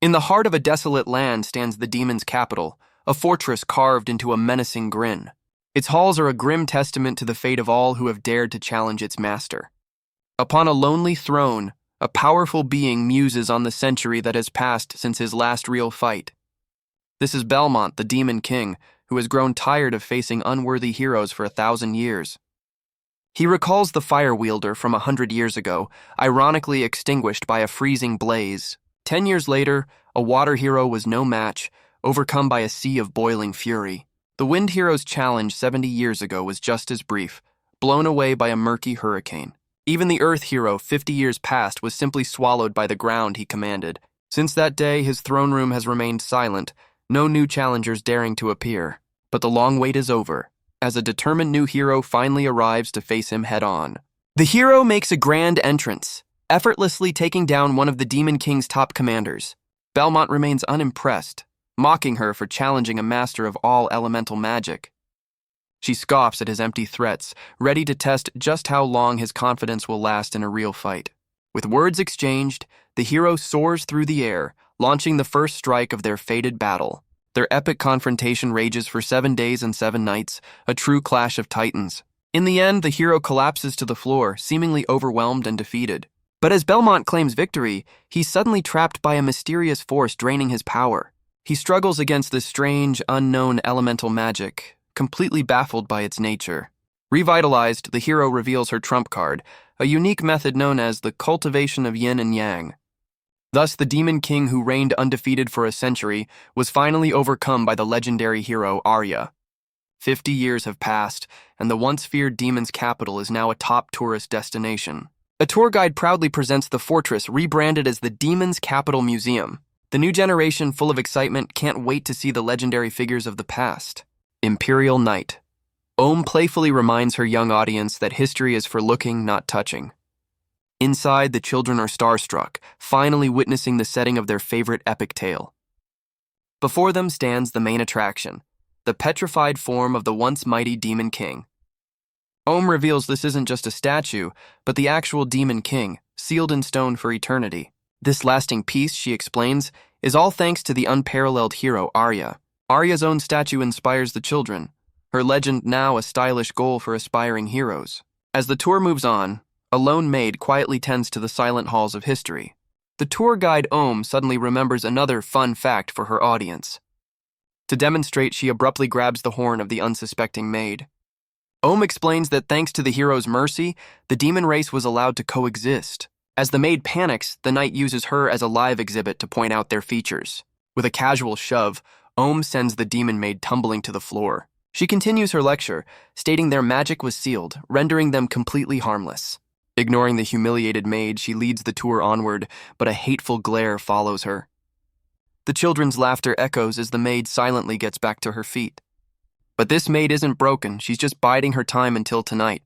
In the heart of a desolate land stands the demon's capital, a fortress carved into a menacing grin. Its halls are a grim testament to the fate of all who have dared to challenge its master. Upon a lonely throne, a powerful being muses on the century that has passed since his last real fight. This is Belmont, the Demon King, who has grown tired of facing unworthy heroes for 1,000 years. He recalls the fire wielder from 100 years ago, ironically extinguished by a freezing blaze. 10 years later, a water hero was no match, overcome by a sea of boiling fury. The wind hero's challenge 70 years ago was just as brief, blown away by a murky hurricane. Even the earth hero 50 years past was simply swallowed by the ground he commanded. Since that day, his throne room has remained silent, no new challengers daring to appear. But the long wait is over, as a determined new hero finally arrives to face him head-on. The hero makes a grand entrance, effortlessly taking down one of the Demon King's top commanders. Belmont remains unimpressed, mocking her for challenging a master of all elemental magic. She scoffs at his empty threats, ready to test just how long his confidence will last in a real fight. With words exchanged, the hero soars through the air, launching the first strike of their fated battle. Their epic confrontation rages for 7 days and 7 nights, a true clash of titans. In the end, the hero collapses to the floor, seemingly overwhelmed and defeated. But as Belmont claims victory, he's suddenly trapped by a mysterious force draining his power. He struggles against this strange, unknown elemental magic, completely baffled by its nature. Revitalized, the hero reveals her trump card, a unique method known as the cultivation of yin and yang. Thus, the Demon King who reigned undefeated for a century was finally overcome by the legendary hero Arya. 50 years have passed, and the once feared demon's capital is now a top tourist destination. A tour guide proudly presents the fortress rebranded as the Demon's Capital Museum. The new generation, full of excitement, can't wait to see the legendary figures of the past. Imperial Night. Playfully reminds her young audience that history is for looking, not touching. Inside, the children are starstruck, finally witnessing the setting of their favorite epic tale. Before them stands the main attraction, the petrified form of the once mighty Demon King. Reveals this isn't just a statue, but the actual Demon King, sealed in stone for eternity. This lasting peace, she explains, is all thanks to the unparalleled hero Arya. Arya's own statue inspires the children, her legend now a stylish goal for aspiring heroes. As the tour moves on, a lone maid quietly tends to the silent halls of history. The tour guide suddenly remembers another fun fact for her audience. To demonstrate, she abruptly grabs the horn of the unsuspecting maid. Explains that thanks to the hero's mercy, the demon race was allowed to coexist. As the maid panics, the knight uses her as a live exhibit to point out their features. With a casual shove, sends the demon maid tumbling to the floor. She continues her lecture, stating their magic was sealed, rendering them completely harmless. Ignoring the humiliated maid, she leads the tour onward, but a hateful glare follows her. The children's laughter echoes as the maid silently gets back to her feet. But this maid isn't broken, she's just biding her time until tonight.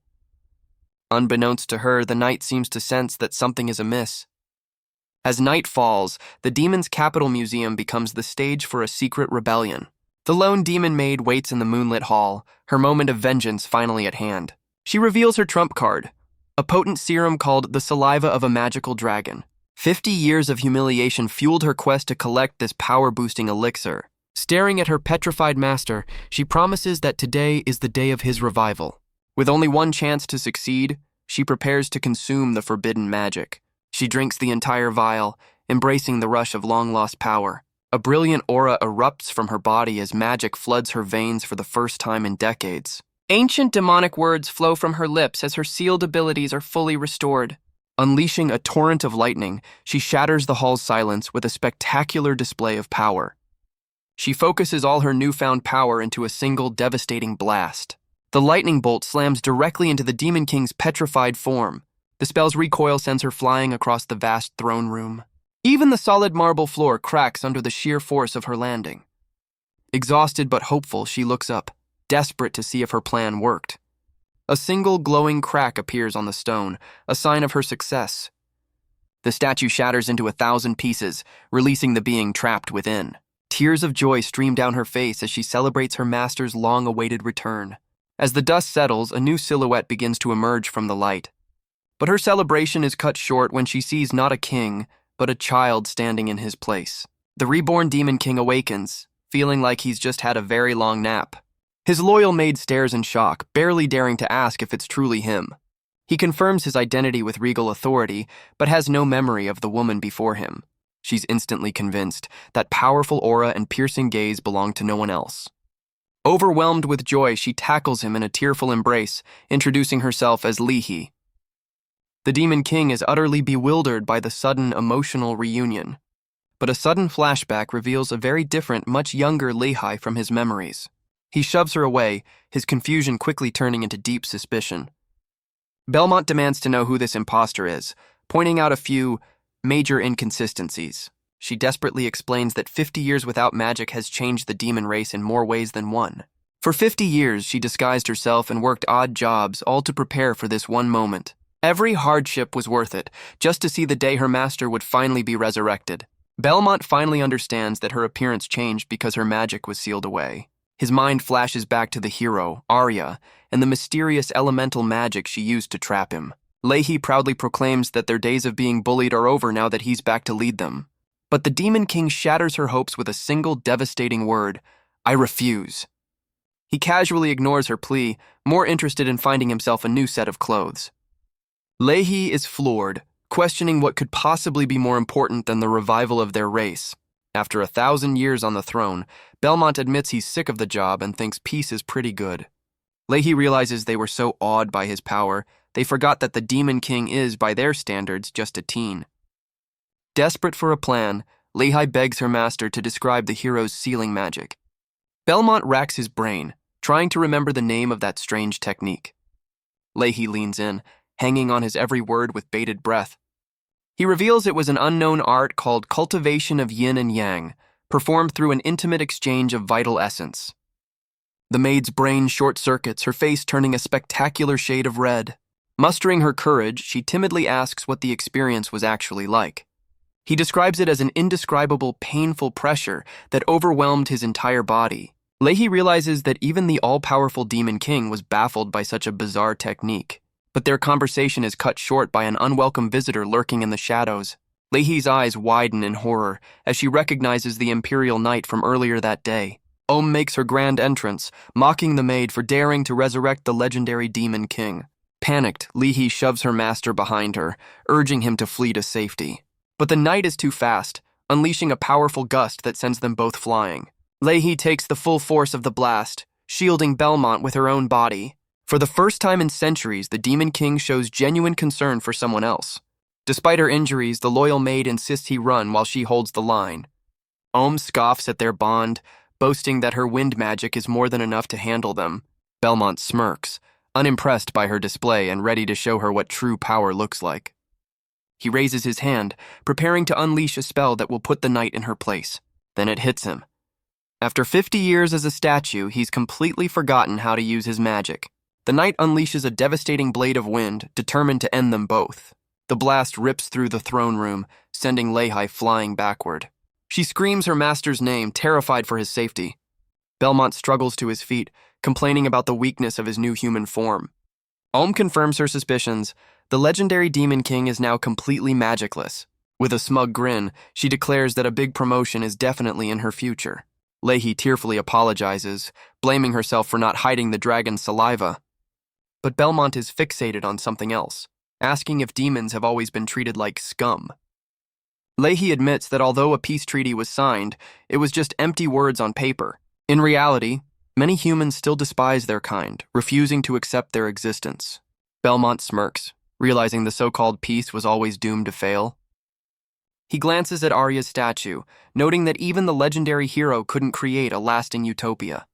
Unbeknownst to her, the knight seems to sense that something is amiss. As night falls, the Demon's Capital Museum becomes the stage for a secret rebellion. The lone demon maid waits in the moonlit hall, her moment of vengeance finally at hand. She reveals her trump card, a potent serum called the saliva of a magical dragon. 50 years of humiliation fueled her quest to collect this power-boosting elixir. Staring at her petrified master, she promises that today is the day of his revival. With only one chance to succeed, she prepares to consume the forbidden magic. She drinks the entire vial, embracing the rush of long-lost power. A brilliant aura erupts from her body as magic floods her veins for the first time in decades. Ancient demonic words flow from her lips as her sealed abilities are fully restored. Unleashing a torrent of lightning, she shatters the hall's silence with a spectacular display of power. She focuses all her newfound power into a single devastating blast. The lightning bolt slams directly into the Demon King's petrified form. The spell's recoil sends her flying across the vast throne room. Even the solid marble floor cracks under the sheer force of her landing. Exhausted but hopeful, she looks up, desperate to see if her plan worked. A single glowing crack appears on the stone, a sign of her success. The statue shatters into 1,000 pieces, releasing the being trapped within. Tears of joy stream down her face as she celebrates her master's long-awaited return. As the dust settles, a new silhouette begins to emerge from the light. But her celebration is cut short when she sees not a king, but a child standing in his place. The reborn Demon King awakens, feeling like he's just had a very long nap. His loyal maid stares in shock, barely daring to ask if it's truly him. He confirms his identity with regal authority, but has no memory of the woman before him. She's instantly convinced that powerful aura and piercing gaze belong to no one else. Overwhelmed with joy, she tackles him in a tearful embrace, introducing herself as Lihi. The Demon King is utterly bewildered by the sudden emotional reunion. But a sudden flashback reveals a very different, much younger Lihi from his memories. He shoves her away, his confusion quickly turning into deep suspicion. Belmont demands to know who this imposter is, pointing out a few major inconsistencies. She desperately explains that 50 years without magic has changed the demon race in more ways than one. For 50 years, she disguised herself and worked odd jobs, all to prepare for this one moment. Every hardship was worth it, just to see the day her master would finally be resurrected. Belmont finally understands that her appearance changed because her magic was sealed away. His mind flashes back to the hero, Arya, and the mysterious elemental magic she used to trap him. Lihi proudly proclaims that their days of being bullied are over now that he's back to lead them. But the Demon King shatters her hopes with a single devastating word: I refuse. He casually ignores her plea, more interested in finding himself a new set of clothes. Lihi is floored, questioning what could possibly be more important than the revival of their race. After 1,000 years on the throne, Belmont admits he's sick of the job and thinks peace is pretty good. Lihi realizes they were so awed by his power, they forgot that the Demon King is, by their standards, just a teen. Desperate for a plan, Lihi begs her master to describe the hero's sealing magic. Belmont racks his brain, trying to remember the name of that strange technique. Lihi leans in, hanging on his every word with bated breath. He reveals it was an unknown art called cultivation of yin and yang, performed through an intimate exchange of vital essence. The maid's brain short-circuits, her face turning a spectacular shade of red. Mustering her courage, she timidly asks what the experience was actually like. He describes it as an indescribable, painful pressure that overwhelmed his entire body. Lihi realizes that even the all-powerful Demon King was baffled by such a bizarre technique. But their conversation is cut short by an unwelcome visitor lurking in the shadows. Lihi's eyes widen in horror as she recognizes the Imperial Knight from earlier that day. Makes her grand entrance, mocking the maid for daring to resurrect the legendary Demon King. Panicked, Lihi shoves her master behind her, urging him to flee to safety. But the knight is too fast, unleashing a powerful gust that sends them both flying. Lihi takes the full force of the blast, shielding Belmont with her own body. For the first time in centuries, the Demon King shows genuine concern for someone else. Despite her injuries, the loyal maid insists he run while she holds the line. Scoffs at their bond, boasting that her wind magic is more than enough to handle them. Belmont smirks, unimpressed by her display and ready to show her what true power looks like. He raises his hand, preparing to unleash a spell that will put the knight in her place. Then it hits him. After 50 years as a statue, he's completely forgotten how to use his magic. The knight unleashes a devastating blade of wind, determined to end them both. The blast rips through the throne room, sending Lihi flying backward. She screams her master's name, terrified for his safety. Belmont struggles to his feet, complaining about the weakness of his new human form. Confirms her suspicions. The legendary Demon King is now completely magicless. With a smug grin, she declares that a big promotion is definitely in her future. Lihi tearfully apologizes, blaming herself for not hiding the dragon's saliva. But Belmont is fixated on something else, asking if demons have always been treated like scum. Lihi admits that although a peace treaty was signed, it was just empty words on paper. In reality, many humans still despise their kind, refusing to accept their existence. Belmont smirks, realizing the so-called peace was always doomed to fail. He glances at Arya's statue, noting that even the legendary hero couldn't create a lasting utopia.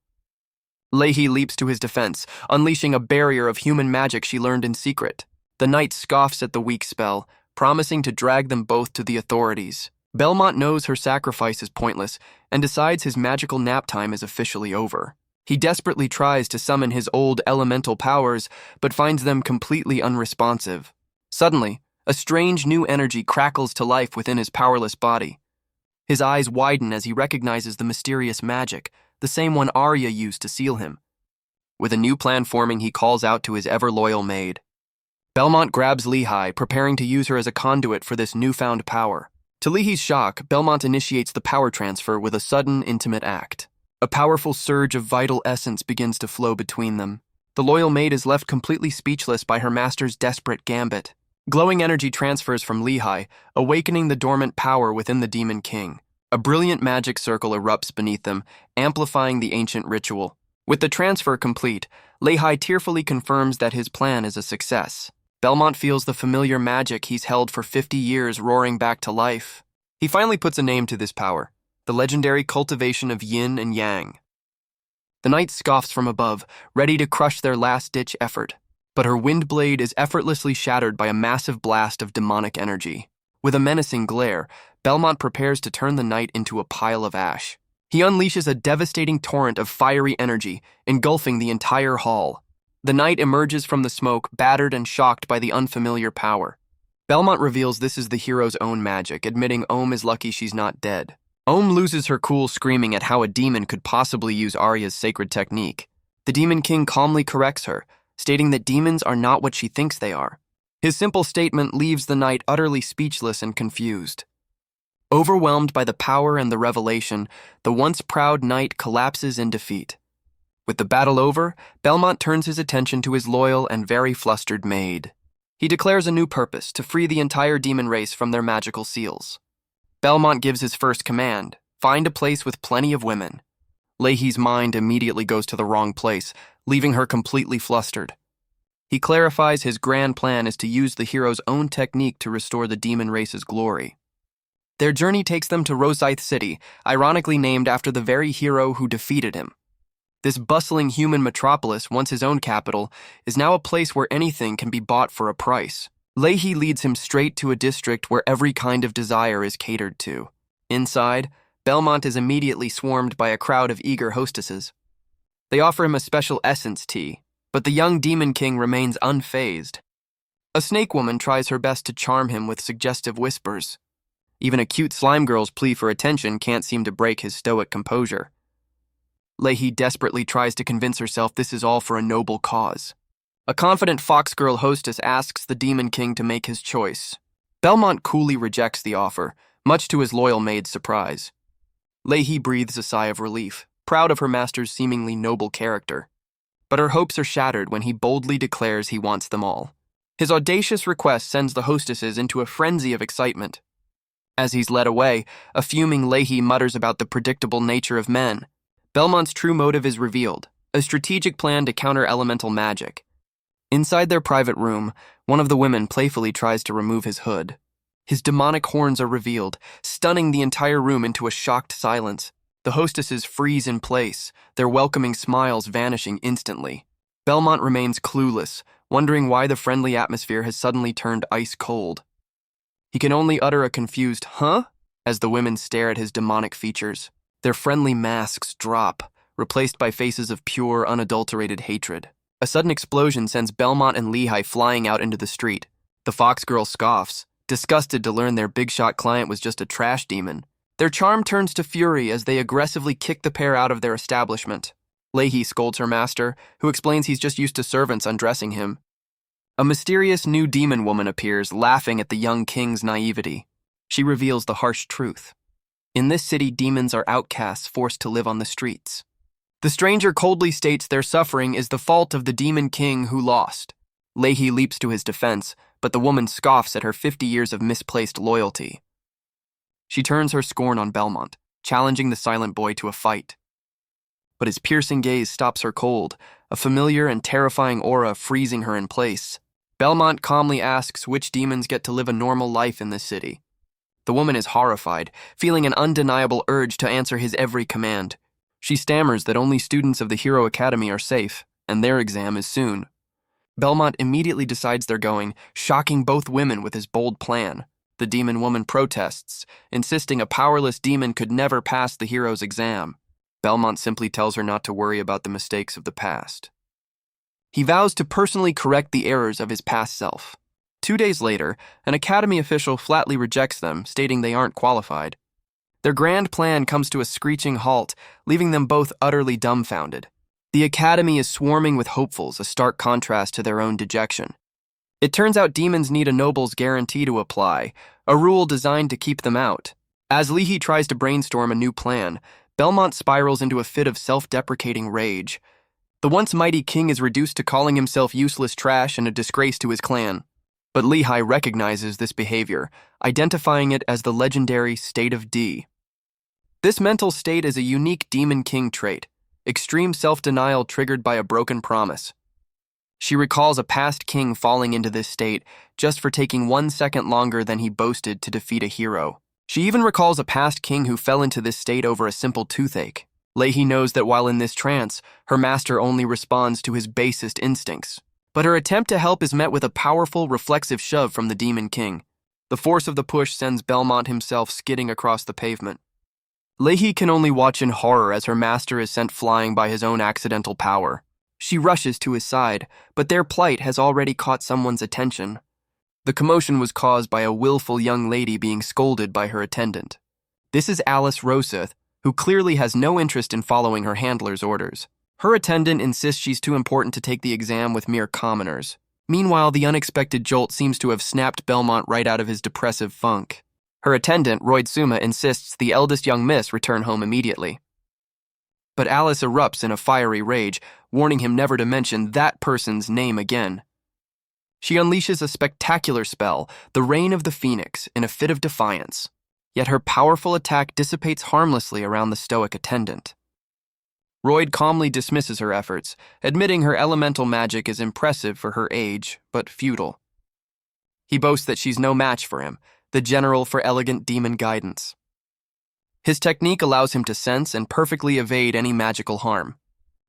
Lihi leaps to his defense, unleashing a barrier of human magic she learned in secret. The knight scoffs at the weak spell, promising to drag them both to the authorities. Belmont knows her sacrifice is pointless and decides his magical nap time is officially over. He desperately tries to summon his old elemental powers, but finds them completely unresponsive. Suddenly, a strange new energy crackles to life within his powerless body. His eyes widen as he recognizes the mysterious magic, the same one Arya used to seal him. With a new plan forming, he calls out to his ever-loyal maid. Belmont grabs Lihi, preparing to use her as a conduit for this newfound power. To Leahy's shock, Belmont initiates the power transfer with a sudden, intimate act. A powerful surge of vital essence begins to flow between them. The loyal maid is left completely speechless by her master's desperate gambit. Glowing energy transfers from Lehi, awakening the dormant power within the Demon King. A brilliant magic circle erupts beneath them, amplifying the ancient ritual. With the transfer complete, Lehi tearfully confirms that his plan is a success. Belmont feels the familiar magic he's held for 50 years roaring back to life. He finally puts a name to this power, the legendary cultivation of yin and yang. The knight scoffs from above, ready to crush their last-ditch effort. But her wind blade is effortlessly shattered by a massive blast of demonic energy. With a menacing glare, Belmont prepares to turn the knight into a pile of ash. He unleashes a devastating torrent of fiery energy, engulfing the entire hall. The knight emerges from the smoke, battered and shocked by the unfamiliar power. Belmont reveals this is the hero's own magic, admitting Ohm is lucky she's not dead. Ohm loses her cool, screaming at how a demon could possibly use Arya's sacred technique. The Demon King calmly corrects her, stating that demons are not what she thinks they are. His simple statement leaves the knight utterly speechless and confused. Overwhelmed by the power and the revelation, the once proud knight collapses in defeat. With the battle over, Belmont turns his attention to his loyal and very flustered maid. He declares a new purpose, to free the entire demon race from their magical seals. Belmont gives his first command, find a place with plenty of women. Leahy's mind immediately goes to the wrong place, leaving her completely flustered. He clarifies his grand plan is to use the hero's own technique to restore the demon race's glory. Their journey takes them to Rosyth City, ironically named after the very hero who defeated him. This bustling human metropolis, once his own capital, is now a place where anything can be bought for a price. Leahy leads him straight to a district where every kind of desire is catered to. Inside, Belmont is immediately swarmed by a crowd of eager hostesses. They offer him a special essence tea, but the young Demon King remains unfazed. A snake woman tries her best to charm him with suggestive whispers. Even a cute slime girl's plea for attention can't seem to break his stoic composure. Leahy desperately tries to convince herself this is all for a noble cause. A confident fox girl hostess asks the Demon King to make his choice. Belmont coolly rejects the offer, much to his loyal maid's surprise. Leahy breathes a sigh of relief, proud of her master's seemingly noble character. But her hopes are shattered when he boldly declares he wants them all. His audacious request sends the hostesses into a frenzy of excitement. As he's led away, a fuming Leahy mutters about the predictable nature of men. Belmont's true motive is revealed, a strategic plan to counter elemental magic. Inside their private room, one of the women playfully tries to remove his hood. His demonic horns are revealed, stunning the entire room into a shocked silence. The hostesses freeze in place, their welcoming smiles vanishing instantly. Belmont remains clueless, wondering why the friendly atmosphere has suddenly turned ice cold. He can only utter a confused, "Huh?" as the women stare at his demonic features. Their friendly masks drop, replaced by faces of pure, unadulterated hatred. A sudden explosion sends Belmont and Lehi flying out into the street. The fox girl scoffs, disgusted to learn their big-shot client was just a trash demon. Their charm turns to fury as they aggressively kick the pair out of their establishment. Leahy scolds her master, who explains he's just used to servants undressing him. A mysterious new demon woman appears, laughing at the young king's naivety. She reveals the harsh truth. In this city, demons are outcasts forced to live on the streets. The stranger coldly states their suffering is the fault of the Demon King who lost. Leahy leaps to his defense, but the woman scoffs at her 50 years of misplaced loyalty. She turns her scorn on Belmont, challenging the silent boy to a fight. But his piercing gaze stops her cold, a familiar and terrifying aura freezing her in place. Belmont calmly asks which demons get to live a normal life in this city. The woman is horrified, feeling an undeniable urge to answer his every command. She stammers that only students of the Hero Academy are safe, and their exam is soon. Belmont immediately decides they're going, shocking both women with his bold plan. The demon woman protests, insisting a powerless demon could never pass the hero's exam. Belmont simply tells her not to worry about the mistakes of the past. He vows to personally correct the errors of his past self. 2 days later, an academy official flatly rejects them, stating they aren't qualified. Their grand plan comes to a screeching halt, leaving them both utterly dumbfounded. The academy is swarming with hopefuls, a stark contrast to their own dejection. It turns out demons need a noble's guarantee to apply, a rule designed to keep them out. As Leahy tries to brainstorm a new plan, Belmont spirals into a fit of self-deprecating rage. The once mighty king is reduced to calling himself useless trash and a disgrace to his clan. But Leahy recognizes this behavior, identifying it as the legendary state of D. This mental state is a unique Demon King trait, extreme self-denial triggered by a broken promise. She recalls a past king falling into this state just for taking 1 second longer than he boasted to defeat a hero. She even recalls a past king who fell into this state over a simple toothache. Leahy knows that while in this trance, her master only responds to his basest instincts. But her attempt to help is met with a powerful, reflexive shove from the Demon King. The force of the push sends Belmont himself skidding across the pavement. Leahy can only watch in horror as her master is sent flying by his own accidental power. She rushes to his side, but their plight has already caught someone's attention. The commotion was caused by a willful young lady being scolded by her attendant. This is Alice Roseth, who clearly has no interest in following her handler's orders. Her attendant insists she's too important to take the exam with mere commoners. Meanwhile, the unexpected jolt seems to have snapped Belmont right out of his depressive funk. Her attendant, Royd Suma, insists the eldest young miss return home immediately. But Alice erupts in a fiery rage, warning him never to mention that person's name again. She unleashes a spectacular spell, the Reign of the Phoenix, in a fit of defiance. Yet her powerful attack dissipates harmlessly around the stoic attendant. Royd calmly dismisses her efforts, admitting her elemental magic is impressive for her age, but futile. He boasts that she's no match for him, the general for elegant demon guidance. His technique allows him to sense and perfectly evade any magical harm.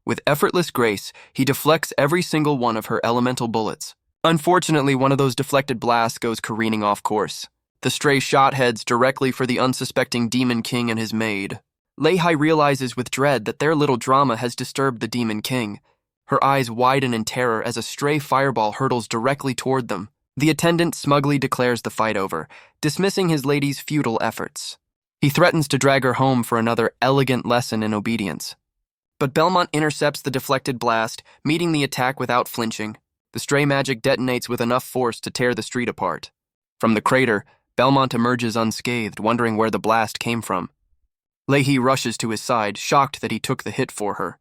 With effortless grace, he deflects every single one of her elemental bullets. Unfortunately, one of those deflected blasts goes careening off course. The stray shot heads directly for the unsuspecting Demon King and his maid. Leahy realizes with dread that their little drama has disturbed the Demon King. Her eyes widen in terror as a stray fireball hurtles directly toward them. The attendant smugly declares the fight over, dismissing his lady's futile efforts. He threatens to drag her home for another elegant lesson in obedience. But Belmont intercepts the deflected blast, meeting the attack without flinching. The stray magic detonates with enough force to tear the street apart. From the crater, Belmont emerges unscathed, wondering where the blast came from. Leahy rushes to his side, shocked that he took the hit for her.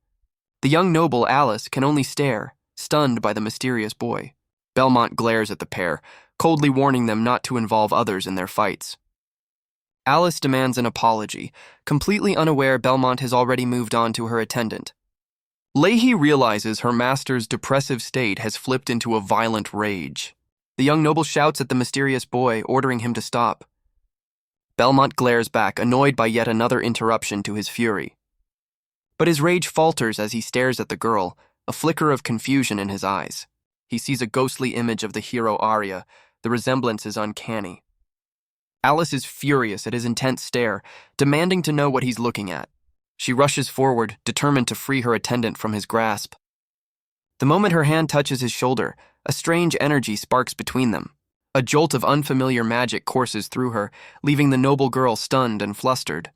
The young noble, Alice, can only stare, stunned by the mysterious boy. Belmont glares at the pair, coldly warning them not to involve others in their fights. Alice demands an apology, completely unaware Belmont has already moved on to her attendant. Leahy realizes her master's depressive state has flipped into a violent rage. The young noble shouts at the mysterious boy, ordering him to stop. Belmont glares back, annoyed by yet another interruption to his fury. But his rage falters as he stares at the girl, a flicker of confusion in his eyes. He sees a ghostly image of the hero Arya. The resemblance is uncanny. Alice is furious at his intense stare, demanding to know what he's looking at. She rushes forward, determined to free her attendant from his grasp. The moment her hand touches his shoulder, a strange energy sparks between them. A jolt of unfamiliar magic courses through her, leaving the noble girl stunned and flustered.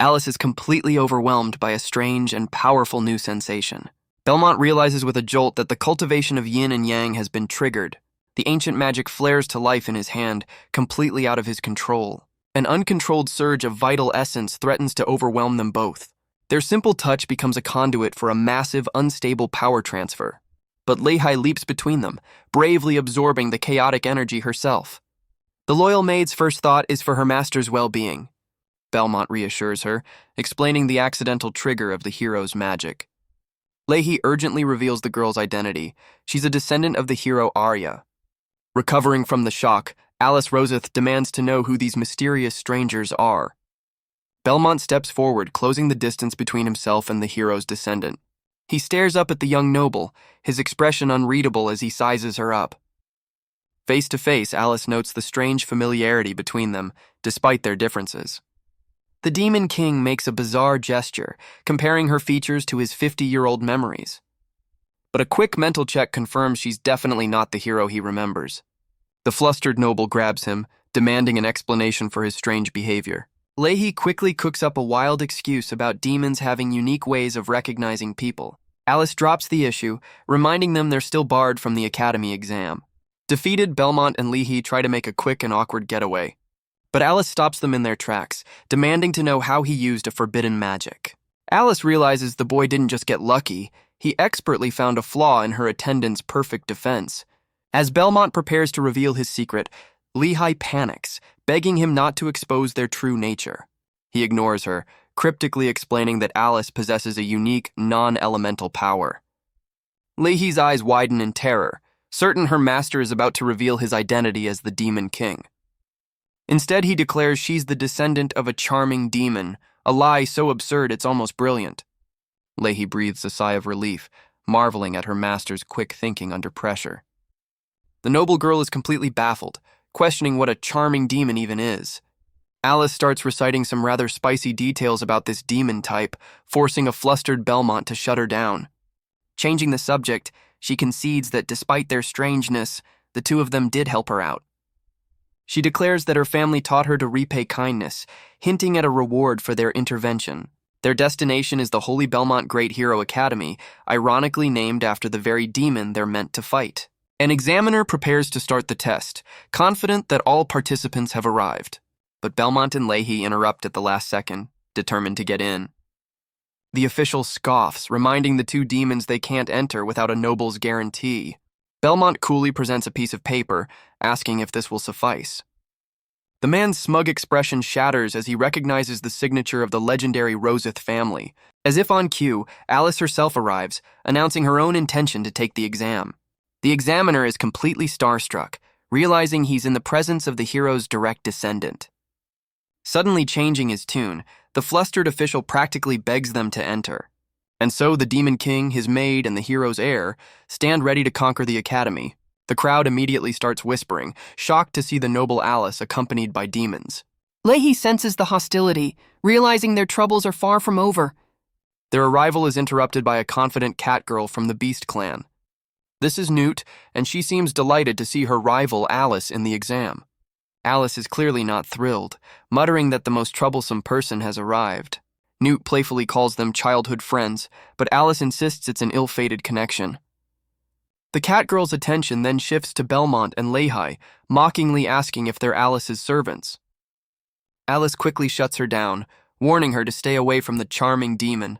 Alice is completely overwhelmed by a strange and powerful new sensation. Belmont realizes with a jolt that the cultivation of yin and yang has been triggered. The ancient magic flares to life in his hand, completely out of his control. An uncontrolled surge of vital essence threatens to overwhelm them both. Their simple touch becomes a conduit for a massive, unstable power transfer. But Leahy leaps between them, bravely absorbing the chaotic energy herself. The loyal maid's first thought is for her master's well-being. Belmont reassures her, explaining the accidental trigger of the hero's magic. Leahy urgently reveals the girl's identity. She's a descendant of the hero Arya. Recovering from the shock, Alice Roseth demands to know who these mysterious strangers are. Belmont steps forward, closing the distance between himself and the hero's descendant. He stares up at the young noble, his expression unreadable as he sizes her up. Face to face, Alice notes the strange familiarity between them, despite their differences. The Demon King makes a bizarre gesture, comparing her features to his 50-year-old memories. But a quick mental check confirms she's definitely not the hero he remembers. The flustered noble grabs him, demanding an explanation for his strange behavior. Leahy quickly cooks up a wild excuse about demons having unique ways of recognizing people. Alice drops the issue, reminding them they're still barred from the academy exam. Defeated, Belmont and Leahy try to make a quick and awkward getaway, but Alice stops them in their tracks, demanding to know how he used a forbidden magic. Alice realizes the boy didn't just get lucky, he expertly found a flaw in her attendant's perfect defense. As Belmont prepares to reveal his secret, Leahy panics, begging him not to expose their true nature. He ignores her, cryptically explaining that Alice possesses a unique, non-elemental power. Leahy's eyes widen in terror, certain her master is about to reveal his identity as the Demon King. Instead, he declares she's the descendant of a charming demon, a lie so absurd it's almost brilliant. Leahy breathes a sigh of relief, marveling at her master's quick thinking under pressure. The noble girl is completely baffled, questioning what a charming demon even is. Alice starts reciting some rather spicy details about this demon type, forcing a flustered Belmont to shut her down. Changing the subject, she concedes that despite their strangeness, the two of them did help her out. She declares that her family taught her to repay kindness, hinting at a reward for their intervention. Their destination is the Holy Belmont Great Hero Academy, ironically named after the very demon they're meant to fight. An examiner prepares to start the test, confident that all participants have arrived. But Belmont and Leahy interrupt at the last second, determined to get in. The official scoffs, reminding the two demons they can't enter without a noble's guarantee. Belmont coolly presents a piece of paper, asking if this will suffice. The man's smug expression shatters as he recognizes the signature of the legendary Roseth family. As if on cue, Alice herself arrives, announcing her own intention to take the exam. The examiner is completely starstruck, realizing he's in the presence of the hero's direct descendant. Suddenly changing his tune, the flustered official practically begs them to enter. And so the Demon King, his maid, and the hero's heir stand ready to conquer the academy. The crowd immediately starts whispering, shocked to see the noble Alice accompanied by demons. Leahy senses the hostility, realizing their troubles are far from over. Their arrival is interrupted by a confident cat girl from the Beast clan. This is Newt, and she seems delighted to see her rival Alice in the exam. Alice is clearly not thrilled, muttering that the most troublesome person has arrived. Newt playfully calls them childhood friends, but Alice insists it's an ill-fated connection. The cat girl's attention then shifts to Belmont and Leahy, mockingly asking if they're Alice's servants. Alice quickly shuts her down, warning her to stay away from the charming demon.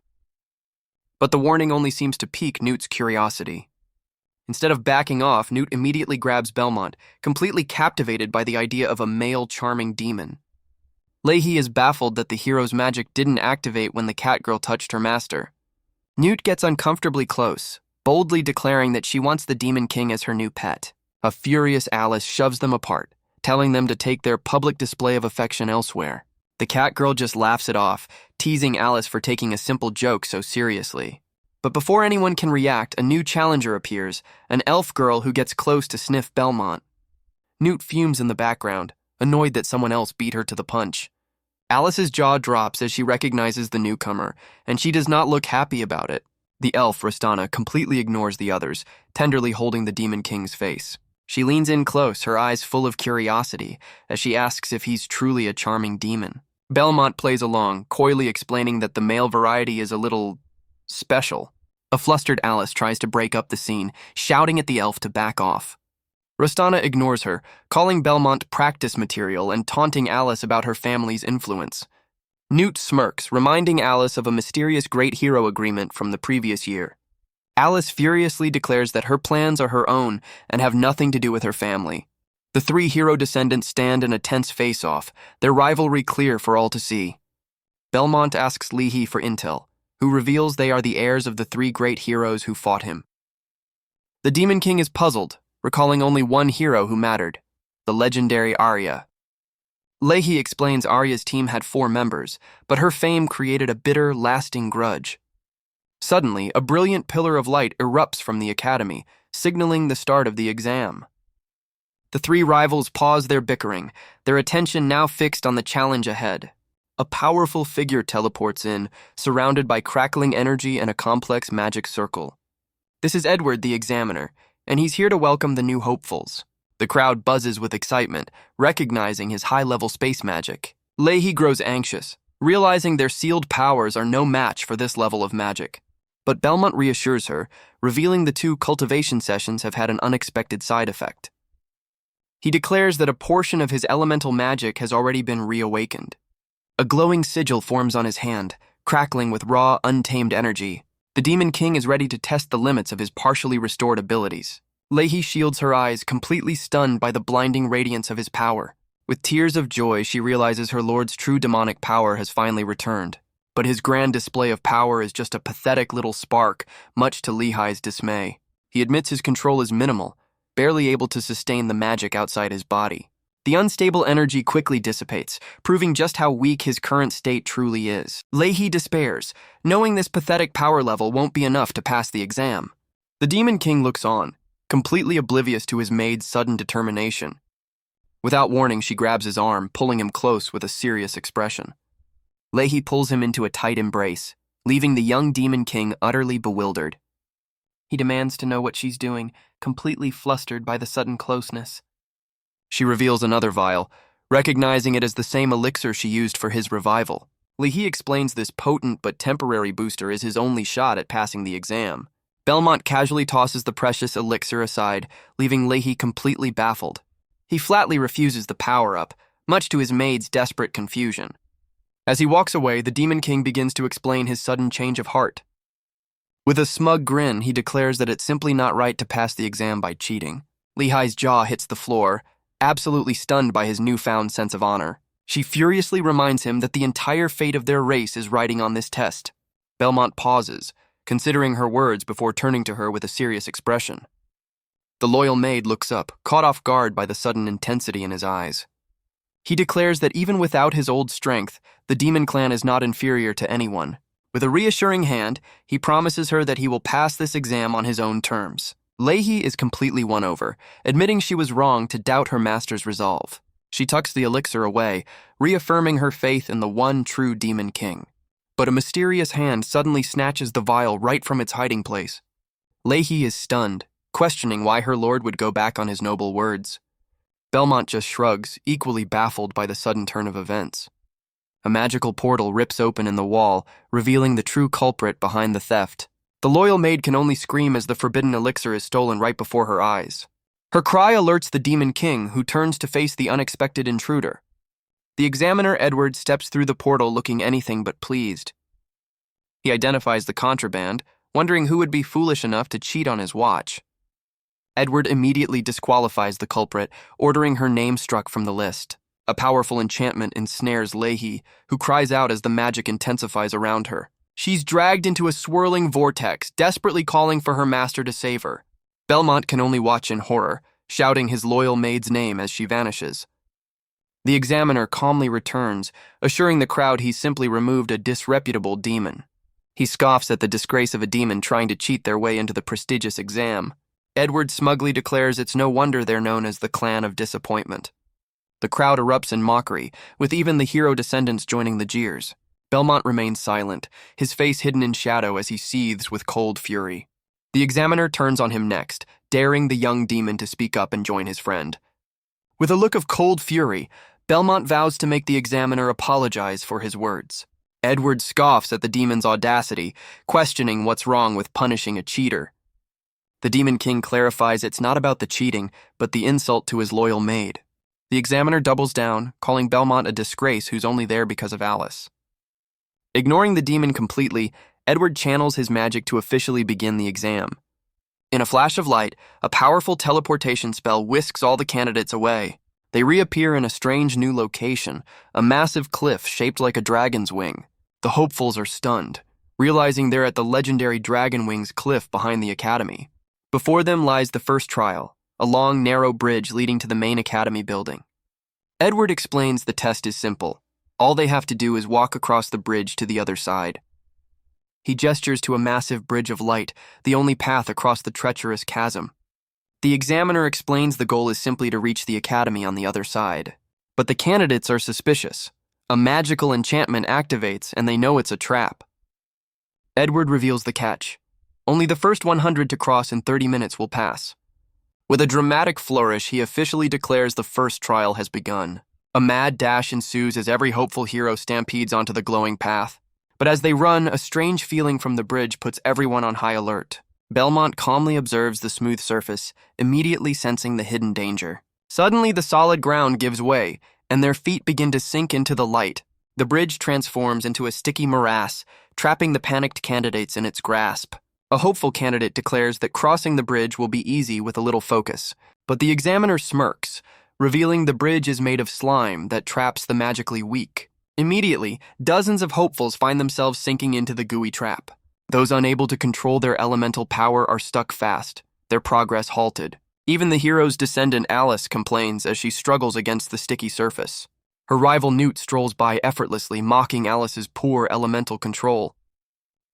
But the warning only seems to pique Newt's curiosity. Instead of backing off, Newt immediately grabs Belmont, completely captivated by the idea of a male charming demon. Leahy is baffled that the hero's magic didn't activate when the cat girl touched her master. Newt gets uncomfortably close, boldly declaring that she wants the Demon King as her new pet. A furious Alice shoves them apart, telling them to take their public display of affection elsewhere. The cat girl just laughs it off, teasing Alice for taking a simple joke so seriously. But before anyone can react, a new challenger appears, an elf girl who gets close to sniff Belmont. Newt fumes in the background, annoyed that someone else beat her to the punch. Alice's jaw drops as she recognizes the newcomer, and she does not look happy about it. The elf, Rostana, completely ignores the others, tenderly holding the Demon King's face. She leans in close, her eyes full of curiosity, as she asks if he's truly a charming demon. Belmont plays along, coyly explaining that the male variety is a little special. A flustered Alice tries to break up the scene, shouting at the elf to back off. Rostana ignores her, calling Belmont practice material and taunting Alice about her family's influence. Newt smirks, reminding Alice of a mysterious great hero agreement from the previous year. Alice furiously declares that her plans are her own and have nothing to do with her family. The three hero descendants stand in a tense face-off, their rivalry clear for all to see. Belmont asks Leahy for intel, who reveals they are the heirs of the three great heroes who fought him. The Demon King is puzzled, recalling only one hero who mattered, the legendary Arya. Leahy explains Arya's team had 4 members, but her fame created a bitter, lasting grudge. Suddenly, a brilliant pillar of light erupts from the academy, signaling the start of the exam. The three rivals pause their bickering, their attention now fixed on the challenge ahead. A powerful figure teleports in, surrounded by crackling energy and a complex magic circle. This is Edward, the examiner, and he's here to welcome the new hopefuls. The crowd buzzes with excitement, recognizing his high-level space magic. Leahy grows anxious, realizing their sealed powers are no match for this level of magic. But Belmont reassures her, revealing the 2 cultivation sessions have had an unexpected side effect. He declares that a portion of his elemental magic has already been reawakened. A glowing sigil forms on his hand, crackling with raw, untamed energy. The Demon King is ready to test the limits of his partially restored abilities. Leahy shields her eyes, completely stunned by the blinding radiance of his power. With tears of joy, she realizes her lord's true demonic power has finally returned. But his grand display of power is just a pathetic little spark, much to Lehi's dismay. He admits his control is minimal, barely able to sustain the magic outside his body. The unstable energy quickly dissipates, proving just how weak his current state truly is. Leahy despairs, knowing this pathetic power level won't be enough to pass the exam. The Demon King looks on, completely oblivious to his maid's sudden determination. Without warning, she grabs his arm, pulling him close with a serious expression. Leahy pulls him into a tight embrace, leaving the young Demon King utterly bewildered. He demands to know what she's doing, completely flustered by the sudden closeness. She reveals another vial, recognizing it as the same elixir she used for his revival. Leahy explains this potent but temporary booster is his only shot at passing the exam. Belmont casually tosses the precious elixir aside, leaving Leahy completely baffled. He flatly refuses the power-up, much to his maid's desperate confusion. As he walks away, the Demon King begins to explain his sudden change of heart. With a smug grin, he declares that it's simply not right to pass the exam by cheating. Lehi's jaw hits the floor, absolutely stunned by his newfound sense of honor. She furiously reminds him that the entire fate of their race is riding on this test. Belmont pauses, considering her words before turning to her with a serious expression. The loyal maid looks up, caught off guard by the sudden intensity in his eyes. He declares that even without his old strength, the Demon Clan is not inferior to anyone. With a reassuring hand, he promises her that he will pass this exam on his own terms. Leahy is completely won over, admitting she was wrong to doubt her master's resolve. She tucks the elixir away, reaffirming her faith in the one true Demon King. But a mysterious hand suddenly snatches the vial right from its hiding place. Leahy is stunned, questioning why her lord would go back on his noble words. Belmont just shrugs, equally baffled by the sudden turn of events. A magical portal rips open in the wall, revealing the true culprit behind the theft. The loyal maid can only scream as the forbidden elixir is stolen right before her eyes. Her cry alerts the Demon King, who turns to face the unexpected intruder. The examiner Edward steps through the portal looking anything but pleased. He identifies the contraband, wondering who would be foolish enough to cheat on his watch. Edward immediately disqualifies the culprit, ordering her name struck from the list. A powerful enchantment ensnares Leahy, who cries out as the magic intensifies around her. She's dragged into a swirling vortex, desperately calling for her master to save her. Belmont can only watch in horror, shouting his loyal maid's name as she vanishes. The examiner calmly returns, assuring the crowd he's simply removed a disreputable demon. He scoffs at the disgrace of a demon trying to cheat their way into the prestigious exam. Edward smugly declares it's no wonder they're known as the Clan of Disappointment. The crowd erupts in mockery, with even the hero descendants joining the jeers. Belmont remains silent, his face hidden in shadow as he seethes with cold fury. The examiner turns on him next, daring the young demon to speak up and join his friend. With a look of cold fury, Belmont vows to make the examiner apologize for his words. Edward scoffs at the demon's audacity, questioning what's wrong with punishing a cheater. The Demon King clarifies it's not about the cheating, but the insult to his loyal maid. The examiner doubles down, calling Belmont a disgrace who's only there because of Alice. Ignoring the demon completely, Edward channels his magic to officially begin the exam. In a flash of light, a powerful teleportation spell whisks all the candidates away. They reappear in a strange new location, a massive cliff shaped like a dragon's wing. The hopefuls are stunned, realizing they're at the legendary Dragon Wings cliff behind the academy. Before them lies the first trial, a long, narrow bridge leading to the main academy building. Edward explains the test is simple. All they have to do is walk across the bridge to the other side. He gestures to a massive bridge of light, the only path across the treacherous chasm. The examiner explains the goal is simply to reach the academy on the other side. But the candidates are suspicious. A magical enchantment activates, and they know it's a trap. Edward reveals the catch. Only the first 100 to cross in 30 minutes will pass. With a dramatic flourish, he officially declares the first trial has begun. A mad dash ensues as every hopeful hero stampedes onto the glowing path. But as they run, a strange feeling from the bridge puts everyone on high alert. Belmont calmly observes the smooth surface, immediately sensing the hidden danger. Suddenly, the solid ground gives way, and their feet begin to sink into the light. The bridge transforms into a sticky morass, trapping the panicked candidates in its grasp. A hopeful candidate declares that crossing the bridge will be easy with a little focus, but the examiner smirks, revealing the bridge is made of slime that traps the magically weak. Immediately, dozens of hopefuls find themselves sinking into the gooey trap. Those unable to control their elemental power are stuck fast, their progress halted. Even the hero's descendant Alice complains as she struggles against the sticky surface. Her rival Newt strolls by effortlessly, mocking Alice's poor elemental control.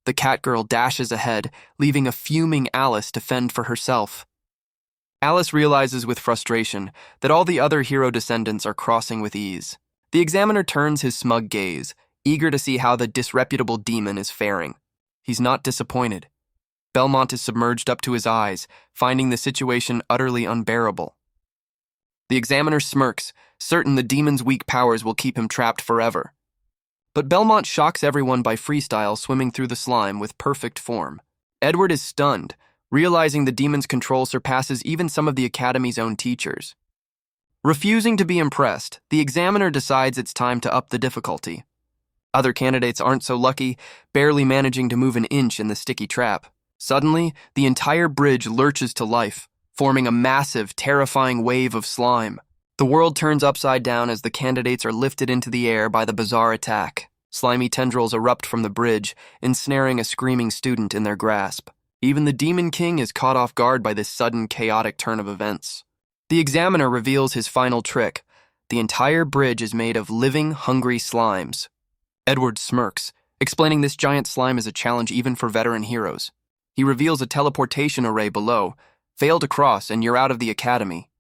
The Catgirl dashes ahead, leaving a fuming Alice to fend for herself. Alice realizes with frustration that all the other hero descendants are crossing with ease. The examiner turns his smug gaze, eager to see how the disreputable demon is faring. He's not disappointed. Belmont is submerged up to his eyes, finding the situation utterly unbearable. The examiner smirks, certain the demon's weak powers will keep him trapped forever. But Belmont shocks everyone by freestyle swimming through the slime with perfect form. Edward is stunned, realizing the demon's control surpasses even some of the Academy's own teachers. Refusing to be impressed, the examiner decides it's time to up the difficulty. Other candidates aren't so lucky, barely managing to move an inch in the sticky trap. Suddenly, the entire bridge lurches to life, forming a massive, terrifying wave of slime. The world turns upside down as the candidates are lifted into the air by the bizarre attack. Slimy tendrils erupt from the bridge, ensnaring a screaming student in their grasp. Even the Demon King is caught off guard by this sudden, chaotic turn of events. The examiner reveals his final trick. The entire bridge is made of living, hungry slimes. Edward smirks, explaining this giant slime is a challenge even for veteran heroes. He reveals a teleportation array below. Fail to cross and you're out of the Academy.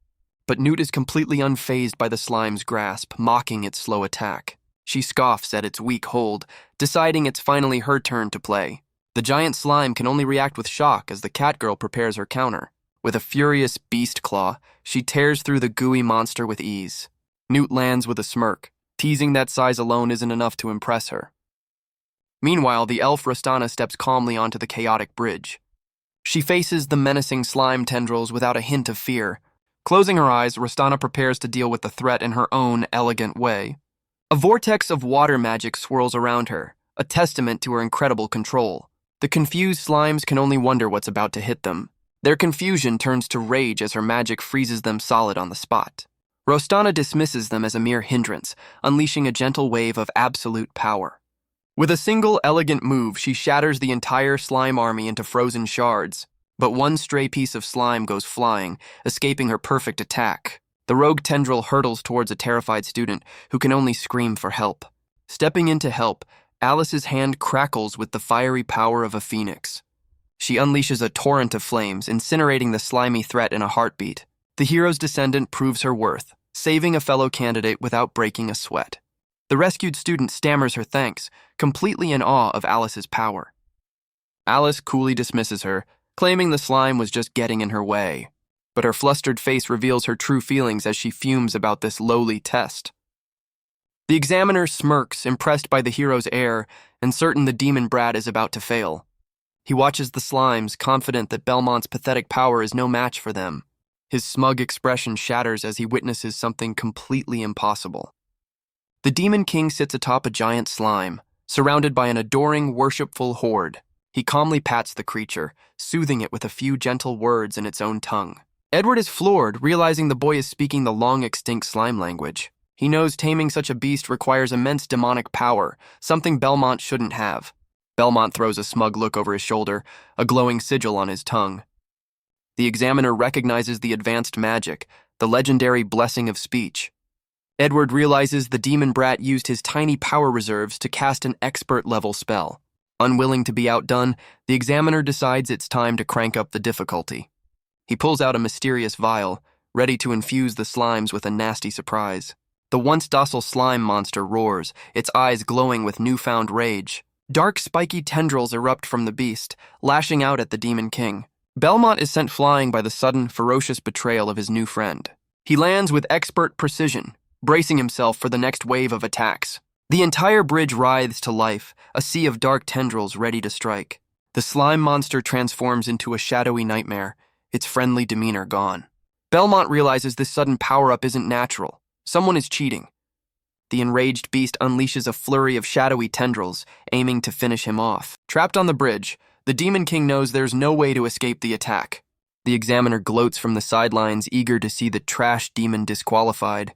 But Newt is completely unfazed by the slime's grasp, mocking its slow attack. She scoffs at its weak hold, deciding it's finally her turn to play. The giant slime can only react with shock as the Catgirl prepares her counter. With a furious beast claw, she tears through the gooey monster with ease. Newt lands with a smirk, teasing that size alone isn't enough to impress her. Meanwhile, the elf Rostana steps calmly onto the chaotic bridge. She faces the menacing slime tendrils without a hint of fear. Closing her eyes, Rostana prepares to deal with the threat in her own elegant way. A vortex of water magic swirls around her, a testament to her incredible control. The confused slimes can only wonder what's about to hit them. Their confusion turns to rage as her magic freezes them solid on the spot. Rostana dismisses them as a mere hindrance, unleashing a gentle wave of absolute power. With a single elegant move, she shatters the entire slime army into frozen shards, but one stray piece of slime goes flying, escaping her perfect attack. The rogue tendril hurtles towards a terrified student who can only scream for help. Stepping in to help, Alice's hand crackles with the fiery power of a phoenix. She unleashes a torrent of flames, incinerating the slimy threat in a heartbeat. The hero's descendant proves her worth, saving a fellow candidate without breaking a sweat. The rescued student stammers her thanks, completely in awe of Alice's power. Alice coolly dismisses her, claiming the slime was just getting in her way. But her flustered face reveals her true feelings as she fumes about this lowly test. The examiner smirks, impressed by the hero's air, and certain the demon brat is about to fail. He watches the slimes, confident that Belmont's pathetic power is no match for them. His smug expression shatters as he witnesses something completely impossible. The Demon King sits atop a giant slime, surrounded by an adoring, worshipful horde. He calmly pats the creature, soothing it with a few gentle words in its own tongue. Edward is floored, realizing the boy is speaking the long-extinct slime language. He knows taming such a beast requires immense demonic power, something Belmont shouldn't have. Belmont throws a smug look over his shoulder, a glowing sigil on his tongue. The examiner recognizes the advanced magic, the legendary blessing of speech. Edward realizes the demon brat used his tiny power reserves to cast an expert-level spell. Unwilling to be outdone, the examiner decides it's time to crank up the difficulty. He pulls out a mysterious vial, ready to infuse the slimes with a nasty surprise. The once docile slime monster roars, its eyes glowing with newfound rage. Dark, spiky tendrils erupt from the beast, lashing out at the Demon King. Belmont is sent flying by the sudden, ferocious betrayal of his new friend. He lands with expert precision, bracing himself for the next wave of attacks. The entire bridge writhes to life, a sea of dark tendrils ready to strike. The slime monster transforms into a shadowy nightmare, its friendly demeanor gone. Belmont realizes this sudden power-up isn't natural. Someone is cheating. The enraged beast unleashes a flurry of shadowy tendrils, aiming to finish him off. Trapped on the bridge, the Demon King knows there's no way to escape the attack. The Examiner gloats from the sidelines, eager to see the trash demon disqualified.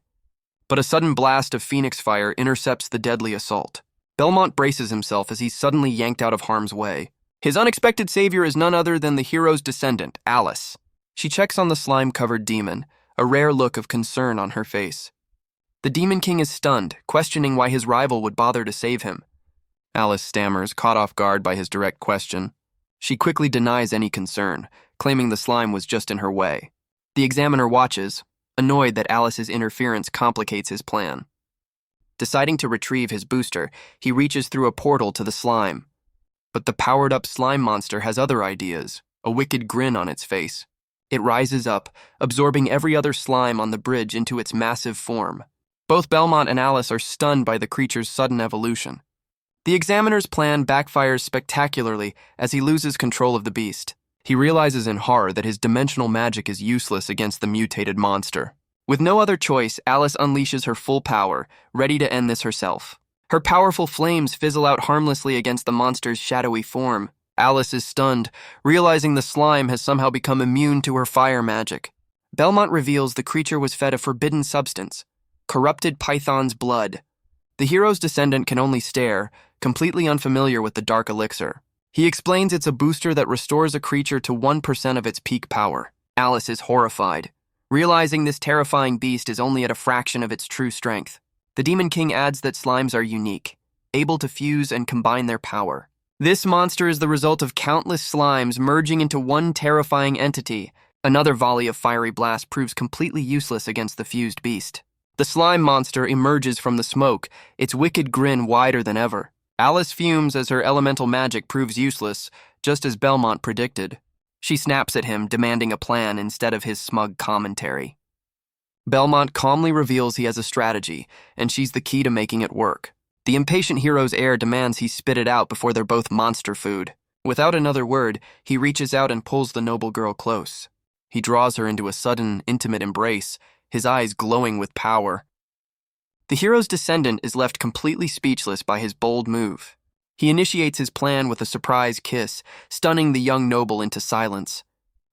But a sudden blast of phoenix fire intercepts the deadly assault. Belmont braces himself as he's suddenly yanked out of harm's way. His unexpected savior is none other than the hero's descendant, Alice. She checks on the slime-covered demon, a rare look of concern on her face. The Demon King is stunned, questioning why his rival would bother to save him. Alice stammers, caught off guard by his direct question. She quickly denies any concern, claiming the slime was just in her way. The Examiner watches, annoyed that Alice's interference complicates his plan. Deciding to retrieve his booster, he reaches through a portal to the slime. But the powered-up slime monster has other ideas, a wicked grin on its face. It rises up, absorbing every other slime on the bridge into its massive form. Both Belmont and Alice are stunned by the creature's sudden evolution. The Examiner's plan backfires spectacularly as he loses control of the beast. He realizes in horror that his dimensional magic is useless against the mutated monster. With no other choice, Alice unleashes her full power, ready to end this herself. Her powerful flames fizzle out harmlessly against the monster's shadowy form. Alice is stunned, realizing the slime has somehow become immune to her fire magic. Belmont reveals the creature was fed a forbidden substance, corrupted python's blood. The hero's descendant can only stare, completely unfamiliar with the dark elixir. He explains it's a booster that restores a creature to 1% of its peak power. Alice is horrified, realizing this terrifying beast is only at a fraction of its true strength. The Demon King adds that slimes are unique, able to fuse and combine their power. This monster is the result of countless slimes merging into one terrifying entity. Another volley of fiery blast proves completely useless against the fused beast. The slime monster emerges from the smoke, its wicked grin wider than ever. Alice fumes as her elemental magic proves useless, just as Belmont predicted. She snaps at him, demanding a plan instead of his smug commentary. Belmont calmly reveals he has a strategy, and she's the key to making it work. The impatient hero's heir demands he spit it out before they're both monster food. Without another word, he reaches out and pulls the noble girl close. He draws her into a sudden, intimate embrace, his eyes glowing with power. The hero's descendant is left completely speechless by his bold move. He initiates his plan with a surprise kiss, stunning the young noble into silence.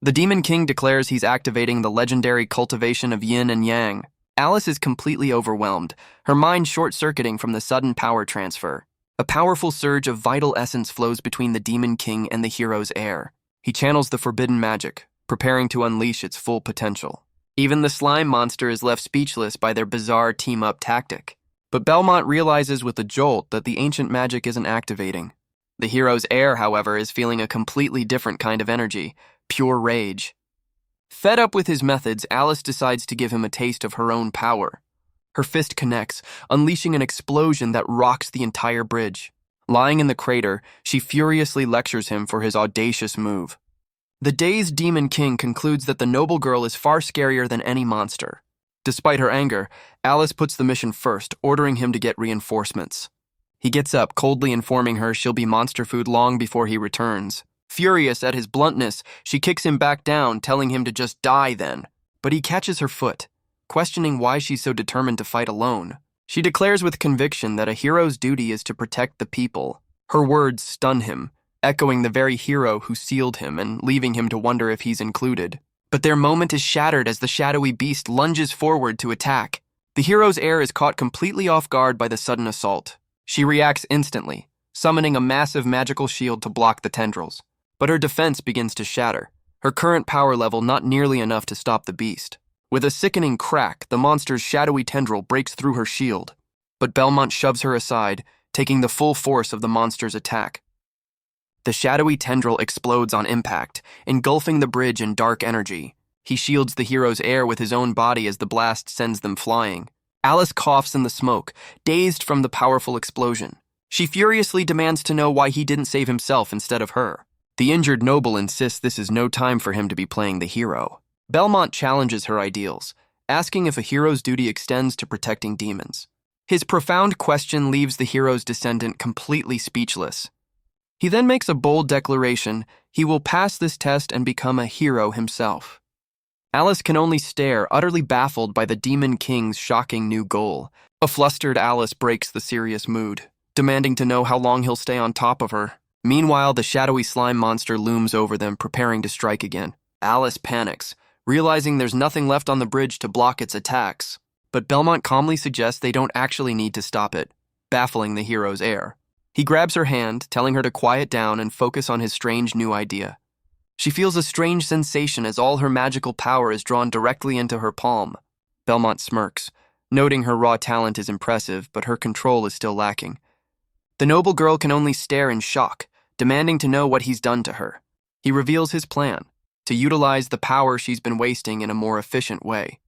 The Demon King declares he's activating the legendary cultivation of yin and yang. Alice is completely overwhelmed, her mind short-circuiting from the sudden power transfer. A powerful surge of vital essence flows between the Demon King and the hero's heir. He channels the forbidden magic, preparing to unleash its full potential. Even the slime monster is left speechless by their bizarre team-up tactic. But Belmont realizes with a jolt that the ancient magic isn't activating. The hero's heir, however, is feeling a completely different kind of energy, pure rage. Fed up with his methods, Alice decides to give him a taste of her own power. Her fist connects, unleashing an explosion that rocks the entire bridge. Lying in the crater, she furiously lectures him for his audacious move. The dazed Demon King concludes that the noble girl is far scarier than any monster. Despite her anger, Alice puts the mission first, ordering him to get reinforcements. He gets up, coldly informing her she'll be monster food long before he returns. Furious at his bluntness, she kicks him back down, telling him to just die then. But he catches her foot, questioning why she's so determined to fight alone. She declares with conviction that a hero's duty is to protect the people. Her words stun him, echoing the very hero who sealed him and leaving him to wonder if he's included. But their moment is shattered as the shadowy beast lunges forward to attack. The hero's heir is caught completely off guard by the sudden assault. She reacts instantly, summoning a massive magical shield to block the tendrils. But her defense begins to shatter, her current power level not nearly enough to stop the beast. With a sickening crack, the monster's shadowy tendril breaks through her shield. But Belmont shoves her aside, taking the full force of the monster's attack. The shadowy tendril explodes on impact, engulfing the bridge in dark energy. He shields the hero's heir with his own body as the blast sends them flying. Alice coughs in the smoke, dazed from the powerful explosion. She furiously demands to know why he didn't save himself instead of her. The injured noble insists this is no time for him to be playing the hero. Belmont challenges her ideals, asking if a hero's duty extends to protecting demons. His profound question leaves the hero's descendant completely speechless. He then makes a bold declaration: he will pass this test and become a hero himself. Alice can only stare, utterly baffled by the Demon King's shocking new goal. A flustered Alice breaks the serious mood, demanding to know how long he'll stay on top of her. Meanwhile, the shadowy slime monster looms over them, preparing to strike again. Alice panics, realizing there's nothing left on the bridge to block its attacks. But Belmont calmly suggests they don't actually need to stop it, baffling the hero's heir. He grabs her hand, telling her to quiet down and focus on his strange new idea. She feels a strange sensation as all her magical power is drawn directly into her palm. Belmont smirks, noting her raw talent is impressive, but her control is still lacking. The noble girl can only stare in shock, demanding to know what he's done to her. He reveals his plan, to utilize the power she's been wasting in a more efficient way.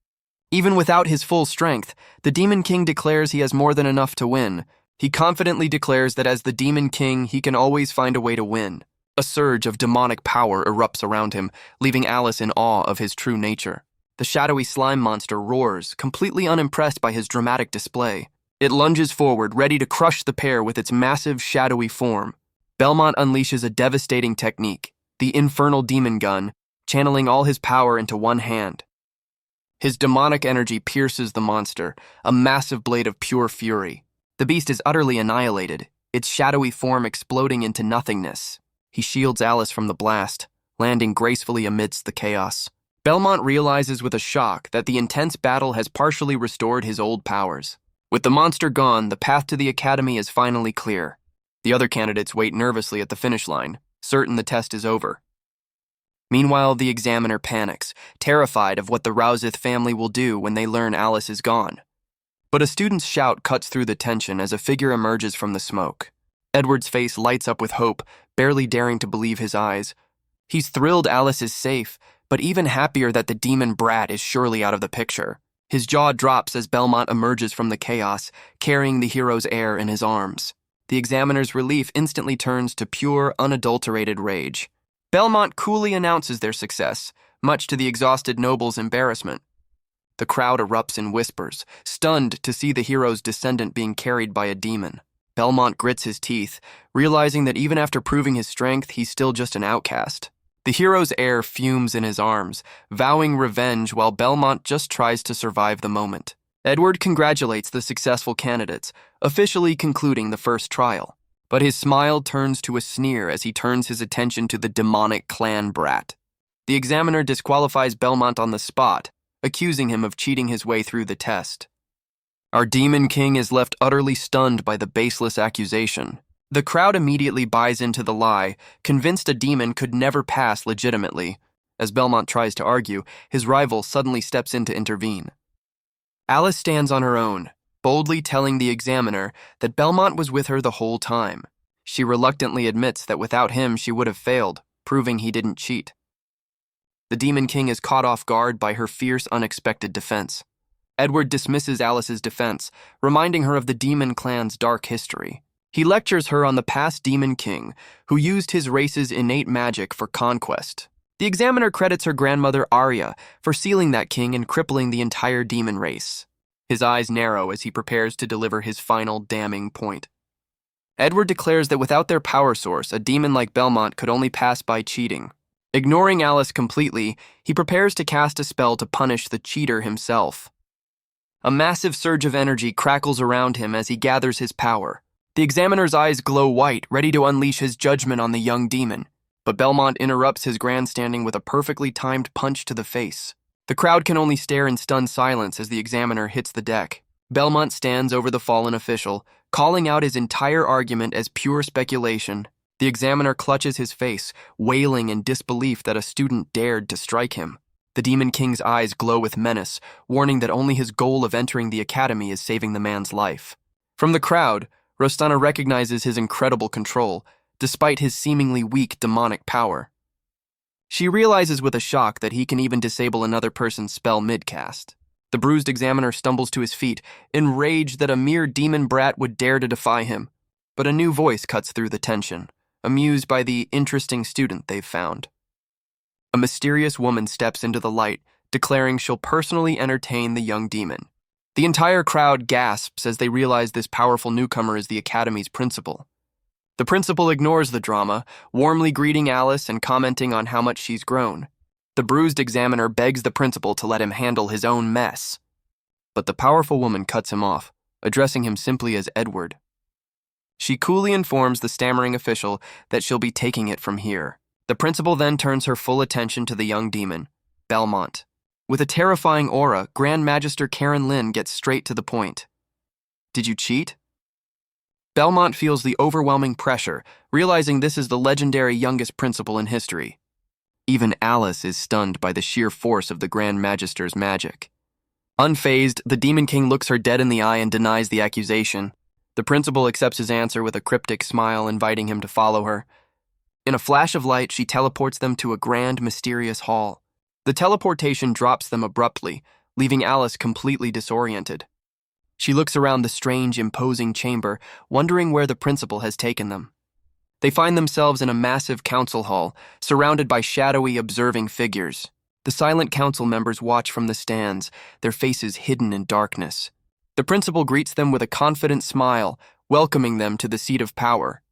Even without his full strength, the Demon King declares he has more than enough to win. He confidently declares that as the Demon King, he can always find a way to win. A surge of demonic power erupts around him, leaving Alice in awe of his true nature. The shadowy slime monster roars, completely unimpressed by his dramatic display. It lunges forward, ready to crush the pair with its massive, shadowy form. Belmont unleashes a devastating technique, the Infernal Demon Gun, channeling all his power into one hand. His demonic energy pierces the monster, a massive blade of pure fury. The beast is utterly annihilated, its shadowy form exploding into nothingness. He shields Alice from the blast, landing gracefully amidst the chaos. Belmont realizes with a shock that the intense battle has partially restored his old powers. With the monster gone, the path to the academy is finally clear. The other candidates wait nervously at the finish line, certain the test is over. Meanwhile, the examiner panics, terrified of what the Rouseth family will do when they learn Alice is gone. But a student's shout cuts through the tension as a figure emerges from the smoke. Edward's face lights up with hope, barely daring to believe his eyes. He's thrilled Alice is safe, but even happier that the demon brat is surely out of the picture. His jaw drops as Belmont emerges from the chaos, carrying the hero's heir in his arms. The examiner's relief instantly turns to pure, unadulterated rage. Belmont coolly announces their success, much to the exhausted noble's embarrassment. The crowd erupts in whispers, stunned to see the hero's descendant being carried by a demon. Belmont grits his teeth, realizing that even after proving his strength, he's still just an outcast. The hero's heir fumes in his arms, vowing revenge while Belmont just tries to survive the moment. Edward congratulates the successful candidates, officially concluding the first trial. But his smile turns to a sneer as he turns his attention to the demonic clan brat. The examiner disqualifies Belmont on the spot, accusing him of cheating his way through the test. Our Demon King is left utterly stunned by the baseless accusation. The crowd immediately buys into the lie, convinced a demon could never pass legitimately. As Belmont tries to argue, his rival suddenly steps in to intervene. Alice stands on her own, boldly telling the examiner that Belmont was with her the whole time. She reluctantly admits that without him she would have failed, proving he didn't cheat. The Demon King is caught off guard by her fierce, unexpected defense. Edward dismisses Alice's defense, reminding her of the Demon Clan's dark history. He lectures her on the past Demon King, who used his race's innate magic for conquest. The examiner credits her grandmother Arya for sealing that king and crippling the entire demon race. His eyes narrow as he prepares to deliver his final damning point. Edward declares that without their power source, a demon like Belmont could only pass by cheating. Ignoring Alice completely, he prepares to cast a spell to punish the cheater himself. A massive surge of energy crackles around him as he gathers his power. The examiner's eyes glow white, ready to unleash his judgment on the young demon. But Belmont interrupts his grandstanding with a perfectly timed punch to the face. The crowd can only stare in stunned silence as the examiner hits the deck. Belmont stands over the fallen official, calling out his entire argument as pure speculation. The examiner clutches his face, wailing in disbelief that a student dared to strike him. The Demon King's eyes glow with menace, warning that only his goal of entering the academy is saving the man's life. From the crowd, Rostana recognizes his incredible control, despite his seemingly weak demonic power. She realizes with a shock that he can even disable another person's spell mid-cast. The bruised examiner stumbles to his feet, enraged that a mere demon brat would dare to defy him. But a new voice cuts through the tension, amused by the interesting student they've found. A mysterious woman steps into the light, declaring she'll personally entertain the young demon. The entire crowd gasps as they realize this powerful newcomer is the academy's principal. The principal ignores the drama, warmly greeting Alice and commenting on how much she's grown. The bruised examiner begs the principal to let him handle his own mess. But the powerful woman cuts him off, addressing him simply as Edward. She coolly informs the stammering official that she'll be taking it from here. The principal then turns her full attention to the young demon, Belmont. With a terrifying aura, Grand Magister Karen Lynn gets straight to the point. Did you cheat? Belmont feels the overwhelming pressure, realizing this is the legendary youngest principal in history. Even Alice is stunned by the sheer force of the Grand Magister's magic. Unfazed, the Demon King looks her dead in the eye and denies the accusation. The principal accepts his answer with a cryptic smile, inviting him to follow her. In a flash of light, she teleports them to a grand, mysterious hall. The teleportation drops them abruptly, leaving Alice completely disoriented. She looks around the strange, imposing chamber, wondering where the principal has taken them. They find themselves in a massive council hall, surrounded by shadowy, observing figures. The silent council members watch from the stands, their faces hidden in darkness. The principal greets them with a confident smile, welcoming them to the seat of power.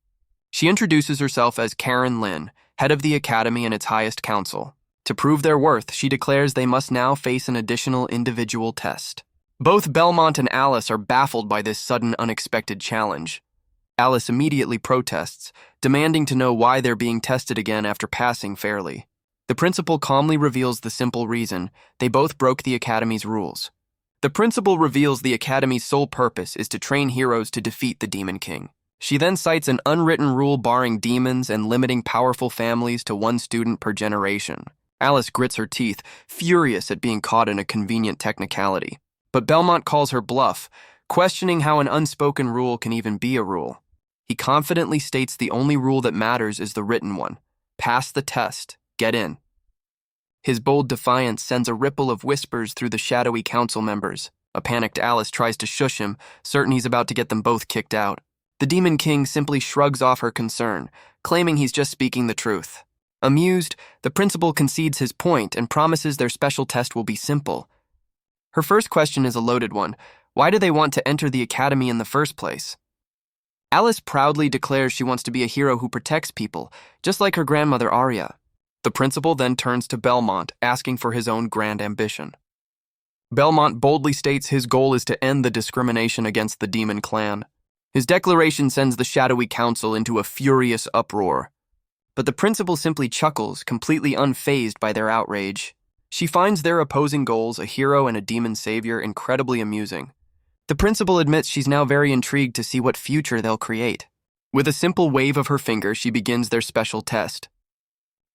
She introduces herself as Karen Lynn, head of the academy and its highest council. To prove their worth, she declares they must now face an additional individual test. Both Belmont and Alice are baffled by this sudden, unexpected challenge. Alice immediately protests, demanding to know why they're being tested again after passing fairly. The principal calmly reveals the simple reason: they both broke the academy's rules. The principal reveals the academy's sole purpose is to train heroes to defeat the Demon King. She then cites an unwritten rule barring demons and limiting powerful families to one student per generation. Alice grits her teeth, furious at being caught in a convenient technicality. But Belmont calls her bluff, questioning how an unspoken rule can even be a rule. He confidently states the only rule that matters is the written one: pass the test, get in. His bold defiance sends a ripple of whispers through the shadowy council members. A panicked Alice tries to shush him, certain he's about to get them both kicked out. The Demon King simply shrugs off her concern, claiming he's just speaking the truth. Amused, the principal concedes his point and promises their special test will be simple. Her first question is a loaded one. Why do they want to enter the academy in the first place? Alice proudly declares she wants to be a hero who protects people, just like her grandmother Arya. The principal then turns to Belmont, asking for his own grand ambition. Belmont boldly states his goal is to end the discrimination against the Demon Clan. His declaration sends the shadowy council into a furious uproar. But the principal simply chuckles, completely unfazed by their outrage. She finds their opposing goals, a hero and a demon savior, incredibly amusing. The principal admits she's now very intrigued to see what future they'll create. With a simple wave of her finger, she begins their special test.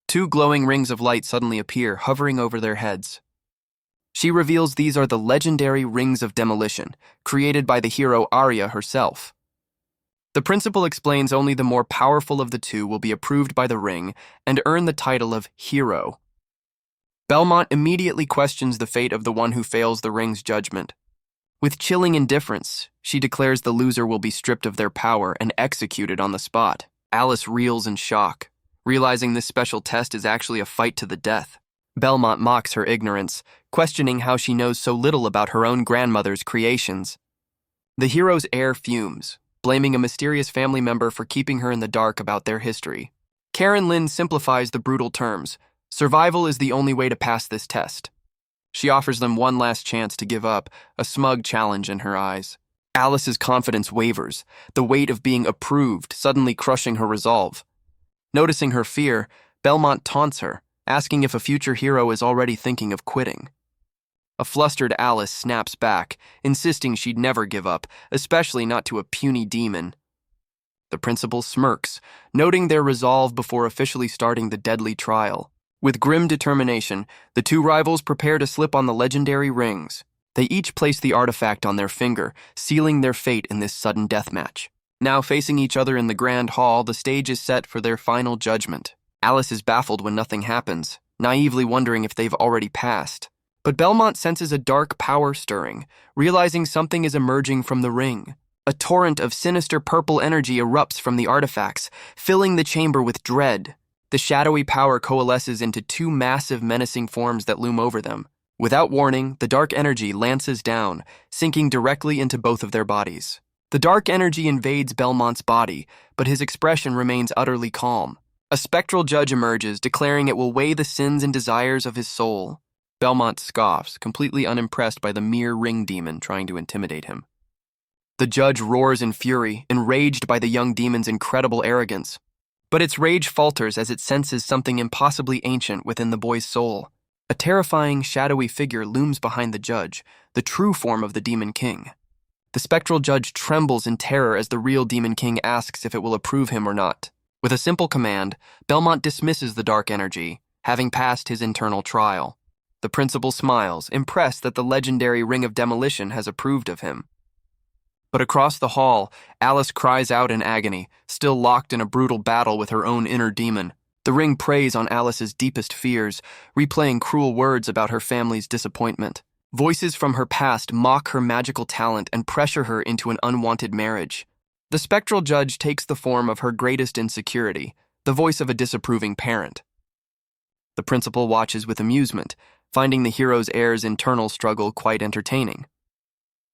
2 glowing rings of light suddenly appear, hovering over their heads. She reveals these are the legendary Rings of Demolition, created by the hero Arya herself. The principal explains only the more powerful of the 2 will be approved by the ring and earn the title of hero. Belmont immediately questions the fate of the one who fails the ring's judgment. With chilling indifference, she declares the loser will be stripped of their power and executed on the spot. Alice reels in shock, realizing this special test is actually a fight to the death. Belmont mocks her ignorance, questioning how she knows so little about her own grandmother's creations. The hero's heir fumes, blaming a mysterious family member for keeping her in the dark about their history. Karen Lynn simplifies the brutal terms. Survival is the only way to pass this test. She offers them one last chance to give up, a smug challenge in her eyes. Alice's confidence wavers, the weight of being approved suddenly crushing her resolve. Noticing her fear, Belmont taunts her, asking if a future hero is already thinking of quitting. A flustered Alice snaps back, insisting she'd never give up, especially not to a puny demon. The principal smirks, noting their resolve before officially starting the deadly trial. With grim determination, the 2 rivals prepare to slip on the legendary rings. They each place the artifact on their finger, sealing their fate in this sudden deathmatch. Now facing each other in the grand hall, the stage is set for their final judgment. Alice is baffled when nothing happens, naively wondering if they've already passed. But Belmont senses a dark power stirring, realizing something is emerging from the ring. A torrent of sinister purple energy erupts from the artifacts, filling the chamber with dread. The shadowy power coalesces into 2 massive, menacing forms that loom over them. Without warning, the dark energy lances down, sinking directly into both of their bodies. The dark energy invades Belmont's body, but his expression remains utterly calm. A spectral judge emerges, declaring it will weigh the sins and desires of his soul. Belmont scoffs, completely unimpressed by the mere ring demon trying to intimidate him. The judge roars in fury, enraged by the young demon's incredible arrogance. But its rage falters as it senses something impossibly ancient within the boy's soul. A terrifying, shadowy figure looms behind the judge, the true form of the Demon King. The spectral judge trembles in terror as the real Demon King asks if it will approve him or not. With a simple command, Belmont dismisses the dark energy, having passed his internal trial. The principal smiles, impressed that the legendary Ring of Demolition has approved of him. But across the hall, Alice cries out in agony, still locked in a brutal battle with her own inner demon. The ring preys on Alice's deepest fears, replaying cruel words about her family's disappointment. Voices from her past mock her magical talent and pressure her into an unwanted marriage. The spectral judge takes the form of her greatest insecurity, the voice of a disapproving parent. The principal watches with amusement, finding the hero's heir's internal struggle quite entertaining.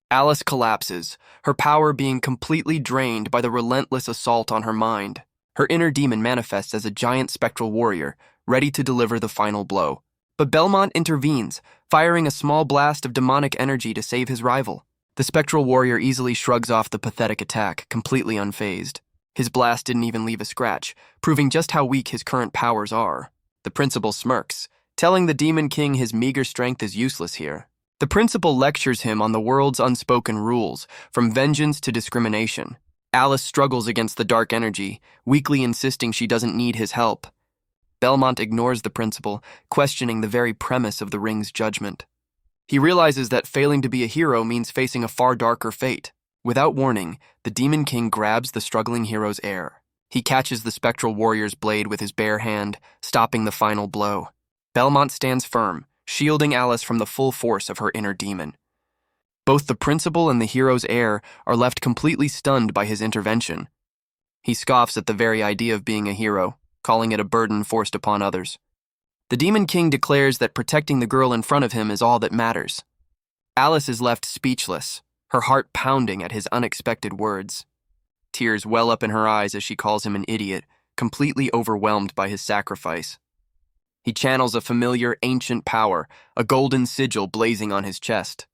Alice collapses, her power being completely drained by the relentless assault on her mind. Her inner demon manifests as a giant spectral warrior, ready to deliver the final blow. But Belmont intervenes, firing a small blast of demonic energy to save his rival. The spectral warrior easily shrugs off the pathetic attack, completely unfazed. His blast didn't even leave a scratch, proving just how weak his current powers are. The principal smirks, telling the Demon King his meager strength is useless here. The principal lectures him on the world's unspoken rules, from vengeance to discrimination. Alice struggles against the dark energy, weakly insisting she doesn't need his help. Belmont ignores the principal, questioning the very premise of the ring's judgment. He realizes that failing to be a hero means facing a far darker fate. Without warning, the Demon King grabs the struggling hero's heir. He catches the spectral warrior's blade with his bare hand, stopping the final blow. Belmont stands firm, shielding Alice from the full force of her inner demon. Both the principal and the hero's heir are left completely stunned by his intervention. He scoffs at the very idea of being a hero, calling it a burden forced upon others. The Demon King declares that protecting the girl in front of him is all that matters. Alice is left speechless, her heart pounding at his unexpected words. Tears well up in her eyes as she calls him an idiot, completely overwhelmed by his sacrifice. He channels a familiar, ancient power, a golden sigil blazing on his chest.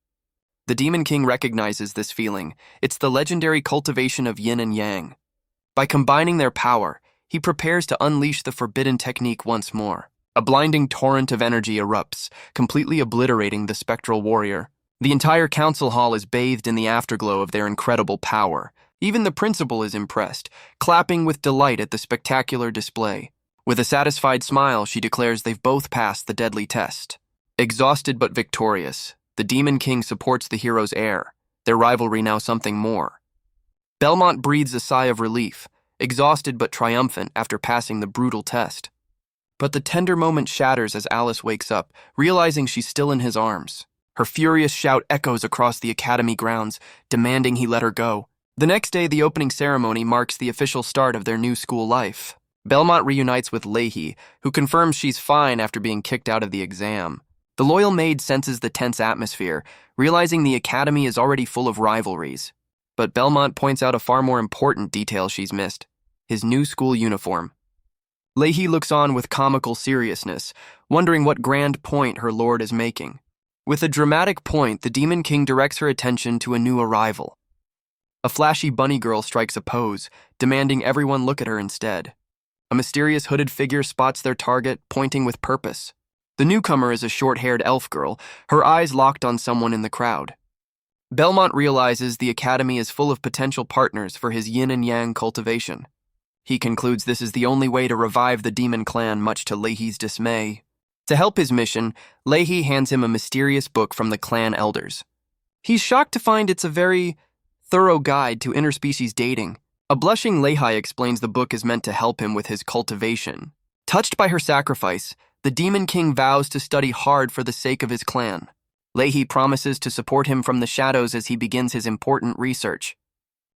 The Demon King recognizes this feeling. It's the legendary cultivation of yin and yang. By combining their power, he prepares to unleash the forbidden technique once more. A blinding torrent of energy erupts, completely obliterating the spectral warrior. The entire council hall is bathed in the afterglow of their incredible power. Even the principal is impressed, clapping with delight at the spectacular display. With a satisfied smile, she declares they've both passed the deadly test. Exhausted but victorious, the Demon King supports the hero's heir, their rivalry now something more. Belmont breathes a sigh of relief, exhausted but triumphant after passing the brutal test. But the tender moment shatters as Alice wakes up, realizing she's still in his arms. Her furious shout echoes across the academy grounds, demanding he let her go. The next day, the opening ceremony marks the official start of their new school life. Belmont reunites with Leahy, who confirms she's fine after being kicked out of the exam. The loyal maid senses the tense atmosphere, realizing the academy is already full of rivalries. But Belmont points out a far more important detail she's missed: his new school uniform. Leahy looks on with comical seriousness, wondering what grand point her lord is making. With a dramatic point, the Demon King directs her attention to a new arrival. A flashy bunny girl strikes a pose, demanding everyone look at her instead. A mysterious hooded figure spots their target, pointing with purpose. The newcomer is a short-haired elf girl, her eyes locked on someone in the crowd. Belmont realizes the academy is full of potential partners for his yin and yang cultivation. He concludes this is the only way to revive the demon clan, much to Leahy's dismay. To help his mission, Leahy hands him a mysterious book from the clan elders. He's shocked to find it's a very thorough guide to interspecies dating. A blushing Leahy explains the book is meant to help him with his cultivation. Touched by her sacrifice, the Demon King vows to study hard for the sake of his clan. Leahy promises to support him from the shadows as he begins his important research.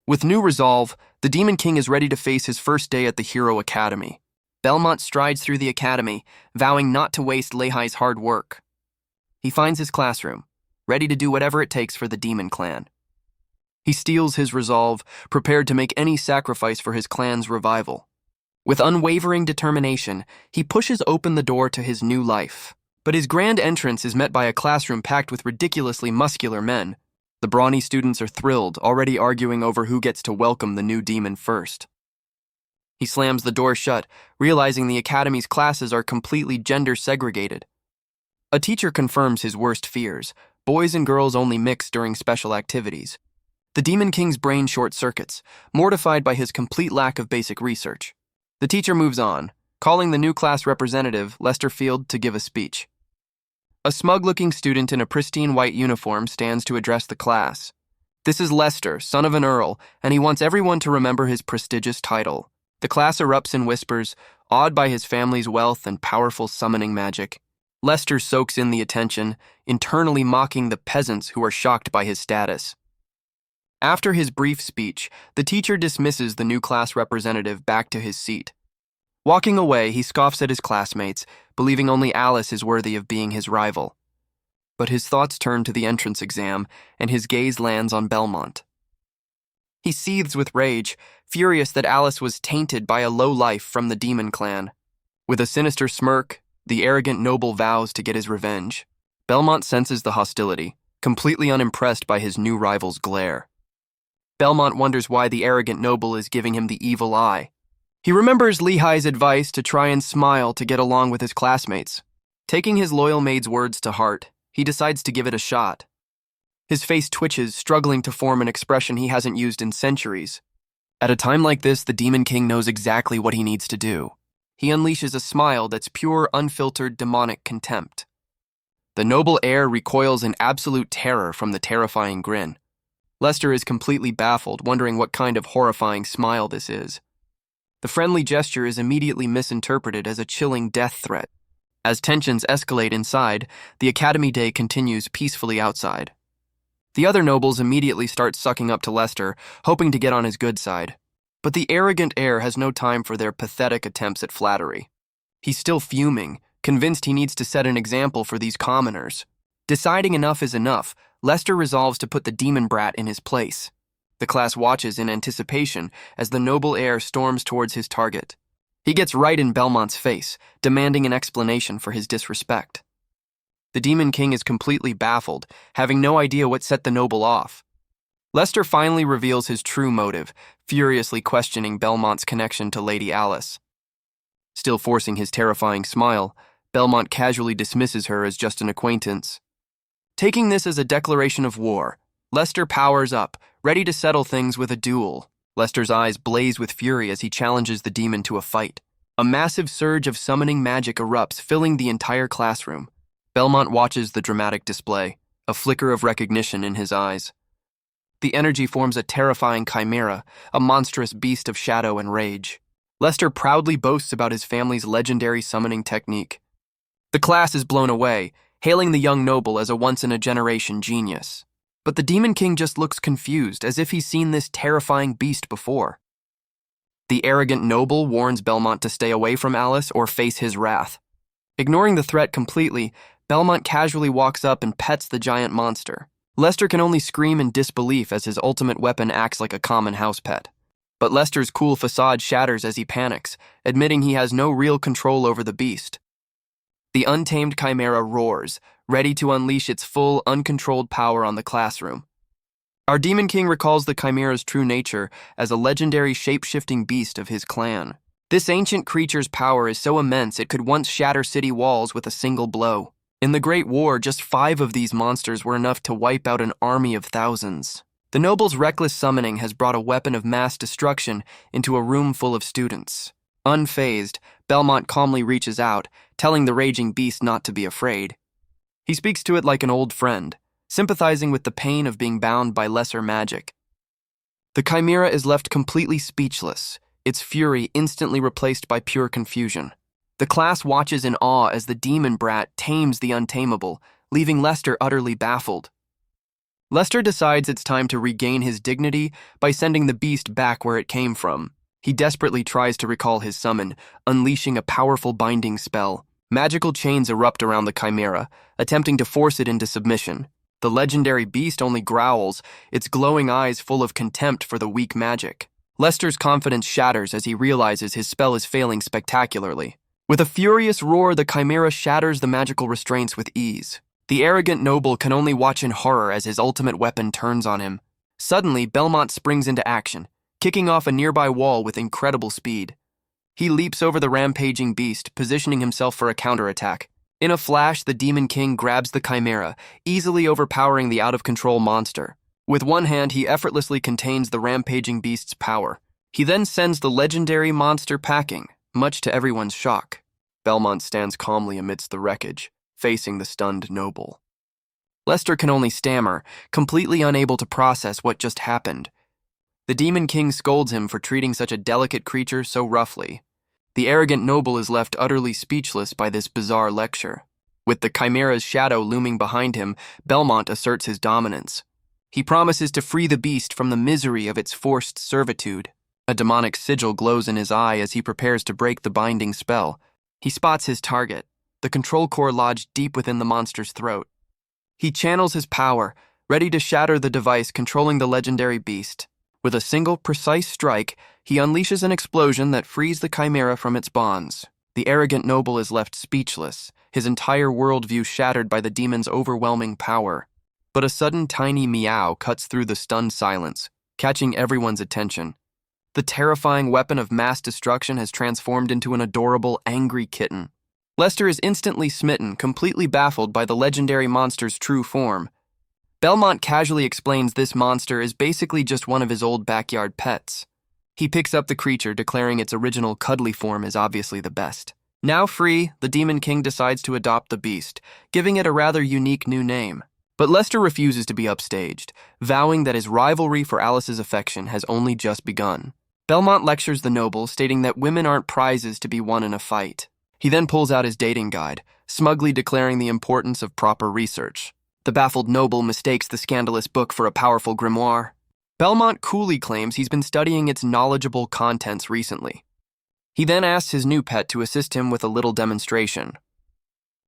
With new resolve, the Demon King is ready to face his first day at the Hero Academy. Belmont strides through the academy, vowing not to waste Leahy's hard work. He finds his classroom, ready to do whatever it takes for the Demon Clan. He steels his resolve, prepared to make any sacrifice for his clan's revival. With unwavering determination, he pushes open the door to his new life. But his grand entrance is met by a classroom packed with ridiculously muscular men. The brawny students are thrilled, already arguing over who gets to welcome the new demon first. He slams the door shut, realizing the academy's classes are completely gender segregated. A teacher confirms his worst fears. Boys and girls only mix during special activities. The Demon King's brain short-circuits, mortified by his complete lack of basic research. The teacher moves on, calling the new class representative, Lester Field, to give a speech. A smug-looking student in a pristine white uniform stands to address the class. This is Lester, son of an earl, and he wants everyone to remember his prestigious title. The class erupts in whispers, awed by his family's wealth and powerful summoning magic. Lester soaks in the attention, internally mocking the peasants who are shocked by his status. After his brief speech, the teacher dismisses the new class representative back to his seat. Walking away, he scoffs at his classmates, believing only Alice is worthy of being his rival. But his thoughts turn to the entrance exam, and his gaze lands on Belmont. He seethes with rage, furious that Alice was tainted by a lowlife from the demon clan. With a sinister smirk, the arrogant noble vows to get his revenge. Belmont senses the hostility, completely unimpressed by his new rival's glare. Belmont wonders why the arrogant noble is giving him the evil eye. He remembers Lehi's advice to try and smile to get along with his classmates. Taking his loyal maid's words to heart, he decides to give it a shot. His face twitches, struggling to form an expression he hasn't used in centuries. At a time like this, the Demon King knows exactly what he needs to do. He unleashes a smile that's pure, unfiltered, demonic contempt. The noble heir recoils in absolute terror from the terrifying grin. Lester is completely baffled, wondering what kind of horrifying smile this is. The friendly gesture is immediately misinterpreted as a chilling death threat. As tensions escalate inside, the Academy Day continues peacefully outside. The other nobles immediately start sucking up to Lester, hoping to get on his good side. But the arrogant heir has no time for their pathetic attempts at flattery. He's still fuming, convinced he needs to set an example for these commoners. Deciding enough is enough, Lester resolves to put the demon brat in his place. The class watches in anticipation as the noble heir storms towards his target. He gets right in Belmont's face, demanding an explanation for his disrespect. The Demon King is completely baffled, having no idea what set the noble off. Lester finally reveals his true motive, furiously questioning Belmont's connection to Lady Alice. Still forcing his terrifying smile, Belmont casually dismisses her as just an acquaintance. Taking this as a declaration of war, Lester powers up, ready to settle things with a duel. Lester's eyes blaze with fury as he challenges the demon to a fight. A massive surge of summoning magic erupts, filling the entire classroom. Belmont watches the dramatic display, a flicker of recognition in his eyes. The energy forms a terrifying chimera, a monstrous beast of shadow and rage. Lester proudly boasts about his family's legendary summoning technique. The class is blown away, hailing the young noble as a once-in-a-generation genius. But the Demon King just looks confused, as if he's seen this terrifying beast before. The arrogant noble warns Belmont to stay away from Alice or face his wrath. Ignoring the threat completely, Belmont casually walks up and pets the giant monster. Lester can only scream in disbelief as his ultimate weapon acts like a common house pet. But Lester's cool facade shatters as he panics, admitting he has no real control over the beast. The untamed chimera roars, ready to unleash its full, uncontrolled power on the classroom. Our Demon King recalls the chimera's true nature as a legendary shape-shifting beast of his clan. This ancient creature's power is so immense it could once shatter city walls with a single blow. In the Great War, just 5 of these monsters were enough to wipe out an army of thousands. The noble's reckless summoning has brought a weapon of mass destruction into a room full of students. Unfazed, Belmont calmly reaches out, telling the raging beast not to be afraid. He speaks to it like an old friend, sympathizing with the pain of being bound by lesser magic. The chimera is left completely speechless, its fury instantly replaced by pure confusion. The class watches in awe as the demon brat tames the untamable, leaving Lester utterly baffled. Lester decides it's time to regain his dignity by sending the beast back where it came from. He desperately tries to recall his summon, unleashing a powerful binding spell. Magical chains erupt around the chimera, attempting to force it into submission. The legendary beast only growls, its glowing eyes full of contempt for the weak magic. Lester's confidence shatters as he realizes his spell is failing spectacularly. With a furious roar, the chimera shatters the magical restraints with ease. The arrogant noble can only watch in horror as his ultimate weapon turns on him. Suddenly, Belmont springs into action, kicking off a nearby wall with incredible speed. He leaps over the rampaging beast, positioning himself for a counterattack. In a flash, the Demon King grabs the chimera, easily overpowering the out-of-control monster. With one hand, he effortlessly contains the rampaging beast's power. He then sends the legendary monster packing, much to everyone's shock. Belmont stands calmly amidst the wreckage, facing the stunned noble. Lester can only stammer, completely unable to process what just happened. The Demon King scolds him for treating such a delicate creature so roughly. The arrogant noble is left utterly speechless by this bizarre lecture. With the chimera's shadow looming behind him, Belmont asserts his dominance. He promises to free the beast from the misery of its forced servitude. A demonic sigil glows in his eye as he prepares to break the binding spell. He spots his target, the control core lodged deep within the monster's throat. He channels his power, ready to shatter the device controlling the legendary beast. With a single, precise strike, he unleashes an explosion that frees the chimera from its bonds. The arrogant noble is left speechless, his entire worldview shattered by the demon's overwhelming power. But a sudden tiny meow cuts through the stunned silence, catching everyone's attention. The terrifying weapon of mass destruction has transformed into an adorable, angry kitten. Lester is instantly smitten, completely baffled by the legendary monster's true form. Belmont casually explains this monster is basically just one of his old backyard pets. He picks up the creature, declaring its original cuddly form is obviously the best. Now free, the Demon King decides to adopt the beast, giving it a rather unique new name. But Lester refuses to be upstaged, vowing that his rivalry for Alice's affection has only just begun. Belmont lectures the noble, stating that women aren't prizes to be won in a fight. He then pulls out his dating guide, smugly declaring the importance of proper research. The baffled noble mistakes the scandalous book for a powerful grimoire. Belmont coolly claims he's been studying its knowledgeable contents recently. He then asks his new pet to assist him with a little demonstration.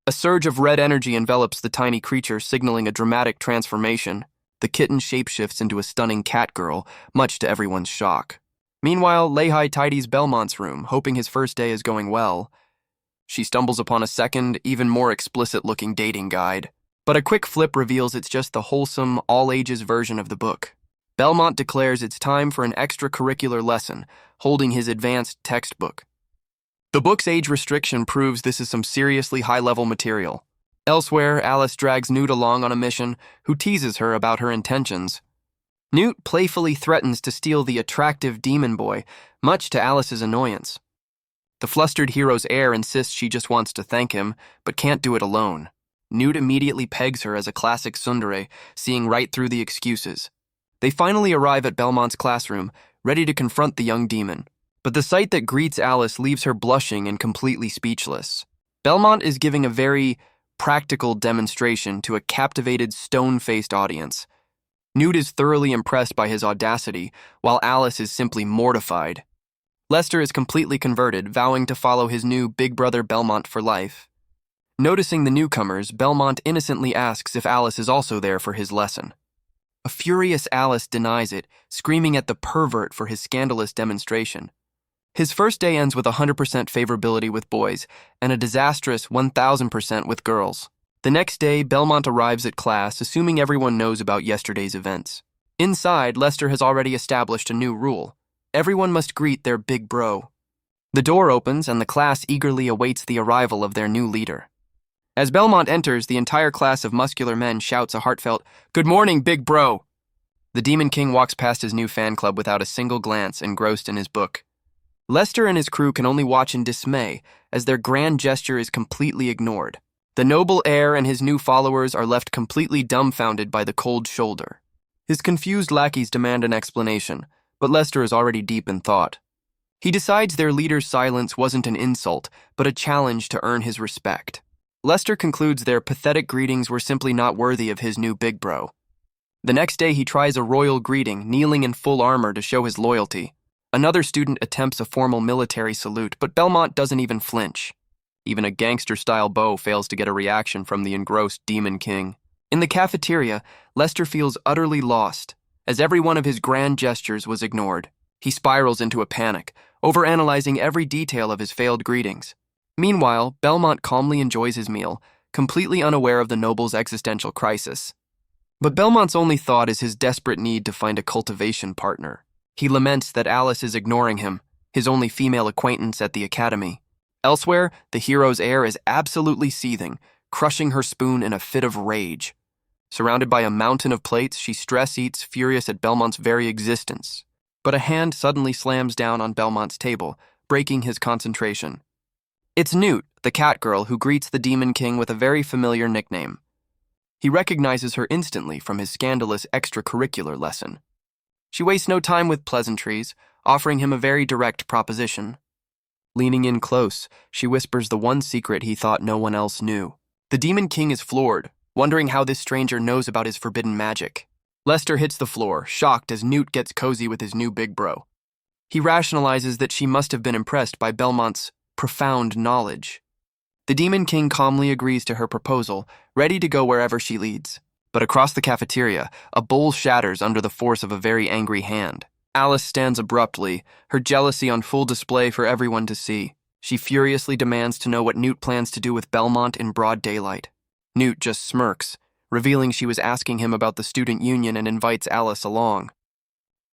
A surge of red energy envelops the tiny creature, signaling a dramatic transformation. The kitten shapeshifts into a stunning cat girl, much to everyone's shock. Meanwhile, Lehi tidies Belmont's room, hoping his first day is going well. She stumbles upon a second, even more explicit-looking dating guide. But a quick flip reveals it's just the wholesome, all-ages version of the book. Belmont declares it's time for an extracurricular lesson, holding his advanced textbook. The book's age restriction proves this is some seriously high-level material. Elsewhere, Alice drags Newt along on a mission, who teases her about her intentions. Newt playfully threatens to steal the attractive demon boy, much to Alice's annoyance. The flustered hero's heir insists she just wants to thank him, but can't do it alone. Newt immediately pegs her as a classic tsundere, seeing right through the excuses. They finally arrive at Belmont's classroom, ready to confront the young demon. But the sight that greets Alice leaves her blushing and completely speechless. Belmont is giving a very practical demonstration to a captivated, stone-faced audience. Newt is thoroughly impressed by his audacity, while Alice is simply mortified. Lester is completely converted, vowing to follow his new big brother Belmont for life. Noticing the newcomers, Belmont innocently asks if Alice is also there for his lesson. A furious Alice denies it, screaming at the pervert for his scandalous demonstration. His first day ends with 100% favorability with boys and a disastrous 1000% with girls. The next day, Belmont arrives at class, assuming everyone knows about yesterday's events. Inside, Lester has already established a new rule. Everyone must greet their big bro. The door opens and the class eagerly awaits the arrival of their new leader. As Belmont enters, the entire class of muscular men shouts a heartfelt, "Good morning, big bro!" The Demon King walks past his new fan club without a single glance, engrossed in his book. Lester and his crew can only watch in dismay as their grand gesture is completely ignored. The noble heir and his new followers are left completely dumbfounded by the cold shoulder. His confused lackeys demand an explanation, but Lester is already deep in thought. He decides their leader's silence wasn't an insult, but a challenge to earn his respect. Lester concludes their pathetic greetings were simply not worthy of his new big bro. The next day he tries a royal greeting, kneeling in full armor to show his loyalty. Another student attempts a formal military salute, but Belmont doesn't even flinch. Even a gangster-style bow fails to get a reaction from the engrossed Demon King. In the cafeteria, Lester feels utterly lost, as every one of his grand gestures was ignored. He spirals into a panic, overanalyzing every detail of his failed greetings. Meanwhile, Belmont calmly enjoys his meal, completely unaware of the noble's existential crisis. But Belmont's only thought is his desperate need to find a cultivation partner. He laments that Alice is ignoring him, his only female acquaintance at the academy. Elsewhere, the hero's heir is absolutely seething, crushing her spoon in a fit of rage. Surrounded by a mountain of plates, she stress eats, furious at Belmont's very existence. But a hand suddenly slams down on Belmont's table, breaking his concentration. It's Newt, the cat girl, who greets the Demon King with a very familiar nickname. He recognizes her instantly from his scandalous extracurricular lesson. She wastes no time with pleasantries, offering him a very direct proposition. Leaning in close, she whispers the one secret he thought no one else knew. The Demon King is floored, wondering how this stranger knows about his forbidden magic. Lester hits the floor, shocked as Newt gets cozy with his new big bro. He rationalizes that she must have been impressed by Belmont's profound knowledge. The Demon King calmly agrees to her proposal, ready to go wherever she leads. But across the cafeteria, a bowl shatters under the force of a very angry hand. Alice stands abruptly, her jealousy on full display for everyone to see. She furiously demands to know what Newt plans to do with Belmont in broad daylight. Newt just smirks, revealing she was asking him about the student union and invites Alice along.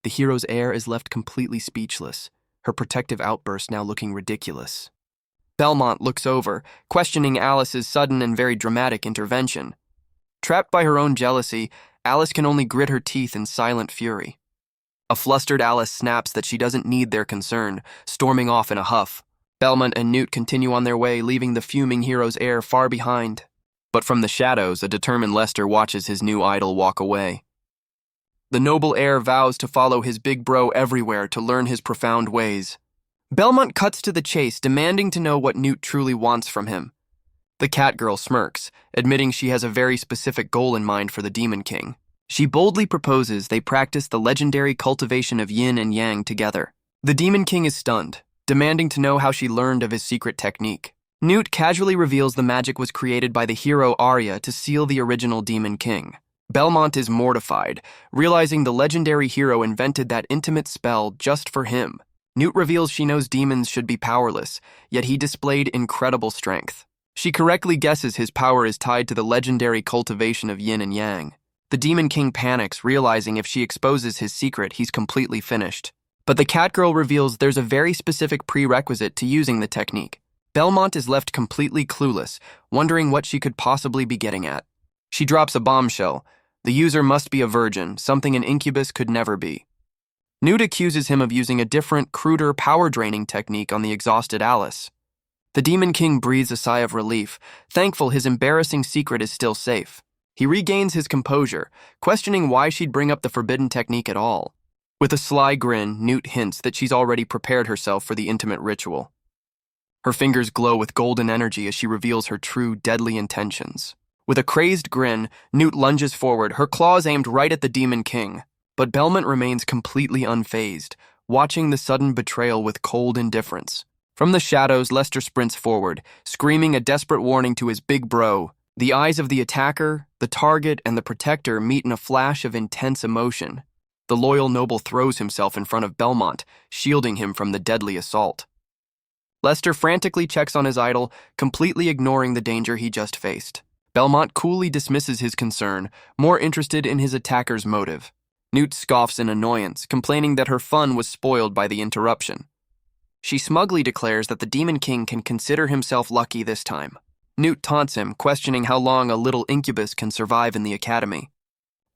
The hero's heir is left completely speechless, her protective outburst now looking ridiculous. Belmont looks over, questioning Alice's sudden and very dramatic intervention. Trapped by her own jealousy, Alice can only grit her teeth in silent fury. A flustered Alice snaps that she doesn't need their concern, storming off in a huff. Belmont and Newt continue on their way, leaving the fuming hero's heir far behind. But from the shadows, a determined Lester watches his new idol walk away. The noble heir vows to follow his big bro everywhere to learn his profound ways. Belmont cuts to the chase, demanding to know what Newt truly wants from him. The cat girl smirks, admitting she has a very specific goal in mind for the Demon King. She boldly proposes they practice the legendary cultivation of yin and yang together. The Demon King is stunned, demanding to know how she learned of his secret technique. Newt casually reveals the magic was created by the hero Arya to seal the original Demon King. Belmont is mortified, realizing the legendary hero invented that intimate spell just for him. Newt reveals she knows demons should be powerless, yet he displayed incredible strength. She correctly guesses his power is tied to the legendary cultivation of yin and yang. The Demon King panics, realizing if she exposes his secret, he's completely finished. But the cat girl reveals there's a very specific prerequisite to using the technique. Belmont is left completely clueless, wondering what she could possibly be getting at. She drops a bombshell. The user must be a virgin, something an incubus could never be. Newt accuses him of using a different, cruder, power-draining technique on the exhausted Alice. The Demon King breathes a sigh of relief, thankful his embarrassing secret is still safe. He regains his composure, questioning why she'd bring up the forbidden technique at all. With a sly grin, Newt hints that she's already prepared herself for the intimate ritual. Her fingers glow with golden energy as she reveals her true, deadly intentions. With a crazed grin, Newt lunges forward, her claws aimed right at the Demon King. But Belmont remains completely unfazed, watching the sudden betrayal with cold indifference. From the shadows, Lester sprints forward, screaming a desperate warning to his big bro. The eyes of the attacker, the target, and the protector meet in a flash of intense emotion. The loyal noble throws himself in front of Belmont, shielding him from the deadly assault. Lester frantically checks on his idol, completely ignoring the danger he just faced. Belmont coolly dismisses his concern, more interested in his attacker's motive. Newt scoffs in annoyance, complaining that her fun was spoiled by the interruption. She smugly declares that the Demon King can consider himself lucky this time. Newt taunts him, questioning how long a little incubus can survive in the academy.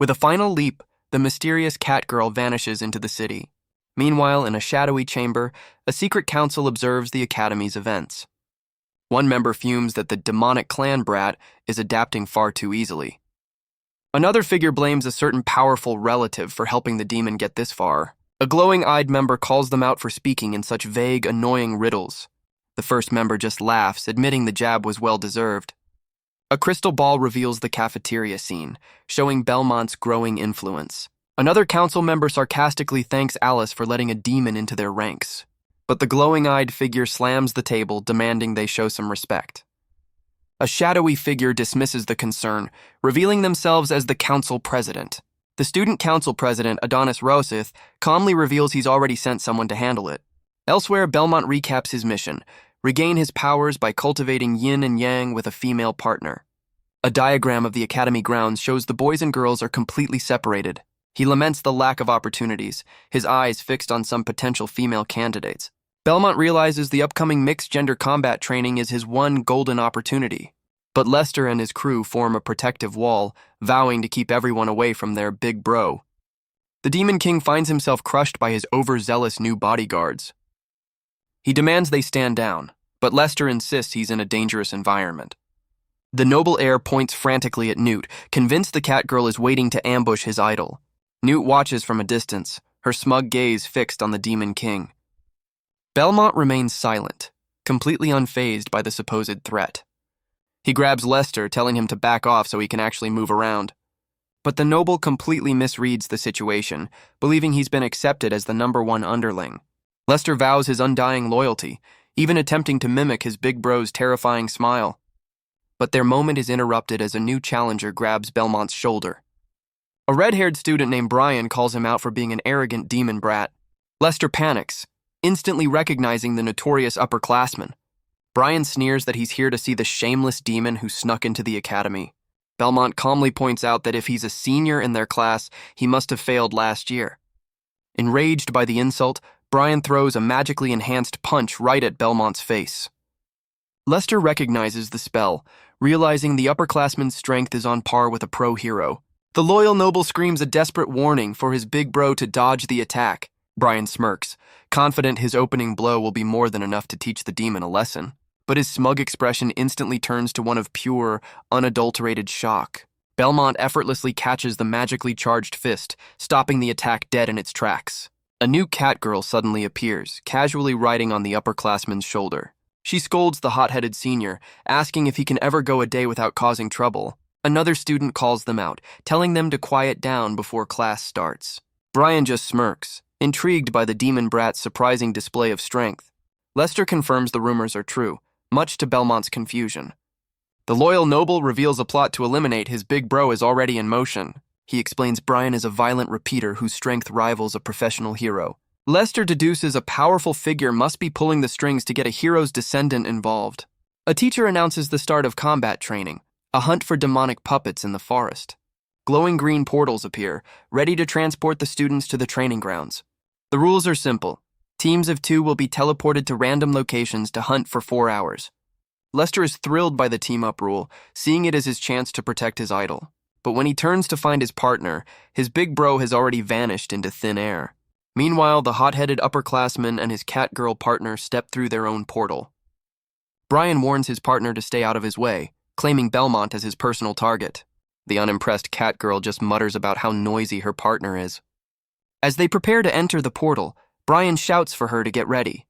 With a final leap, the mysterious cat girl vanishes into the city. Meanwhile, in a shadowy chamber, a secret council observes the academy's events. One member fumes that the demonic clan brat is adapting far too easily. Another figure blames a certain powerful relative for helping the demon get this far. A glowing-eyed member calls them out for speaking in such vague, annoying riddles. The first member just laughs, admitting the jab was well-deserved. A crystal ball reveals the cafeteria scene, showing Belmont's growing influence. Another council member sarcastically thanks Alice for letting a demon into their ranks. But the glowing-eyed figure slams the table, demanding they show some respect. A shadowy figure dismisses the concern, revealing themselves as the council president. The student council president, Adonis Rosith, calmly reveals he's already sent someone to handle it. Elsewhere, Belmont recaps his mission: regain his powers by cultivating yin and yang with a female partner. A diagram of the academy grounds shows the boys and girls are completely separated. He laments the lack of opportunities, his eyes fixed on some potential female candidates. Belmont realizes the upcoming mixed-gender combat training is his one golden opportunity. But Lester and his crew form a protective wall, vowing to keep everyone away from their big bro. The Demon King finds himself crushed by his overzealous new bodyguards. He demands they stand down, but Lester insists he's in a dangerous environment. The noble heir points frantically at Newt, convinced the Catgirl is waiting to ambush his idol. Newt watches from a distance, her smug gaze fixed on the Demon King. Belmont remains silent, completely unfazed by the supposed threat. He grabs Lester, telling him to back off so he can actually move around. But the noble completely misreads the situation, believing he's been accepted as the #1 underling. Lester vows his undying loyalty, even attempting to mimic his big bro's terrifying smile. But their moment is interrupted as a new challenger grabs Belmont's shoulder. A red-haired student named Brian calls him out for being an arrogant demon brat. Lester panics, instantly recognizing the notorious upperclassman. Brian sneers that he's here to see the shameless demon who snuck into the academy. Belmont calmly points out that if he's a senior in their class, he must have failed last year. Enraged by the insult, Brian throws a magically enhanced punch right at Belmont's face. Lester recognizes the spell, realizing the upperclassman's strength is on par with a pro hero. The loyal noble screams a desperate warning for his big bro to dodge the attack. Brian smirks, confident his opening blow will be more than enough to teach the demon a lesson. But his smug expression instantly turns to one of pure, unadulterated shock. Belmont effortlessly catches the magically charged fist, stopping the attack dead in its tracks. A new Catgirl suddenly appears, casually riding on the upperclassman's shoulder. She scolds the hot-headed senior, asking if he can ever go a day without causing trouble. Another student calls them out, telling them to quiet down before class starts. Brian just smirks, intrigued by the demon brat's surprising display of strength. Lester confirms the rumors are true, much to Belmont's confusion. The loyal noble reveals a plot to eliminate his big bro is already in motion. He explains Brian is a violent repeater whose strength rivals a professional hero. Lester deduces a powerful figure must be pulling the strings to get a hero's descendant involved. A teacher announces the start of combat training, a hunt for demonic puppets in the forest. Glowing green portals appear, ready to transport the students to the training grounds. The rules are simple. Teams of 2 will be teleported to random locations to hunt for 4 hours. Lester is thrilled by the team-up rule, seeing it as his chance to protect his idol. But when he turns to find his partner, his big bro has already vanished into thin air. Meanwhile, the hot-headed upperclassman and his Catgirl partner step through their own portal. Brian warns his partner to stay out of his way, claiming Belmont as his personal target. The unimpressed Catgirl just mutters about how noisy her partner is. As they prepare to enter the portal, Brian shouts for her to get ready.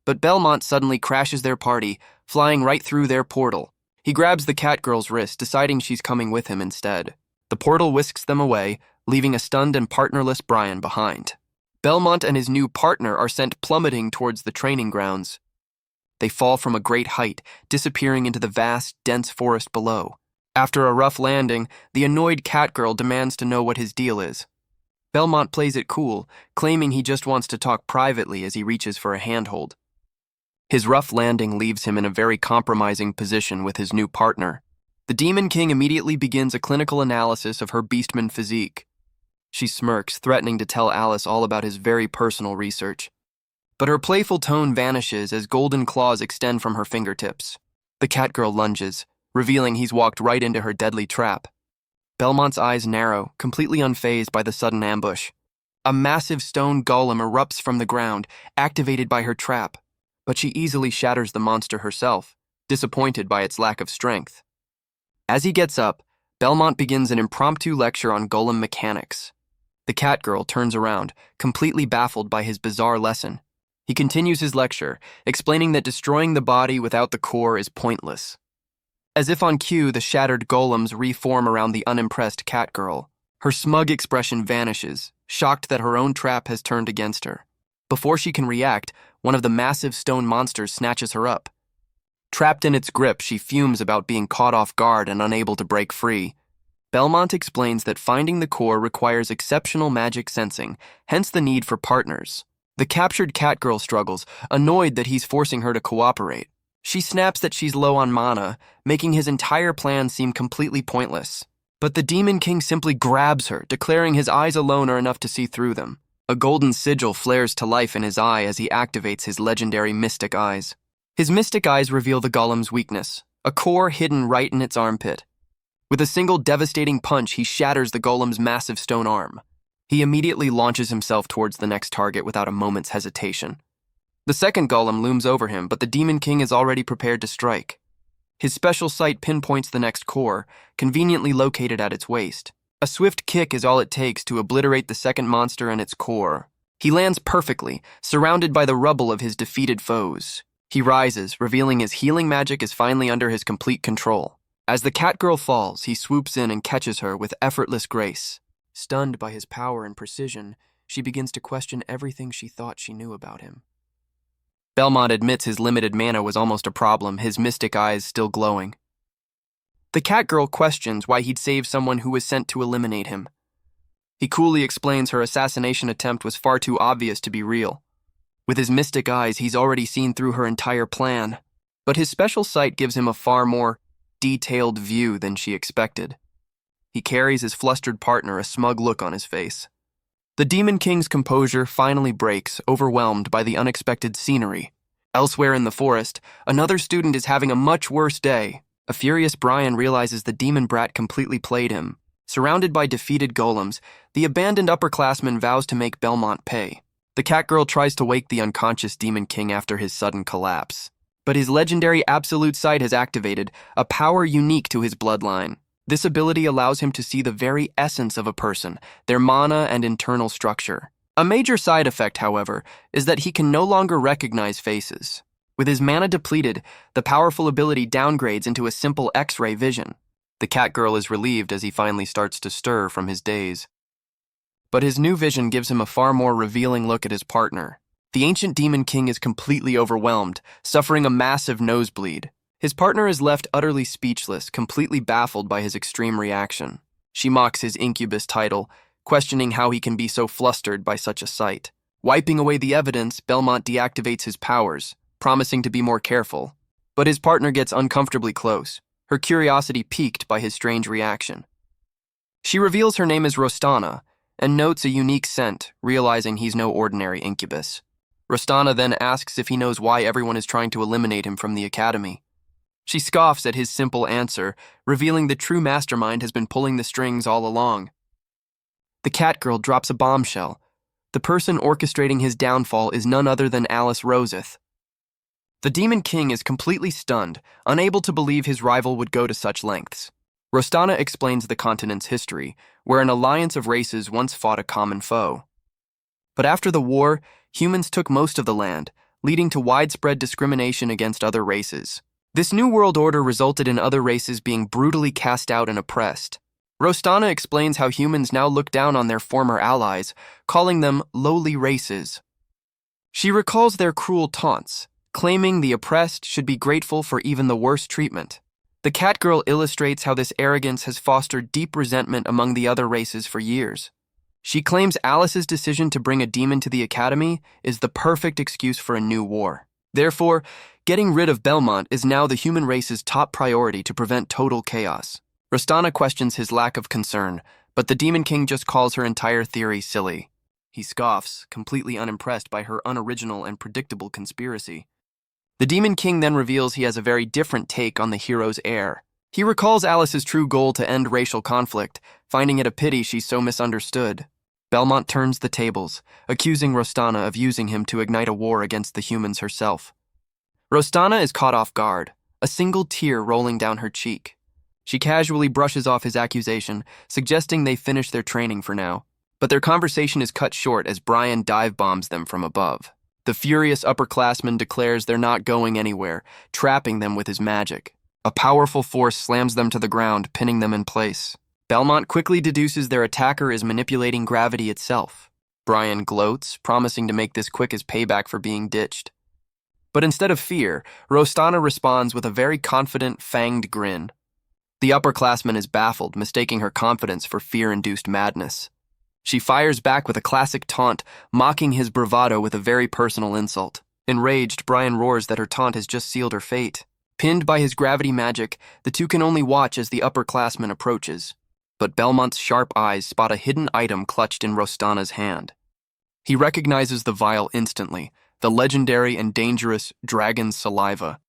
But Belmont suddenly crashes their party, flying right through their portal. He grabs the Catgirl's wrist, deciding she's coming with him instead. The portal whisks them away, leaving a stunned and partnerless Brian behind. Belmont and his new partner are sent plummeting towards the training grounds. They fall from a great height, disappearing into the vast, dense forest below. After a rough landing, the annoyed Catgirl demands to know what his deal is. Belmont plays it cool, claiming he just wants to talk privately as he reaches for a handhold. His rough landing leaves him in a very compromising position with his new partner. The Demon King immediately begins a clinical analysis of her beastman physique. She smirks, threatening to tell Alice all about his very personal research. But her playful tone vanishes as golden claws extend from her fingertips. The Catgirl lunges, revealing he's walked right into her deadly trap. Belmont's eyes narrow, completely unfazed by the sudden ambush. A massive stone golem erupts from the ground, activated by her trap, but she easily shatters the monster herself, disappointed by its lack of strength. As he gets up, Belmont begins an impromptu lecture on golem mechanics. The Catgirl turns around, completely baffled by his bizarre lesson. He continues his lecture, explaining that destroying the body without the core is pointless. As if on cue, the shattered golems reform around the unimpressed Catgirl. Her smug expression vanishes, shocked that her own trap has turned against her. Before she can react, one of the massive stone monsters snatches her up. Trapped in its grip, she fumes about being caught off guard and unable to break free. Belmont explains that finding the core requires exceptional magic sensing, hence the need for partners. The captured Catgirl struggles, annoyed that he's forcing her to cooperate. She snaps that she's low on mana, making his entire plan seem completely pointless. But the Demon King simply grabs her, declaring his eyes alone are enough to see through them. A golden sigil flares to life in his eye as he activates his legendary Mystic Eyes. His Mystic Eyes reveal the golem's weakness, a core hidden right in its armpit. With a single devastating punch, he shatters the golem's massive stone arm. He immediately launches himself towards the next target without a moment's hesitation. The second golem looms over him, but the Demon King is already prepared to strike. His special sight pinpoints the next core, conveniently located at its waist. A swift kick is all it takes to obliterate the second monster and its core. He lands perfectly, surrounded by the rubble of his defeated foes. He rises, revealing his healing magic is finally under his complete control. As the Catgirl falls, he swoops in and catches her with effortless grace. Stunned by his power and precision, she begins to question everything she thought she knew about him. Belmont admits his limited mana was almost a problem, his mystic eyes still glowing. The Catgirl questions why he'd save someone who was sent to eliminate him. He coolly explains her assassination attempt was far too obvious to be real. With his mystic eyes, he's already seen through her entire plan. But his special sight gives him a far more detailed view than she expected. He carries his flustered partner, a smug look on his face. The Demon King's composure finally breaks, overwhelmed by the unexpected scenery. Elsewhere in the forest, another student is having a much worse day. A furious Brian realizes the demon brat completely played him. Surrounded by defeated golems, the abandoned upperclassman vows to make Belmont pay. The Catgirl tries to wake the unconscious Demon King after his sudden collapse. But his legendary Absolute Sight has activated, a power unique to his bloodline. This ability allows him to see the very essence of a person, their mana and internal structure. A major side effect, however, is that he can no longer recognize faces. With his mana depleted, the powerful ability downgrades into a simple X-ray vision. The Catgirl is relieved as he finally starts to stir from his daze. But his new vision gives him a far more revealing look at his partner. The ancient Demon King is completely overwhelmed, suffering a massive nosebleed. His partner is left utterly speechless, completely baffled by his extreme reaction. She mocks his incubus title, questioning how he can be so flustered by such a sight. Wiping away the evidence, Belmont deactivates his powers, promising to be more careful. But his partner gets uncomfortably close, her curiosity piqued by his strange reaction. She reveals her name is Rostana, and notes a unique scent, realizing he's no ordinary incubus. Rostana then asks if he knows why everyone is trying to eliminate him from the academy. She scoffs at his simple answer, revealing the true mastermind has been pulling the strings all along. The Catgirl drops a bombshell. The person orchestrating his downfall is none other than Alice Roseth. The Demon King is completely stunned, unable to believe his rival would go to such lengths. Rostana explains the continent's history, where an alliance of races once fought a common foe. But after the war, humans took most of the land, leading to widespread discrimination against other races. This new world order resulted in other races being brutally cast out and oppressed. Rostana explains how humans now look down on their former allies, calling them lowly races. She recalls their cruel taunts, claiming the oppressed should be grateful for even the worst treatment. The Catgirl illustrates how this arrogance has fostered deep resentment among the other races for years. She claims Alice's decision to bring a demon to the academy is the perfect excuse for a new war. Therefore, getting rid of Belmont is now the human race's top priority to prevent total chaos. Rostana questions his lack of concern, but the Demon King just calls her entire theory silly. He scoffs, completely unimpressed by her unoriginal and predictable conspiracy. The Demon King then reveals he has a very different take on the hero's heir. He recalls Alice's true goal to end racial conflict, finding it a pity she's so misunderstood. Belmont turns the tables, accusing Rostana of using him to ignite a war against the humans herself. Rostana is caught off guard, a single tear rolling down her cheek. She casually brushes off his accusation, suggesting they finish their training for now. But their conversation is cut short as Brian dive-bombs them from above. The furious upperclassman declares they're not going anywhere, trapping them with his magic. A powerful force slams them to the ground, pinning them in place. Belmont quickly deduces their attacker is manipulating gravity itself. Brian gloats, promising to make this quick as payback for being ditched. But instead of fear, Rostana responds with a very confident, fanged grin. The upperclassman is baffled, mistaking her confidence for fear-induced madness. She fires back with a classic taunt, mocking his bravado with a very personal insult. Enraged, Brian roars that her taunt has just sealed her fate. Pinned by his gravity magic, the two can only watch as the upperclassman approaches. But Belmont's sharp eyes spot a hidden item clutched in Rostana's hand. He recognizes the vial instantly, the legendary and dangerous dragon's saliva.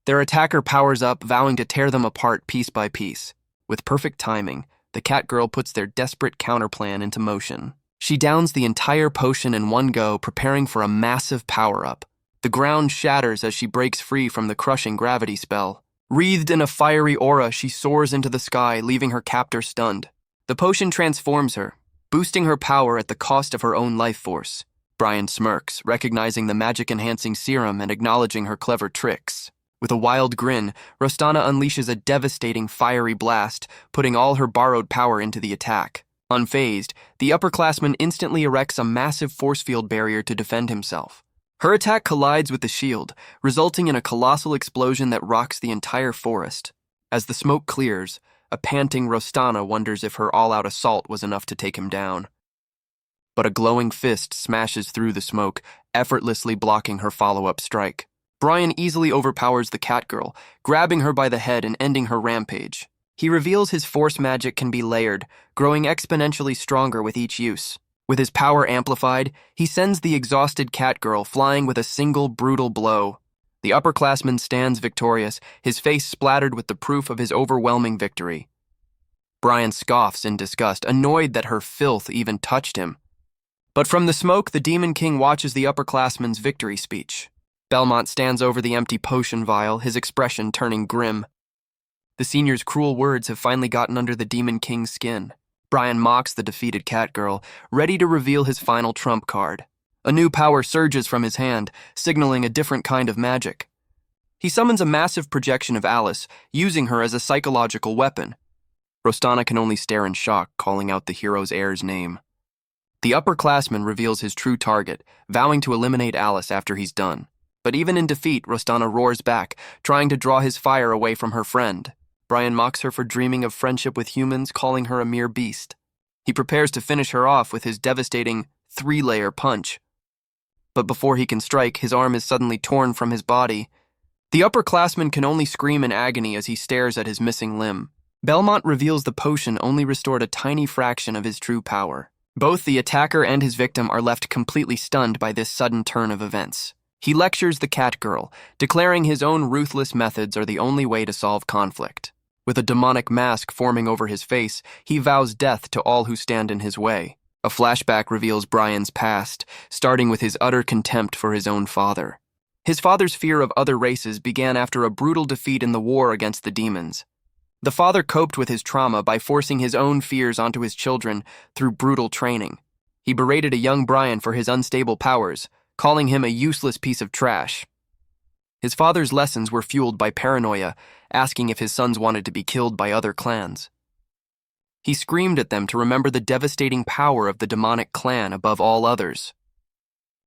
Their attacker powers up, vowing to tear them apart piece by piece. With perfect timing, the Catgirl puts their desperate counterplan into motion. She downs the entire potion in one go, preparing for a massive power-up. The ground shatters as she breaks free from the crushing gravity spell. Wreathed in a fiery aura, she soars into the sky, leaving her captor stunned. The potion transforms her, boosting her power at the cost of her own life force. Brian smirks, recognizing the magic-enhancing serum and acknowledging her clever tricks. With a wild grin, Rostana unleashes a devastating fiery blast, putting all her borrowed power into the attack. Unfazed, the upperclassman instantly erects a massive force field barrier to defend himself. Her attack collides with the shield, resulting in a colossal explosion that rocks the entire forest. As the smoke clears, a panting Rostana wonders if her all-out assault was enough to take him down. But a glowing fist smashes through the smoke, effortlessly blocking her follow-up strike. Brian easily overpowers the Catgirl, grabbing her by the head and ending her rampage. He reveals his force magic can be layered, growing exponentially stronger with each use. With his power amplified, he sends the exhausted Catgirl flying with a single brutal blow. The upperclassman stands victorious, his face splattered with the proof of his overwhelming victory. Brian scoffs in disgust, annoyed that her filth even touched him. But from the smoke, the Demon King watches the upperclassman's victory speech. Belmont stands over the empty potion vial, his expression turning grim. The senior's cruel words have finally gotten under the Demon King's skin. Brian mocks the defeated Catgirl, ready to reveal his final trump card. A new power surges from his hand, signaling a different kind of magic. He summons a massive projection of Alice, using her as a psychological weapon. Rostana can only stare in shock, calling out the hero's heir's name. The upperclassman reveals his true target, vowing to eliminate Alice after he's done. But even in defeat, Rostana roars back, trying to draw his fire away from her friend. Brian mocks her for dreaming of friendship with humans, calling her a mere beast. He prepares to finish her off with his devastating 3-layer punch. But before he can strike, his arm is suddenly torn from his body. The upperclassman can only scream in agony as he stares at his missing limb. Belmont reveals the potion only restored a tiny fraction of his true power. Both the attacker and his victim are left completely stunned by this sudden turn of events. He lectures the Catgirl, declaring his own ruthless methods are the only way to solve conflict. With a demonic mask forming over his face, he vows death to all who stand in his way. A flashback reveals Brian's past, starting with his utter contempt for his own father. His father's fear of other races began after a brutal defeat in the war against the demons. The father coped with his trauma by forcing his own fears onto his children through brutal training. He berated a young Brian for his unstable powers, calling him a useless piece of trash. His father's lessons were fueled by paranoia, asking if his sons wanted to be killed by other clans. He screamed at them to remember the devastating power of the demonic clan above all others.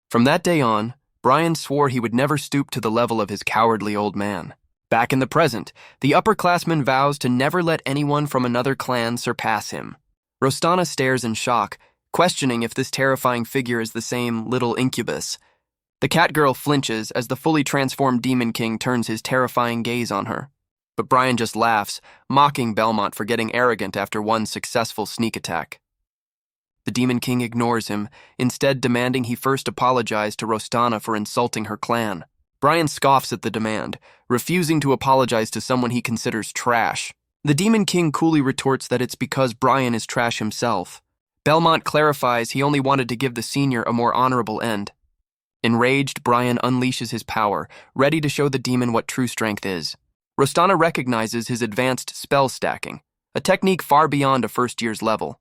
From that day on, Brian swore he would never stoop to the level of his cowardly old man. Back in the present, the upperclassman vows to never let anyone from another clan surpass him. Rostana stares in shock, questioning if this terrifying figure is the same little incubus. The Catgirl flinches as the fully transformed Demon King turns his terrifying gaze on her. But Brian just laughs, mocking Belmont for getting arrogant after one successful sneak attack. The Demon King ignores him, instead demanding he first apologize to Rostana for insulting her clan. Brian scoffs at the demand, refusing to apologize to someone he considers trash. The Demon King coolly retorts that it's because Brian is trash himself. Belmont clarifies he only wanted to give the senior a more honorable end. Enraged, Brian unleashes his power, ready to show the demon what true strength is. Rostana recognizes his advanced spell stacking, a technique far beyond a first year's level.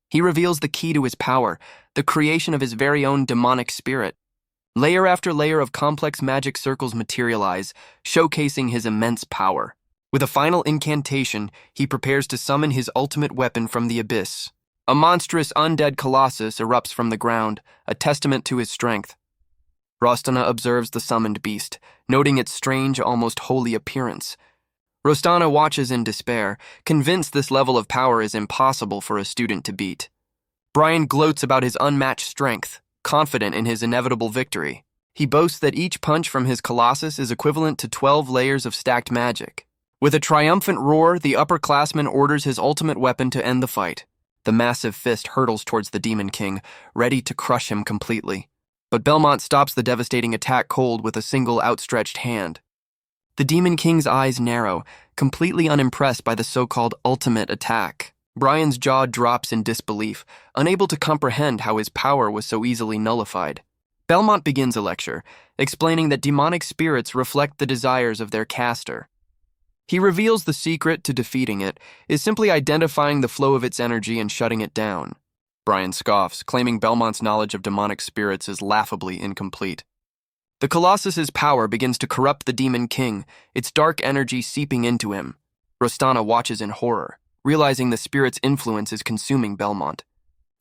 He reveals the key to his power, the creation of his very own demonic spirit. Layer after layer of complex magic circles materialize, showcasing his immense power. With a final incantation, he prepares to summon his ultimate weapon from the abyss. A monstrous undead colossus erupts from the ground, a testament to his strength. Rostana observes the summoned beast, noting its strange, almost holy appearance. Rostana watches in despair, convinced this level of power is impossible for a student to beat. Brian gloats about his unmatched strength, confident in his inevitable victory. He boasts that each punch from his colossus is equivalent to 12 layers of stacked magic. With a triumphant roar, the upperclassman orders his ultimate weapon to end the fight. The massive fist hurtles towards the Demon King, ready to crush him completely. But Belmont stops the devastating attack cold with a single outstretched hand. The Demon King's eyes narrow, completely unimpressed by the so-called ultimate attack. Brian's jaw drops in disbelief, unable to comprehend how his power was so easily nullified. Belmont begins a lecture, explaining that demonic spirits reflect the desires of their caster. He reveals the secret to defeating it is simply identifying the flow of its energy and shutting it down. Brian scoffs, claiming Belmont's knowledge of demonic spirits is laughably incomplete. The Colossus's power begins to corrupt the Demon King, its dark energy seeping into him. Rostana watches in horror, realizing the spirit's influence is consuming Belmont.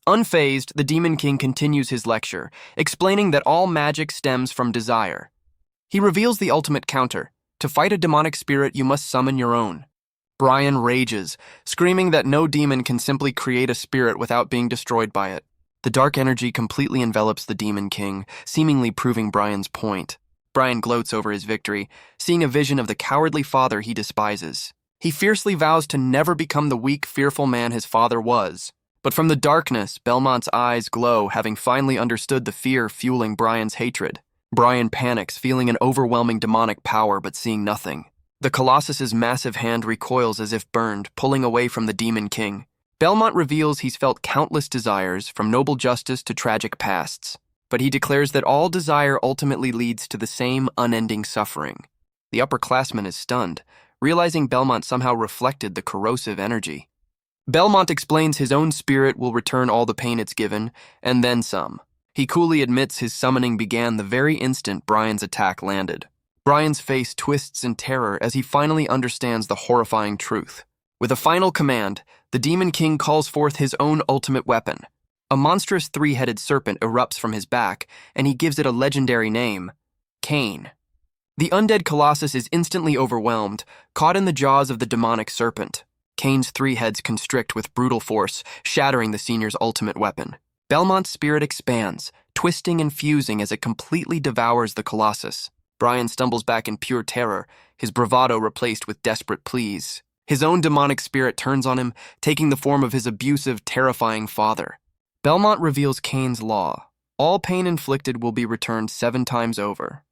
Unfazed, the Demon King continues his lecture, explaining that all magic stems from desire. He reveals the ultimate counter. To fight a demonic spirit, you must summon your own. Brian rages, screaming that no demon can simply create a spirit without being destroyed by it. The dark energy completely envelops the Demon King, seemingly proving Brian's point. Brian gloats over his victory, seeing a vision of the cowardly father he despises. He fiercely vows to never become the weak, fearful man his father was. But from the darkness, Belmont's eyes glow, having finally understood the fear fueling Brian's hatred. Brian panics, feeling an overwhelming demonic power but seeing nothing. The Colossus's massive hand recoils as if burned, pulling away from the Demon King. Belmont reveals he's felt countless desires, from noble justice to tragic pasts, but he declares that all desire ultimately leads to the same unending suffering. The upperclassman is stunned, realizing Belmont somehow reflected the corrosive energy. Belmont explains his own spirit will return all the pain it's given, and then some. He coolly admits his summoning began the very instant Brian's attack landed. Brian's face twists in terror as he finally understands the horrifying truth. With a final command, the Demon King calls forth his own ultimate weapon. A monstrous three-headed serpent erupts from his back, and he gives it a legendary name, Cain. The undead Colossus is instantly overwhelmed, caught in the jaws of the demonic serpent. Cain's three heads constrict with brutal force, shattering the senior's ultimate weapon. Belmont's spirit expands, twisting and fusing as it completely devours the Colossus. Brian stumbles back in pure terror, his bravado replaced with desperate pleas. His own demonic spirit turns on him, taking the form of his abusive, terrifying father. Belmont reveals Cain's law. All pain inflicted will be returned 7 times over.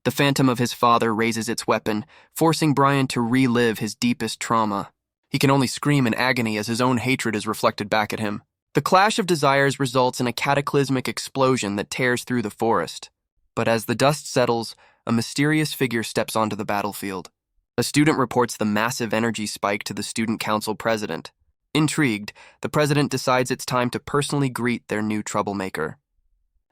The phantom of his father raises its weapon, forcing Brian to relive his deepest trauma. He can only scream in agony as his own hatred is reflected back at him. The clash of desires results in a cataclysmic explosion that tears through the forest. But as the dust settles, a mysterious figure steps onto the battlefield. A student reports the massive energy spike to the student council president. Intrigued, the president decides it's time to personally greet their new troublemaker.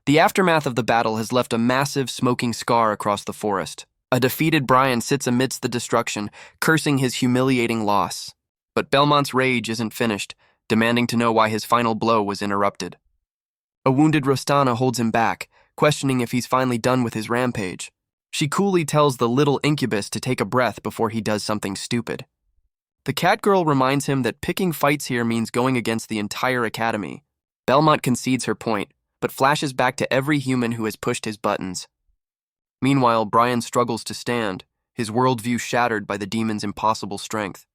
The aftermath of the battle has left a massive smoking scar across the forest. A defeated Brian sits amidst the destruction, cursing his humiliating loss. But Belmont's rage isn't finished, demanding to know why his final blow was interrupted. A wounded Rostana holds him back, questioning if he's finally done with his rampage. She coolly tells the little incubus to take a breath before he does something stupid. The cat girl reminds him that picking fights here means going against the entire academy. Belmont concedes her point, but flashes back to every human who has pushed his buttons. Meanwhile, Brian struggles to stand, his worldview shattered by the demon's impossible strength.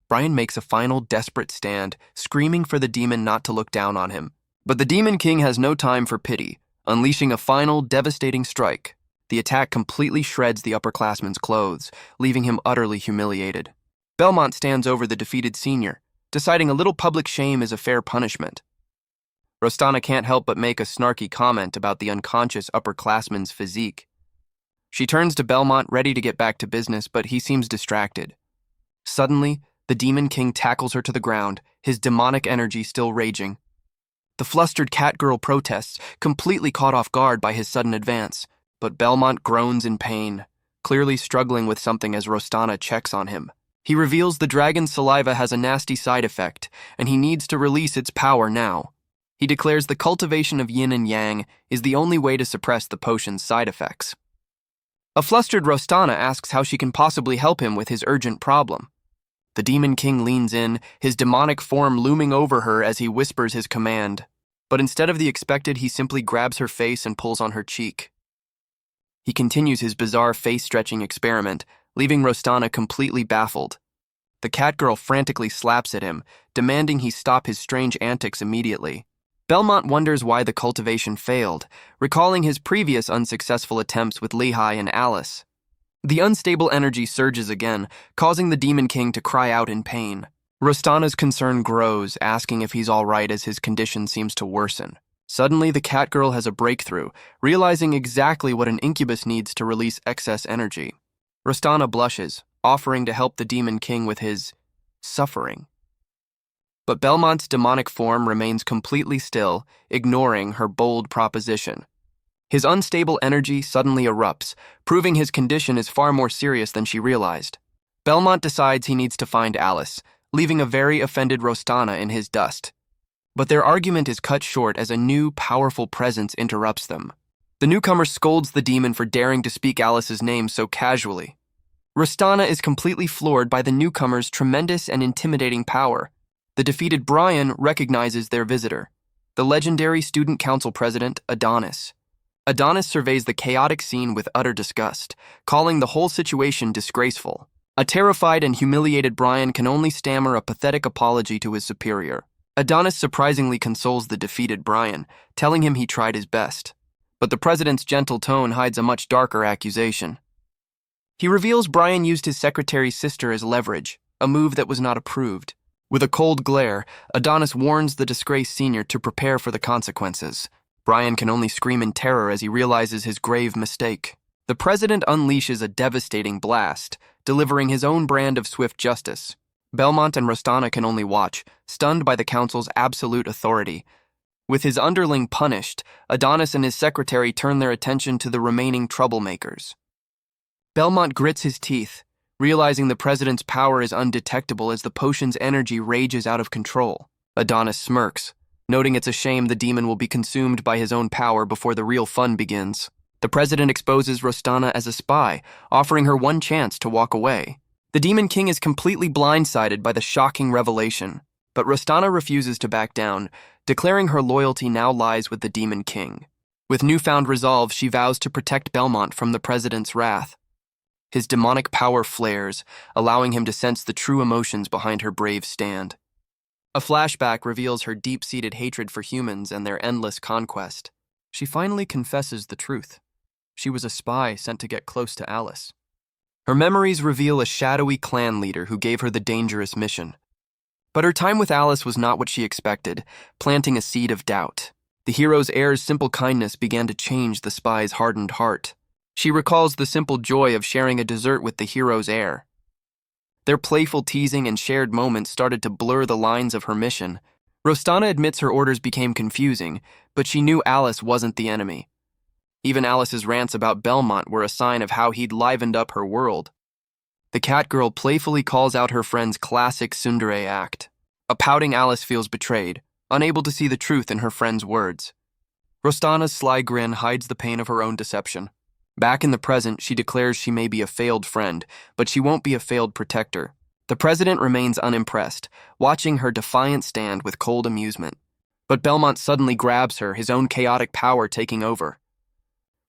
Brian makes a final desperate stand, screaming for the demon not to look down on him. But the Demon King has no time for pity, unleashing a final, devastating strike. The attack completely shreds the upperclassman's clothes, leaving him utterly humiliated. Belmont stands over the defeated senior, deciding a little public shame is a fair punishment. Rostana can't help but make a snarky comment about the unconscious upperclassman's physique. She turns to Belmont, ready to get back to business, but he seems distracted. Suddenly, the Demon King tackles her to the ground, his demonic energy still raging. The flustered cat girl protests, completely caught off guard by his sudden advance. But Belmont groans in pain, clearly struggling with something as Rostana checks on him. He reveals the dragon's saliva has a nasty side effect, and he needs to release its power now. He declares the cultivation of yin and yang is the only way to suppress the potion's side effects. A flustered Rostana asks how she can possibly help him with his urgent problem. The Demon King leans in, his demonic form looming over her as he whispers his command. But instead of the expected, he simply grabs her face and pulls on her cheek. He continues his bizarre face-stretching experiment, leaving Rostana completely baffled. The Catgirl frantically slaps at him, demanding he stop his strange antics immediately. Belmont wonders why the cultivation failed, recalling his previous unsuccessful attempts with Lehigh and Alice. The unstable energy surges again, causing the Demon King to cry out in pain. Rostana's concern grows, asking if he's all right as his condition seems to worsen. Suddenly, the Catgirl has a breakthrough, realizing exactly what an incubus needs to release excess energy. Rostana blushes, offering to help the Demon King with his suffering. But Belmont's demonic form remains completely still, ignoring her bold proposition. His unstable energy suddenly erupts, proving his condition is far more serious than she realized. Belmont decides he needs to find Alice, leaving a very offended Rostana in his dust. But their argument is cut short as a new, powerful presence interrupts them. The newcomer scolds the demon for daring to speak Alice's name so casually. Rostana is completely floored by the newcomer's tremendous and intimidating power. The defeated Brian recognizes their visitor, the legendary student council president, Adonis. Adonis surveys the chaotic scene with utter disgust, calling the whole situation disgraceful. A terrified and humiliated Brian can only stammer a pathetic apology to his superior. Adonis surprisingly consoles the defeated Brian, telling him he tried his best. But the president's gentle tone hides a much darker accusation. He reveals Brian used his secretary's sister as leverage, a move that was not approved. With a cold glare, Adonis warns the disgraced senior to prepare for the consequences. Brian can only scream in terror as he realizes his grave mistake. The president unleashes a devastating blast, delivering his own brand of swift justice. Belmont and Rostana can only watch, stunned by the council's absolute authority. With his underling punished, Adonis and his secretary turn their attention to the remaining troublemakers. Belmont grits his teeth, realizing the president's power is undetectable as the potion's energy rages out of control. Adonis smirks, noting it's a shame the demon will be consumed by his own power before the real fun begins. The president exposes Rostana as a spy, offering her one chance to walk away. The Demon King is completely blindsided by the shocking revelation, but Rostana refuses to back down, declaring her loyalty now lies with the Demon King. With newfound resolve, she vows to protect Belmont from the president's wrath. His demonic power flares, allowing him to sense the true emotions behind her brave stand. A flashback reveals her deep-seated hatred for humans and their endless conquest. She finally confesses the truth. She was a spy sent to get close to Alice. Her memories reveal a shadowy clan leader who gave her the dangerous mission. But her time with Alice was not what she expected, planting a seed of doubt. The hero's heir's simple kindness began to change the spy's hardened heart. She recalls the simple joy of sharing a dessert with the hero's heir. Their playful teasing and shared moments started to blur the lines of her mission. Rostana admits her orders became confusing, but she knew Alice wasn't the enemy. Even Alice's rants about Belmont were a sign of how he'd livened up her world. The Catgirl playfully calls out her friend's classic tsundere act. A pouting Alice feels betrayed, unable to see the truth in her friend's words. Rostana's sly grin hides the pain of her own deception. Back in the present, she declares she may be a failed friend, but she won't be a failed protector. The president remains unimpressed, watching her defiant stand with cold amusement. But Belmont suddenly grabs her, his own chaotic power taking over.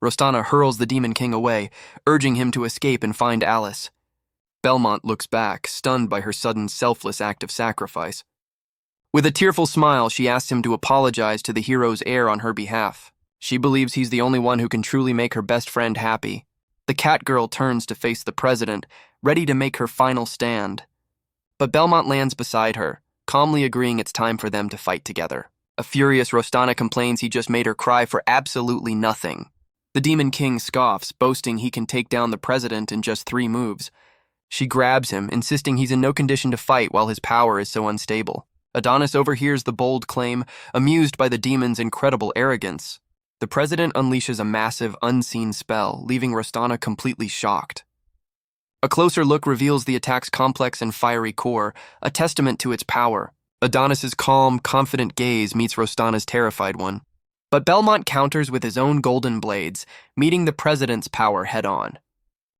Rostana hurls the Demon King away, urging him to escape and find Alice. Belmont looks back, stunned by her sudden selfless act of sacrifice. With a tearful smile, she asks him to apologize to the hero's heir on her behalf. She believes he's the only one who can truly make her best friend happy. The Catgirl turns to face the president, ready to make her final stand. But Belmont lands beside her, calmly agreeing it's time for them to fight together. A furious Rostana complains he just made her cry for absolutely nothing. The Demon King scoffs, boasting he can take down the president in just 3 moves. She grabs him, insisting he's in no condition to fight while his power is so unstable. Adonis overhears the bold claim, amused by the demon's incredible arrogance. The president unleashes a massive, unseen spell, leaving Rostana completely shocked. A closer look reveals the attack's complex and fiery core, a testament to its power. Adonis's calm, confident gaze meets Rostana's terrified one. But Belmont counters with his own golden blades, meeting the president's power head-on.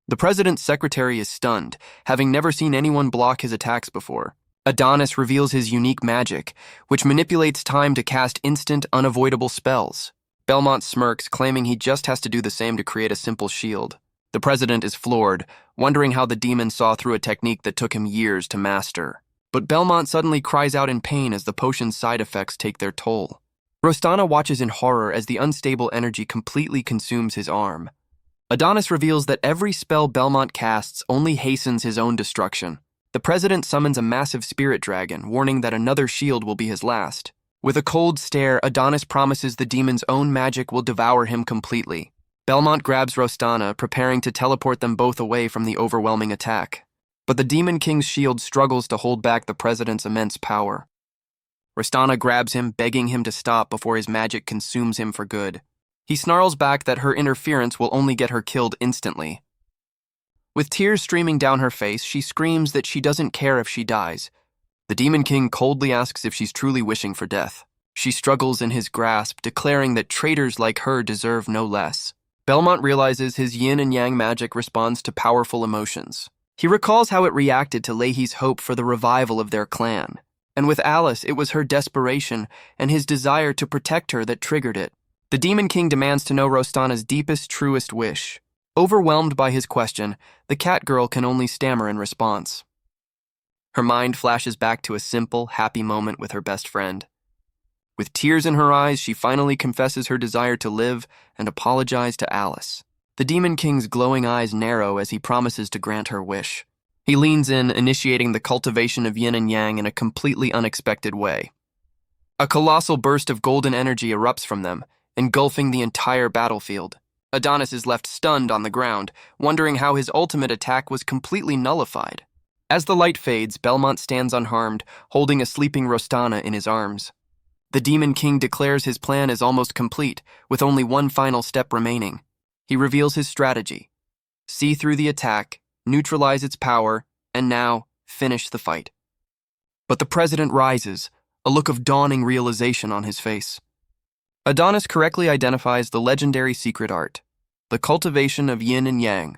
The president's secretary is stunned, having never seen anyone block his attacks before. Adonis reveals his unique magic, which manipulates time to cast instant, unavoidable spells. Belmont smirks, claiming he just has to do the same to create a simple shield. The president is floored, wondering how the demon saw through a technique that took him years to master. But Belmont suddenly cries out in pain as the potion's side effects take their toll. Rostana watches in horror as the unstable energy completely consumes his arm. Adonis reveals that every spell Belmont casts only hastens his own destruction. The president summons a massive spirit dragon, warning that another shield will be his last. With a cold stare, Adonis promises the demon's own magic will devour him completely. Belmont grabs Rostana, preparing to teleport them both away from the overwhelming attack. But the Demon King's shield struggles to hold back the president's immense power. Rostana grabs him, begging him to stop before his magic consumes him for good. He snarls back that her interference will only get her killed instantly. With tears streaming down her face, she screams that she doesn't care if she dies. The Demon King coldly asks if she's truly wishing for death. She struggles in his grasp, declaring that traitors like her deserve no less. Belmont realizes his yin and yang magic responds to powerful emotions. He recalls how it reacted to Leahy's hope for the revival of their clan. And with Alice, it was her desperation and his desire to protect her that triggered it. The Demon King demands to know Rostana's deepest, truest wish. Overwhelmed by his question, the cat girl can only stammer in response. Her mind flashes back to a simple, happy moment with her best friend. With tears in her eyes, she finally confesses her desire to live and apologize to Alice. The Demon King's glowing eyes narrow as he promises to grant her wish. He leans in, initiating the cultivation of yin and yang in a completely unexpected way. A colossal burst of golden energy erupts from them, engulfing the entire battlefield. Adonis is left stunned on the ground, wondering how his ultimate attack was completely nullified. As the light fades, Belmont stands unharmed, holding a sleeping Rostana in his arms. The Demon King declares his plan is almost complete, with only one final step remaining. He reveals his strategy: see through the attack, neutralize its power, and now finish the fight. But the president rises, a look of dawning realization on his face. Adonis correctly identifies the legendary secret art, the cultivation of yin and yang.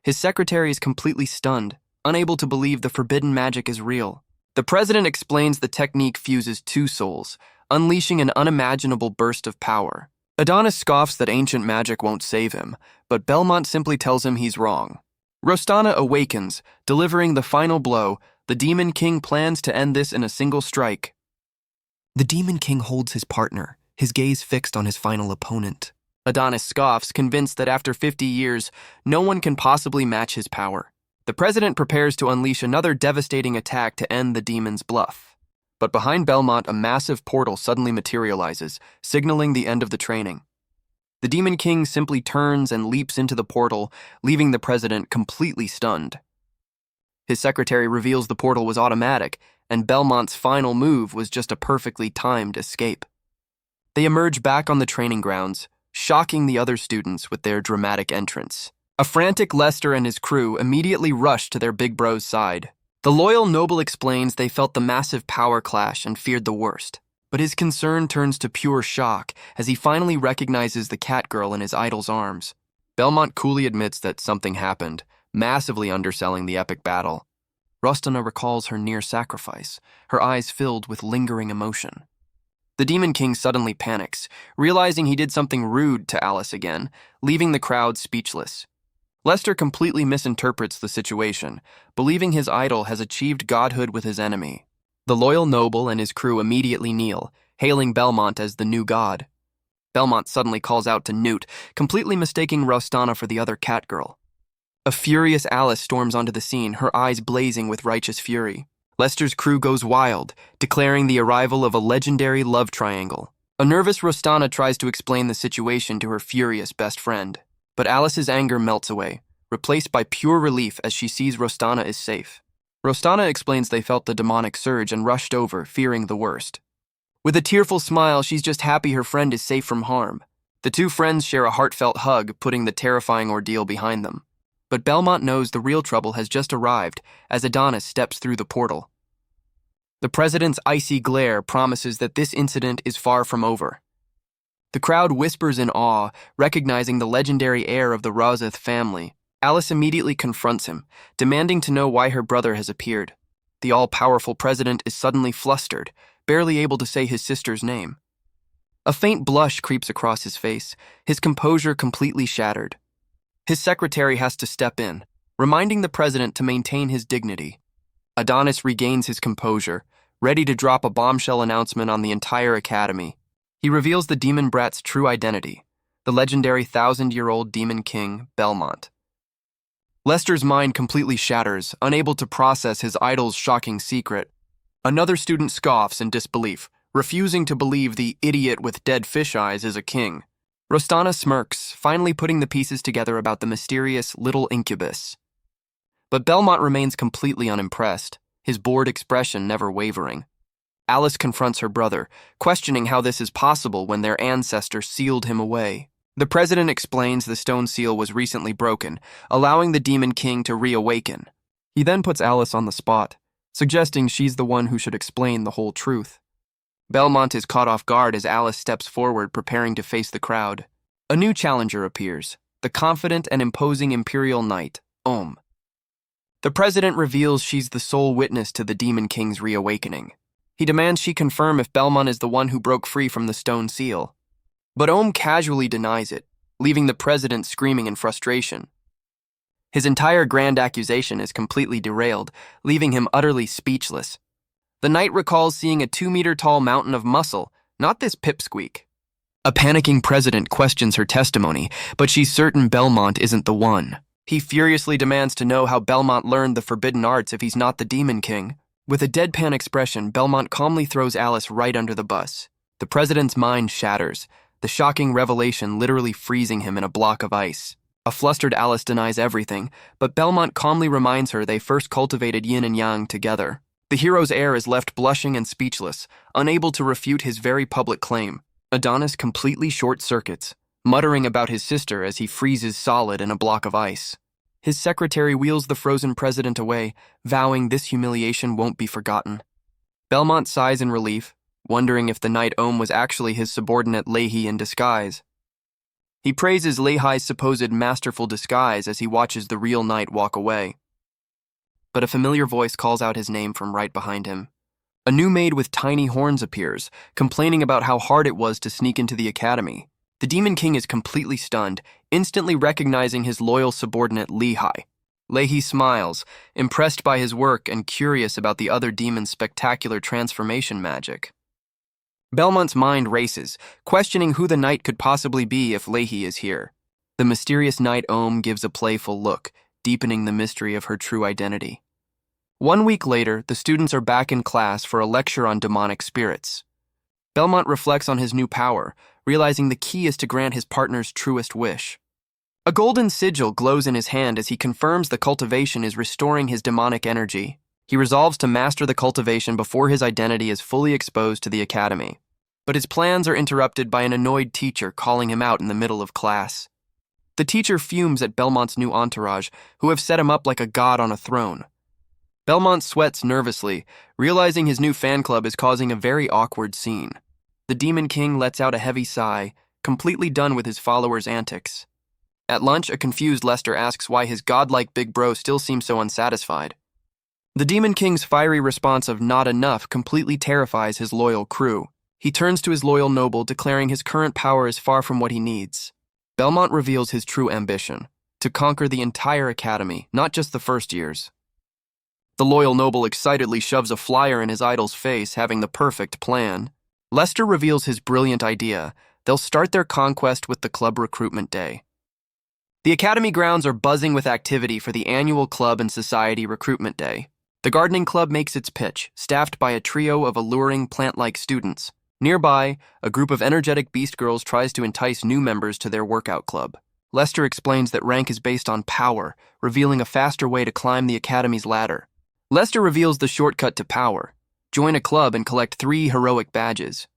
His secretary is completely stunned, unable to believe the forbidden magic is real. The president explains the technique fuses two souls, unleashing an unimaginable burst of power. Adonis scoffs that ancient magic won't save him, but Belmont simply tells him he's wrong. Rostana awakens, delivering the final blow. The Demon King plans to end this in a single strike. The Demon King holds his partner, his gaze fixed on his final opponent. Adonis scoffs, convinced that after 50 years, no one can possibly match his power. The president prepares to unleash another devastating attack to end the demon's bluff. But behind Belmont, a massive portal suddenly materializes, signaling the end of the training. The Demon King simply turns and leaps into the portal, leaving the president completely stunned. His secretary reveals the portal was automatic, and Belmont's final move was just a perfectly timed escape. They emerge back on the training grounds, shocking the other students with their dramatic entrance. A frantic Lester and his crew immediately rush to their big bro's side. The loyal noble explains they felt the massive power clash and feared the worst. But his concern turns to pure shock as he finally recognizes the cat girl in his idol's arms. Belmont coolly admits that something happened, massively underselling the epic battle. Rostana recalls her near sacrifice, her eyes filled with lingering emotion. The Demon King suddenly panics, realizing he did something rude to Alice again, leaving the crowd speechless. Lester completely misinterprets the situation, believing his idol has achieved godhood with his enemy. The loyal noble and his crew immediately kneel, hailing Belmont as the new god. Belmont suddenly calls out to Newt, completely mistaking Rostana for the other cat girl. A furious Alice storms onto the scene, her eyes blazing with righteous fury. Lester's crew goes wild, declaring the arrival of a legendary love triangle. A nervous Rostana tries to explain the situation to her furious best friend. But Alice's anger melts away, replaced by pure relief as she sees Rostana is safe. Rostana explains they felt the demonic surge and rushed over, fearing the worst. With a tearful smile, she's just happy her friend is safe from harm. The two friends share a heartfelt hug, putting the terrifying ordeal behind them. But Belmont knows the real trouble has just arrived as Adonis steps through the portal. The president's icy glare promises that this incident is far from over. The crowd whispers in awe, recognizing the legendary heir of the Razeth family. Alice immediately confronts him, demanding to know why her brother has appeared. The all-powerful president is suddenly flustered, barely able to say his sister's name. A faint blush creeps across his face, his composure completely shattered. His secretary has to step in, reminding the president to maintain his dignity. Adonis regains his composure, ready to drop a bombshell announcement on the entire academy. He reveals the demon brat's true identity, the legendary 1,000-year-old demon king, Belmont. Lester's mind completely shatters, unable to process his idol's shocking secret. Another student scoffs in disbelief, refusing to believe the idiot with dead fish eyes is a king. Rostana smirks, finally putting the pieces together about the mysterious little incubus. But Belmont remains completely unimpressed, his bored expression never wavering. Alice confronts her brother, questioning how this is possible when their ancestor sealed him away. The president explains the stone seal was recently broken, allowing the demon king to reawaken. He then puts Alice on the spot, suggesting she's the one who should explain the whole truth. Belmont is caught off guard as Alice steps forward, preparing to face the crowd. A new challenger appears, the confident and imposing Imperial Knight, Om. The president reveals she's the sole witness to the Demon King's reawakening. He demands she confirm if Belmont is the one who broke free from the stone seal. But Om casually denies it, leaving the president screaming in frustration. His entire grand accusation is completely derailed, leaving him utterly speechless. The knight recalls seeing a 2-meter-tall mountain of muscle, not this pipsqueak. A panicking president questions her testimony, but she's certain Belmont isn't the one. He furiously demands to know how Belmont learned the forbidden arts if he's not the Demon King. With a deadpan expression, Belmont calmly throws Alice right under the bus. The president's mind shatters, the shocking revelation literally freezing him in a block of ice. A flustered Alice denies everything, but Belmont calmly reminds her they first cultivated yin and yang together. The hero's heir is left blushing and speechless, unable to refute his very public claim. Adonis completely short-circuits, muttering about his sister as he freezes solid in a block of ice. His secretary wheels the frozen president away, vowing this humiliation won't be forgotten. Belmont sighs in relief, wondering if the knight Om was actually his subordinate Leahy in disguise. He praises Lehi's supposed masterful disguise as he watches the real knight walk away. But a familiar voice calls out his name from right behind him. A new maid with tiny horns appears, complaining about how hard it was to sneak into the academy. The Demon King is completely stunned, instantly recognizing his loyal subordinate Lehi. Leahy smiles, impressed by his work and curious about the other demon's spectacular transformation magic. Belmont's mind races, questioning who the knight could possibly be if Leahy is here. The mysterious knight Om gives a playful look, deepening the mystery of her true identity. 1 week later, the students are back in class for a lecture on demonic spirits. Belmont reflects on his new power, realizing the key is to grant his partner's truest wish. A golden sigil glows in his hand as he confirms the cultivation is restoring his demonic energy. He resolves to master the cultivation before his identity is fully exposed to the academy. But his plans are interrupted by an annoyed teacher calling him out in the middle of class. The teacher fumes at Belmont's new entourage, who have set him up like a god on a throne. Belmont sweats nervously, realizing his new fan club is causing a very awkward scene. The Demon King lets out a heavy sigh, completely done with his followers' antics. At lunch, a confused Lester asks why his godlike big bro still seems so unsatisfied. The Demon King's fiery response of "not enough" completely terrifies his loyal crew. He turns to his loyal noble, declaring his current power is far from what he needs. Belmont reveals his true ambition, to conquer the entire academy, not just the first years. The loyal noble excitedly shoves a flyer in his idol's face, having the perfect plan. Lester reveals his brilliant idea. They'll start their conquest with the club recruitment day. The academy grounds are buzzing with activity for the annual club and society recruitment day. The gardening club makes its pitch, staffed by a trio of alluring plant-like students. Nearby, a group of energetic beast girls tries to entice new members to their workout club. Lester explains that rank is based on power, revealing a faster way to climb the academy's ladder. Lester reveals the shortcut to power. Join a club and collect 3 heroic badges.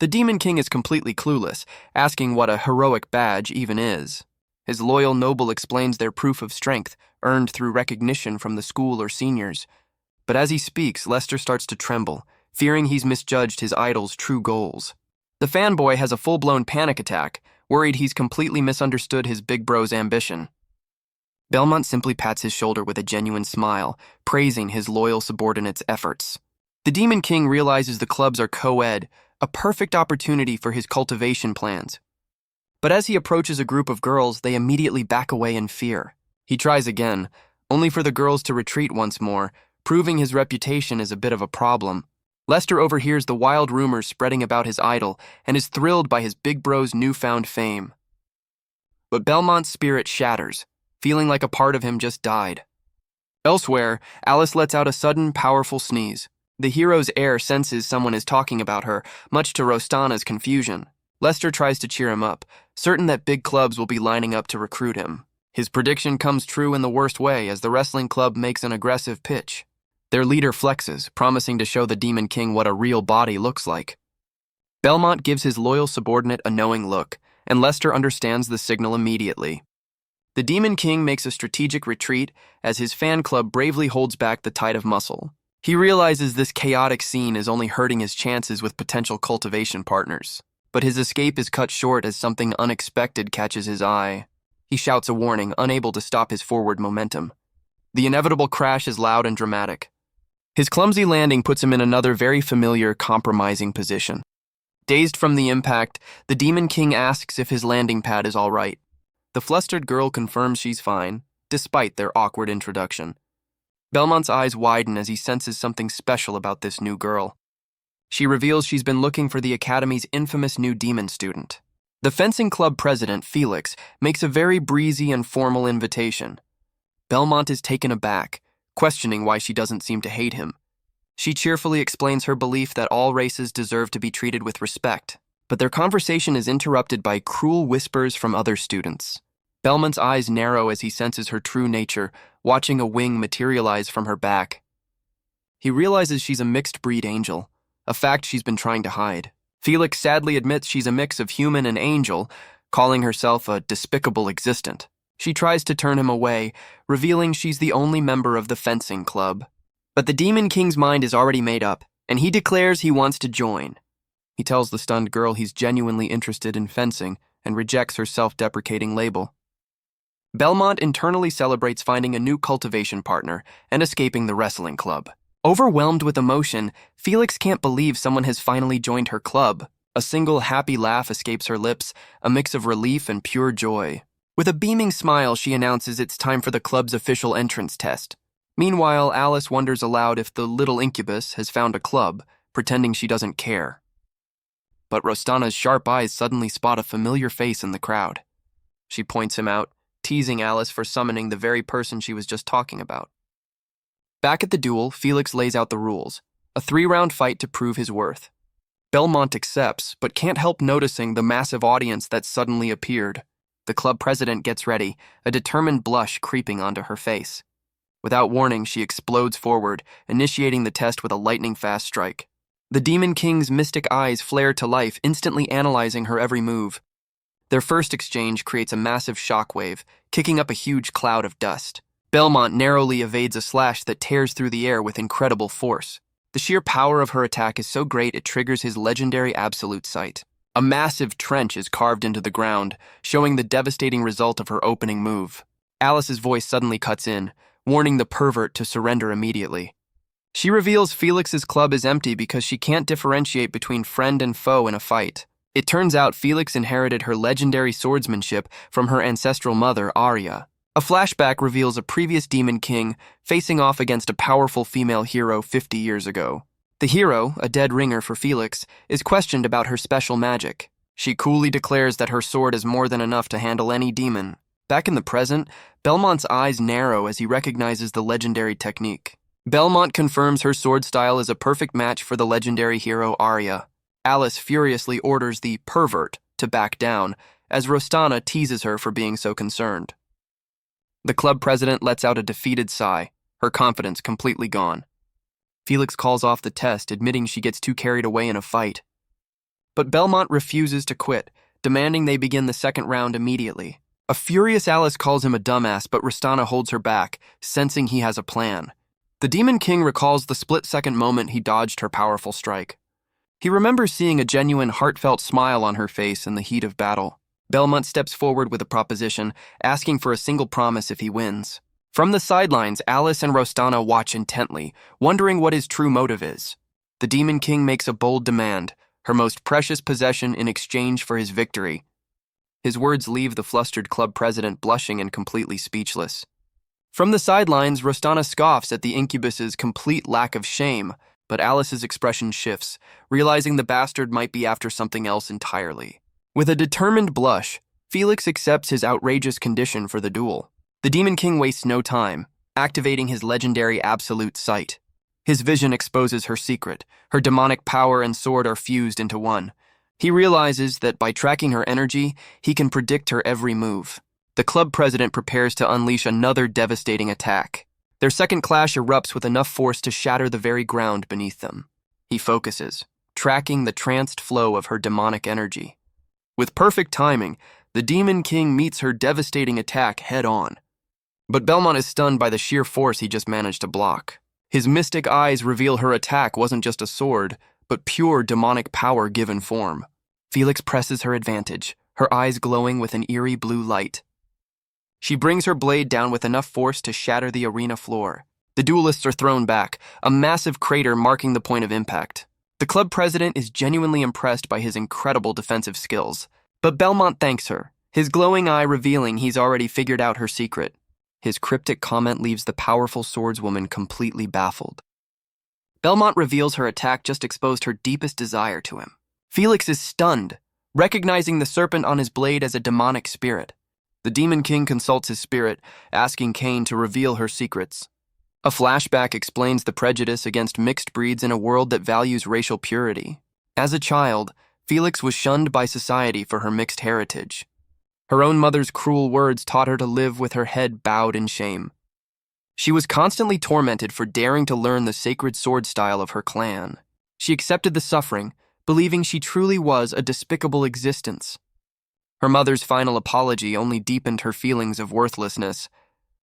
The Demon King is completely clueless, asking what a heroic badge even is. His loyal noble explains their proof of strength, earned through recognition from the school or seniors. But as he speaks, Lester starts to tremble, fearing he's misjudged his idol's true goals. The fanboy has a full-blown panic attack, worried he's completely misunderstood his big bro's ambition. Belmont simply pats his shoulder with a genuine smile, praising his loyal subordinate's efforts. The Demon King realizes the clubs are co-ed, a perfect opportunity for his cultivation plans. But as he approaches a group of girls, they immediately back away in fear. He tries again, only for the girls to retreat once more, proving his reputation is a bit of a problem. Lester overhears the wild rumors spreading about his idol and is thrilled by his big bro's newfound fame. But Belmont's spirit shatters, feeling like a part of him just died. Elsewhere, Alice lets out a sudden, powerful sneeze. The hero's heir senses someone is talking about her, much to Rostana's confusion. Lester tries to cheer him up, certain that big clubs will be lining up to recruit him. His prediction comes true in the worst way as the wrestling club makes an aggressive pitch. Their leader flexes, promising to show the Demon King what a real body looks like. Belmont gives his loyal subordinate a knowing look, and Lester understands the signal immediately. The Demon King makes a strategic retreat as his fan club bravely holds back the tide of muscle. He realizes this chaotic scene is only hurting his chances with potential cultivation partners. But his escape is cut short as something unexpected catches his eye. He shouts a warning, unable to stop his forward momentum. The inevitable crash is loud and dramatic. His clumsy landing puts him in another very familiar, compromising position. Dazed from the impact, the Demon King asks if his landing pad is all right. The flustered girl confirms she's fine, despite their awkward introduction. Belmont's eyes widen as he senses something special about this new girl. She reveals she's been looking for the Academy's infamous new demon student. The fencing club president, Felix, makes a very breezy and formal invitation. Belmont is taken aback, questioning why she doesn't seem to hate him. She cheerfully explains her belief that all races deserve to be treated with respect, but their conversation is interrupted by cruel whispers from other students. Belmont's eyes narrow as he senses her true nature, watching a wing materialize from her back. He realizes she's a mixed-breed angel, a fact she's been trying to hide. Felix sadly admits she's a mix of human and angel, calling herself a despicable existent. She tries to turn him away, revealing she's the only member of the fencing club. But the Demon King's mind is already made up, and he declares he wants to join. He tells the stunned girl he's genuinely interested in fencing and rejects her self-deprecating label. Belmont internally celebrates finding a new cultivation partner and escaping the wrestling club. Overwhelmed with emotion, Felix can't believe someone has finally joined her club. A single happy laugh escapes her lips, a mix of relief and pure joy. With a beaming smile, she announces it's time for the club's official entrance test. Meanwhile, Alice wonders aloud if the little incubus has found a club, pretending she doesn't care. But Rostana's sharp eyes suddenly spot a familiar face in the crowd. She points him out, teasing Alice for summoning the very person she was just talking about. Back at the duel, Felix lays out the rules, a 3-round fight to prove his worth. Belmont accepts, but can't help noticing the massive audience that suddenly appeared. The club president gets ready, a determined blush creeping onto her face. Without warning, she explodes forward, initiating the test with a lightning-fast strike. The Demon King's mystic eyes flare to life, instantly analyzing her every move. Their first exchange creates a massive shockwave, kicking up a huge cloud of dust. Belmont narrowly evades a slash that tears through the air with incredible force. The sheer power of her attack is so great it triggers his legendary absolute sight. A massive trench is carved into the ground, showing the devastating result of her opening move. Alice's voice suddenly cuts in, warning the pervert to surrender immediately. She reveals Felix's club is empty because she can't differentiate between friend and foe in a fight. It turns out Felix inherited her legendary swordsmanship from her ancestral mother, Arya. A flashback reveals a previous Demon King facing off against a powerful female hero 50 years ago. The hero, a dead ringer for Felix, is questioned about her special magic. She coolly declares that her sword is more than enough to handle any demon. Back in the present, Belmont's eyes narrow as he recognizes the legendary technique. Belmont confirms her sword style is a perfect match for the legendary hero Arya. Alice furiously orders the pervert to back down, as Rostana teases her for being so concerned. The club president lets out a defeated sigh, her confidence completely gone. Felix calls off the test, admitting she gets too carried away in a fight. But Belmont refuses to quit, demanding they begin the second round immediately. A furious Alice calls him a dumbass, but Rostana holds her back, sensing he has a plan. The Demon King recalls the split-second moment he dodged her powerful strike. He remembers seeing a genuine, heartfelt smile on her face in the heat of battle. Belmont steps forward with a proposition, asking for a single promise if he wins. From the sidelines, Alice and Rostana watch intently, wondering what his true motive is. The Demon King makes a bold demand, her most precious possession in exchange for his victory. His words leave the flustered club president blushing and completely speechless. From the sidelines, Rostana scoffs at the incubus's complete lack of shame, but Alice's expression shifts, realizing the bastard might be after something else entirely. With a determined blush, Felix accepts his outrageous condition for the duel. The Demon King wastes no time, activating his legendary absolute sight. His vision exposes her secret. Her demonic power and sword are fused into one. He realizes that by tracking her energy, he can predict her every move. The club president prepares to unleash another devastating attack. Their second clash erupts with enough force to shatter the very ground beneath them. He focuses, tracking the tranced flow of her demonic energy. With perfect timing, the Demon King meets her devastating attack head-on. But Belmont is stunned by the sheer force he just managed to block. His mystic eyes reveal her attack wasn't just a sword, but pure demonic power given form. Felix presses her advantage, her eyes glowing with an eerie blue light. She brings her blade down with enough force to shatter the arena floor. The duelists are thrown back, a massive crater marking the point of impact. The club president is genuinely impressed by his incredible defensive skills. But Belmont thanks her, his glowing eye revealing he's already figured out her secret. His cryptic comment leaves the powerful swordswoman completely baffled. Belmont reveals her attack just exposed her deepest desire to him. Felix is stunned, recognizing the serpent on his blade as a demonic spirit. The Demon King consults his spirit, asking Cain to reveal her secrets. A flashback explains the prejudice against mixed breeds in a world that values racial purity. As a child, Felix was shunned by society for her mixed heritage. Her own mother's cruel words taught her to live with her head bowed in shame. She was constantly tormented for daring to learn the sacred sword style of her clan. She accepted the suffering, believing she truly was a despicable existence. Her mother's final apology only deepened her feelings of worthlessness.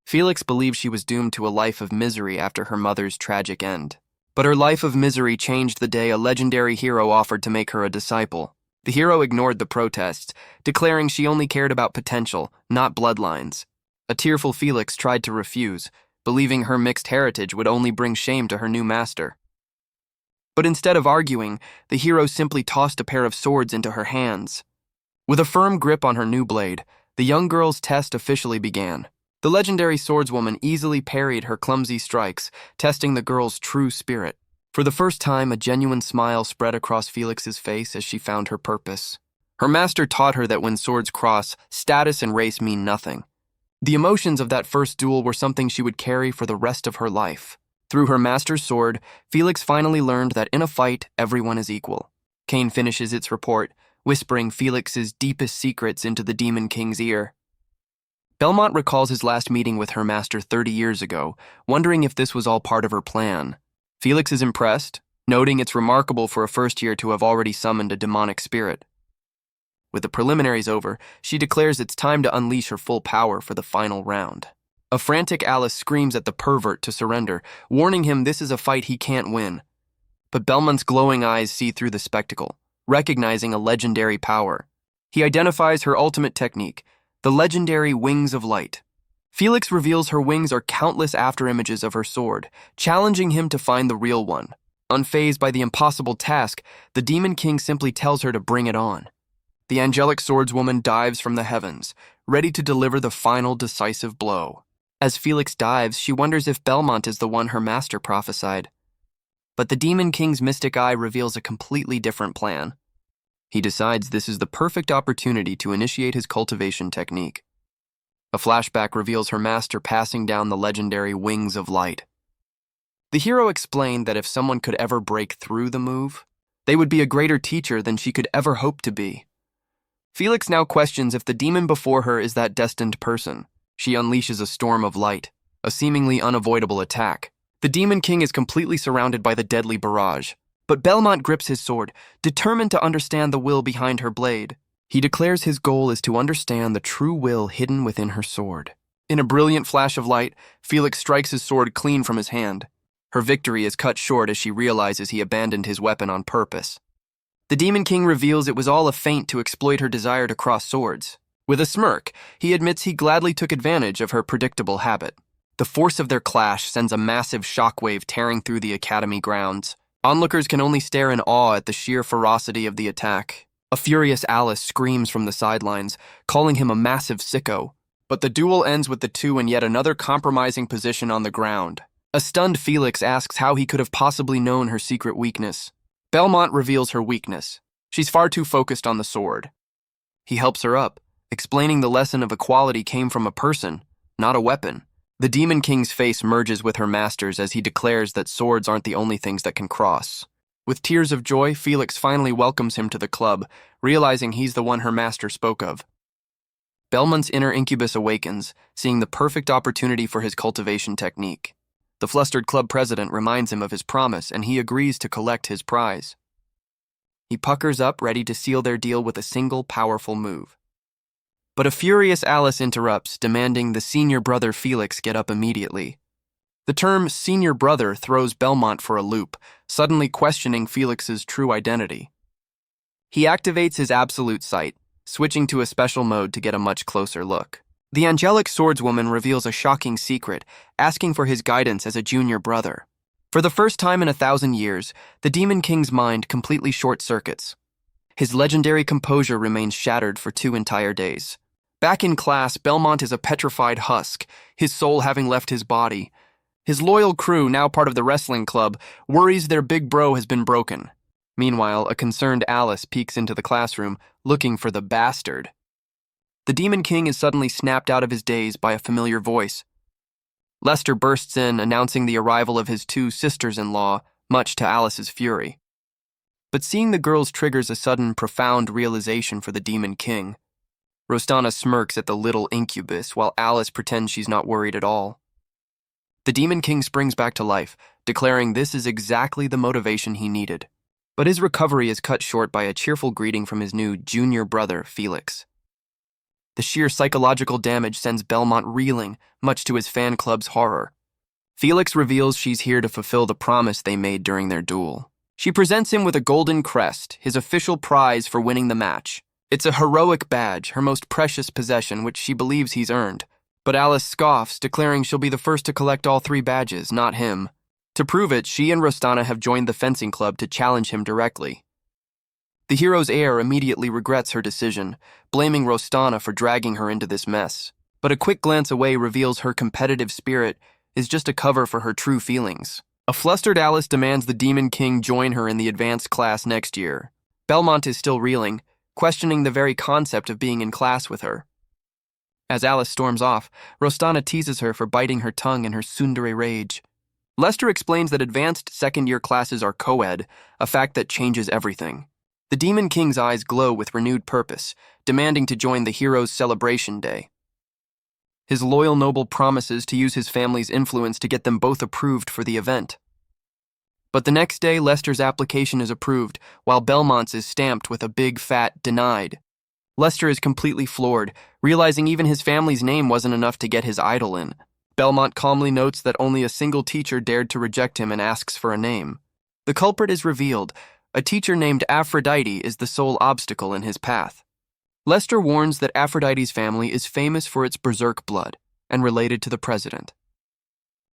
Felix believed she was doomed to a life of misery after her mother's tragic end. But her life of misery changed the day a legendary hero offered to make her a disciple. The hero ignored the protests, declaring she only cared about potential, not bloodlines. A tearful Felix tried to refuse, believing her mixed heritage would only bring shame to her new master. But instead of arguing, the hero simply tossed a pair of swords into her hands. With a firm grip on her new blade, the young girl's test officially began. The legendary swordswoman easily parried her clumsy strikes, testing the girl's true spirit. For the first time, a genuine smile spread across Felix's face as she found her purpose. Her master taught her that when swords cross, status and race mean nothing. The emotions of that first duel were something she would carry for the rest of her life. Through her master's sword, Felix finally learned that in a fight, everyone is equal. Cain finishes its report, whispering Felix's deepest secrets into the Demon King's ear. Belmont recalls his last meeting with her master 30 years ago, wondering if this was all part of her plan. Felix is impressed, noting it's remarkable for a first year to have already summoned a demonic spirit. With the preliminaries over, she declares it's time to unleash her full power for the final round. A frantic Alice screams at the pervert to surrender, warning him this is a fight he can't win. But Belmont's glowing eyes see through the spectacle, recognizing a legendary power. He identifies her ultimate technique, the legendary Wings of Light. Felix reveals her wings are countless afterimages of her sword, challenging him to find the real one. Unfazed by the impossible task, the Demon King simply tells her to bring it on. The angelic swordswoman dives from the heavens, ready to deliver the final decisive blow. As Felix dives, she wonders if Belmont is the one her master prophesied. But the Demon King's mystic eye reveals a completely different plan. He decides this is the perfect opportunity to initiate his cultivation technique. A flashback reveals her master passing down the legendary Wings of Light. The hero explained that if someone could ever break through the move, they would be a greater teacher than she could ever hope to be. Felix now questions if the demon before her is that destined person. She unleashes a storm of light, a seemingly unavoidable attack. The Demon King is completely surrounded by the deadly barrage, but Belmont grips his sword, determined to understand the will behind her blade. He declares his goal is to understand the true will hidden within her sword. In a brilliant flash of light, Felix strikes his sword clean from his hand. Her victory is cut short as she realizes he abandoned his weapon on purpose. The Demon King reveals it was all a feint to exploit her desire to cross swords. With a smirk, he admits he gladly took advantage of her predictable habit. The force of their clash sends a massive shockwave tearing through the academy grounds. Onlookers can only stare in awe at the sheer ferocity of the attack. A furious Alice screams from the sidelines, calling him a massive sicko. But the duel ends with the two in yet another compromising position on the ground. A stunned Felix asks how he could have possibly known her secret weakness. Belmont reveals her weakness. She's far too focused on the sword. He helps her up, explaining the lesson of equality came from a person, not a weapon. The Demon King's face merges with her master's as he declares that swords aren't the only things that can cross. With tears of joy, Felix finally welcomes him to the club, realizing he's the one her master spoke of. Belmont's inner incubus awakens, seeing the perfect opportunity for his cultivation technique. The flustered club president reminds him of his promise, and he agrees to collect his prize. He puckers up, ready to seal their deal with a single powerful move. But a furious Alice interrupts, demanding the senior brother Felix get up immediately. The term senior brother throws Belmont for a loop, suddenly questioning Felix's true identity. He activates his absolute sight, switching to a special mode to get a much closer look. The angelic swordswoman reveals a shocking secret, asking for his guidance as a junior brother. For the first time in 1,000 years, the Demon King's mind completely short-circuits. His legendary composure remains shattered for 2 entire days. Back in class, Belmont is a petrified husk, his soul having left his body. His loyal crew, now part of the wrestling club, worries their big bro has been broken. Meanwhile, a concerned Alice peeks into the classroom, looking for the bastard. The Demon King is suddenly snapped out of his daze by a familiar voice. Lester bursts in, announcing the arrival of his 2 sisters-in-law, much to Alice's fury. But seeing the girls triggers a sudden, profound realization for the Demon King. Rostana smirks at the little incubus, while Alice pretends she's not worried at all. The Demon King springs back to life, declaring this is exactly the motivation he needed. But his recovery is cut short by a cheerful greeting from his new junior brother, Felix. The sheer psychological damage sends Belmont reeling, much to his fan club's horror. Felix reveals she's here to fulfill the promise they made during their duel. She presents him with a golden crest, his official prize for winning the match. It's a heroic badge, her most precious possession, which she believes he's earned. But Alice scoffs, declaring she'll be the first to collect all 3 badges, not him. To prove it, she and Rostana have joined the fencing club to challenge him directly. The hero's heir immediately regrets her decision, blaming Rostana for dragging her into this mess. But a quick glance away reveals her competitive spirit is just a cover for her true feelings. A flustered Alice demands the Demon King join her in the advanced class next year. Belmont is still reeling, questioning the very concept of being in class with her. As Alice storms off, Rostana teases her for biting her tongue in her tsundere rage. Lester explains that advanced second-year classes are co-ed, a fact that changes everything. The Demon King's eyes glow with renewed purpose, demanding to join the hero's celebration day. His loyal noble promises to use his family's influence to get them both approved for the event. But the next day, Lester's application is approved, while Belmont's is stamped with a big fat denied. Lester is completely floored, realizing even his family's name wasn't enough to get his idol in. Belmont calmly notes that only a single teacher dared to reject him and asks for a name. The culprit is revealed. A teacher named Aphrodite is the sole obstacle in his path. Lester warns that Aphrodite's family is famous for its berserk blood and related to the president.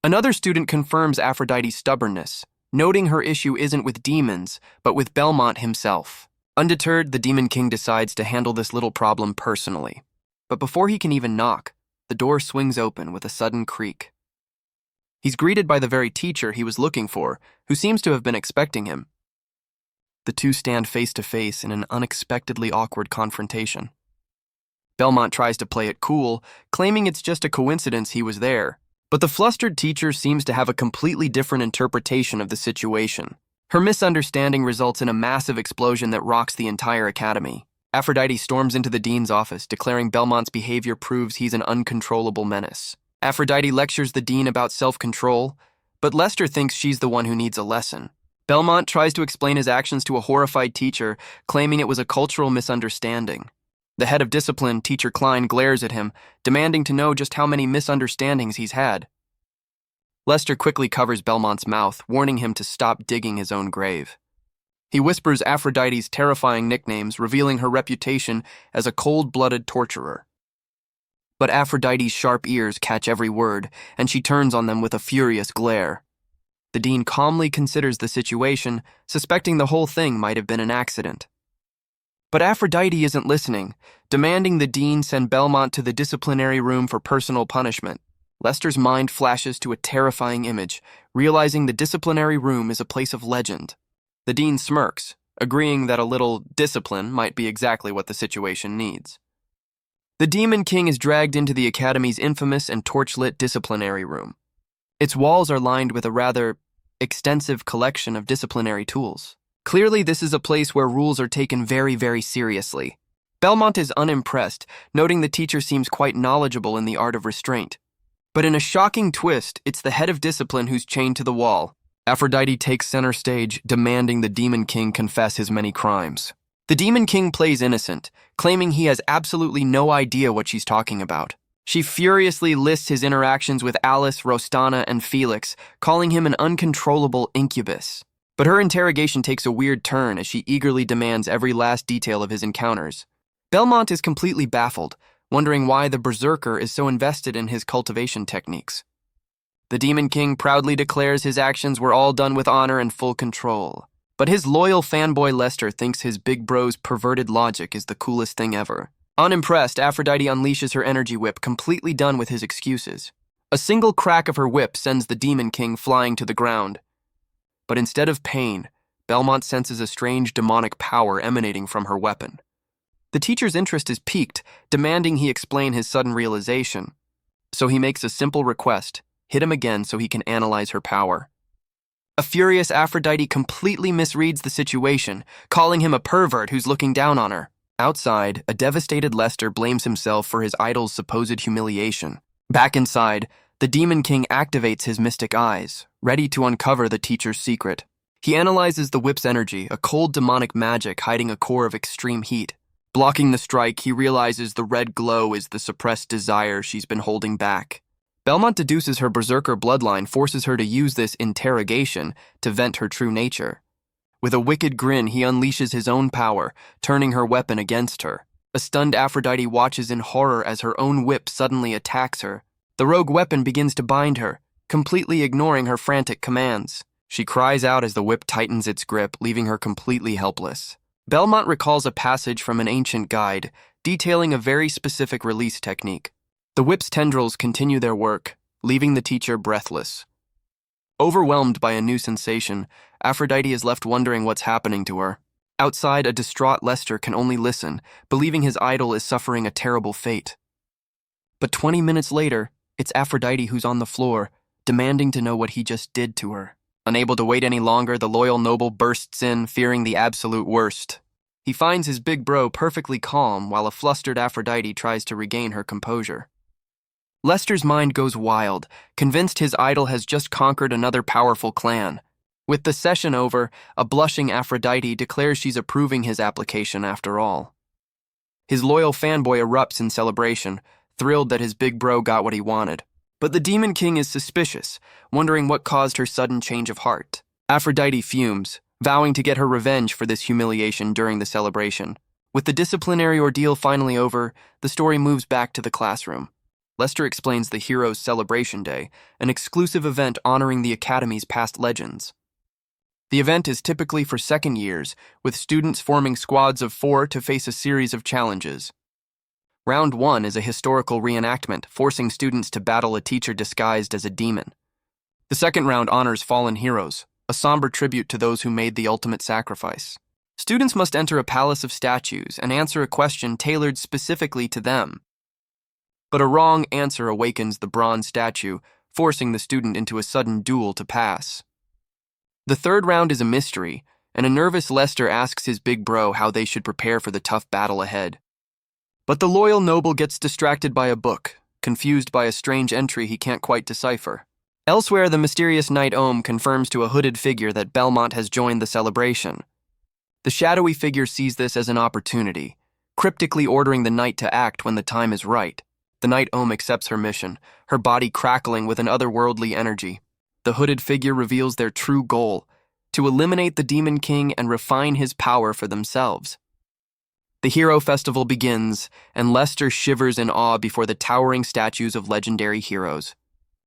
Another student confirms Aphrodite's stubbornness, noting her issue isn't with demons, but with Belmont himself. Undeterred, the Demon King decides to handle this little problem personally. But before he can even knock, the door swings open with a sudden creak. He's greeted by the very teacher he was looking for, who seems to have been expecting him. The two stand face to face in an unexpectedly awkward confrontation. Belmont tries to play it cool, claiming it's just a coincidence he was there, but the flustered teacher seems to have a completely different interpretation of the situation. Her misunderstanding results in a massive explosion that rocks the entire academy. Aphrodite storms into the dean's office, declaring Belmont's behavior proves he's an uncontrollable menace. Aphrodite lectures the dean about self-control, but Lester thinks she's the one who needs a lesson. Belmont tries to explain his actions to a horrified teacher, claiming it was a cultural misunderstanding. The head of discipline, Teacher Klein, glares at him, demanding to know just how many misunderstandings he's had. Lester quickly covers Belmont's mouth, warning him to stop digging his own grave. He whispers Aphrodite's terrifying nicknames, revealing her reputation as a cold-blooded torturer. But Aphrodite's sharp ears catch every word, and she turns on them with a furious glare. The dean calmly considers the situation, suspecting the whole thing might have been an accident. But Aphrodite isn't listening, demanding the dean send Belmont to the disciplinary room for personal punishment. Lester's mind flashes to a terrifying image, realizing the disciplinary room is a place of legend. The dean smirks, agreeing that a little discipline might be exactly what the situation needs. The Demon King is dragged into the Academy's infamous and torchlit disciplinary room. Its walls are lined with a rather extensive collection of disciplinary tools. Clearly, this is a place where rules are taken very, very seriously. Belmont is unimpressed, noting the teacher seems quite knowledgeable in the art of restraint. But in a shocking twist, it's the head of discipline who's chained to the wall. Aphrodite takes center stage, demanding the Demon King confess his many crimes. The Demon King plays innocent, claiming he has absolutely no idea what she's talking about. She furiously lists his interactions with Alice, Rostana, and Felix, calling him an uncontrollable incubus. But her interrogation takes a weird turn as she eagerly demands every last detail of his encounters. Belmont is completely baffled, wondering why the berserker is so invested in his cultivation techniques. The Demon King proudly declares his actions were all done with honor and full control. But his loyal fanboy Lester thinks his big bro's perverted logic is the coolest thing ever. Unimpressed, Aphrodite unleashes her energy whip, completely done with his excuses. A single crack of her whip sends the Demon King flying to the ground. But instead of pain, Belmont senses a strange demonic power emanating from her weapon. The teacher's interest is piqued, demanding he explain his sudden realization. So he makes a simple request: hit him again so he can analyze her power. A furious Aphrodite completely misreads the situation, calling him a pervert who's looking down on her. Outside, a devastated Lester blames himself for his idol's supposed humiliation. Back inside, the Demon King activates his mystic eyes, ready to uncover the teacher's secret. He analyzes the whip's energy, a cold demonic magic hiding a core of extreme heat. Blocking the strike, he realizes the red glow is the suppressed desire she's been holding back. Belmont deduces her berserker bloodline forces her to use this interrogation to vent her true nature. With a wicked grin, he unleashes his own power, turning her weapon against her. A stunned Aphrodite watches in horror as her own whip suddenly attacks her. The rogue weapon begins to bind her, completely ignoring her frantic commands. She cries out as the whip tightens its grip, leaving her completely helpless. Belmont recalls a passage from an ancient guide, detailing a very specific release technique. The whip's tendrils continue their work, leaving the teacher breathless. Overwhelmed by a new sensation, Aphrodite is left wondering what's happening to her. Outside, a distraught Lester can only listen, believing his idol is suffering a terrible fate. But 20 minutes later, it's Aphrodite who's on the floor, demanding to know what he just did to her. Unable to wait any longer, the loyal noble bursts in, fearing the absolute worst. He finds his big bro perfectly calm, while a flustered Aphrodite tries to regain her composure. Lester's mind goes wild, convinced his idol has just conquered another powerful clan. With the session over, a blushing Aphrodite declares she's approving his application after all. His loyal fanboy erupts in celebration, thrilled that his big bro got what he wanted. But the Demon King is suspicious, wondering what caused her sudden change of heart. Aphrodite fumes, vowing to get her revenge for this humiliation during the celebration. With the disciplinary ordeal finally over, the story moves back to the classroom. Lester explains the Heroes' Celebration Day, an exclusive event honoring the Academy's past legends. The event is typically for second years, with students forming squads of 4 to face a series of challenges. Round 1 is a historical reenactment, forcing students to battle a teacher disguised as a demon. The second round honors fallen heroes, a somber tribute to those who made the ultimate sacrifice. Students must enter a palace of statues and answer a question tailored specifically to them. But a wrong answer awakens the bronze statue, forcing the student into a sudden duel to pass. The third round is a mystery, and a nervous Lester asks his big bro how they should prepare for the tough battle ahead. But the loyal noble gets distracted by a book, confused by a strange entry he can't quite decipher. Elsewhere, the mysterious Knight Ohm confirms to a hooded figure that Belmont has joined the celebration. The shadowy figure sees this as an opportunity, cryptically ordering the knight to act when the time is right. The Knight Ohm accepts her mission, her body crackling with an otherworldly energy. The hooded figure reveals their true goal: to eliminate the Demon King and refine his power for themselves. The Hero Festival begins, and Lester shivers in awe before the towering statues of legendary heroes.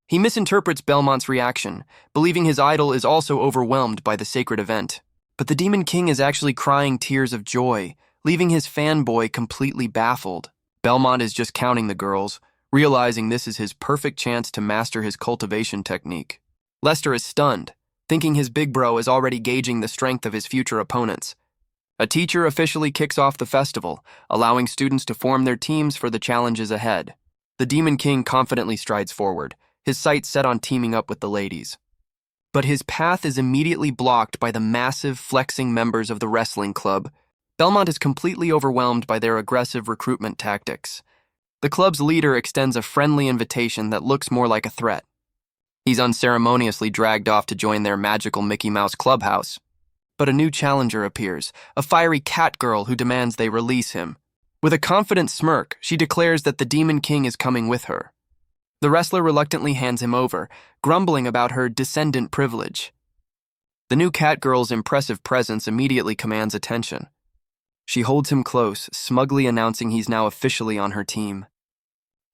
He misinterprets Belmont's reaction, believing his idol is also overwhelmed by the sacred event. But the Demon King is actually crying tears of joy, leaving his fanboy completely baffled. Belmont is just counting the girls, realizing this is his perfect chance to master his cultivation technique. Lester is stunned, thinking his big bro is already gauging the strength of his future opponents. A teacher officially kicks off the festival, allowing students to form their teams for the challenges ahead. The Demon King confidently strides forward, his sights set on teaming up with the ladies. But his path is immediately blocked by the massive, flexing members of the wrestling club. Belmont is completely overwhelmed by their aggressive recruitment tactics. The club's leader extends a friendly invitation that looks more like a threat. He's unceremoniously dragged off to join their magical Mickey Mouse clubhouse. But a new challenger appears, a fiery cat girl who demands they release him. With a confident smirk, she declares that the Demon King is coming with her. The wrestler reluctantly hands him over, grumbling about her descendant privilege. The new cat girl's impressive presence immediately commands attention. She holds him close, smugly announcing he's now officially on her team.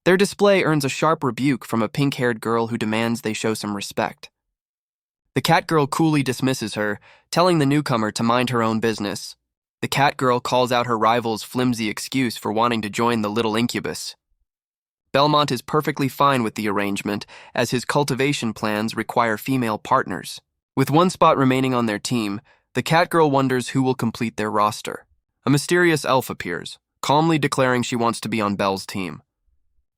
Their display earns a sharp rebuke from a pink-haired girl who demands they show some respect. The cat girl coolly dismisses her, telling the newcomer to mind her own business. The cat girl calls out her rival's flimsy excuse for wanting to join the little incubus. Belmont is perfectly fine with the arrangement, as his cultivation plans require female partners. With one spot remaining on their team, the cat girl wonders who will complete their roster. A mysterious elf appears, calmly declaring she wants to be on Belle's team.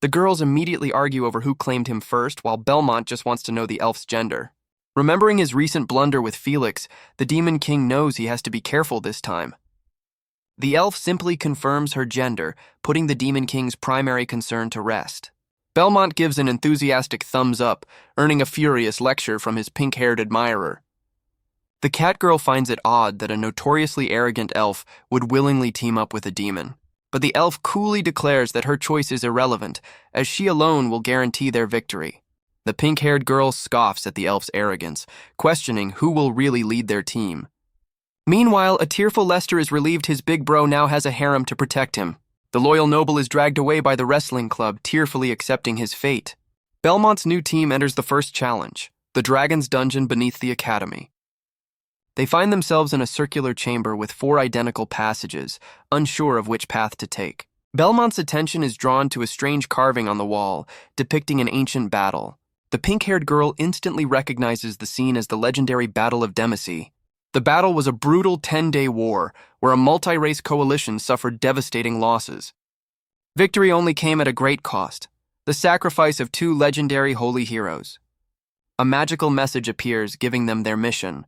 The girls immediately argue over who claimed him first, while Belmont just wants to know the elf's gender. Remembering his recent blunder with Felix, the Demon King knows he has to be careful this time. The elf simply confirms her gender, putting the Demon King's primary concern to rest. Belmont gives an enthusiastic thumbs up, earning a furious lecture from his pink-haired admirer. The cat girl finds it odd that a notoriously arrogant elf would willingly team up with a demon, but the elf coolly declares that her choice is irrelevant, as she alone will guarantee their victory. The pink-haired girl scoffs at the elf's arrogance, questioning who will really lead their team. Meanwhile, a tearful Lester is relieved his big bro now has a harem to protect him. The loyal noble is dragged away by the wrestling club, tearfully accepting his fate. Belmont's new team enters the first challenge, the Dragon's Dungeon beneath the Academy. They find themselves in a circular chamber with 4 identical passages, unsure of which path to take. Belmont's attention is drawn to a strange carving on the wall, depicting an ancient battle. The pink-haired girl instantly recognizes the scene as the legendary Battle of Demacy. The battle was a brutal 10-day war, where a multi-race coalition suffered devastating losses. Victory only came at a great cost, the sacrifice of 2 legendary holy heroes. A magical message appears giving them their mission: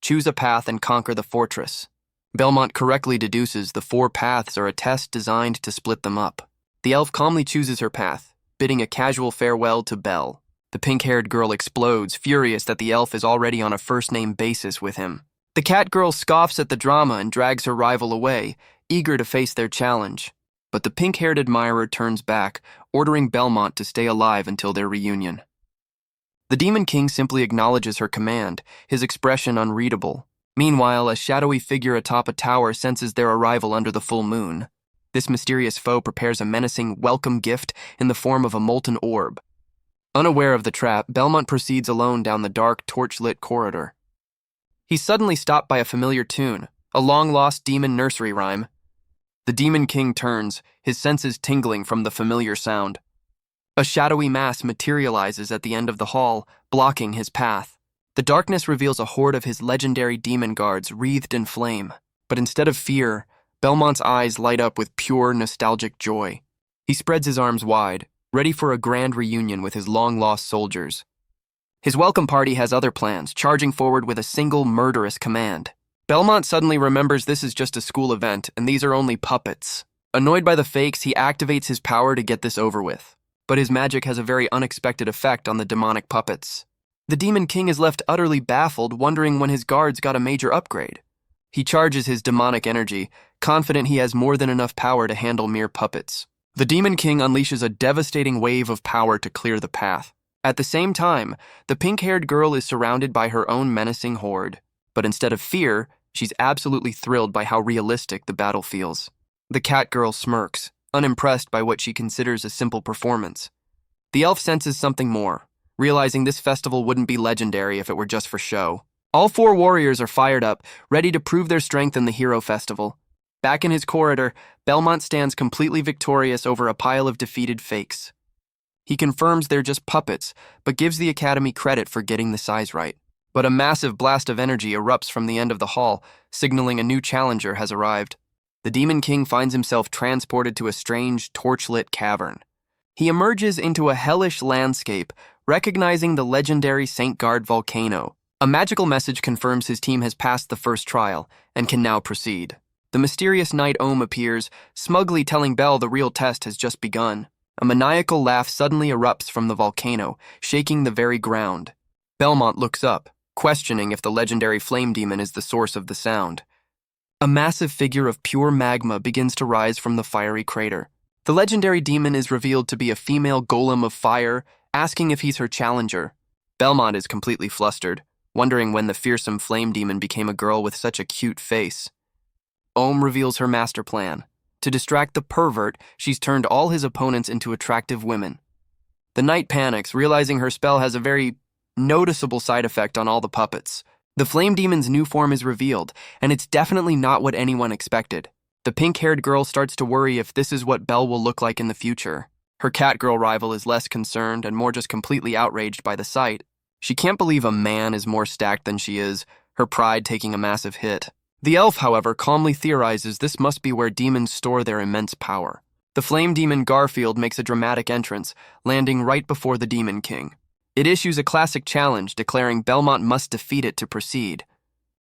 choose a path and conquer the fortress. Belmont correctly deduces the 4 paths are a test designed to split them up. The elf calmly chooses her path, bidding a casual farewell to Belle. The pink-haired girl explodes, furious that the elf is already on a first-name basis with him. The cat girl scoffs at the drama and drags her rival away, eager to face their challenge. But the pink-haired admirer turns back, ordering Belmont to stay alive until their reunion. The Demon King simply acknowledges her command, his expression unreadable. Meanwhile, a shadowy figure atop a tower senses their arrival under the full moon. This mysterious foe prepares a menacing welcome gift in the form of a molten orb. Unaware of the trap, Belmont proceeds alone down the dark, torch-lit corridor. He's suddenly stopped by a familiar tune, a long-lost demon nursery rhyme. The Demon King turns, his senses tingling from the familiar sound. A shadowy mass materializes at the end of the hall, blocking his path. The darkness reveals a horde of his legendary demon guards wreathed in flame. But instead of fear, Belmont's eyes light up with pure, nostalgic joy. He spreads his arms wide, ready for a grand reunion with his long-lost soldiers. His welcome party has other plans, charging forward with a single murderous command. Belmont suddenly remembers this is just a school event, and these are only puppets. Annoyed by the fakes, he activates his power to get this over with. But his magic has a very unexpected effect on the demonic puppets. The Demon King is left utterly baffled, wondering when his guards got a major upgrade. He charges his demonic energy, confident he has more than enough power to handle mere puppets. The Demon King unleashes a devastating wave of power to clear the path. At the same time, the pink-haired girl is surrounded by her own menacing horde. But instead of fear, she's absolutely thrilled by how realistic the battle feels. The cat girl smirks, unimpressed by what she considers a simple performance. The elf senses something more, realizing this festival wouldn't be legendary if it were just for show. All 4 warriors are fired up, ready to prove their strength in the hero festival. Back in his corridor, Belmont stands completely victorious over a pile of defeated fakes. He confirms they're just puppets, but gives the Academy credit for getting the size right. But a massive blast of energy erupts from the end of the hall, signaling a new challenger has arrived. The Demon King finds himself transported to a strange, torchlit cavern. He emerges into a hellish landscape, recognizing the legendary St. Gard volcano. A magical message confirms his team has passed the first trial and can now proceed. The mysterious Knight Ohm appears, smugly telling Belle the real test has just begun. A maniacal laugh suddenly erupts from the volcano, shaking the very ground. Belmont looks up, questioning if the legendary flame demon is the source of the sound. A massive figure of pure magma begins to rise from the fiery crater. The legendary demon is revealed to be a female golem of fire, asking if he's her challenger. Belmont is completely flustered, wondering when the fearsome flame demon became a girl with such a cute face. Ohm reveals her master plan. To distract the pervert, she's turned all his opponents into attractive women. The knight panics, realizing her spell has a very noticeable side effect on all the puppets. The flame demon's new form is revealed, and it's definitely not what anyone expected. The pink-haired girl starts to worry if this is what Belle will look like in the future. Her cat-girl rival is less concerned and more just completely outraged by the sight. She can't believe a man is more stacked than she is, her pride taking a massive hit. The elf, however, calmly theorizes this must be where demons store their immense power. The flame demon Garfield makes a dramatic entrance, landing right before the Demon King. It issues a classic challenge, declaring Belmont must defeat it to proceed.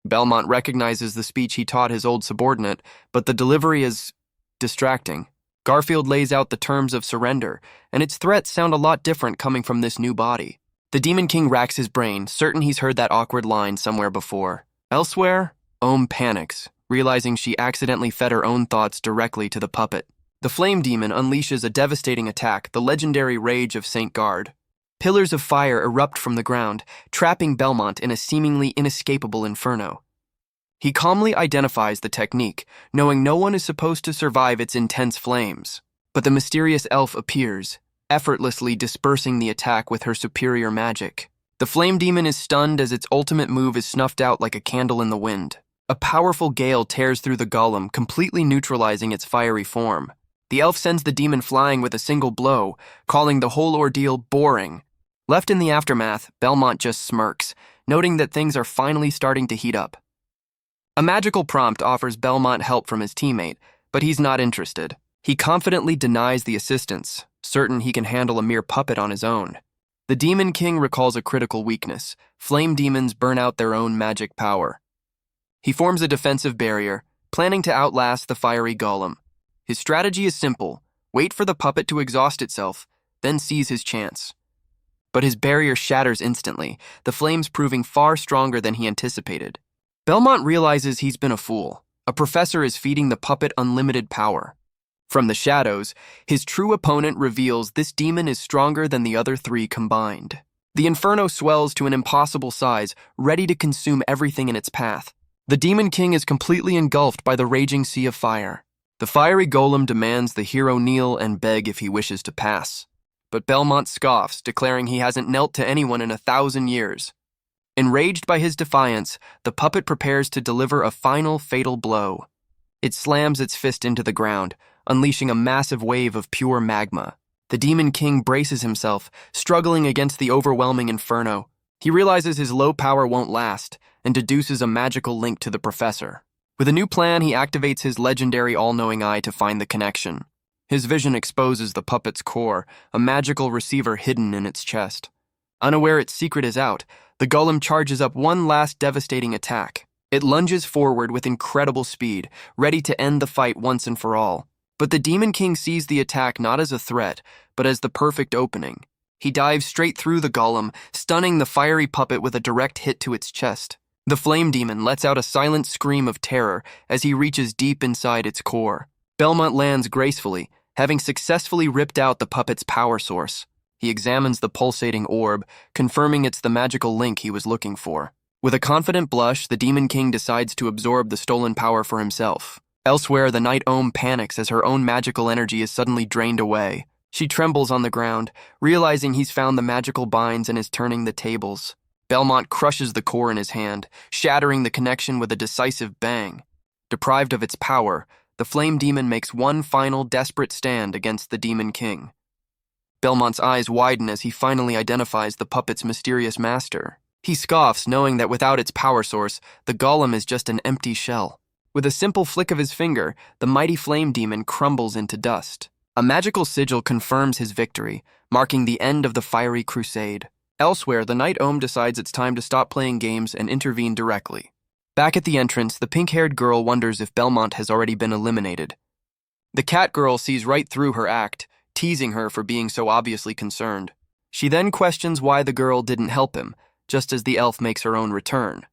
Belmont recognizes the speech he taught his old subordinate, but the delivery is distracting. Garfield lays out the terms of surrender, and its threats sound a lot different coming from this new body. The Demon King racks his brain, certain he's heard that awkward line somewhere before. Elsewhere, Ohm panics, realizing she accidentally fed her own thoughts directly to the puppet. The flame demon unleashes a devastating attack, the legendary Rage of St. Gard. Pillars of fire erupt from the ground, trapping Belmont in a seemingly inescapable inferno. He calmly identifies the technique, knowing no one is supposed to survive its intense flames. But the mysterious elf appears, effortlessly dispersing the attack with her superior magic. The flame demon is stunned as its ultimate move is snuffed out like a candle in the wind. A powerful gale tears through the golem, completely neutralizing its fiery form. The elf sends the demon flying with a single blow, calling the whole ordeal boring. Left in the aftermath, Belmont just smirks, noting that things are finally starting to heat up. A magical prompt offers Belmont help from his teammate, but he's not interested. He confidently denies the assistance, certain he can handle a mere puppet on his own. The Demon King recalls a critical weakness. Flame demons burn out their own magic power. He forms a defensive barrier, planning to outlast the fiery golem. His strategy is simple: wait for the puppet to exhaust itself, then seize his chance. But his barrier shatters instantly, the flames proving far stronger than he anticipated. Belmont realizes he's been a fool. A professor is feeding the puppet unlimited power. From the shadows, his true opponent reveals this demon is stronger than the other 3 combined. The inferno swells to an impossible size, ready to consume everything in its path. The Demon King is completely engulfed by the raging sea of fire. The fiery golem demands the hero kneel and beg if he wishes to pass. But Belmont scoffs, declaring he hasn't knelt to anyone in 1,000 years. Enraged by his defiance, the puppet prepares to deliver a final fatal blow. It slams its fist into the ground, unleashing a massive wave of pure magma. The Demon King braces himself, struggling against the overwhelming inferno. He realizes his low power won't last, and deduces a magical link to the professor. With a new plan, he activates his legendary all-knowing eye to find the connection. His vision exposes the puppet's core, a magical receiver hidden in its chest. Unaware its secret is out, the golem charges up one last devastating attack. It lunges forward with incredible speed, ready to end the fight once and for all. But the Demon King sees the attack not as a threat, but as the perfect opening. He dives straight through the golem, stunning the fiery puppet with a direct hit to its chest. The flame demon lets out a silent scream of terror as he reaches deep inside its core. Belmont lands gracefully, having successfully ripped out the puppet's power source. He examines the pulsating orb, confirming it's the magical link he was looking for. With a confident blush, the Demon King decides to absorb the stolen power for himself. Elsewhere, the Night Ohm panics as her own magical energy is suddenly drained away. She trembles on the ground, realizing he's found the magical binds and is turning the tables. Belmont crushes the core in his hand, shattering the connection with a decisive bang. Deprived of its power, the Flame Demon makes one final desperate stand against the Demon King. Belmont's eyes widen as he finally identifies the puppet's mysterious master. He scoffs, knowing that without its power source, the golem is just an empty shell. With a simple flick of his finger, the mighty Flame Demon crumbles into dust. A magical sigil confirms his victory, marking the end of the fiery crusade. Elsewhere, the Night Ohm decides it's time to stop playing games and intervene directly. Back at the entrance, the pink-haired girl wonders if Belmont has already been eliminated. The cat girl sees right through her act, teasing her for being so obviously concerned. She then questions why the girl didn't help him, just as the elf makes her own return.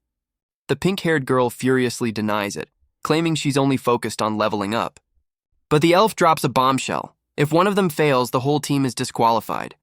The pink-haired girl furiously denies it, claiming she's only focused on leveling up. But the elf drops a bombshell. If one of them fails, the whole team is disqualified.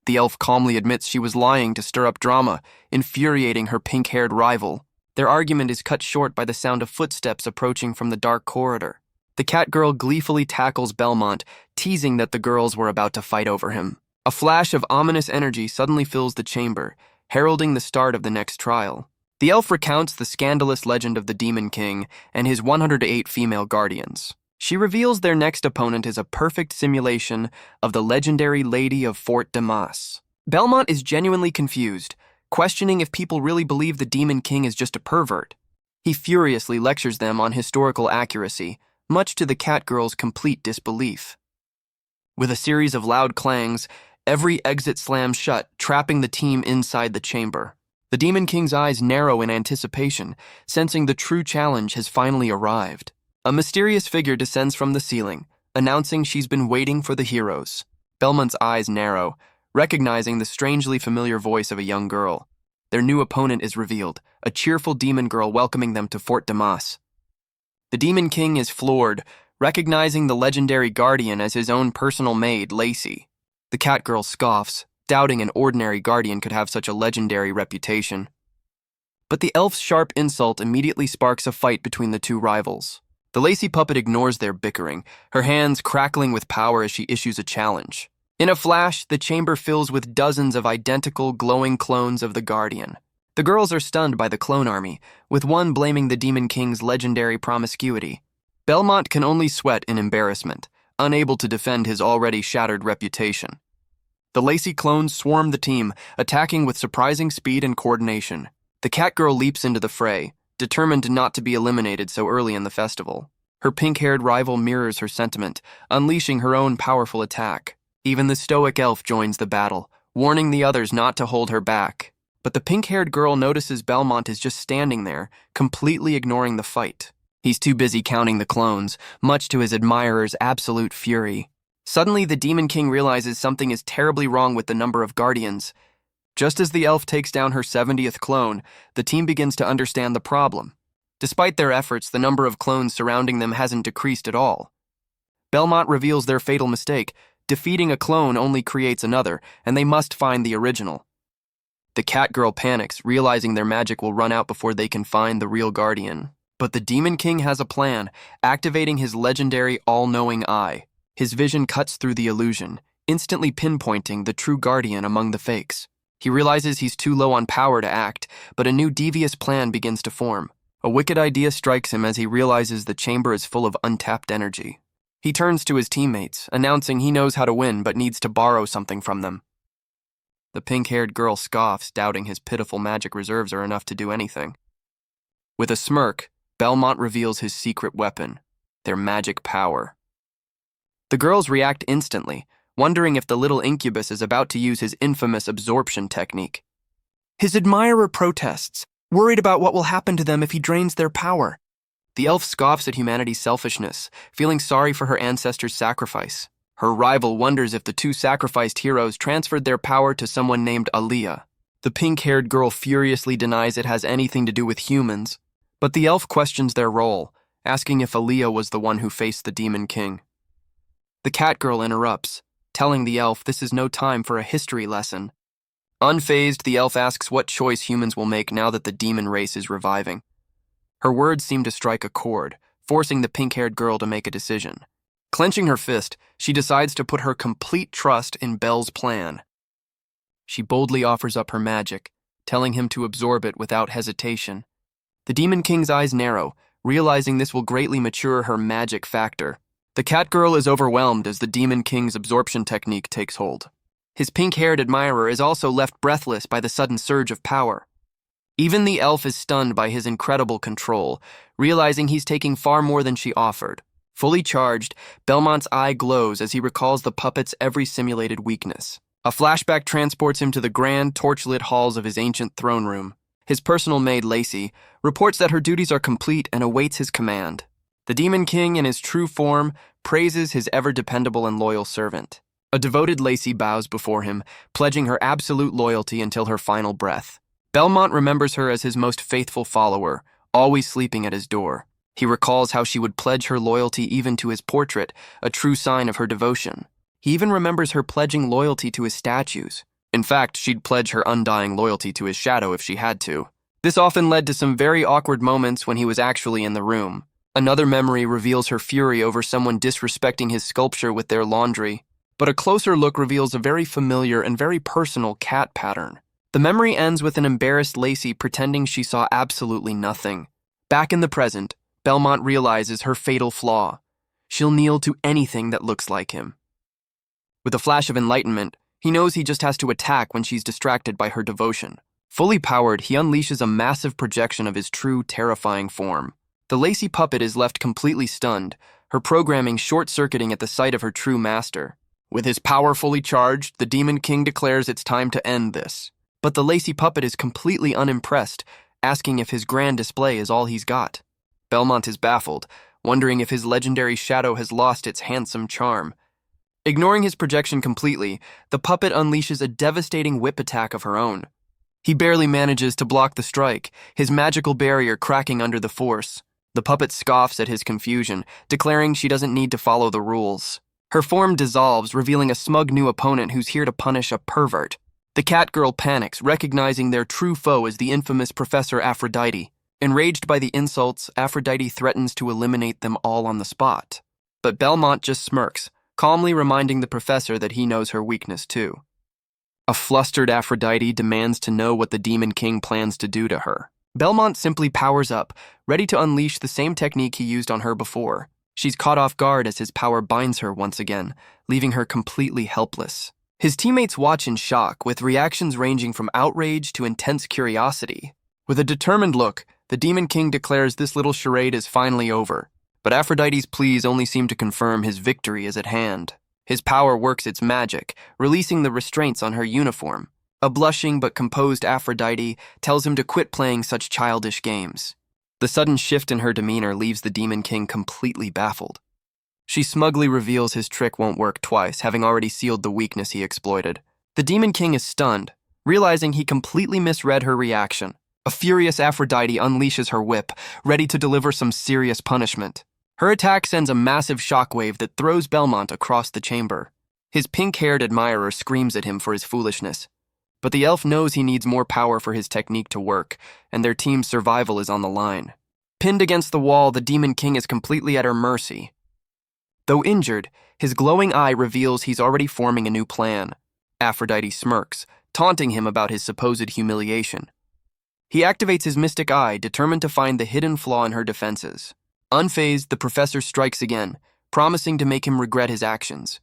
The elf calmly admits she was lying to stir up drama, infuriating her pink-haired rival. Their argument is cut short by the sound of footsteps approaching from the dark corridor. The cat girl gleefully tackles Belmont, teasing that the girls were about to fight over him. A flash of ominous energy suddenly fills the chamber, heralding the start of the next trial. The elf recounts the scandalous legend of the Demon King and his 108 female guardians. She reveals their next opponent is a perfect simulation of the legendary Lady of Fort Damas. Belmont is genuinely confused, questioning if people really believe the Demon King is just a pervert. He furiously lectures them on historical accuracy, much to the cat girl's complete disbelief. With a series of loud clangs, every exit slams shut, trapping the team inside the chamber. The Demon King's eyes narrow in anticipation, sensing the true challenge has finally arrived. A mysterious figure descends from the ceiling, announcing she's been waiting for the heroes. Belmont's eyes narrow, recognizing the strangely familiar voice of a young girl. Their new opponent is revealed, a cheerful demon girl welcoming them to Fort Damas. The Demon King is floored, recognizing the legendary guardian as his own personal maid, Lacey. The cat girl scoffs, doubting an ordinary guardian could have such a legendary reputation. But the elf's sharp insult immediately sparks a fight between the two rivals. The Lacey puppet ignores their bickering, her hands crackling with power as she issues a challenge. In a flash, the chamber fills with dozens of identical, glowing clones of the Guardian. The girls are stunned by the clone army, with one blaming the Demon King's legendary promiscuity. Belmont can only sweat in embarrassment, unable to defend his already shattered reputation. The Lacey clones swarm the team, attacking with surprising speed and coordination. The cat girl leaps into the fray, determined not to be eliminated so early in the festival. Her pink-haired rival mirrors her sentiment, unleashing her own powerful attack. Even the stoic elf joins the battle, warning the others not to hold her back. But the pink-haired girl notices Belmont is just standing there, completely ignoring the fight. He's too busy counting the clones, much to his admirers' absolute fury. Suddenly, the Demon King realizes something is terribly wrong with the number of guardians. Just as the elf takes down her 70th clone, the team begins to understand the problem. Despite their efforts, the number of clones surrounding them hasn't decreased at all. Belmont reveals their fatal mistake. Defeating a clone only creates another, and they must find the original. The cat girl panics, realizing their magic will run out before they can find the real guardian. But the Demon King has a plan, activating his legendary all-knowing eye. His vision cuts through the illusion, instantly pinpointing the true guardian among the fakes. He realizes he's too low on power to act, but a new devious plan begins to form. A wicked idea strikes him as he realizes the chamber is full of untapped energy. He turns to his teammates, announcing he knows how to win but needs to borrow something from them. The pink-haired girl scoffs, doubting his pitiful magic reserves are enough to do anything. With a smirk, Belmont reveals his secret weapon, their magic power. The girls react instantly, wondering if the little incubus is about to use his infamous absorption technique. His admirer protests, worried about what will happen to them if he drains their power. The elf scoffs at humanity's selfishness, feeling sorry for her ancestors' sacrifice. Her rival wonders if the two sacrificed heroes transferred their power to someone named Aaliyah. The pink-haired girl furiously denies it has anything to do with humans, but the elf questions their role, asking if Aaliyah was the one who faced the Demon King. The cat girl interrupts, telling the elf this is no time for a history lesson. Unfazed, the elf asks what choice humans will make now that the demon race is reviving. Her words seem to strike a chord, forcing the pink-haired girl to make a decision. Clenching her fist, she decides to put her complete trust in Bel's plan. She boldly offers up her magic, telling him to absorb it without hesitation. The Demon King's eyes narrow, realizing this will greatly mature her magic factor. The cat girl is overwhelmed as the Demon King's absorption technique takes hold. His pink-haired admirer is also left breathless by the sudden surge of power. Even the elf is stunned by his incredible control, realizing he's taking far more than she offered. Fully charged, Belmont's eye glows as he recalls the puppet's every simulated weakness. A flashback transports him to the grand, torchlit halls of his ancient throne room. His personal maid, Lacey, reports that her duties are complete and awaits his command. The Demon King, in his true form, praises his ever-dependable and loyal servant. A devoted Lacey bows before him, pledging her absolute loyalty until her final breath. Belmont remembers her as his most faithful follower, always sleeping at his door. He recalls how she would pledge her loyalty even to his portrait, a true sign of her devotion. He even remembers her pledging loyalty to his statues. In fact, she'd pledge her undying loyalty to his shadow if she had to. This often led to some very awkward moments when he was actually in the room. Another memory reveals her fury over someone disrespecting his sculpture with their laundry. But a closer look reveals a very familiar and very personal cat pattern. The memory ends with an embarrassed Lacey pretending she saw absolutely nothing. Back in the present, Belmont realizes her fatal flaw. She'll kneel to anything that looks like him. With a flash of enlightenment, he knows he just has to attack when she's distracted by her devotion. Fully powered, he unleashes a massive projection of his true, terrifying form. The Lacey puppet is left completely stunned, her programming short-circuiting at the sight of her true master. With his power fully charged, the Demon King declares it's time to end this. But the Lacey puppet is completely unimpressed, asking if his grand display is all he's got. Belmont is baffled, wondering if his legendary shadow has lost its handsome charm. Ignoring his projection completely, the puppet unleashes a devastating whip attack of her own. He barely manages to block the strike, his magical barrier cracking under the force. The puppet scoffs at his confusion, declaring she doesn't need to follow the rules. Her form dissolves, revealing a smug new opponent who's here to punish a pervert. The cat girl panics, recognizing their true foe as the infamous Professor Aphrodite. Enraged by the insults, Aphrodite threatens to eliminate them all on the spot. But Belmont just smirks, calmly reminding the professor that he knows her weakness too. A flustered Aphrodite demands to know what the Demon King plans to do to her. Belmont simply powers up, ready to unleash the same technique he used on her before. She's caught off guard as his power binds her once again, leaving her completely helpless. His teammates watch in shock, with reactions ranging from outrage to intense curiosity. With a determined look, the Demon King declares this little charade is finally over. But Aphrodite's pleas only seem to confirm his victory is at hand. His power works its magic, releasing the restraints on her uniform. A blushing but composed Aphrodite tells him to quit playing such childish games. The sudden shift in her demeanor leaves the Demon King completely baffled. She smugly reveals his trick won't work twice, having already sealed the weakness he exploited. The Demon King is stunned, realizing he completely misread her reaction. A furious Aphrodite unleashes her whip, ready to deliver some serious punishment. Her attack sends a massive shockwave that throws Belmont across the chamber. His pink-haired admirer screams at him for his foolishness. But the elf knows he needs more power for his technique to work, and their team's survival is on the line. Pinned against the wall, the Demon King is completely at her mercy. Though injured, his glowing eye reveals he's already forming a new plan. Aphrodite smirks, taunting him about his supposed humiliation. He activates his mystic eye, determined to find the hidden flaw in her defenses. Unfazed, the professor strikes again, promising to make him regret his actions.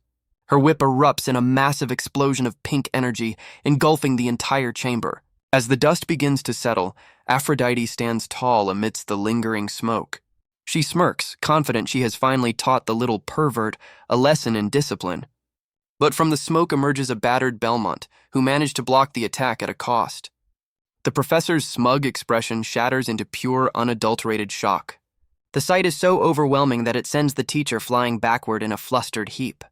Her whip erupts in a massive explosion of pink energy, engulfing the entire chamber. As the dust begins to settle, Aphrodite stands tall amidst the lingering smoke. She smirks, confident she has finally taught the little pervert a lesson in discipline. But from the smoke emerges a battered Belmont, who managed to block the attack at a cost. The professor's smug expression shatters into pure, unadulterated shock. The sight is so overwhelming that it sends the teacher flying backward in a flustered heap.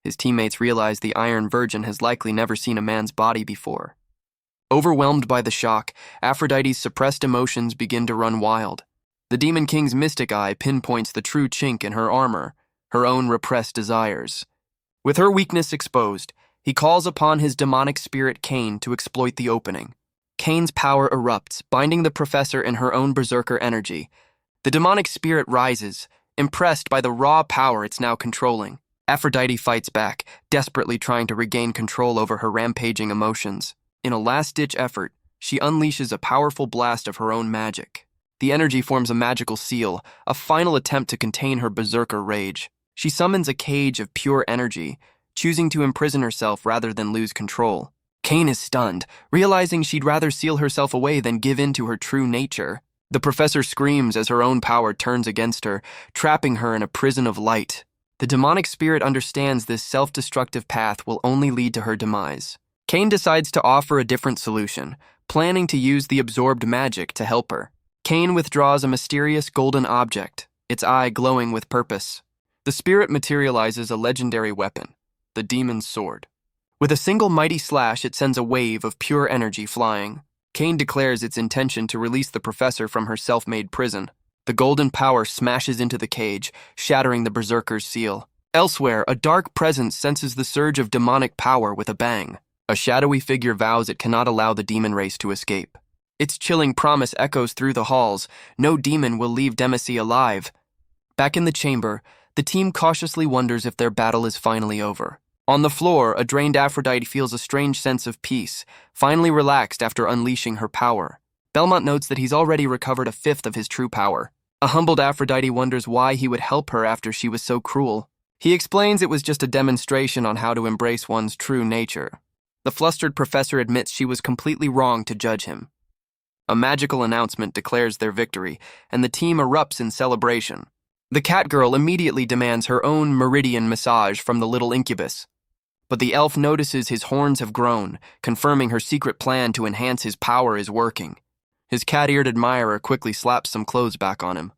His teammates realize the Iron Virgin has likely never seen a man's body before. Overwhelmed by the shock, Aphrodite's suppressed emotions begin to run wild. The Demon King's mystic eye pinpoints the true chink in her armor, her own repressed desires. With her weakness exposed, He calls upon his demonic spirit Cain to exploit the opening. Cain's power erupts, binding the professor in her own berserker energy. The demonic spirit rises, impressed by the raw power it's now controlling. Aphrodite fights back, desperately trying to regain control over her rampaging emotions. In a last-ditch effort, she unleashes a powerful blast of her own magic. The energy forms a magical seal, a final attempt to contain her berserker rage. She summons a cage of pure energy, choosing to imprison herself rather than lose control. Cain is stunned, realizing she'd rather seal herself away than give in to her true nature. The professor screams as her own power turns against her, trapping her in a prison of light. The demonic spirit understands this self-destructive path will only lead to her demise. Cain decides to offer a different solution, planning to use the absorbed magic to help her. Cain withdraws a mysterious golden object, its eye glowing with purpose. The spirit materializes a legendary weapon, the demon's sword. With a single mighty slash, it sends a wave of pure energy flying. Cain declares its intention to release the professor from her self-made prison. The golden power smashes into the cage, shattering the berserker's seal. Elsewhere, a dark presence senses the surge of demonic power with a bang. A shadowy figure vows it cannot allow the demon race to escape. Its chilling promise echoes through the halls. No demon will leave Demacy alive. Back in the chamber, the team cautiously wonders if their battle is finally over. On the floor, a drained Aphrodite feels a strange sense of peace, finally relaxed after unleashing her power. Belmont notes that he's already recovered a fifth of his true power. A humbled Aphrodite wonders why he would help her after she was so cruel. He explains it was just a demonstration on how to embrace one's true nature. The flustered professor admits she was completely wrong to judge him. A magical announcement declares their victory, and the team erupts in celebration. The cat girl immediately demands her own meridian massage from the little incubus. But the elf notices his horns have grown, confirming her secret plan to enhance his power is working. His cat-eared admirer quickly slaps some clothes back on him.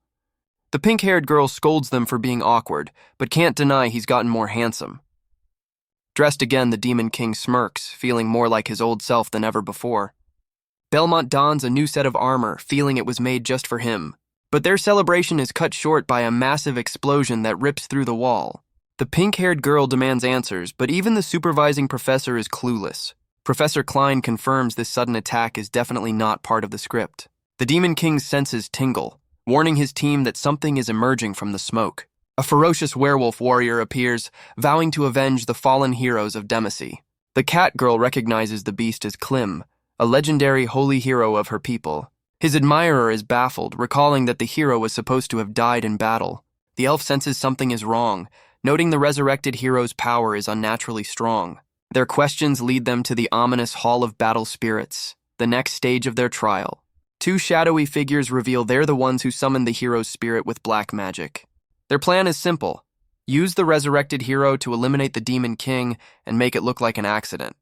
The pink-haired girl scolds them for being awkward, but can't deny he's gotten more handsome. Dressed again, the Demon King smirks, feeling more like his old self than ever before. Belmont dons a new set of armor, feeling it was made just for him. But their celebration is cut short by a massive explosion that rips through the wall. The pink-haired girl demands answers, but even the supervising professor is clueless. Professor Klein confirms this sudden attack is definitely not part of the script. The Demon King's senses tingle, warning his team that something is emerging from the smoke. A ferocious werewolf warrior appears, vowing to avenge the fallen heroes of Demacy. The cat girl recognizes the beast as Klim, a legendary holy hero of her people. His admirer is baffled, recalling that the hero was supposed to have died in battle. The elf senses something is wrong, noting the resurrected hero's power is unnaturally strong. Their questions lead them to the ominous Hall of Battle Spirits, the next stage of their trial. Two shadowy figures reveal they're the ones who summoned the hero's spirit with black magic. Their plan is simple: use the resurrected hero to eliminate the Demon King and make it look like an accident.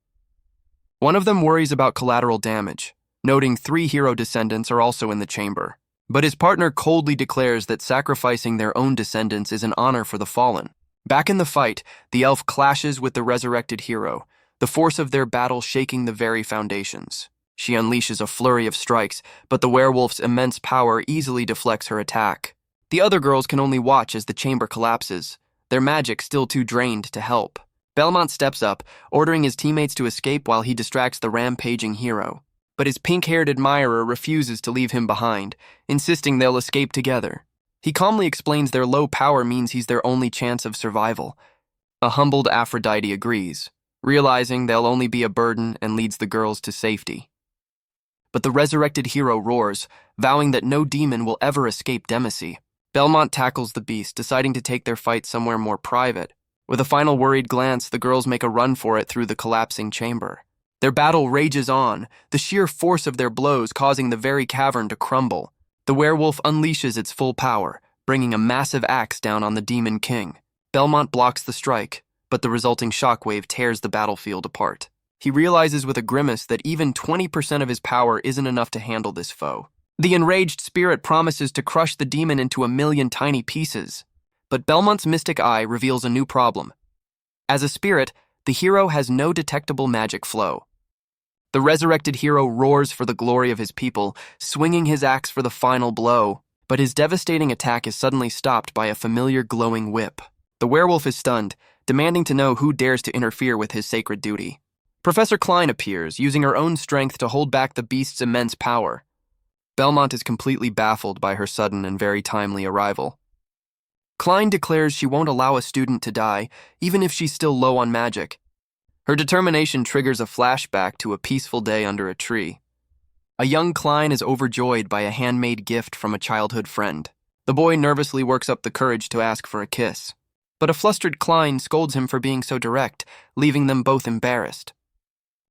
One of them worries about collateral damage, noting 3 hero descendants are also in the chamber. But his partner coldly declares that sacrificing their own descendants is an honor for the fallen. Back in the fight, the elf clashes with the resurrected hero, the force of their battle shaking the very foundations. She unleashes a flurry of strikes, but the werewolf's immense power easily deflects her attack. The other girls can only watch as the chamber collapses, their magic still too drained to help. Belmont steps up, ordering his teammates to escape while he distracts the rampaging hero. But his pink-haired admirer refuses to leave him behind, insisting they'll escape together. He calmly explains their low power means he's their only chance of survival. A humbled Aphrodite agrees, realizing they'll only be a burden, and leads the girls to safety. But the resurrected hero roars, vowing that no demon will ever escape Demacy. Belmont tackles the beast, deciding to take their fight somewhere more private. With a final worried glance, the girls make a run for it through the collapsing chamber. Their battle rages on, the sheer force of their blows causing the very cavern to crumble. The werewolf unleashes its full power, bringing a massive axe down on the Demon King. Belmont blocks the strike, but the resulting shockwave tears the battlefield apart. He realizes with a grimace that even 20% of his power isn't enough to handle this foe. The enraged spirit promises to crush the demon into a million tiny pieces. But Belmont's mystic eye reveals a new problem. As a spirit, the hero has no detectable magic flow. The resurrected hero roars for the glory of his people, swinging his axe for the final blow, but his devastating attack is suddenly stopped by a familiar glowing whip. The werewolf is stunned, demanding to know who dares to interfere with his sacred duty. Professor Klein appears, using her own strength to hold back the beast's immense power. Belmont is completely baffled by her sudden and very timely arrival. Klein declares she won't allow a student to die, even if she's still low on magic. Her determination triggers a flashback to a peaceful day under a tree. A young Klein is overjoyed by a handmade gift from a childhood friend. The boy nervously works up the courage to ask for a kiss. But a flustered Klein scolds him for being so direct, leaving them both embarrassed.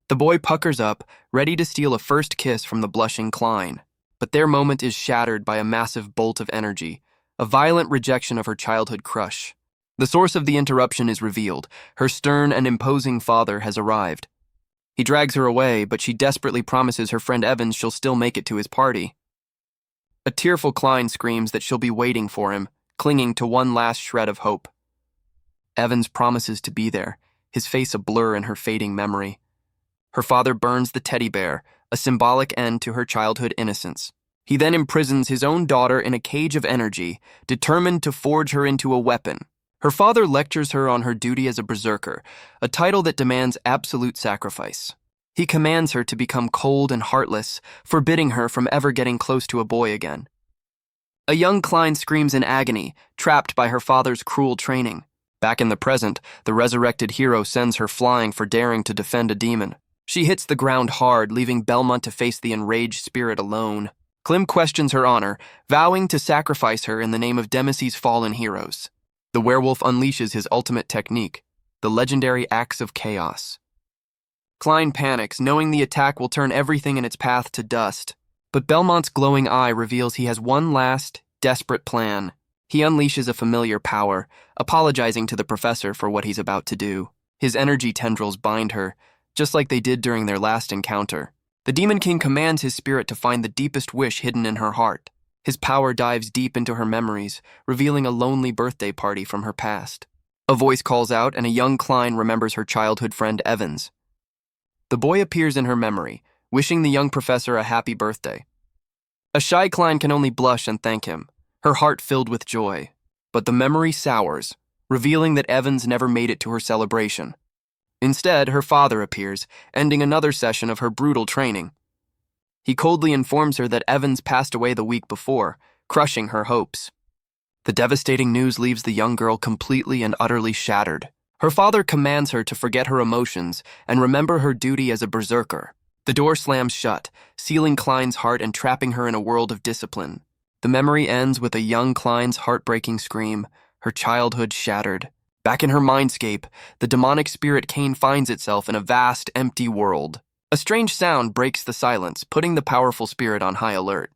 The boy puckers up, ready to steal a first kiss from the blushing Klein. But their moment is shattered by a massive bolt of energy, a violent rejection of her childhood crush. The source of the interruption is revealed. Her stern and imposing father has arrived. He drags her away, but she desperately promises her friend Evans she'll still make it to his party. A tearful Klein screams that she'll be waiting for him, clinging to one last shred of hope. Evans promises to be there, his face a blur in her fading memory. Her father burns the teddy bear, a symbolic end to her childhood innocence. He then imprisons his own daughter in a cage of energy, determined to forge her into a weapon. Her father lectures her on her duty as a berserker, a title that demands absolute sacrifice. He commands her to become cold and heartless, forbidding her from ever getting close to a boy again. A young Klein screams in agony, trapped by her father's cruel training. Back in the present, the resurrected hero sends her flying for daring to defend a demon. She hits the ground hard, leaving Belmont to face the enraged spirit alone. Klim questions her honor, vowing to sacrifice her in the name of Demesse's fallen heroes. The werewolf unleashes his ultimate technique, the legendary Axe of Chaos. Klein panics, knowing the attack will turn everything in its path to dust. But Belmont's glowing eye reveals he has one last, desperate plan. He unleashes a familiar power, apologizing to the professor for what he's about to do. His energy tendrils bind her, just like they did during their last encounter. The Demon King commands his spirit to find the deepest wish hidden in her heart. His power dives deep into her memories, revealing a lonely birthday party from her past. A voice calls out, and a young Klein remembers her childhood friend Evans. The boy appears in her memory, wishing the young professor a happy birthday. A shy Klein can only blush and thank him, her heart filled with joy. But the memory sours, revealing that Evans never made it to her celebration. Instead, her father appears, ending another session of her brutal training. He coldly informs her that Evans passed away the week before, crushing her hopes. The devastating news leaves the young girl completely and utterly shattered. Her father commands her to forget her emotions and remember her duty as a berserker. The door slams shut, sealing Klein's heart and trapping her in a world of discipline. The memory ends with a young Klein's heartbreaking scream, her childhood shattered. Back in her mindscape, the demonic spirit Cain finds itself in a vast, empty world. A strange sound breaks the silence, putting the powerful spirit on high alert.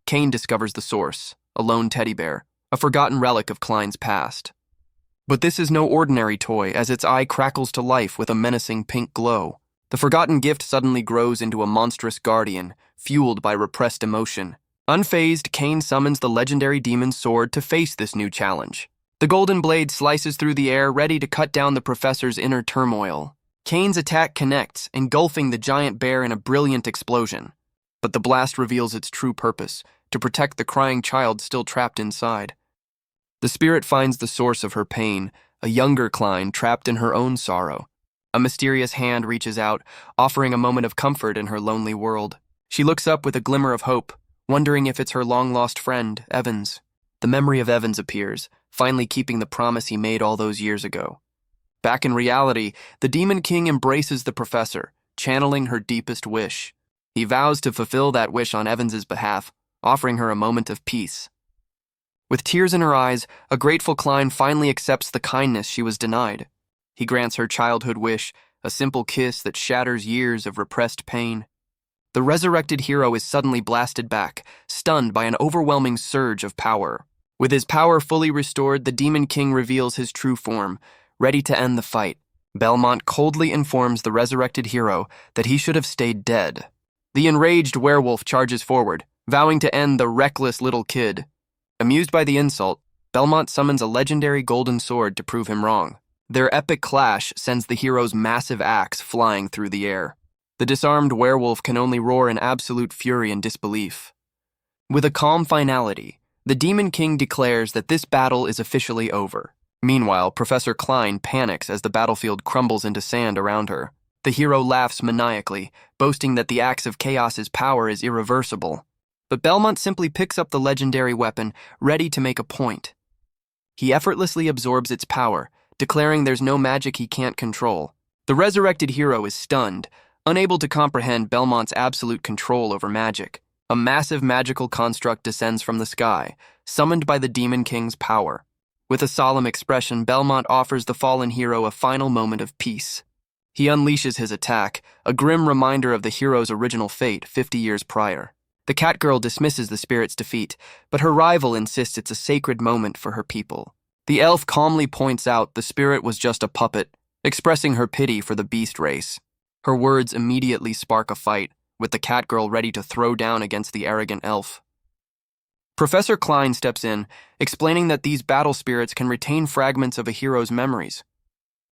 Cain discovers the source, a lone teddy bear, a forgotten relic of Klein's past. But this is no ordinary toy, as its eye crackles to life with a menacing pink glow. The forgotten gift suddenly grows into a monstrous guardian, fueled by repressed emotion. Unfazed, Cain summons the legendary demon's sword to face this new challenge. The golden blade slices through the air, ready to cut down the professor's inner turmoil. Cain's attack connects, engulfing the giant bear in a brilliant explosion. But the blast reveals its true purpose, to protect the crying child still trapped inside. The spirit finds the source of her pain, a younger Klein trapped in her own sorrow. A mysterious hand reaches out, offering a moment of comfort in her lonely world. She looks up with a glimmer of hope, wondering if it's her long-lost friend, Evans. The memory of Evans appears, finally keeping the promise he made all those years ago. Back in reality, the Demon King embraces the professor, channeling her deepest wish. He vows to fulfill that wish on Evans's behalf, offering her a moment of peace. With tears in her eyes, a grateful Klein finally accepts the kindness she was denied. He grants her childhood wish, a simple kiss that shatters years of repressed pain. The resurrected hero is suddenly blasted back, stunned by an overwhelming surge of power. With his power fully restored, the Demon King reveals his true form, ready to end the fight. Belmont coldly informs the resurrected hero that he should have stayed dead. The enraged werewolf charges forward, vowing to end the reckless little kid. Amused by the insult, Belmont summons a legendary golden sword to prove him wrong. Their epic clash sends the hero's massive axe flying through the air. The disarmed werewolf can only roar in absolute fury and disbelief. With a calm finality, the Demon King declares that this battle is officially over. Meanwhile, Professor Klein panics as the battlefield crumbles into sand around her. The hero laughs maniacally, boasting that the axe of chaos's power is irreversible. But Belmont simply picks up the legendary weapon, ready to make a point. He effortlessly absorbs its power, declaring there's no magic he can't control. The resurrected hero is stunned, unable to comprehend Belmont's absolute control over magic. A massive magical construct descends from the sky, summoned by the Demon King's power. With a solemn expression, Belmont offers the fallen hero a final moment of peace. He unleashes his attack, a grim reminder of the hero's original fate 50 years prior. The Catgirl dismisses the spirit's defeat, but her rival insists it's a sacred moment for her people. The elf calmly points out the spirit was just a puppet, expressing her pity for the beast race. Her words immediately spark a fight, with the Catgirl ready to throw down against the arrogant elf. Professor Klein steps in, explaining that these battle spirits can retain fragments of a hero's memories.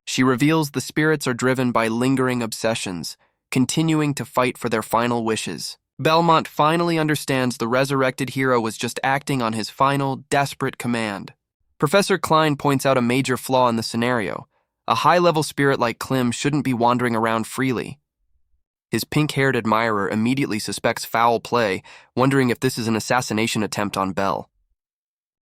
She reveals the spirits are driven by lingering obsessions, continuing to fight for their final wishes. Belmont finally understands the resurrected hero was just acting on his final, desperate command. Professor Klein points out a major flaw in the scenario. A high-level spirit like Klim shouldn't be wandering around freely. His pink-haired admirer immediately suspects foul play, wondering if this is an assassination attempt on Belle.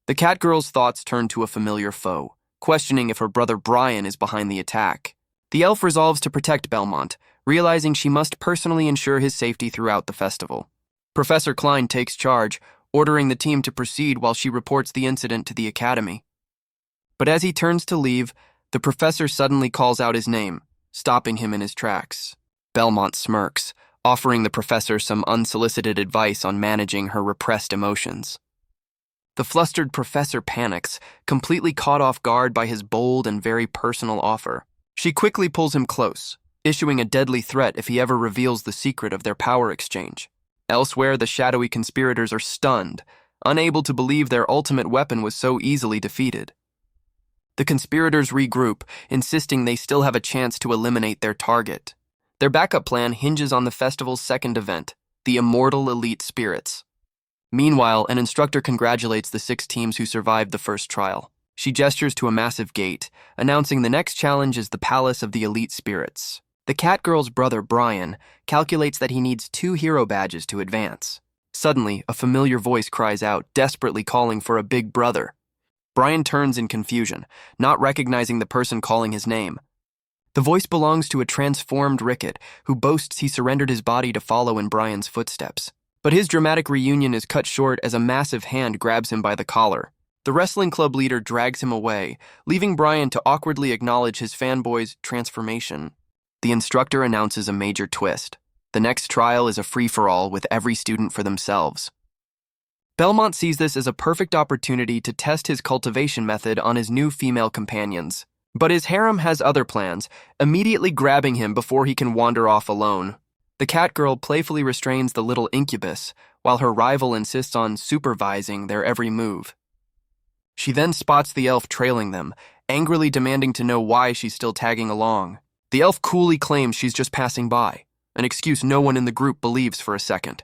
The Catgirl's thoughts turn to a familiar foe, questioning if her brother Brian is behind the attack. The elf resolves to protect Belmont, realizing she must personally ensure his safety throughout the festival. Professor Klein takes charge, ordering the team to proceed while she reports the incident to the academy. But as he turns to leave, the professor suddenly calls out his name, stopping him in his tracks. Belmont smirks, offering the professor some unsolicited advice on managing her repressed emotions. The flustered professor panics, completely caught off guard by his bold and very personal offer. She quickly pulls him close, issuing a deadly threat if he ever reveals the secret of their power exchange. Elsewhere, the shadowy conspirators are stunned, unable to believe their ultimate weapon was so easily defeated. The conspirators regroup, insisting they still have a chance to eliminate their target. Their backup plan hinges on the festival's second event, the Immortal Elite Spirits. Meanwhile, an instructor congratulates the 6 teams who survived the first trial. She gestures to a massive gate, announcing the next challenge is the Palace of the Elite Spirits. The Catgirl's brother, Brian, calculates that he needs 2 hero badges to advance. Suddenly, a familiar voice cries out, desperately calling for a big brother. Brian turns in confusion, not recognizing the person calling his name. The voice belongs to a transformed Ricket, who boasts he surrendered his body to follow in Brian's footsteps. But his dramatic reunion is cut short as a massive hand grabs him by the collar. The wrestling club leader drags him away, leaving Brian to awkwardly acknowledge his fanboy's transformation. The instructor announces a major twist. The next trial is a free-for-all with every student for themselves. Belmont sees this as a perfect opportunity to test his cultivation method on his new female companions. But his harem has other plans, immediately grabbing him before he can wander off alone. The Catgirl playfully restrains the little incubus, while her rival insists on supervising their every move. She then spots the elf trailing them, angrily demanding to know why she's still tagging along. The elf coolly claims she's just passing by, an excuse no one in the group believes for a second.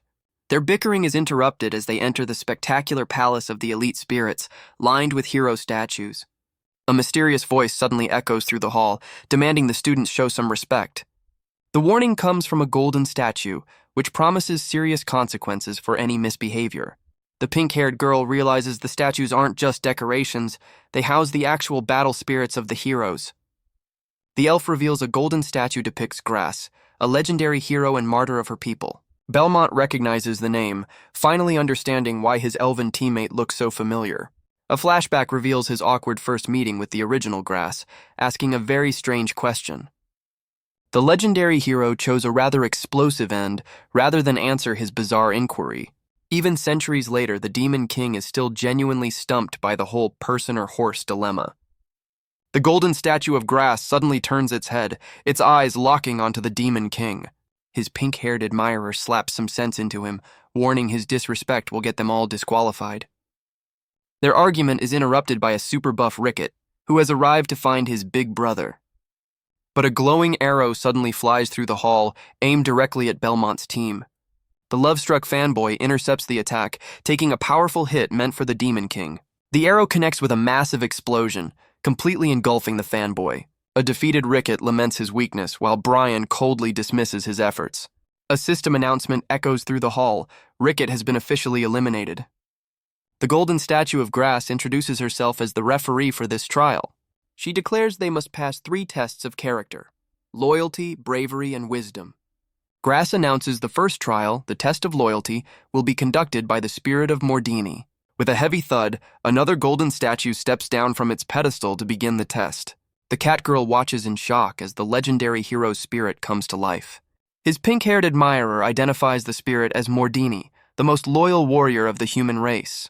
Their bickering is interrupted as they enter the spectacular palace of the elite spirits, lined with hero statues. A mysterious voice suddenly echoes through the hall, demanding the students show some respect. The warning comes from a golden statue, which promises serious consequences for any misbehavior. The pink-haired girl realizes the statues aren't just decorations, they house the actual battle spirits of the heroes. The elf reveals a golden statue depicts Grass, a legendary hero and martyr of her people. Belmont recognizes the name, finally understanding why his elven teammate looks so familiar. A flashback reveals his awkward first meeting with the original Grass, asking a very strange question. The legendary hero chose a rather explosive end rather than answer his bizarre inquiry. Even centuries later, the Demon King is still genuinely stumped by the whole person or horse dilemma. The golden statue of Grass suddenly turns its head, its eyes locking onto the Demon King. His pink-haired admirer slaps some sense into him, warning his disrespect will get them all disqualified. Their argument is interrupted by a super buff Ricket, who has arrived to find his big brother. But a glowing arrow suddenly flies through the hall, aimed directly at Belmont's team. The love-struck fanboy intercepts the attack, taking a powerful hit meant for the Demon King. The arrow connects with a massive explosion, completely engulfing the fanboy. A defeated Rickett laments his weakness, while Brian coldly dismisses his efforts. A system announcement echoes through the hall. Rickett has been officially eliminated. The golden statue of Grass introduces herself as the referee for this trial. She declares they must pass 3 tests of character: loyalty, bravery, and wisdom. Grass announces the first trial, the test of loyalty, will be conducted by the spirit of Mordini. With a heavy thud, another golden statue steps down from its pedestal to begin the test. The Catgirl watches in shock as the legendary hero's spirit comes to life. His pink-haired admirer identifies the spirit as Mordini, the most loyal warrior of the human race.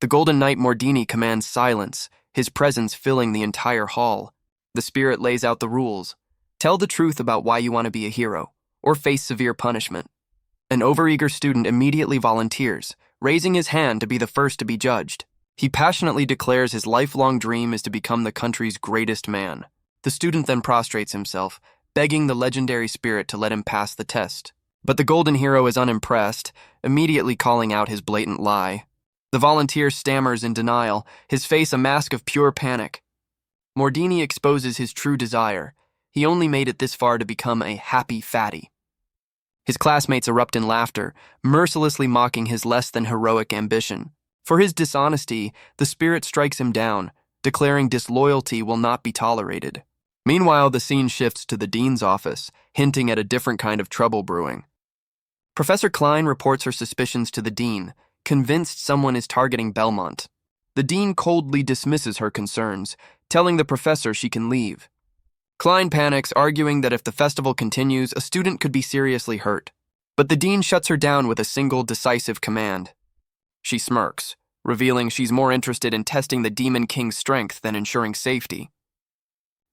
The Golden Knight Mordini commands silence, his presence filling the entire hall. The spirit lays out the rules. Tell the truth about why you want to be a hero, or face severe punishment. An overeager student immediately volunteers, raising his hand to be the first to be judged. He passionately declares his lifelong dream is to become the country's greatest man. The student then prostrates himself, begging the legendary spirit to let him pass the test. But the golden hero is unimpressed, immediately calling out his blatant lie. The volunteer stammers in denial, his face a mask of pure panic. Mordini exposes his true desire. He only made it this far to become a happy fatty. His classmates erupt in laughter, mercilessly mocking his less-than-heroic ambition. For his dishonesty, the spirit strikes him down, declaring disloyalty will not be tolerated. Meanwhile, the scene shifts to the dean's office, hinting at a different kind of trouble brewing. Professor Klein reports her suspicions to the dean, convinced someone is targeting Belmont. The dean coldly dismisses her concerns, telling the professor she can leave. Klein panics, arguing that if the festival continues, a student could be seriously hurt. But the dean shuts her down with a single decisive command. She smirks, revealing she's more interested in testing the Demon King's strength than ensuring safety.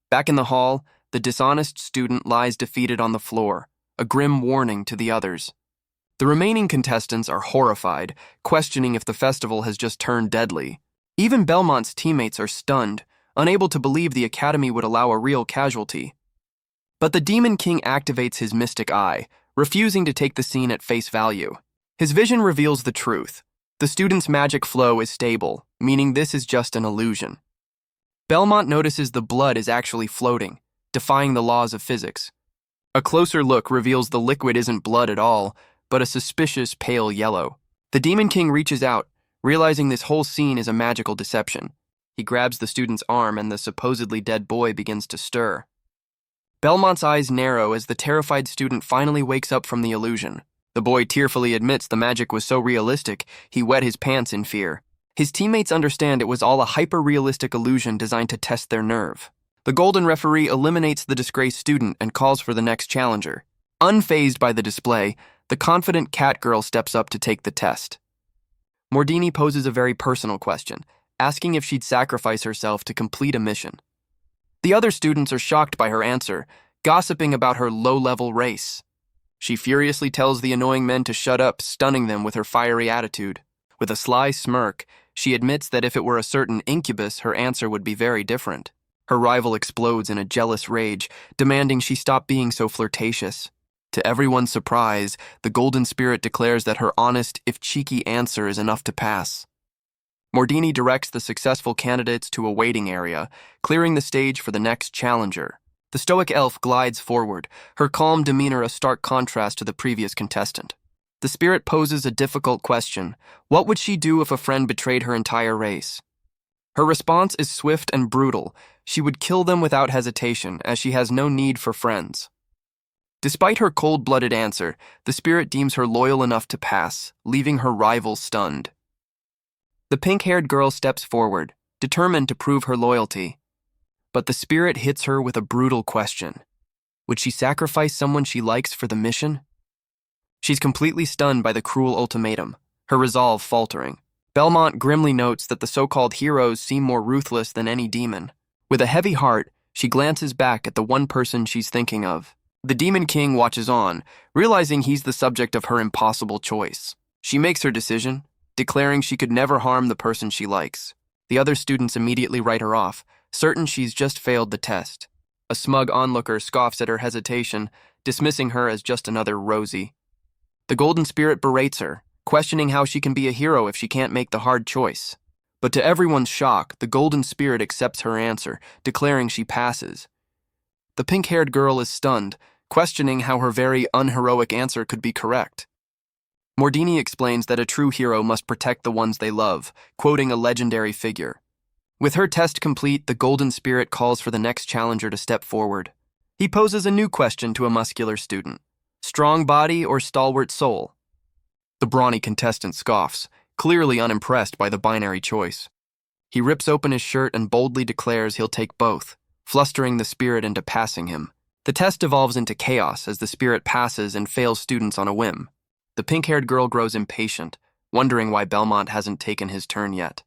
Back in the hall, the dishonest student lies defeated on the floor, a grim warning to the others. The remaining contestants are horrified, questioning if the festival has just turned deadly. Even Belmont's teammates are stunned, unable to believe the Academy would allow a real casualty. But the Demon King activates his mystic eye, refusing to take the scene at face value. His vision reveals the truth. The student's magic flow is stable, meaning this is just an illusion. Belmont notices the blood is actually floating, defying the laws of physics. A closer look reveals the liquid isn't blood at all, but a suspicious pale yellow. The Demon King reaches out, realizing this whole scene is a magical deception. He grabs the student's arm and the supposedly dead boy begins to stir. Belmont's eyes narrow as the terrified student finally wakes up from the illusion. The boy tearfully admits the magic was so realistic, he wet his pants in fear. His teammates understand it was all a hyper-realistic illusion designed to test their nerve. The golden referee eliminates the disgraced student and calls for the next challenger. Unfazed by the display, the confident Catgirl steps up to take the test. Mordini poses a very personal question, asking if she'd sacrifice herself to complete a mission. The other students are shocked by her answer, gossiping about her low-level race. She furiously tells the annoying men to shut up, stunning them with her fiery attitude. With a sly smirk, she admits that if it were a certain incubus, her answer would be very different. Her rival explodes in a jealous rage, demanding she stop being so flirtatious. To everyone's surprise, the Golden Spirit declares that her honest, if cheeky, answer is enough to pass. Mordini directs the successful candidates to a waiting area, clearing the stage for the next challenger. The stoic elf glides forward, her calm demeanor a stark contrast to the previous contestant. The spirit poses a difficult question. What would she do if a friend betrayed her entire race? Her response is swift and brutal. She would kill them without hesitation, as she has no need for friends. Despite her cold-blooded answer, the spirit deems her loyal enough to pass, leaving her rival stunned. The pink-haired girl steps forward, determined to prove her loyalty. But the spirit hits her with a brutal question. Would she sacrifice someone she likes for the mission? She's completely stunned by the cruel ultimatum, her resolve faltering. Belmont grimly notes that the so-called heroes seem more ruthless than any demon. With a heavy heart, she glances back at the one person she's thinking of. The Demon King watches on, realizing he's the subject of her impossible choice. She makes her decision, declaring she could never harm the person she likes. The other students immediately write her off, certain she's just failed the test. A smug onlooker scoffs at her hesitation, dismissing her as just another Rosie. The Golden Spirit berates her, questioning how she can be a hero if she can't make the hard choice. But to everyone's shock, the golden spirit accepts her answer, declaring she passes. The pink-haired girl is stunned, questioning how her very unheroic answer could be correct. Mordini explains that a true hero must protect the ones they love, quoting a legendary figure. With her test complete, the golden spirit calls for the next challenger to step forward. He poses a new question to a muscular student: strong body or stalwart soul? The brawny contestant scoffs, clearly unimpressed by the binary choice. He rips open his shirt and boldly declares he'll take both, flustering the spirit into passing him. The test devolves into chaos as the spirit passes and fails students on a whim. The pink-haired girl grows impatient, wondering why Belmont hasn't taken his turn yet.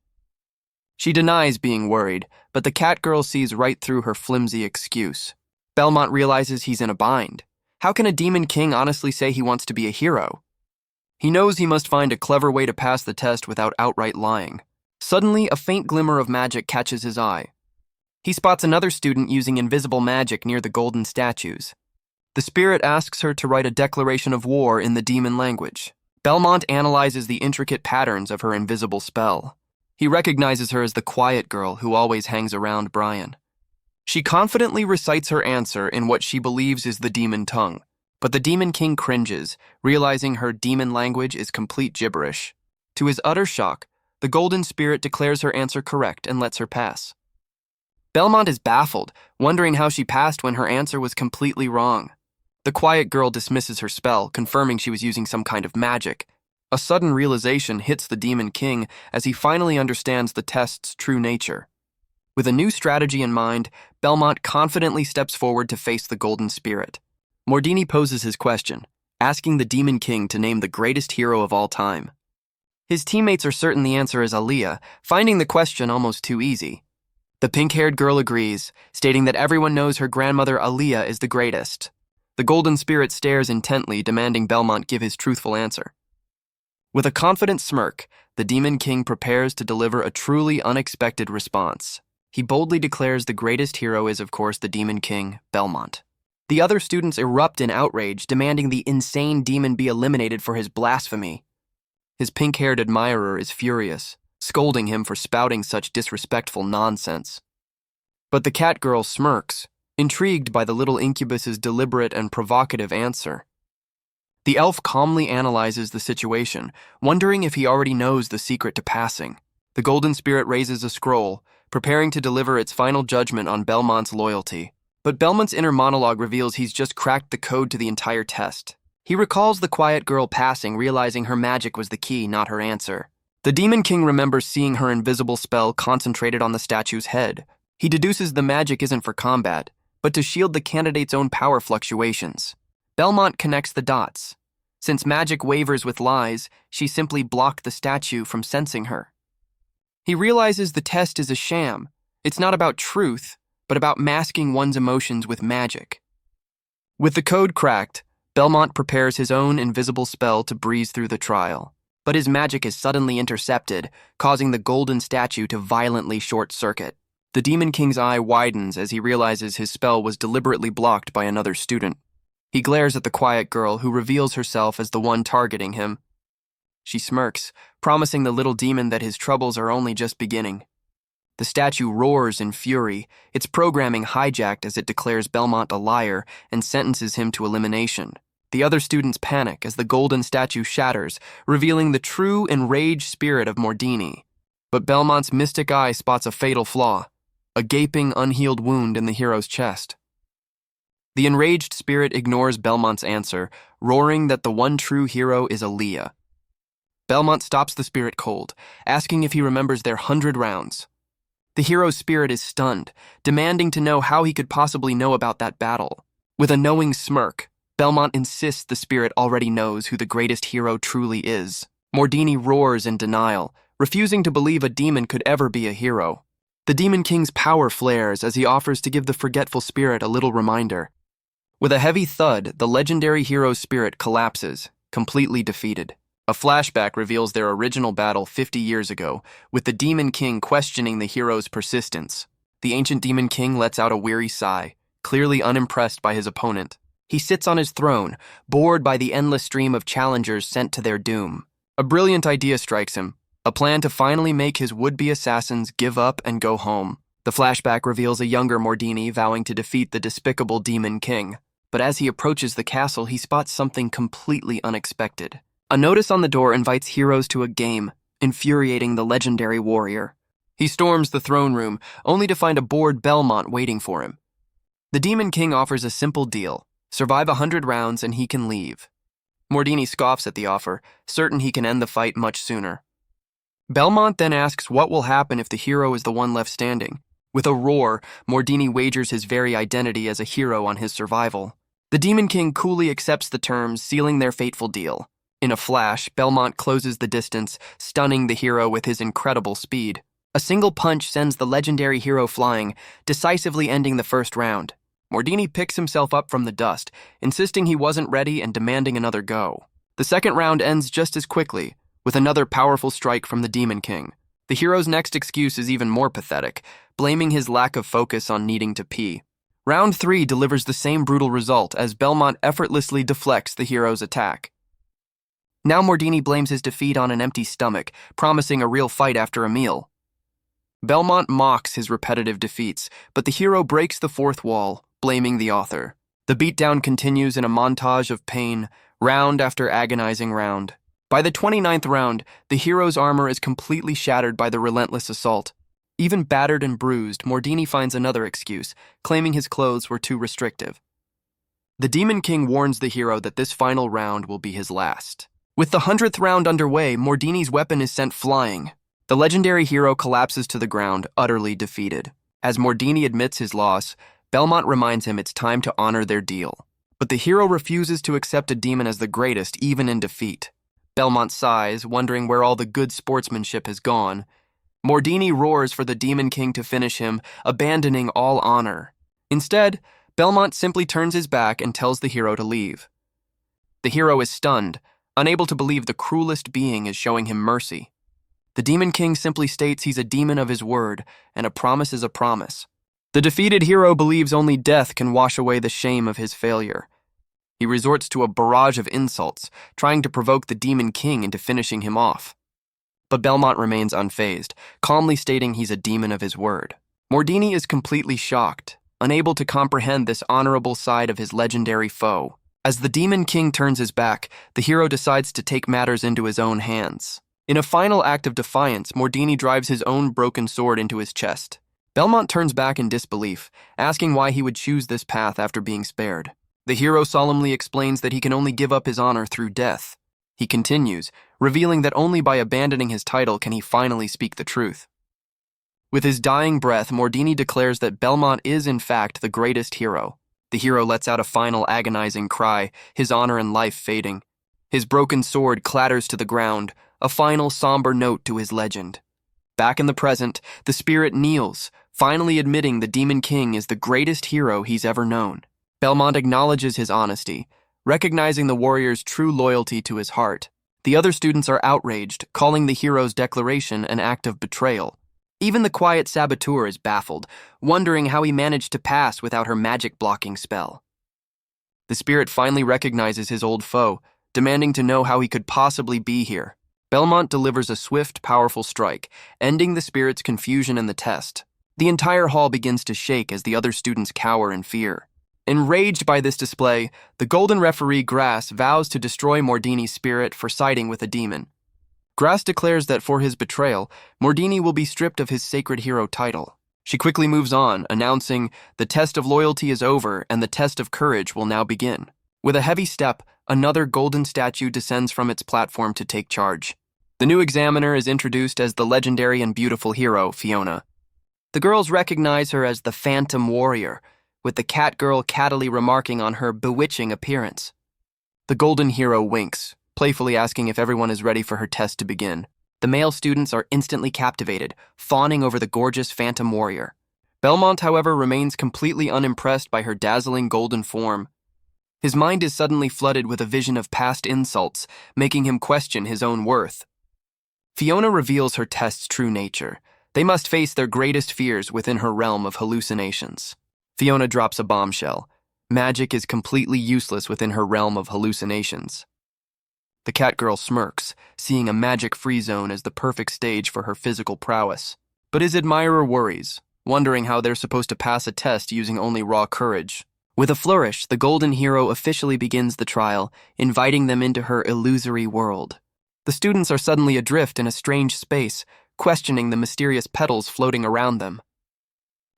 She denies being worried, but the cat girl sees right through her flimsy excuse. Belmont realizes he's in a bind. How can a demon king honestly say he wants to be a hero? He knows he must find a clever way to pass the test without outright lying. Suddenly, a faint glimmer of magic catches his eye. He spots another student using invisible magic near the golden statues. The spirit asks her to write a declaration of war in the demon language. Belmont analyzes the intricate patterns of her invisible spell. He recognizes her as the quiet girl who always hangs around Brian. She confidently recites her answer in what she believes is the demon tongue, but the demon king cringes, realizing her demon language is complete gibberish. To his utter shock, the golden spirit declares her answer correct and lets her pass. Belmont is baffled, wondering how she passed when her answer was completely wrong. The quiet girl dismisses her spell, confirming she was using some kind of magic. A sudden realization hits the demon king as he finally understands the test's true nature. With a new strategy in mind, Belmont confidently steps forward to face the golden spirit. Mordini poses his question, asking the demon king to name the greatest hero of all time. His teammates are certain the answer is Aaliyah, finding the question almost too easy. The pink-haired girl agrees, stating that everyone knows her grandmother Aaliyah is the greatest. The golden spirit stares intently, demanding Belmont give his truthful answer. With a confident smirk, the demon king prepares to deliver a truly unexpected response. He boldly declares the greatest hero is, of course, the demon king, Belmont. The other students erupt in outrage, demanding the insane demon be eliminated for his blasphemy. His pink-haired admirer is furious, scolding him for spouting such disrespectful nonsense. But the cat girl smirks, intrigued by the little incubus's deliberate and provocative answer. The elf calmly analyzes the situation, wondering if he already knows the secret to passing. The golden spirit raises a scroll, preparing to deliver its final judgment on Belmont's loyalty. But Belmont's inner monologue reveals he's just cracked the code to the entire test. He recalls the quiet girl passing, realizing her magic was the key, not her answer. The demon king remembers seeing her invisible spell concentrated on the statue's head. He deduces the magic isn't for combat, but to shield the candidate's own power fluctuations. Belmont connects the dots. Since magic wavers with lies, she simply blocked the statue from sensing her. He realizes the test is a sham. It's not about truth, but about masking one's emotions with magic. With the code cracked, Belmont prepares his own invisible spell to breeze through the trial. But his magic is suddenly intercepted, causing the golden statue to violently short-circuit. The demon king's eye widens as he realizes his spell was deliberately blocked by another student. He glares at the quiet girl, who reveals herself as the one targeting him. She smirks, promising the little demon that his troubles are only just beginning. The statue roars in fury, its programming hijacked as it declares Belmont a liar and sentences him to elimination. The other students panic as the golden statue shatters, revealing the true enraged spirit of Mordini. But Belmont's mystic eye spots a fatal flaw, a gaping, unhealed wound in the hero's chest. The enraged spirit ignores Belmont's answer, roaring that the one true hero is Aaliyah. Belmont stops the spirit cold, asking if he remembers their 100 rounds. The hero's spirit is stunned, demanding to know how he could possibly know about that battle. With a knowing smirk, Belmont insists the spirit already knows who the greatest hero truly is. Mordini roars in denial, refusing to believe a demon could ever be a hero. The demon king's power flares as he offers to give the forgetful spirit a little reminder. With a heavy thud, the legendary hero's spirit collapses, completely defeated. A flashback reveals their original battle 50 years ago, with the demon king questioning the hero's persistence. The ancient demon king lets out a weary sigh, clearly unimpressed by his opponent. He sits on his throne, bored by the endless stream of challengers sent to their doom. A brilliant idea strikes him. a plan to finally make his would-be assassins give up and go home. The flashback reveals a younger Mordini vowing to defeat the despicable Demon King. But as he approaches the castle, he spots something completely unexpected. A notice on the door invites heroes to a game, infuriating the legendary warrior. He storms the throne room, only to find a bored Belmont waiting for him. The Demon King offers a simple deal: survive 100 rounds and he can leave. Mordini scoffs at the offer, certain he can end the fight much sooner. Belmont then asks what will happen if the hero is the one left standing. With a roar, Mordini wagers his very identity as a hero on his survival. The Demon King coolly accepts the terms, sealing their fateful deal. In a flash, Belmont closes the distance, stunning the hero with his incredible speed. A single punch sends the legendary hero flying, decisively ending the first round. Mordini picks himself up from the dust, insisting he wasn't ready and demanding another go. The second round ends just as quickly, with another powerful strike from the Demon King. The hero's next excuse is even more pathetic, blaming his lack of focus on needing to pee. Round 3 delivers the same brutal result as Belmont effortlessly deflects the hero's attack. Now Mordini blames his defeat on an empty stomach, promising a real fight after a meal. Belmont mocks his repetitive defeats, but the hero breaks the fourth wall, blaming the author. The beatdown continues in a montage of pain, round after agonizing round. By the 29th round, the hero's armor is completely shattered by the relentless assault. Even battered and bruised, Mordini finds another excuse, claiming his clothes were too restrictive. The Demon King warns the hero that this final round will be his last. With the 100th round underway, Mordini's weapon is sent flying. The legendary hero collapses to the ground, utterly defeated. As Mordini admits his loss, Belmont reminds him it's time to honor their deal. But the hero refuses to accept a demon as the greatest, even in defeat. Belmont sighs, wondering where all the good sportsmanship has gone. Mordini roars for the Demon King to finish him, abandoning all honor. Instead, Belmont simply turns his back and tells the hero to leave. The hero is stunned, unable to believe the cruelest being is showing him mercy. The Demon King simply states he's a demon of his word, and a promise is a promise. The defeated hero believes only death can wash away the shame of his failure. He resorts to a barrage of insults, trying to provoke the Demon King into finishing him off. But Belmont remains unfazed, calmly stating he's a demon of his word. Mordini is completely shocked, unable to comprehend this honorable side of his legendary foe. As the Demon King turns his back, the hero decides to take matters into his own hands. In a final act of defiance, Mordini drives his own broken sword into his chest. Belmont turns back in disbelief, asking why he would choose this path after being spared. The hero solemnly explains that he can only give up his honor through death. He continues, revealing that only by abandoning his title can he finally speak the truth. With his dying breath, Mordini declares that Belmont is in fact the greatest hero. The hero lets out a final agonizing cry, his honor and life fading. His broken sword clatters to the ground, a final somber note to his legend. Back in the present, the spirit kneels, finally admitting the Demon King is the greatest hero he's ever known. Belmont acknowledges his honesty, recognizing the warrior's true loyalty to his heart. The other students are outraged, calling the hero's declaration an act of betrayal. Even the quiet saboteur is baffled, wondering how he managed to pass without her magic-blocking spell. The spirit finally recognizes his old foe, demanding to know how he could possibly be here. Belmont delivers a swift, powerful strike, ending the spirit's confusion in the test. The entire hall begins to shake as the other students cower in fear. Enraged by this display, the golden referee Grass vows to destroy Mordini's spirit for siding with a demon. Grass declares that for his betrayal, Mordini will be stripped of his sacred hero title. She quickly moves on, announcing, "The test of loyalty is over and the test of courage will now begin." With a heavy step, another golden statue descends from its platform to take charge. The new examiner is introduced as the legendary and beautiful hero, Fiona. The girls recognize her as the Phantom Warrior, with the cat girl cattily remarking on her bewitching appearance. The golden hero winks, playfully asking if everyone is ready for her test to begin. The male students are instantly captivated, fawning over the gorgeous Phantom Warrior. Belmont, however, remains completely unimpressed by her dazzling golden form. His mind is suddenly flooded with a vision of past insults, making him question his own worth. Fiona reveals her test's true nature. They must face their greatest fears within her realm of hallucinations. Fiona drops a bombshell. Magic is completely useless within her realm of hallucinations. The cat girl smirks, seeing a magic-free zone as the perfect stage for her physical prowess. But his admirer worries, wondering how they're supposed to pass a test using only raw courage. With a flourish, the golden hero officially begins the trial, inviting them into her illusory world. The students are suddenly adrift in a strange space, questioning the mysterious petals floating around them.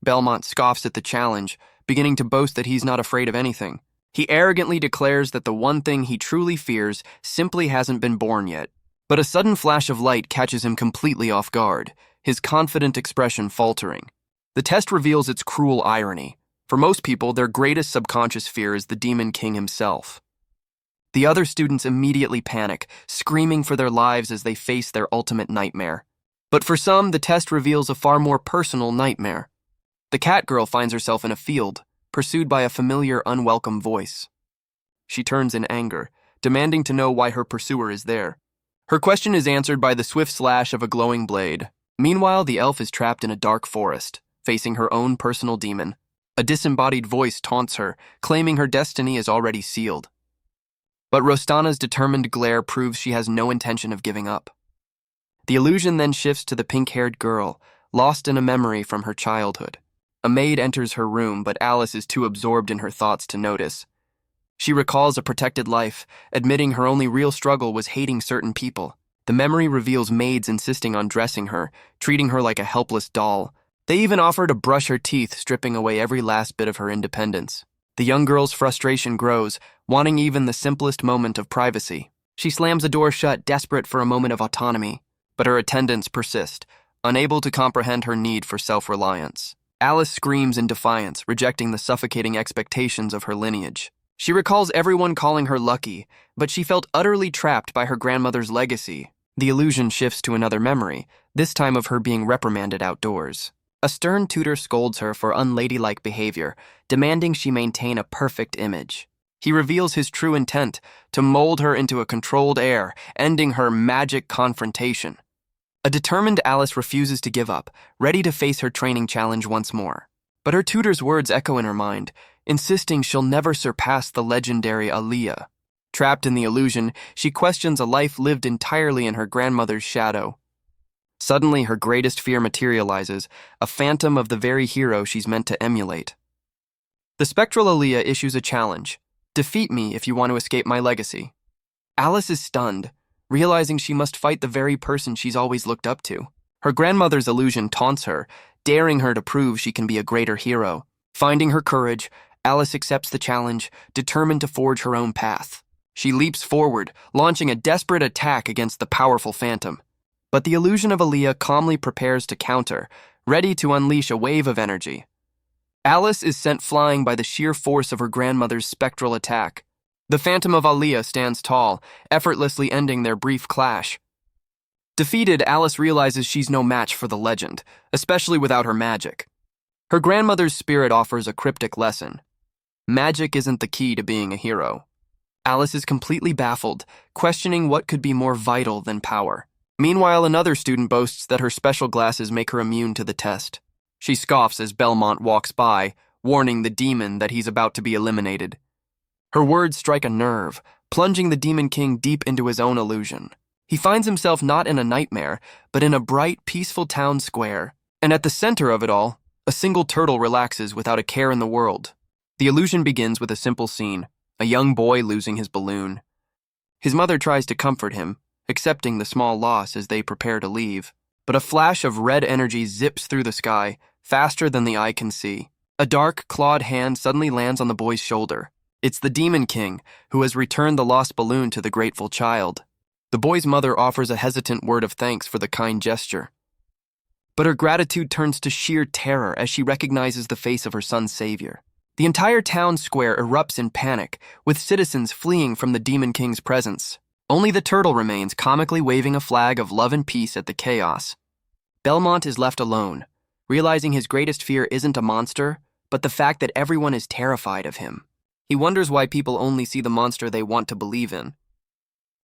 Belmont scoffs at the challenge, beginning to boast that he's not afraid of anything. He arrogantly declares that the one thing he truly fears simply hasn't been born yet. But a sudden flash of light catches him completely off guard, his confident expression faltering. The test reveals its cruel irony. For most people, their greatest subconscious fear is the Demon King himself. The other students immediately panic, screaming for their lives as they face their ultimate nightmare. But for some, the test reveals a far more personal nightmare. The cat girl finds herself in a field, pursued by a familiar, unwelcome voice. She turns in anger, demanding to know why her pursuer is there. Her question is answered by the swift slash of a glowing blade. Meanwhile, the elf is trapped in a dark forest, facing her own personal demon. A disembodied voice taunts her, claiming her destiny is already sealed. But Rostana's determined glare proves she has no intention of giving up. The illusion then shifts to the pink-haired girl, lost in a memory from her childhood. A maid enters her room, but Alice is too absorbed in her thoughts to notice. She recalls a protected life, admitting her only real struggle was hating certain people. The memory reveals maids insisting on dressing her, treating her like a helpless doll. They even offer to brush her teeth, stripping away every last bit of her independence. The young girl's frustration grows, wanting even the simplest moment of privacy. She slams the door shut, desperate for a moment of autonomy, but her attendants persist, unable to comprehend her need for self-reliance. Alice screams in defiance, rejecting the suffocating expectations of her lineage. She recalls everyone calling her lucky, but she felt utterly trapped by her grandmother's legacy. The illusion shifts to another memory, this time of her being reprimanded outdoors. A stern tutor scolds her for unladylike behavior, demanding she maintain a perfect image. He reveals his true intent, to mold her into a controlled heir, ending her magic confrontation. A determined Alice refuses to give up, ready to face her training challenge once more. But her tutor's words echo in her mind, insisting she'll never surpass the legendary Aaliyah. Trapped in the illusion, she questions a life lived entirely in her grandmother's shadow. Suddenly, her greatest fear materializes, a phantom of the very hero she's meant to emulate. The spectral Aaliyah issues a challenge. Defeat me if you want to escape my legacy. Alice is stunned, realizing she must fight the very person she's always looked up to. Her grandmother's illusion taunts her, daring her to prove she can be a greater hero. Finding her courage, Alice accepts the challenge, determined to forge her own path. She leaps forward, launching a desperate attack against the powerful phantom. But the illusion of Aaliyah calmly prepares to counter, ready to unleash a wave of energy. Alice is sent flying by the sheer force of her grandmother's spectral attack. The phantom of Aaliyah stands tall, effortlessly ending their brief clash. Defeated, Alice realizes she's no match for the legend, especially without her magic. Her grandmother's spirit offers a cryptic lesson. Magic isn't the key to being a hero. Alice is completely baffled, questioning what could be more vital than power. Meanwhile, another student boasts that her special glasses make her immune to the test. She scoffs as Belmont walks by, warning the demon that he's about to be eliminated. Her words strike a nerve, plunging the Demon King deep into his own illusion. He finds himself not in a nightmare, but in a bright, peaceful town square. And at the center of it all, a single turtle relaxes without a care in the world. The illusion begins with a simple scene, a young boy losing his balloon. His mother tries to comfort him, accepting the small loss as they prepare to leave. But a flash of red energy zips through the sky, faster than the eye can see. A dark, clawed hand suddenly lands on the boy's shoulder. It's the Demon King, who has returned the lost balloon to the grateful child. The boy's mother offers a hesitant word of thanks for the kind gesture. But her gratitude turns to sheer terror as she recognizes the face of her son's savior. The entire town square erupts in panic, with citizens fleeing from the Demon King's presence. Only the turtle remains, comically waving a flag of love and peace at the chaos. Belmont is left alone, realizing his greatest fear isn't a monster, but the fact that everyone is terrified of him. He wonders why people only see the monster they want to believe in.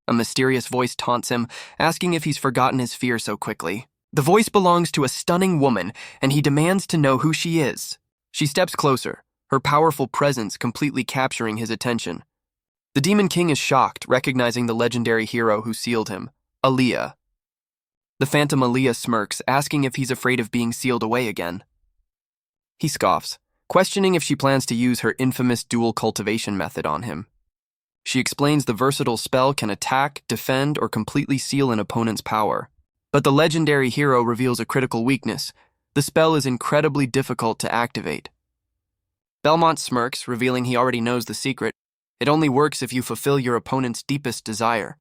A mysterious voice taunts him, asking if he's forgotten his fear so quickly. The voice belongs to a stunning woman, and he demands to know who she is. She steps closer, her powerful presence completely capturing his attention. The Demon King is shocked, recognizing the legendary hero who sealed him, Aaliyah. The Phantom Aaliyah smirks, asking if he's afraid of being sealed away again. He scoffs, questioning if she plans to use her infamous dual cultivation method on him. She explains the versatile spell can attack, defend, or completely seal an opponent's power. But the legendary hero reveals a critical weakness. The spell is incredibly difficult to activate. Belmont smirks, revealing he already knows the secret. It only works if you fulfill your opponent's deepest desire.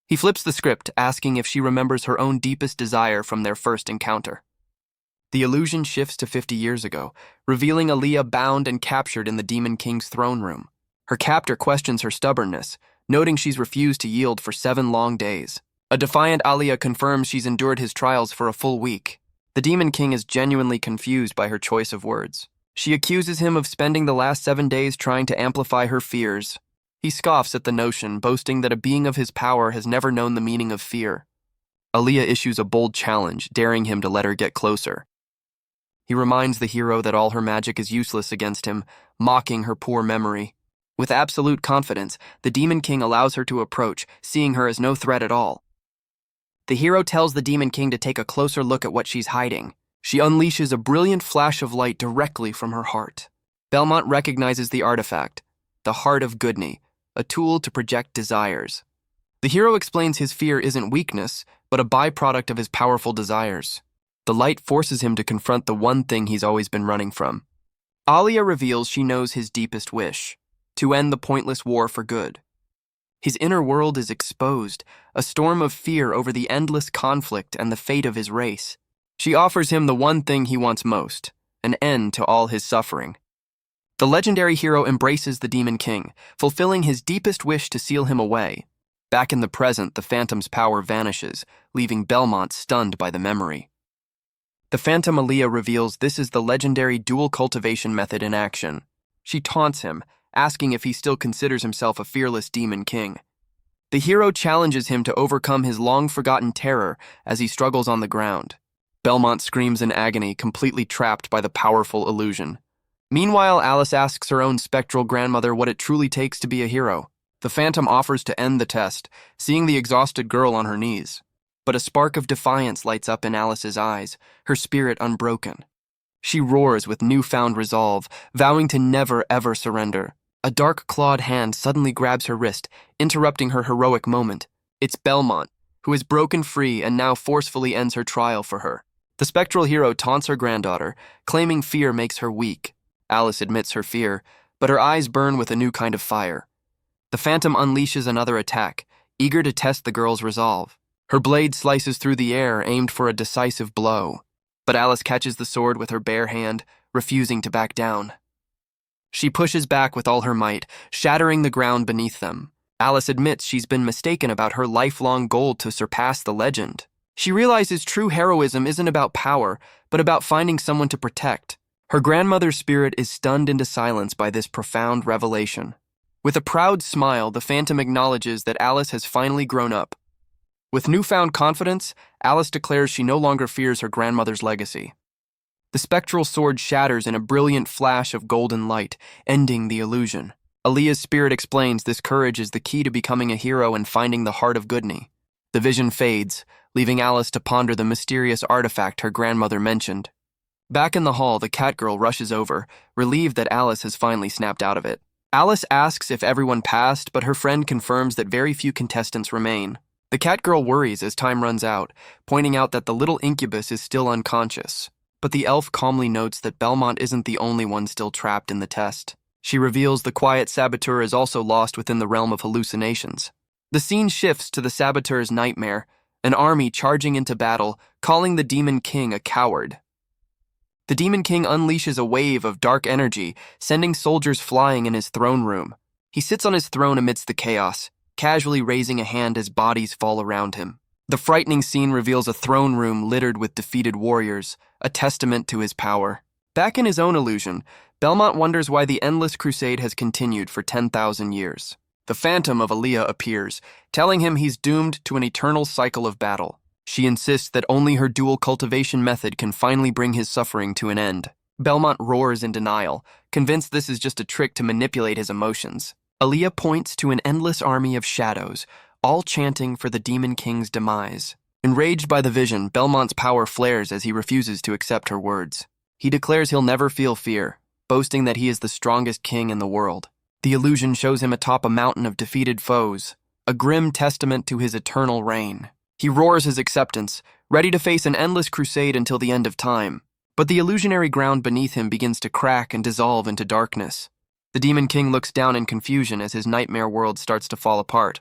He flips the script, asking if she remembers her own deepest desire from their first encounter. The illusion shifts to 50 years ago, revealing Aaliyah bound and captured in the Demon King's throne room. Her captor questions her stubbornness, noting she's refused to yield for 7 long days. A defiant Aaliyah confirms she's endured his trials for a full week. The Demon King is genuinely confused by her choice of words. She accuses him of spending the last 7 days trying to amplify her fears. He scoffs at the notion, boasting that a being of his power has never known the meaning of fear. Aaliyah issues a bold challenge, daring him to let her get closer. He reminds the hero that all her magic is useless against him, mocking her poor memory. With absolute confidence, the Demon King allows her to approach, seeing her as no threat at all. The hero tells the Demon King to take a closer look at what she's hiding. She unleashes a brilliant flash of light directly from her heart. Belmont recognizes the artifact, the Heart of Goodney, a tool to project desires. The hero explains his fear isn't weakness, but a byproduct of his powerful desires. The light forces him to confront the one thing he's always been running from. Aaliyah reveals she knows his deepest wish, to end the pointless war for good. His inner world is exposed, a storm of fear over the endless conflict and the fate of his race. She offers him the one thing he wants most, an end to all his suffering. The legendary hero embraces the Demon King, fulfilling his deepest wish to seal him away. Back in the present, the Phantom's power vanishes, leaving Belmont stunned by the memory. The Phantom Aaliyah reveals this is the legendary dual cultivation method in action. She taunts him, asking if he still considers himself a fearless Demon King. The hero challenges him to overcome his long-forgotten terror as he struggles on the ground. Belmont screams in agony, completely trapped by the powerful illusion. Meanwhile, Alice asks her own spectral grandmother what it truly takes to be a hero. The Phantom offers to end the test, seeing the exhausted girl on her knees. But a spark of defiance lights up in Alice's eyes, her spirit unbroken. She roars with newfound resolve, vowing to never ever surrender. A dark-clawed hand suddenly grabs her wrist, interrupting her heroic moment. It's Belmont, who is broken free and now forcefully ends her trial for her. The spectral hero taunts her granddaughter, claiming fear makes her weak. Alice admits her fear, but her eyes burn with a new kind of fire. The Phantom unleashes another attack, eager to test the girl's resolve. Her blade slices through the air, aimed for a decisive blow. But Alice catches the sword with her bare hand, refusing to back down. She pushes back with all her might, shattering the ground beneath them. Alice admits she's been mistaken about her lifelong goal to surpass the legend. She realizes true heroism isn't about power, but about finding someone to protect. Her grandmother's spirit is stunned into silence by this profound revelation. With a proud smile, the Phantom acknowledges that Alice has finally grown up. With newfound confidence, Alice declares she no longer fears her grandmother's legacy. The spectral sword shatters in a brilliant flash of golden light, ending the illusion. Aaliyah's spirit explains this courage is the key to becoming a hero and finding the Heart of Goodney. The vision fades, leaving Alice to ponder the mysterious artifact her grandmother mentioned. Back in the hall, the cat girl rushes over, relieved that Alice has finally snapped out of it. Alice asks if everyone passed, but her friend confirms that very few contestants remain. The cat girl worries as time runs out, pointing out that the little incubus is still unconscious. But the elf calmly notes that Belmont isn't the only one still trapped in the test. She reveals the quiet saboteur is also lost within the realm of hallucinations. The scene shifts to the saboteur's nightmare, an army charging into battle, calling the Demon King a coward. The Demon King unleashes a wave of dark energy, sending soldiers flying in his throne room. He sits on his throne amidst the chaos, casually raising a hand as bodies fall around him. The frightening scene reveals a throne room littered with defeated warriors, a testament to his power. Back in his own illusion, Belmont wonders why the endless crusade has continued for 10,000 years. The Phantom of Aaliyah appears, telling him he's doomed to an eternal cycle of battle. She insists that only her dual cultivation method can finally bring his suffering to an end. Belmont roars in denial, convinced this is just a trick to manipulate his emotions. Aaliyah points to an endless army of shadows, all chanting for the Demon King's demise. Enraged by the vision, Belmont's power flares as he refuses to accept her words. He declares he'll never feel fear, boasting that he is the strongest king in the world. The illusion shows him atop a mountain of defeated foes, a grim testament to his eternal reign. He roars his acceptance, ready to face an endless crusade until the end of time. But the illusionary ground beneath him begins to crack and dissolve into darkness. The Demon King looks down in confusion as his nightmare world starts to fall apart.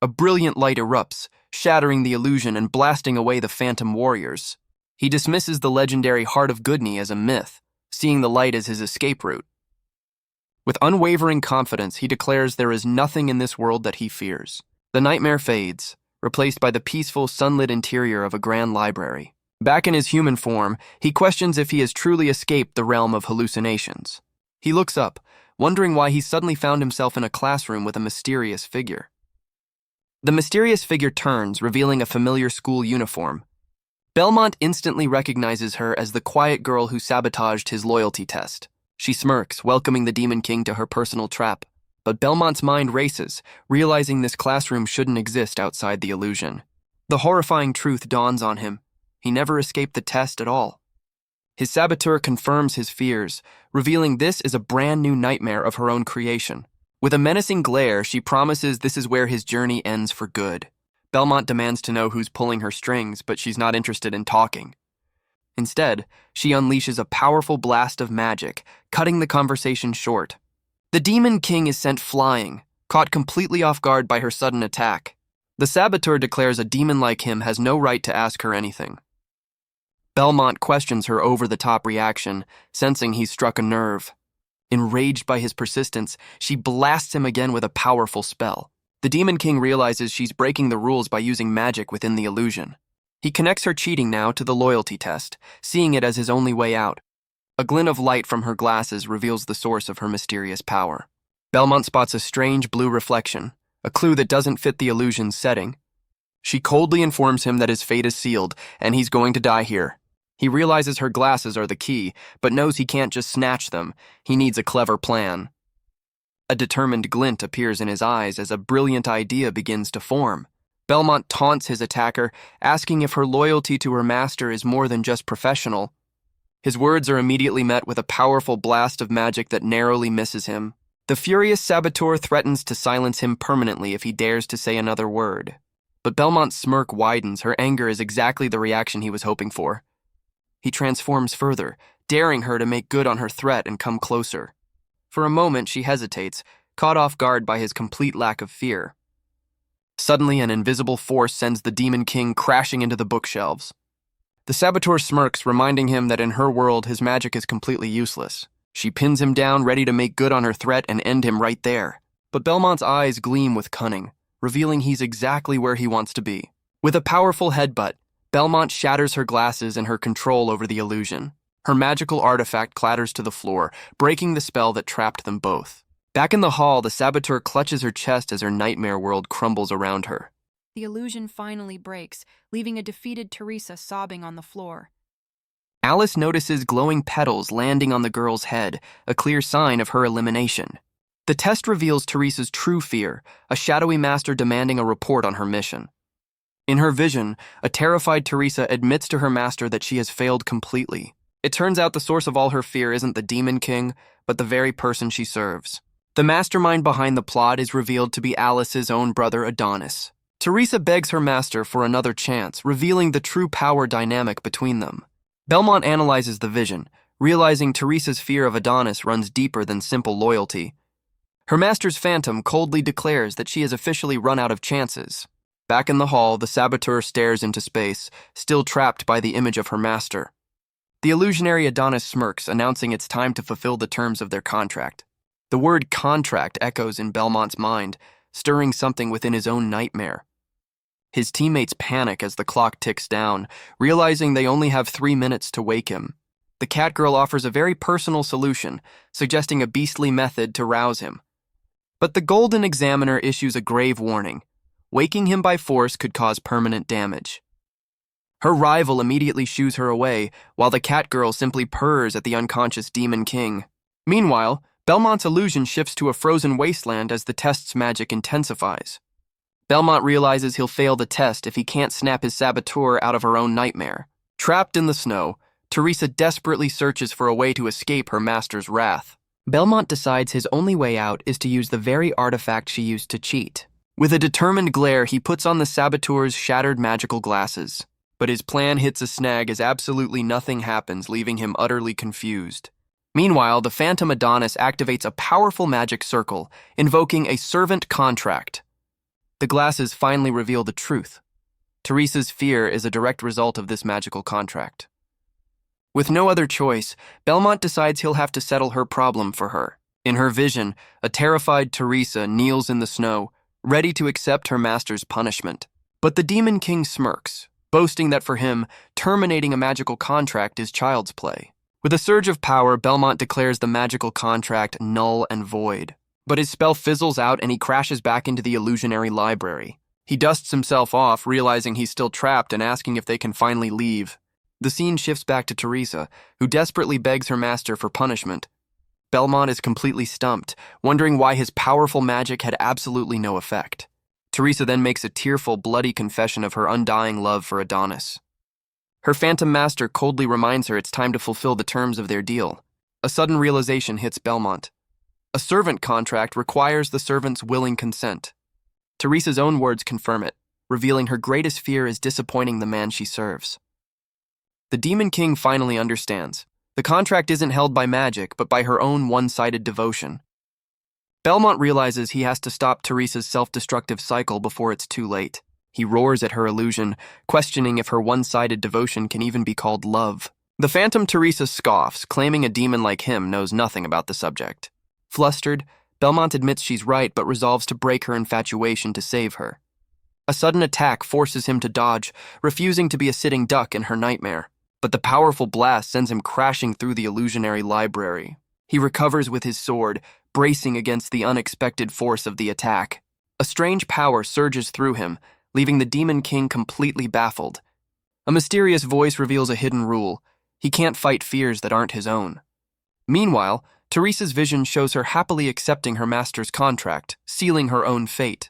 A brilliant light erupts, shattering the illusion and blasting away the phantom warriors. He dismisses the legendary Heart of Goodney as a myth, seeing the light as his escape route. With unwavering confidence, he declares there is nothing in this world that he fears. The nightmare fades, replaced by the peaceful, sunlit interior of a grand library. Back in his human form, he questions if he has truly escaped the realm of hallucinations. He looks up, wondering why he suddenly found himself in a classroom with a mysterious figure. The mysterious figure turns, revealing a familiar school uniform. Belmont instantly recognizes her as the quiet girl who sabotaged his loyalty test. She smirks, welcoming the Demon King to her personal trap. But Belmont's mind races, realizing this classroom shouldn't exist outside the illusion. The horrifying truth dawns on him. He never escaped the test at all. His saboteur confirms his fears, revealing this is a brand new nightmare of her own creation. With a menacing glare, she promises this is where his journey ends for good. Belmont demands to know who's pulling her strings, but she's not interested in talking. Instead, she unleashes a powerful blast of magic, cutting the conversation short. The Demon King is sent flying, caught completely off guard by her sudden attack. The saboteur declares a demon like him has no right to ask her anything. Belmont questions her over-the-top reaction, sensing he's struck a nerve. Enraged by his persistence, she blasts him again with a powerful spell. The Demon King realizes she's breaking the rules by using magic within the illusion. He connects her cheating now to the loyalty test, seeing it as his only way out. A glint of light from her glasses reveals the source of her mysterious power. Belmont spots a strange blue reflection, a clue that doesn't fit the illusion's setting. She coldly informs him that his fate is sealed, and he's going to die here. He realizes her glasses are the key, but knows he can't just snatch them. He needs a clever plan. A determined glint appears in his eyes as a brilliant idea begins to form. Belmont taunts his attacker, asking if her loyalty to her master is more than just professional. His words are immediately met with a powerful blast of magic that narrowly misses him. The furious saboteur threatens to silence him permanently if he dares to say another word. But Belmont's smirk widens. Her anger is exactly the reaction he was hoping for. He transforms further, daring her to make good on her threat and come closer. For a moment, she hesitates, caught off guard by his complete lack of fear. Suddenly, an invisible force sends the Demon King crashing into the bookshelves. The saboteur smirks, reminding him that in her world, his magic is completely useless. She pins him down, ready to make good on her threat and end him right there. But Belmont's eyes gleam with cunning, revealing he's exactly where he wants to be. With a powerful headbutt, Belmont shatters her glasses and her control over the illusion. Her magical artifact clatters to the floor, breaking the spell that trapped them both. Back in the hall, the saboteur clutches her chest as her nightmare world crumbles around her. The illusion finally breaks, leaving a defeated Teresa sobbing on the floor. Alice notices glowing petals landing on the girl's head, a clear sign of her elimination. The test reveals Teresa's true fear, a shadowy master demanding a report on her mission. In her vision, a terrified Teresa admits to her master that she has failed completely. It turns out the source of all her fear isn't the Demon King, but the very person she serves. The mastermind behind the plot is revealed to be Alice's own brother Adonis. Teresa begs her master for another chance, revealing the true power dynamic between them. Belmont analyzes the vision, realizing Teresa's fear of Adonis runs deeper than simple loyalty. Her master's phantom coldly declares that she has officially run out of chances. Back in the hall, the saboteur stares into space, still trapped by the image of her master. The illusionary Adonis smirks, announcing it's time to fulfill the terms of their contract. The word contract echoes in Belmont's mind, stirring something within his own nightmare. His teammates panic as the clock ticks down, realizing they only have 3 minutes to wake him. The Catgirl offers a very personal solution, suggesting a beastly method to rouse him. But the Golden Examiner issues a grave warning. Waking him by force could cause permanent damage. Her rival immediately shoos her away, while the Catgirl simply purrs at the unconscious Demon King. Meanwhile, Belmont's illusion shifts to a frozen wasteland as the test's magic intensifies. Belmont realizes he'll fail the test if he can't snap his saboteur out of her own nightmare. Trapped in the snow, Teresa desperately searches for a way to escape her master's wrath. Belmont decides his only way out is to use the very artifact she used to cheat. With a determined glare, he puts on the saboteur's shattered magical glasses. But his plan hits a snag as absolutely nothing happens, leaving him utterly confused. Meanwhile, the Phantom Adonis activates a powerful magic circle, invoking a servant contract. The glasses finally reveal the truth. Teresa's fear is a direct result of this magical contract. With no other choice, Belmont decides he'll have to settle her problem for her. In her vision, a terrified Teresa kneels in the snow, ready to accept her master's punishment. But the Demon King smirks, boasting that for him, terminating a magical contract is child's play. With a surge of power, Belmont declares the magical contract null and void. But his spell fizzles out and he crashes back into the illusionary library. He dusts himself off, realizing he's still trapped and asking if they can finally leave. The scene shifts back to Teresa, who desperately begs her master for punishment. Belmont is completely stumped, wondering why his powerful magic had absolutely no effect. Teresa then makes a tearful, bloody confession of her undying love for Adonis. Her phantom master coldly reminds her it's time to fulfill the terms of their deal. A sudden realization hits Belmont. A servant contract requires the servant's willing consent. Teresa's own words confirm it, revealing her greatest fear is disappointing the man she serves. The Demon King finally understands. The contract isn't held by magic, but by her own one-sided devotion. Belmont realizes he has to stop Teresa's self-destructive cycle before it's too late. He roars at her illusion, questioning if her one-sided devotion can even be called love. The Phantom Teresa scoffs, claiming a demon like him knows nothing about the subject. Flustered, Belmont admits she's right but resolves to break her infatuation to save her. A sudden attack forces him to dodge, refusing to be a sitting duck in her nightmare. But the powerful blast sends him crashing through the illusionary library. He recovers with his sword, bracing against the unexpected force of the attack. A strange power surges through him, leaving the Demon King completely baffled. A mysterious voice reveals a hidden rule. He can't fight fears that aren't his own. Meanwhile, Teresa's vision shows her happily accepting her master's contract, sealing her own fate.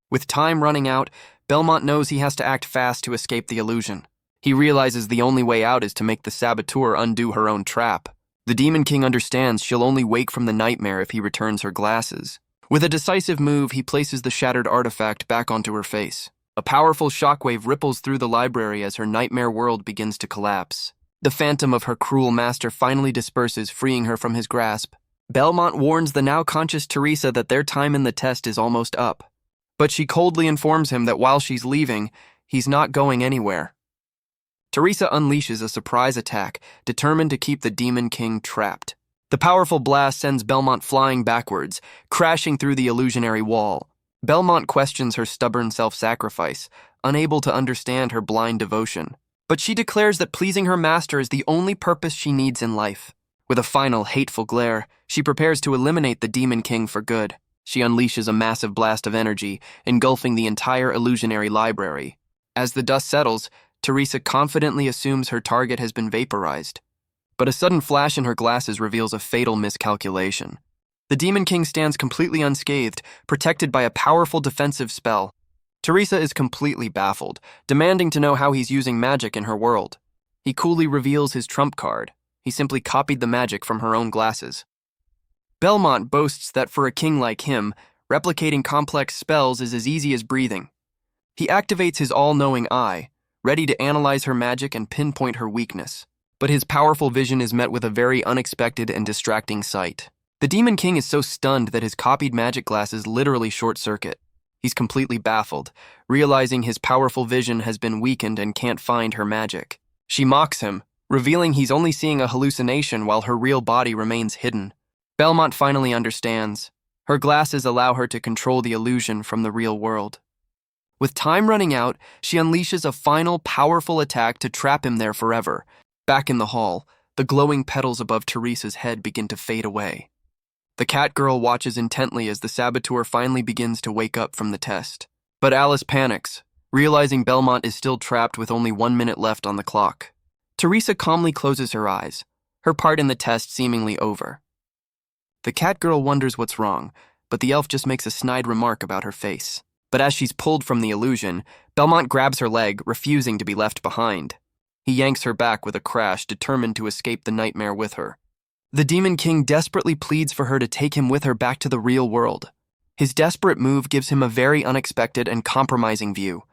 With time running out, Belmont knows he has to act fast to escape the illusion. He realizes the only way out is to make the saboteur undo her own trap. The Demon King understands she'll only wake from the nightmare if he returns her glasses. With a decisive move, he places the shattered artifact back onto her face. A powerful shockwave ripples through the library as her nightmare world begins to collapse. The phantom of her cruel master finally disperses, freeing her from his grasp. Belmont warns the now conscious Teresa that their time in the test is almost up. But she coldly informs him that while she's leaving, he's not going anywhere. Teresa unleashes a surprise attack, determined to keep the Demon King trapped. The powerful blast sends Belmont flying backwards, crashing through the illusionary wall. Belmont questions her stubborn self-sacrifice, unable to understand her blind devotion. But she declares that pleasing her master is the only purpose she needs in life. With a final, hateful glare, she prepares to eliminate the Demon King for good. She unleashes a massive blast of energy, engulfing the entire illusionary library. As the dust settles, Teresa confidently assumes her target has been vaporized. But a sudden flash in her glasses reveals a fatal miscalculation. The Demon King stands completely unscathed, protected by a powerful defensive spell. Teresa is completely baffled, demanding to know how he's using magic in her world. He coolly reveals his trump card. He simply copied the magic from her own glasses. Belmont boasts that for a king like him, replicating complex spells is as easy as breathing. He activates his all-knowing eye, ready to analyze her magic and pinpoint her weakness. But his powerful vision is met with a very unexpected and distracting sight. The Demon King is so stunned that his copied magic glasses literally short-circuit. He's completely baffled, realizing his powerful vision has been weakened and can't find her magic. She mocks him, revealing he's only seeing a hallucination while her real body remains hidden. Belmont finally understands. Her glasses allow her to control the illusion from the real world. With time running out, she unleashes a final, powerful attack to trap him there forever. Back in the hall, the glowing petals above Teresa's head begin to fade away. The cat girl watches intently as the saboteur finally begins to wake up from the test. But Alice panics, realizing Belmont is still trapped with only 1 minute left on the clock. Teresa calmly closes her eyes, her part in the test seemingly over. The cat girl wonders what's wrong, but the elf just makes a snide remark about her face. But as she's pulled from the illusion, Belmont grabs her leg, refusing to be left behind. He yanks her back with a crash, determined to escape the nightmare with her. The Demon King desperately pleads for her to take him with her back to the real world. His desperate move gives him a very unexpected and compromising view.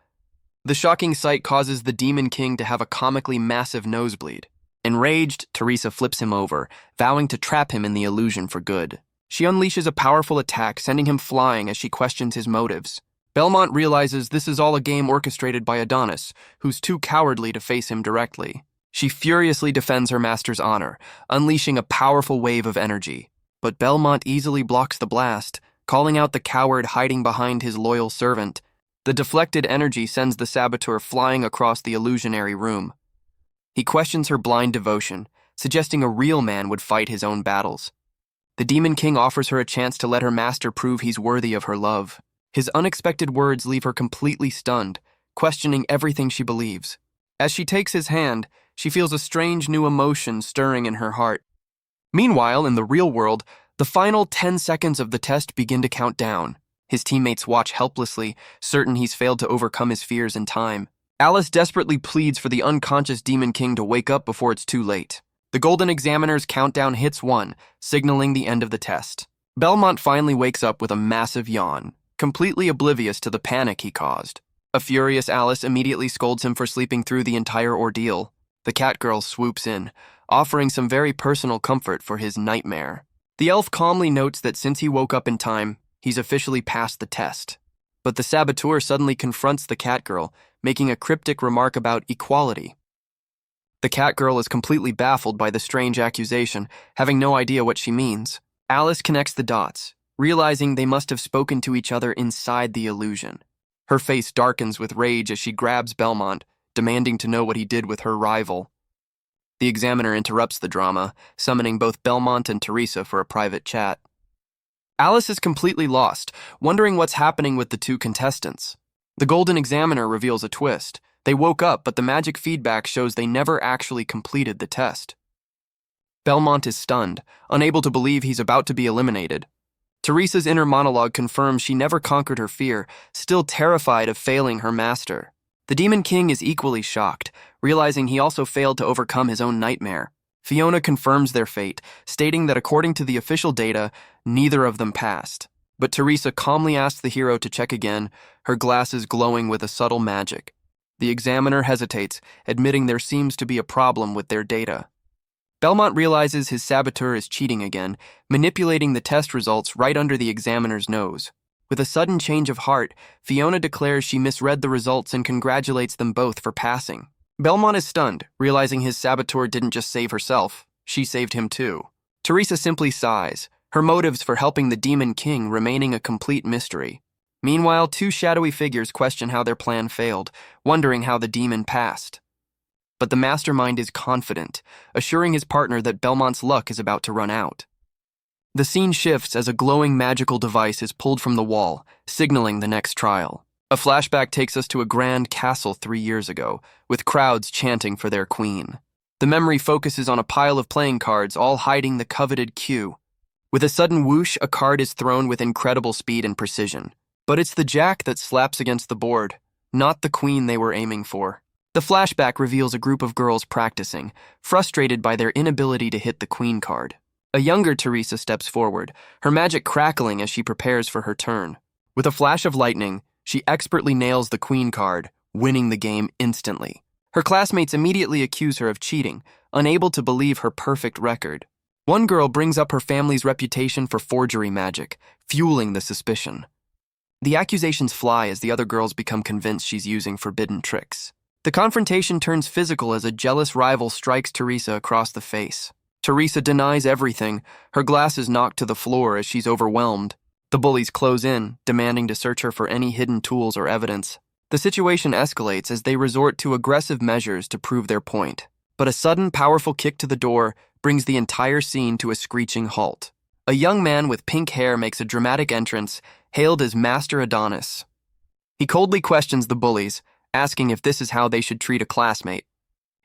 The shocking sight causes the Demon King to have a comically massive nosebleed. Enraged, Teresa flips him over, vowing to trap him in the illusion for good. She unleashes a powerful attack, sending him flying as she questions his motives. Belmont realizes this is all a game orchestrated by Adonis, who's too cowardly to face him directly. She furiously defends her master's honor, unleashing a powerful wave of energy. But Belmont easily blocks the blast, calling out the coward hiding behind his loyal servant. The deflected energy sends the saboteur flying across the illusionary room. He questions her blind devotion, suggesting a real man would fight his own battles. The Demon King offers her a chance to let her master prove he's worthy of her love. His unexpected words leave her completely stunned, questioning everything she believes. As she takes his hand, she feels a strange new emotion stirring in her heart. Meanwhile, in the real world, the final 10 seconds of the test begin to count down. His teammates watch helplessly, certain he's failed to overcome his fears in time. Alice desperately pleads for the unconscious Demon King to wake up before it's too late. The Golden Examiner's countdown hits 1, signaling the end of the test. Belmont finally wakes up with a massive yawn, completely oblivious to the panic he caused. A furious Alice immediately scolds him for sleeping through the entire ordeal. The cat girl swoops in, offering some very personal comfort for his nightmare. The elf calmly notes that since he woke up in time, he's officially passed the test. But the saboteur suddenly confronts the cat girl, making a cryptic remark about equality. The cat girl is completely baffled by the strange accusation, having no idea what she means. Alice connects the dots, realizing they must have spoken to each other inside the illusion. Her face darkens with rage as she grabs Belmont, demanding to know what he did with her rival. The examiner interrupts the drama, summoning both Belmont and Teresa for a private chat. Alice is completely lost, wondering what's happening with the two contestants. The Golden Examiner reveals a twist. They woke up, but the magic feedback shows they never actually completed the test. Belmont is stunned, unable to believe he's about to be eliminated. Teresa's inner monologue confirms she never conquered her fear, still terrified of failing her master. The Demon King is equally shocked, realizing he also failed to overcome his own nightmare. Fiona confirms their fate, stating that according to the official data, neither of them passed. But Teresa calmly asks the hero to check again, her glasses glowing with a subtle magic. The examiner hesitates, admitting there seems to be a problem with their data. Belmont realizes his saboteur is cheating again, manipulating the test results right under the examiner's nose. With a sudden change of heart, Fiona declares she misread the results and congratulates them both for passing. Belmont is stunned, realizing his saboteur didn't just save herself, she saved him too. Teresa simply sighs, her motives for helping the Demon King remaining a complete mystery. Meanwhile, two shadowy figures question how their plan failed, wondering how the demon passed. But the mastermind is confident, assuring his partner that Belmont's luck is about to run out. The scene shifts as a glowing magical device is pulled from the wall, signaling the next trial. A flashback takes us to a grand castle 3 years ago, with crowds chanting for their queen. The memory focuses on a pile of playing cards, all hiding the coveted cue. With a sudden whoosh, a card is thrown with incredible speed and precision. But it's the jack that slaps against the board, not the queen they were aiming for. The flashback reveals a group of girls practicing, frustrated by their inability to hit the queen card. A younger Teresa steps forward, her magic crackling as she prepares for her turn. With a flash of lightning, she expertly nails the queen card, winning the game instantly. Her classmates immediately accuse her of cheating, unable to believe her perfect record. One girl brings up her family's reputation for forgery magic, fueling the suspicion. The accusations fly as the other girls become convinced she's using forbidden tricks. The confrontation turns physical as a jealous rival strikes Teresa across the face. Teresa denies everything, her glasses knocked to the floor as she's overwhelmed. The bullies close in, demanding to search her for any hidden tools or evidence. The situation escalates as they resort to aggressive measures to prove their point. But a sudden, powerful kick to the door brings the entire scene to a screeching halt. A young man with pink hair makes a dramatic entrance, hailed as Master Adonis. He coldly questions the bullies, asking if this is how they should treat a classmate.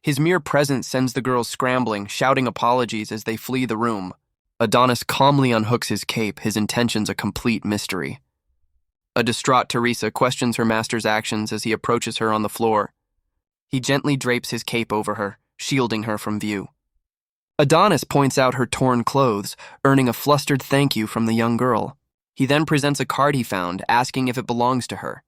His mere presence sends the girls scrambling, shouting apologies as they flee the room. Adonis calmly unhooks his cape, his intentions a complete mystery. A distraught Teresa questions her master's actions as he approaches her on the floor. He gently drapes his cape over her, shielding her from view. Adonis points out her torn clothes, earning a flustered thank you from the young girl. He then presents a card he found, asking if it belongs to her.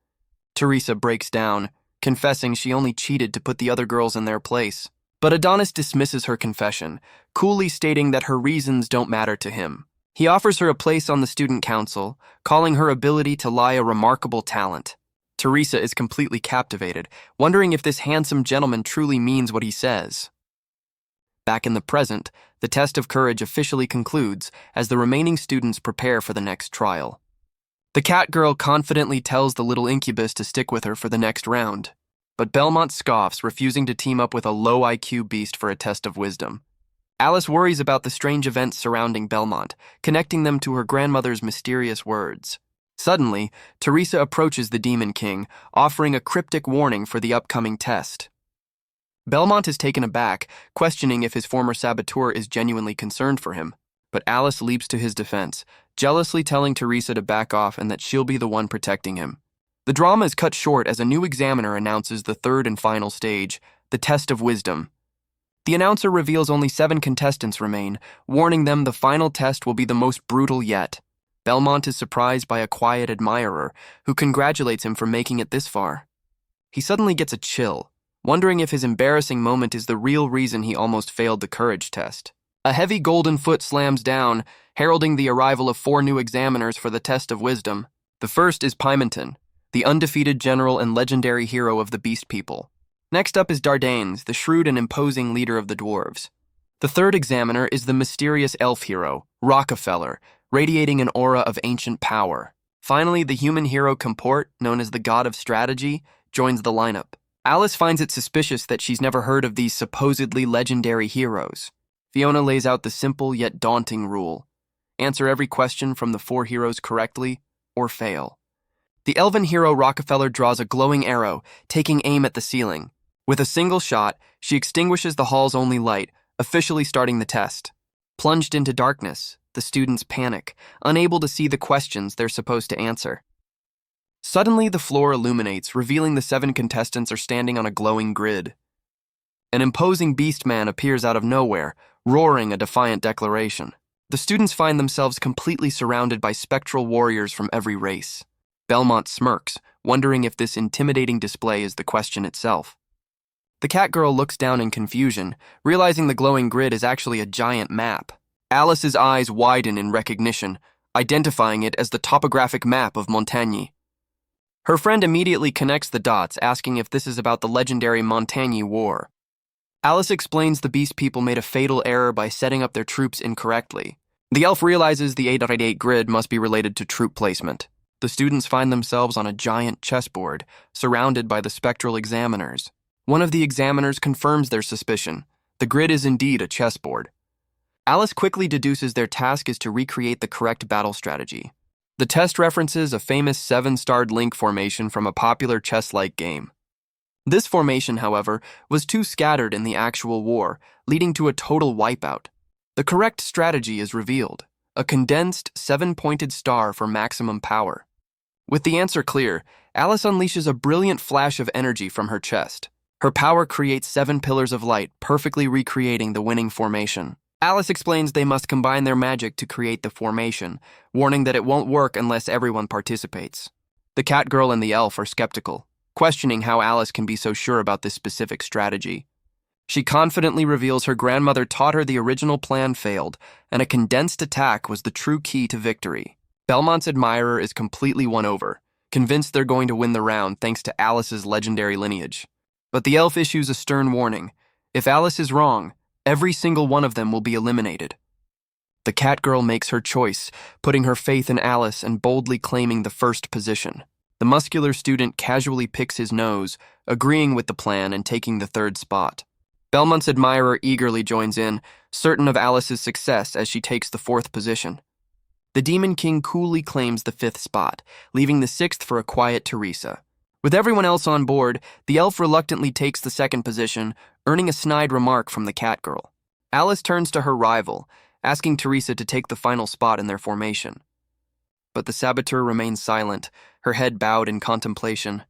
Teresa breaks down, confessing she only cheated to put the other girls in their place. But Adonis dismisses her confession, coolly stating that her reasons don't matter to him. He offers her a place on the student council, calling her ability to lie a remarkable talent. Teresa is completely captivated, wondering if this handsome gentleman truly means what he says. Back in the present, the test of courage officially concludes as the remaining students prepare for the next trial. The cat girl confidently tells the little incubus to stick with her for the next round, but Belmont scoffs, refusing to team up with a low IQ beast for a test of wisdom. Alice worries about the strange events surrounding Belmont, connecting them to her grandmother's mysterious words. Suddenly, Teresa approaches the Demon King, offering a cryptic warning for the upcoming test. Belmont is taken aback, questioning if his former saboteur is genuinely concerned for him, but Alice leaps to his defense, jealously telling Teresa to back off and that she'll be the one protecting him. The drama is cut short as a new examiner announces the third and final stage, the test of wisdom. The announcer reveals only 7 contestants remain, warning them the final test will be the most brutal yet. Belmont is surprised by a quiet admirer, who congratulates him for making it this far. He suddenly gets a chill, wondering if his embarrassing moment is the real reason he almost failed the courage test. A heavy golden foot slams down, heralding the arrival of 4 new examiners for the test of wisdom. The first is Pymonton, the undefeated general and legendary hero of the Beast People. Next up is Dardanes, the shrewd and imposing leader of the dwarves. The third examiner is the mysterious elf hero, Rockefeller, radiating an aura of ancient power. Finally, the human hero Comport, known as the god of strategy, joins the lineup. Alice finds it suspicious that she's never heard of these supposedly legendary heroes. Fiona lays out the simple yet daunting rule: answer every question from the 4 heroes correctly, or fail. The elven hero Rockefeller draws a glowing arrow, taking aim at the ceiling. With a single shot, she extinguishes the hall's only light, officially starting the test. Plunged into darkness, the students panic, unable to see the questions they're supposed to answer. Suddenly, the floor illuminates, revealing the 7 contestants are standing on a glowing grid. An imposing beast man appears out of nowhere, roaring a defiant declaration. The students find themselves completely surrounded by spectral warriors from every race. Belmont smirks, wondering if this intimidating display is the question itself. The cat girl looks down in confusion, realizing the glowing grid is actually a giant map. Alice's eyes widen in recognition, identifying it as the topographic map of Montagne. Her friend immediately connects the dots, asking if this is about the legendary Montagne War. Alice explains the Beast People made a fatal error by setting up their troops incorrectly. The elf realizes the 8x8 grid must be related to troop placement. The students find themselves on a giant chessboard, surrounded by the spectral examiners. One of the examiners confirms their suspicion. The grid is indeed a chessboard. Alice quickly deduces their task is to recreate the correct battle strategy. The test references a famous 7-starred link formation from a popular chess-like game. This formation, however, was too scattered in the actual war, leading to a total wipeout. The correct strategy is revealed: a condensed, 7-pointed star for maximum power. With the answer clear, Alice unleashes a brilliant flash of energy from her chest. Her power creates 7 pillars of light, perfectly recreating the winning formation. Alice explains they must combine their magic to create the formation, warning that it won't work unless everyone participates. The cat girl and the elf are skeptical, questioning how Alice can be so sure about this specific strategy. She confidently reveals her grandmother taught her the original plan failed, and a condensed attack was the true key to victory. Belmont's admirer is completely won over, convinced they're going to win the round thanks to Alice's legendary lineage. But the elf issues a stern warning: if Alice is wrong, every single one of them will be eliminated. The cat girl makes her choice, putting her faith in Alice and boldly claiming the first position. The muscular student casually picks his nose, agreeing with the plan and taking the 3rd spot. Belmont's admirer eagerly joins in, certain of Alice's success as she takes the 4th position. The Demon King coolly claims the 5th spot, leaving the 6th for a quiet Teresa. With everyone else on board, the elf reluctantly takes the 2nd position, earning a snide remark from the cat girl. Alice turns to her rival, asking Teresa to take the final spot in their formation. But the saboteur remains silent, her head bowed in contemplation.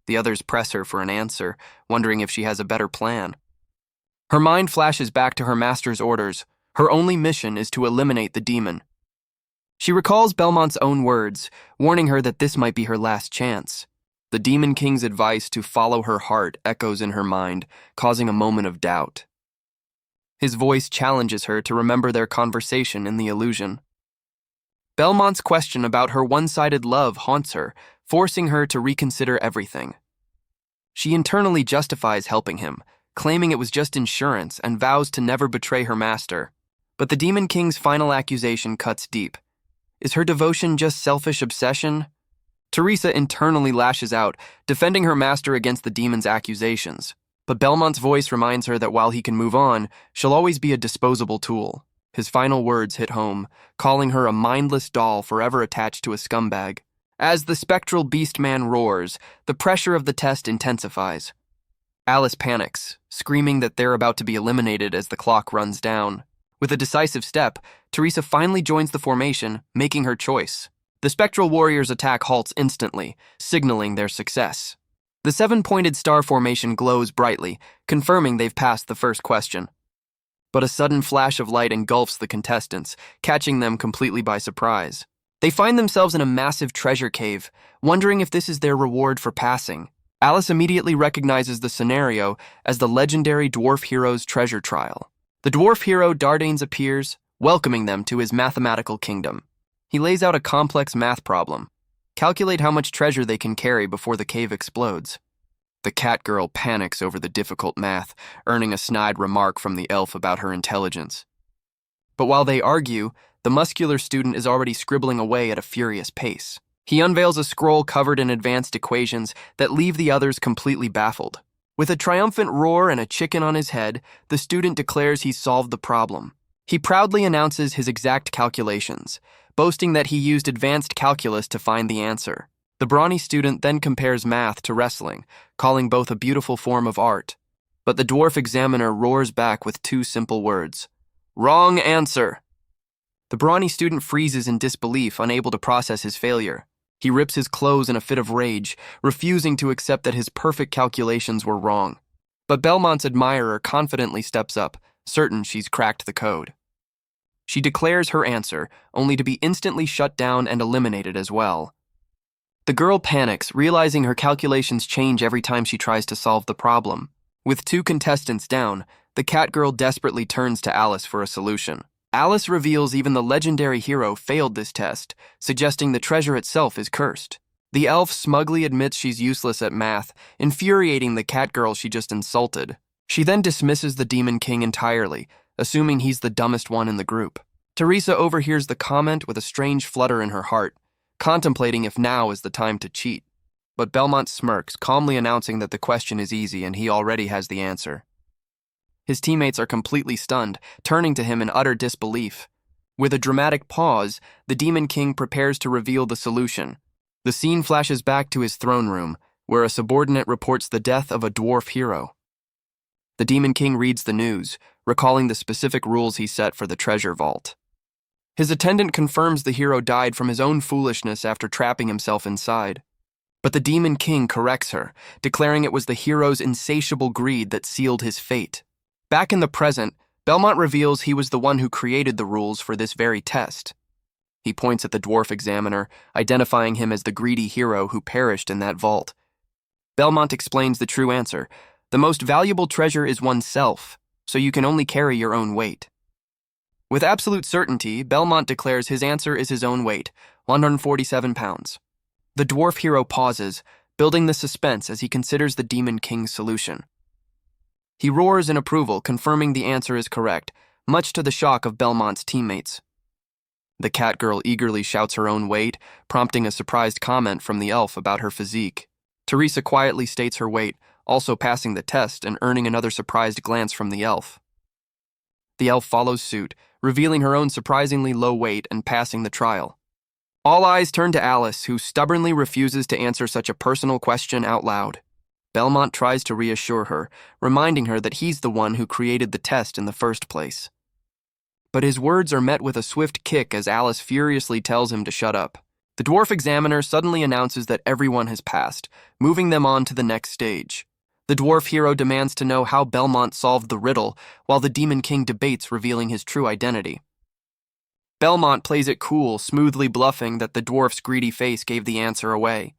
The others press her for an answer, wondering if she has a better plan. Her mind flashes back to her master's orders. Her only mission is to eliminate the demon. She recalls Belmont's own words, warning her that this might be her last chance. The Demon King's advice to follow her heart echoes in her mind, causing a moment of doubt. His voice challenges her to remember their conversation in the illusion. Belmont's question about her one-sided love haunts her, forcing her to reconsider everything. She internally justifies helping him, claiming it was just insurance, and vows to never betray her master. But the Demon King's final accusation cuts deep. Is her devotion just selfish obsession? Teresa internally lashes out, defending her master against the demon's accusations. But Belmont's voice reminds her that while he can move on, she'll always be a disposable tool. His final words hit home, calling her a mindless doll forever attached to a scumbag. As the spectral beast-man roars, the pressure of the test intensifies. Alice panics, screaming that they're about to be eliminated as the clock runs down. With a decisive step, Teresa finally joins the formation, making her choice. The spectral warrior's attack halts instantly, signaling their success. The 7-pointed star formation glows brightly, confirming they've passed the first question. But a sudden flash of light engulfs the contestants, catching them completely by surprise. They find themselves in a massive treasure cave, wondering if this is their reward for passing. Alice immediately recognizes the scenario as the legendary dwarf hero's treasure trial. The dwarf hero Dardanes appears, welcoming them to his mathematical kingdom. He lays out a complex math problem. Calculate how much treasure they can carry before the cave explodes. The cat girl panics over the difficult math, earning a snide remark from the elf about her intelligence. But while they argue, the muscular student is already scribbling away at a furious pace. He unveils a scroll covered in advanced equations that leave the others completely baffled. With a triumphant roar and a chicken on his head, the student declares he's solved the problem. He proudly announces his exact calculations, boasting that he used advanced calculus to find the answer. The brawny student then compares math to wrestling, calling both a beautiful form of art. But the dwarf examiner roars back with 2 simple words. Wrong answer! The brawny student freezes in disbelief, unable to process his failure. He rips his clothes in a fit of rage, refusing to accept that his perfect calculations were wrong. But Belmont's admirer confidently steps up, certain she's cracked the code. She declares her answer, only to be instantly shut down and eliminated as well. The girl panics, realizing her calculations change every time she tries to solve the problem. With 2 contestants down, the cat girl desperately turns to Alice for a solution. Alice reveals even the legendary hero failed this test, suggesting the treasure itself is cursed. The elf smugly admits she's useless at math, infuriating the cat girl she just insulted. She then dismisses the Demon King entirely, assuming he's the dumbest one in the group. Teresa overhears the comment with a strange flutter in her heart, contemplating if now is the time to cheat. But Belmont smirks, calmly announcing that the question is easy and he already has the answer. His teammates are completely stunned, turning to him in utter disbelief. With a dramatic pause, the Demon King prepares to reveal the solution. The scene flashes back to his throne room, where a subordinate reports the death of a dwarf hero. The Demon King reads the news, recalling the specific rules he set for the treasure vault. His attendant confirms the hero died from his own foolishness after trapping himself inside. But the Demon King corrects her, declaring it was the hero's insatiable greed that sealed his fate. Back in the present, Belmont reveals he was the one who created the rules for this very test. He points at the dwarf examiner, identifying him as the greedy hero who perished in that vault. Belmont explains the true answer. The most valuable treasure is oneself, so you can only carry your own weight. With absolute certainty, Belmont declares his answer is his own weight, 147 pounds. The dwarf hero pauses, building the suspense as he considers the Demon King's solution. He roars in approval, confirming the answer is correct, much to the shock of Belmont's teammates. The cat girl eagerly shouts her own weight, prompting a surprised comment from the elf about her physique. Teresa quietly states her weight, also passing the test and earning another surprised glance from the elf. The elf follows suit, revealing her own surprisingly low weight and passing the trial. All eyes turn to Alice, who stubbornly refuses to answer such a personal question out loud. Belmont tries to reassure her, reminding her that he's the one who created the test in the first place. but his words are met with a swift kick as Alice furiously tells him to shut up. The dwarf examiner suddenly announces that everyone has passed, moving them on to the next stage. The dwarf hero demands to know how Belmont solved the riddle, while the Demon King debates revealing his true identity. Belmont plays it cool, smoothly bluffing that the dwarf's greedy face gave the answer away.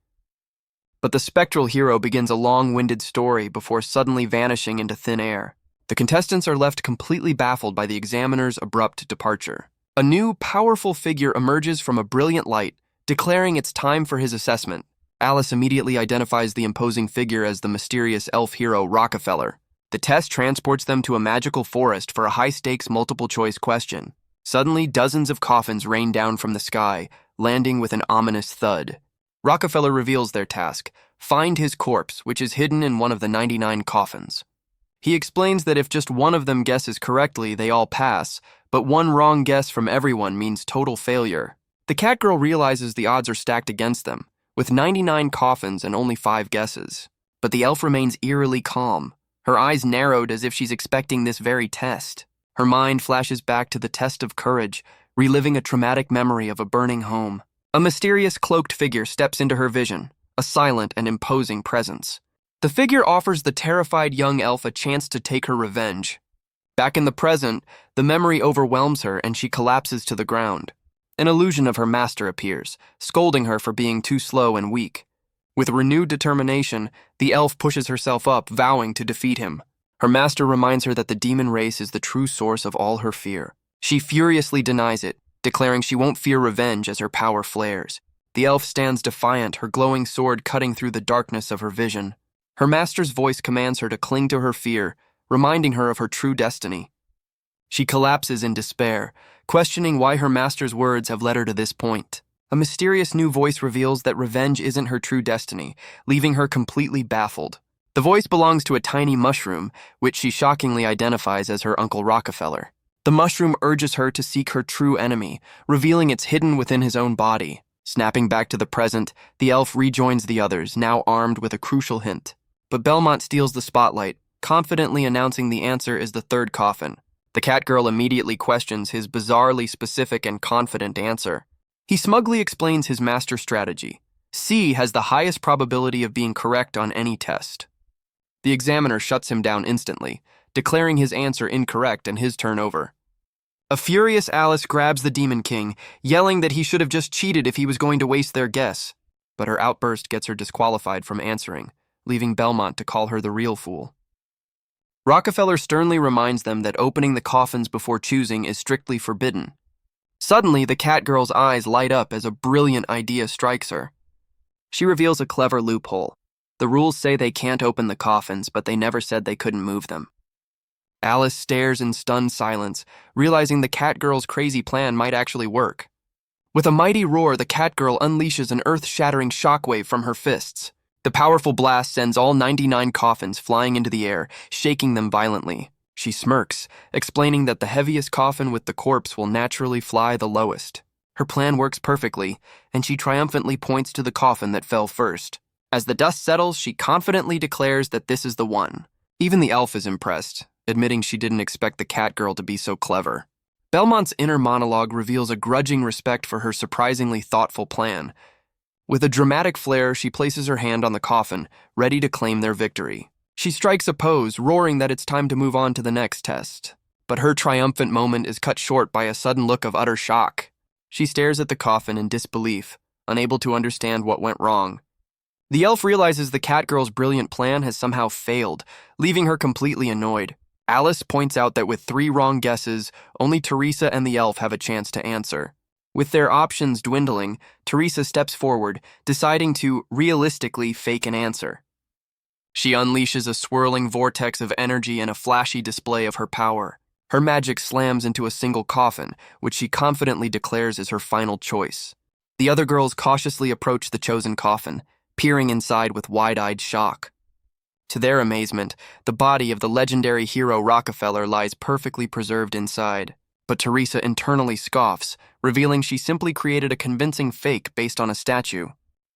But the spectral hero begins a long-winded story before suddenly vanishing into thin air. The contestants are left completely baffled by the examiner's abrupt departure. A new, powerful figure emerges from a brilliant light, declaring it's time for his assessment. Alice immediately identifies the imposing figure as the mysterious elf hero Rockefeller. The test transports them to a magical forest for a high-stakes multiple-choice question. Suddenly, dozens of coffins rain down from the sky, landing with an ominous thud. Rockefeller reveals their task: find his corpse, which is hidden in one of the 99 coffins. He explains that if just one of them guesses correctly, they all pass, but one wrong guess from everyone means total failure. The Catgirl realizes the odds are stacked against them, with 99 coffins and only 5 guesses. But the elf remains eerily calm, her eyes narrowed as if she's expecting this very test. Her mind flashes back to the test of courage, reliving a traumatic memory of a burning home. A mysterious cloaked figure steps into her vision, a silent and imposing presence. The figure offers the terrified young elf a chance to take her revenge. Back in the present, the memory overwhelms her and she collapses to the ground. An illusion of her master appears, scolding her for being too slow and weak. With renewed determination, the elf pushes herself up, vowing to defeat him. Her master reminds her that the demon race is the true source of all her fear. She furiously denies it, declaring she won't fear revenge as her power flares. The elf stands defiant, her glowing sword cutting through the darkness of her vision. Her master's voice commands her to cling to her fear, reminding her of her true destiny. She collapses in despair, questioning why her master's words have led her to this point. A mysterious new voice reveals that revenge isn't her true destiny, leaving her completely baffled. The voice belongs to a tiny mushroom, which she shockingly identifies as her Uncle Rockefeller. The mushroom urges her to seek her true enemy, revealing it's hidden within his own body. Snapping back to the present, the elf rejoins the others, now armed with a crucial hint. But Belmont steals the spotlight, confidently announcing the answer is the third coffin. The Catgirl immediately questions his bizarrely specific and confident answer. He smugly explains his master strategy. C has the highest probability of being correct on any test. The examiner shuts him down instantly, declaring his answer incorrect and his turn over. A furious Alice grabs the Demon King, yelling that he should have just cheated if he was going to waste their guess. But her outburst gets her disqualified from answering, leaving Belmont to call her the real fool. Rockefeller sternly reminds them that opening the coffins before choosing is strictly forbidden. Suddenly, the Catgirl's eyes light up as a brilliant idea strikes her. She reveals a clever loophole. The rules say they can't open the coffins, but they never said they couldn't move them. Alice stares in stunned silence, realizing the Catgirl's crazy plan might actually work. With a mighty roar, the Catgirl unleashes an earth-shattering shockwave from her fists. The powerful blast sends all 99 coffins flying into the air, shaking them violently. She smirks, explaining that the heaviest coffin with the corpse will naturally fly the lowest. Her plan works perfectly, and she triumphantly points to the coffin that fell first. As the dust settles, she confidently declares that this is the one. Even the elf is impressed, admitting she didn't expect the Catgirl to be so clever. Belmont's inner monologue reveals a grudging respect for her surprisingly thoughtful plan. With a dramatic flair, she places her hand on the coffin, ready to claim their victory. She strikes a pose, roaring that it's time to move on to the next test. But her triumphant moment is cut short by a sudden look of utter shock. She stares at the coffin in disbelief, unable to understand what went wrong. The elf realizes the Catgirl's brilliant plan has somehow failed, leaving her completely annoyed. Alice points out that with 3 wrong guesses, only Teresa and the elf have a chance to answer. With their options dwindling, Teresa steps forward, deciding to realistically fake an answer. She unleashes a swirling vortex of energy and a flashy display of her power. Her magic slams into a single coffin, which she confidently declares is her final choice. The other girls cautiously approach the chosen coffin, peering inside with wide-eyed shock. To their amazement, the body of the legendary hero Rockefeller lies perfectly preserved inside. But Teresa internally scoffs, revealing she simply created a convincing fake based on a statue.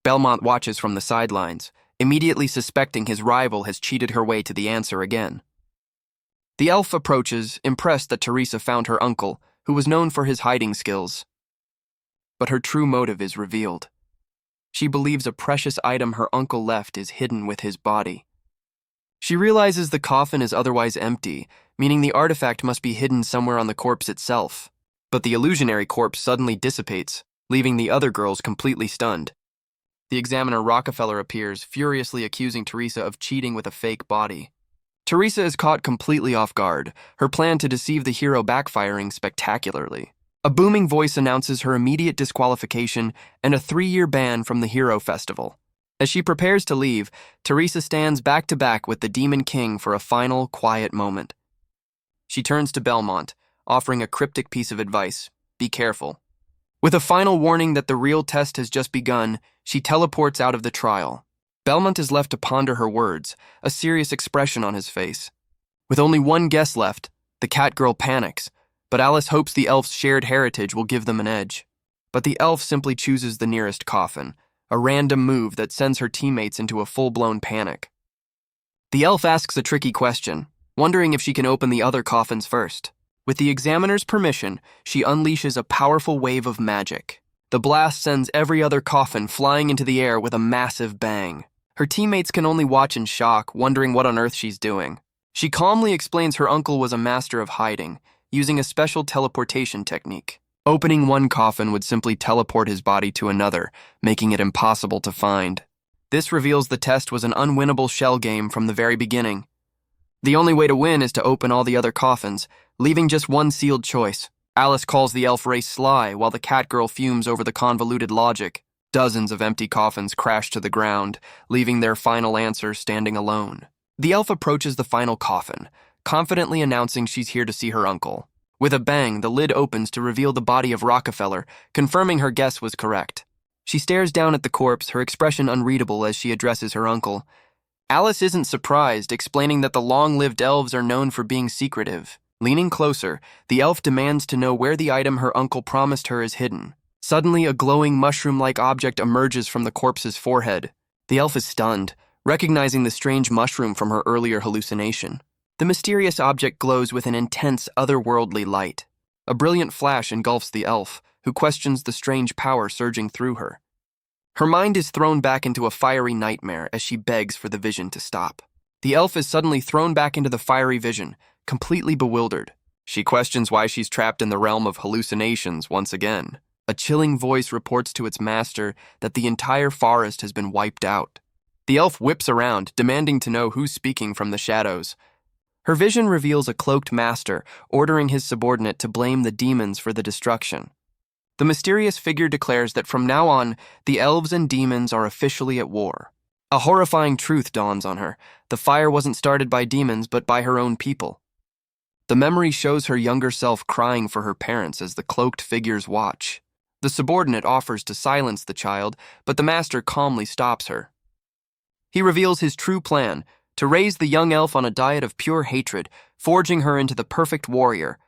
Belmont watches from the sidelines, immediately suspecting his rival has cheated her way to the answer again. The elf approaches, impressed that Teresa found her uncle, who was known for his hiding skills. But her true motive is revealed. She believes a precious item her uncle left is hidden with his body. She realizes the coffin is otherwise empty, meaning the artifact must be hidden somewhere on the corpse itself. But the illusionary corpse suddenly dissipates, leaving the other girls completely stunned. The examiner Rockefeller appears, furiously accusing Teresa of cheating with a fake body. Teresa is caught completely off guard, her plan to deceive the hero backfiring spectacularly. A booming voice announces her immediate disqualification and a 3-year ban from the Hero Festival. As she prepares to leave, Teresa stands back to back with the Demon King for a final, quiet moment. She turns to Belmont, offering a cryptic piece of advice: be careful. With a final warning that the real test has just begun, she teleports out of the trial. Belmont is left to ponder her words, a serious expression on his face. With only one guess left, the cat girl panics, but Alice hopes the elf's shared heritage will give them an edge. But the elf simply chooses the nearest coffin, a random move that sends her teammates into a full-blown panic. The elf asks a tricky question, wondering if she can open the other coffins first. With the examiner's permission, she unleashes a powerful wave of magic. The blast sends every other coffin flying into the air with a massive bang. Her teammates can only watch in shock, wondering what on earth she's doing. She calmly explains her uncle was a master of hiding, using a special teleportation technique. Opening one coffin would simply teleport his body to another, making it impossible to find. This reveals the test was an unwinnable shell game from the very beginning. The only way to win is to open all the other coffins, leaving just one sealed choice. Alice calls the elf race sly, while the cat girl fumes over the convoluted logic. Dozens of empty coffins crash to the ground, leaving their final answer standing alone. The elf approaches the final coffin, confidently announcing she's here to see her uncle. With a bang, the lid opens to reveal the body of Rockefeller, confirming her guess was correct. She stares down at the corpse, her expression unreadable as she addresses her uncle. Alice isn't surprised, explaining that the long-lived elves are known for being secretive. Leaning closer, the elf demands to know where the item her uncle promised her is hidden. Suddenly, a glowing mushroom-like object emerges from the corpse's forehead. The elf is stunned, recognizing the strange mushroom from her earlier hallucination. The mysterious object glows with an intense, otherworldly light. A brilliant flash engulfs the elf, who questions the strange power surging through her. Her mind is thrown back into a fiery nightmare as she begs for the vision to stop. The elf is suddenly thrown back into the fiery vision, completely bewildered. She questions why she's trapped in the realm of hallucinations once again. A chilling voice reports to its master that the entire forest has been wiped out. The elf whips around, demanding to know who's speaking from the shadows. Her vision reveals a cloaked master, ordering his subordinate to blame the demons for the destruction. The mysterious figure declares that from now on, the elves and demons are officially at war. A horrifying truth dawns on her. The fire wasn't started by demons, but by her own people. The memory shows her younger self crying for her parents as the cloaked figures watch. The subordinate offers to silence the child, but the master calmly stops her. He reveals his true plan, to raise the young elf on a diet of pure hatred, forging her into the perfect warrior.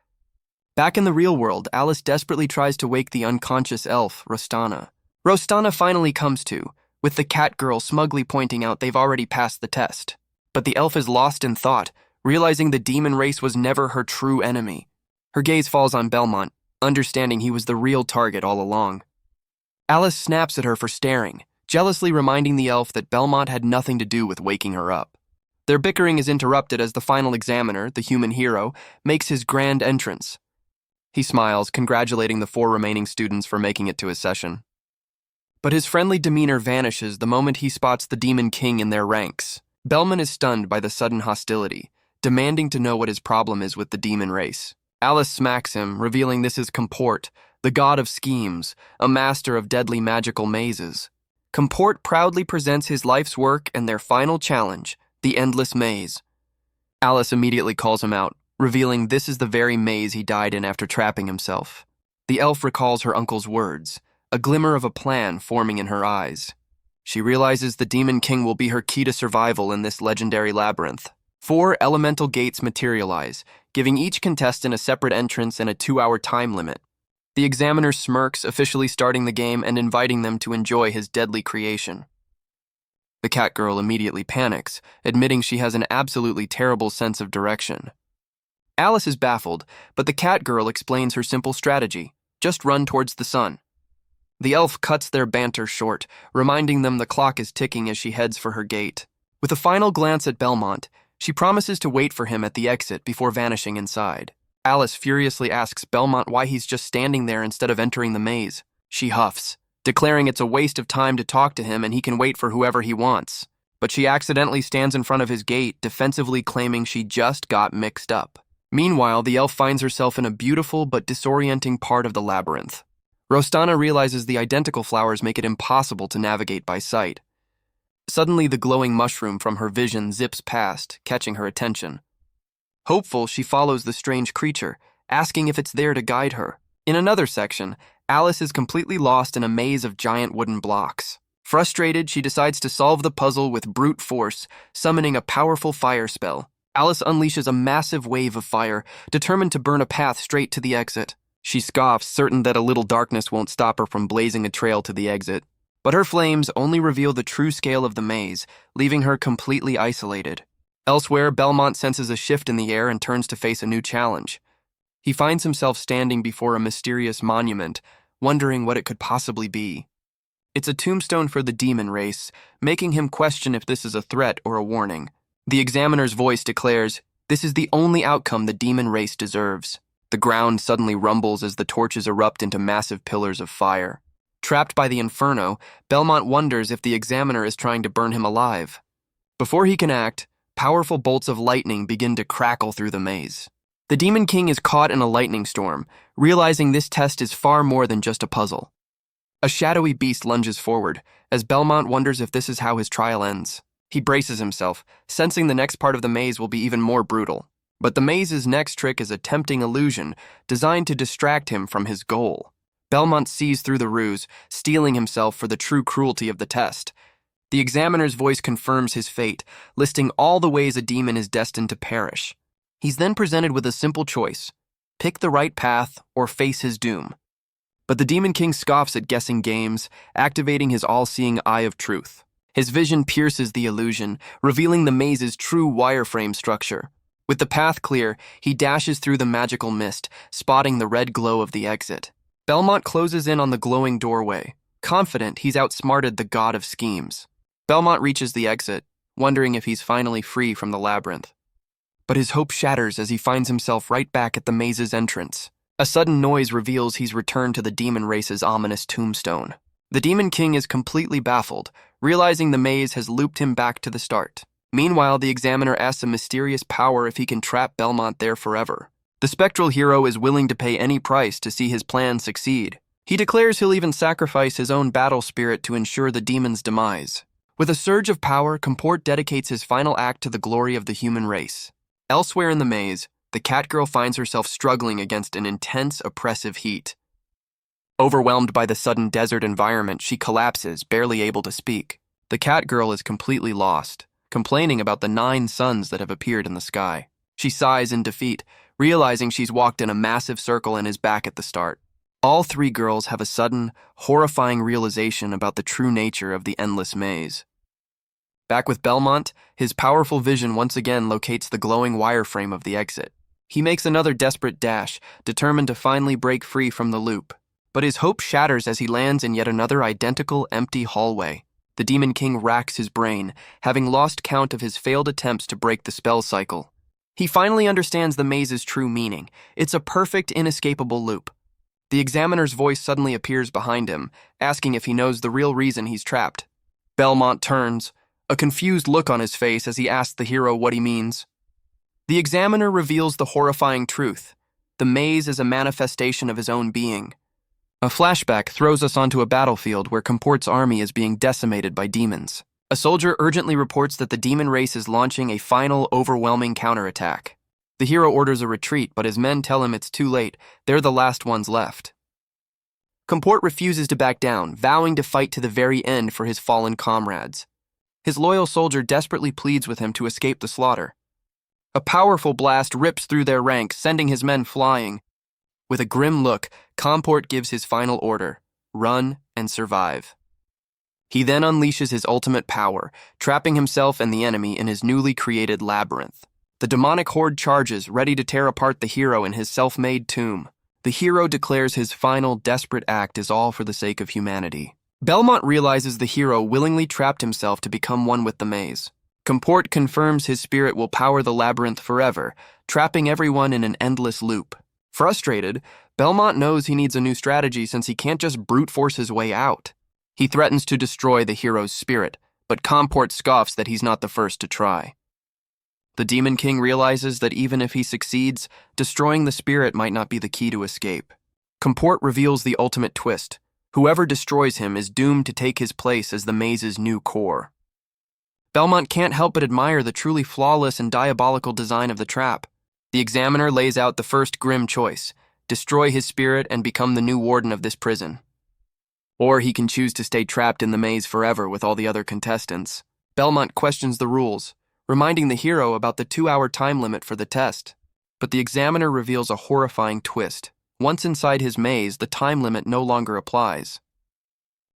Back in the real world, Alice desperately tries to wake the unconscious elf, Rostana. Rostana finally comes to, with the cat girl smugly pointing out they've already passed the test. But the elf is lost in thought, realizing the demon race was never her true enemy. Her gaze falls on Belmont, understanding he was the real target all along. Alice snaps at her for staring, jealously reminding the elf that Belmont had nothing to do with waking her up. Their bickering is interrupted as the final examiner, the human hero, makes his grand entrance. He smiles, congratulating the 4 remaining students for making it to his session. But his friendly demeanor vanishes the moment he spots the Demon King in their ranks. Belmont is stunned by the sudden hostility, demanding to know what his problem is with the demon race. Alice smacks him, revealing this is Comport, the god of schemes, a master of deadly magical mazes. Comport proudly presents his life's work and their final challenge, the endless maze. Alice immediately calls him out, revealing this is the very maze he died in after trapping himself. The elf recalls her uncle's words, a glimmer of a plan forming in her eyes. She realizes the Demon King will be her key to survival in this legendary labyrinth. 4 elemental gates materialize, giving each contestant a separate entrance and a 2-hour time limit. The examiner smirks, officially starting the game and inviting them to enjoy his deadly creation. The cat girl immediately panics, admitting she has an absolutely terrible sense of direction. Alice is baffled, but the cat girl explains her simple strategy. Just run towards the sun. The elf cuts their banter short, reminding them the clock is ticking as she heads for her gate. With a final glance at Belmont, she promises to wait for him at the exit before vanishing inside. Alice furiously asks Belmont why he's just standing there instead of entering the maze. She huffs, declaring it's a waste of time to talk to him and he can wait for whoever he wants. But she accidentally stands in front of his gate, defensively claiming she just got mixed up. Meanwhile, the elf finds herself in a beautiful but disorienting part of the labyrinth. Rostana realizes the identical flowers make it impossible to navigate by sight. Suddenly, the glowing mushroom from her vision zips past, catching her attention. Hopeful, she follows the strange creature, asking if it's there to guide her. In another section, Alice is completely lost in a maze of giant wooden blocks. Frustrated, she decides to solve the puzzle with brute force, summoning a powerful fire spell. Alice unleashes a massive wave of fire, determined to burn a path straight to the exit. She scoffs, certain that a little darkness won't stop her from blazing a trail to the exit. But her flames only reveal the true scale of the maze, leaving her completely isolated. Elsewhere, Belmont senses a shift in the air and turns to face a new challenge. He finds himself standing before a mysterious monument, wondering what it could possibly be. It's a tombstone for the demon race, making him question if this is a threat or a warning. The examiner's voice declares, "This is the only outcome the demon race deserves." The ground suddenly rumbles as the torches erupt into massive pillars of fire. Trapped by the inferno, Belmont wonders if the examiner is trying to burn him alive. Before he can act, powerful bolts of lightning begin to crackle through the maze. The Demon King is caught in a lightning storm, realizing this test is far more than just a puzzle. A shadowy beast lunges forward, as Belmont wonders if this is how his trial ends. He braces himself, sensing the next part of the maze will be even more brutal. But the maze's next trick is a tempting illusion designed to distract him from his goal. Belmont sees through the ruse, steeling himself for the true cruelty of the test. The examiner's voice confirms his fate, listing all the ways a demon is destined to perish. He's then presented with a simple choice: pick the right path or face his doom. But the Demon King scoffs at guessing games, activating his all-seeing eye of truth. His vision pierces the illusion, revealing the maze's true wireframe structure. With the path clear, he dashes through the magical mist, spotting the red glow of the exit. Belmont closes in on the glowing doorway, confident he's outsmarted the god of schemes. Belmont reaches the exit, wondering if he's finally free from the labyrinth. But his hope shatters as he finds himself right back at the maze's entrance. A sudden noise reveals he's returned to the demon race's ominous tombstone. The Demon King is completely baffled, realizing the maze has looped him back to the start. Meanwhile, the examiner asks a mysterious power if he can trap Belmont there forever. The spectral hero is willing to pay any price to see his plan succeed. He declares he'll even sacrifice his own battle spirit to ensure the demon's demise. With a surge of power, Comport dedicates his final act to the glory of the human race. Elsewhere in the maze, the cat girl finds herself struggling against an intense, oppressive heat. Overwhelmed by the sudden desert environment, she collapses, barely able to speak. The cat girl is completely lost, complaining about the 9 suns that have appeared in the sky. She sighs in defeat, realizing she's walked in a massive circle and is back at the start. All 3 girls have a sudden, horrifying realization about the true nature of the endless maze. Back with Belmont, his powerful vision once again locates the glowing wireframe of the exit. He makes another desperate dash, determined to finally break free from the loop. But his hope shatters as he lands in yet another identical, empty hallway. The Demon King racks his brain, having lost count of his failed attempts to break the spell cycle. He finally understands the maze's true meaning. It's a perfect, inescapable loop. The examiner's voice suddenly appears behind him, asking if he knows the real reason he's trapped. Belmont turns, a confused look on his face as he asks the hero what he means. The examiner reveals the horrifying truth. The maze is a manifestation of his own being. A flashback throws us onto a battlefield where Comport's army is being decimated by demons. A soldier urgently reports that the demon race is launching a final, overwhelming counterattack. The hero orders a retreat, but his men tell him it's too late. They're the last ones left. Comport refuses to back down, vowing to fight to the very end for his fallen comrades. His loyal soldier desperately pleads with him to escape the slaughter. A powerful blast rips through their ranks, sending his men flying. With a grim look, Comport gives his final order: run and survive. He then unleashes his ultimate power, trapping himself and the enemy in his newly created labyrinth. The demonic horde charges, ready to tear apart the hero in his self-made tomb. The hero declares his final, desperate act is all for the sake of humanity. Belmont realizes the hero willingly trapped himself to become one with the maze. Comport confirms his spirit will power the labyrinth forever, trapping everyone in an endless loop. Frustrated, Belmont knows he needs a new strategy since he can't just brute force his way out. He threatens to destroy the hero's spirit, but Comport scoffs that he's not the first to try. The Demon King realizes that even if he succeeds, destroying the spirit might not be the key to escape. Comport reveals the ultimate twist. Whoever destroys him is doomed to take his place as the maze's new core. Belmont can't help but admire the truly flawless and diabolical design of the trap. The examiner lays out the first grim choice: destroy his spirit and become the new warden of this prison. Or he can choose to stay trapped in the maze forever with all the other contestants. Belmont questions the rules, reminding the hero about the 2-hour time limit for the test. But the examiner reveals a horrifying twist. Once inside his maze, the time limit no longer applies.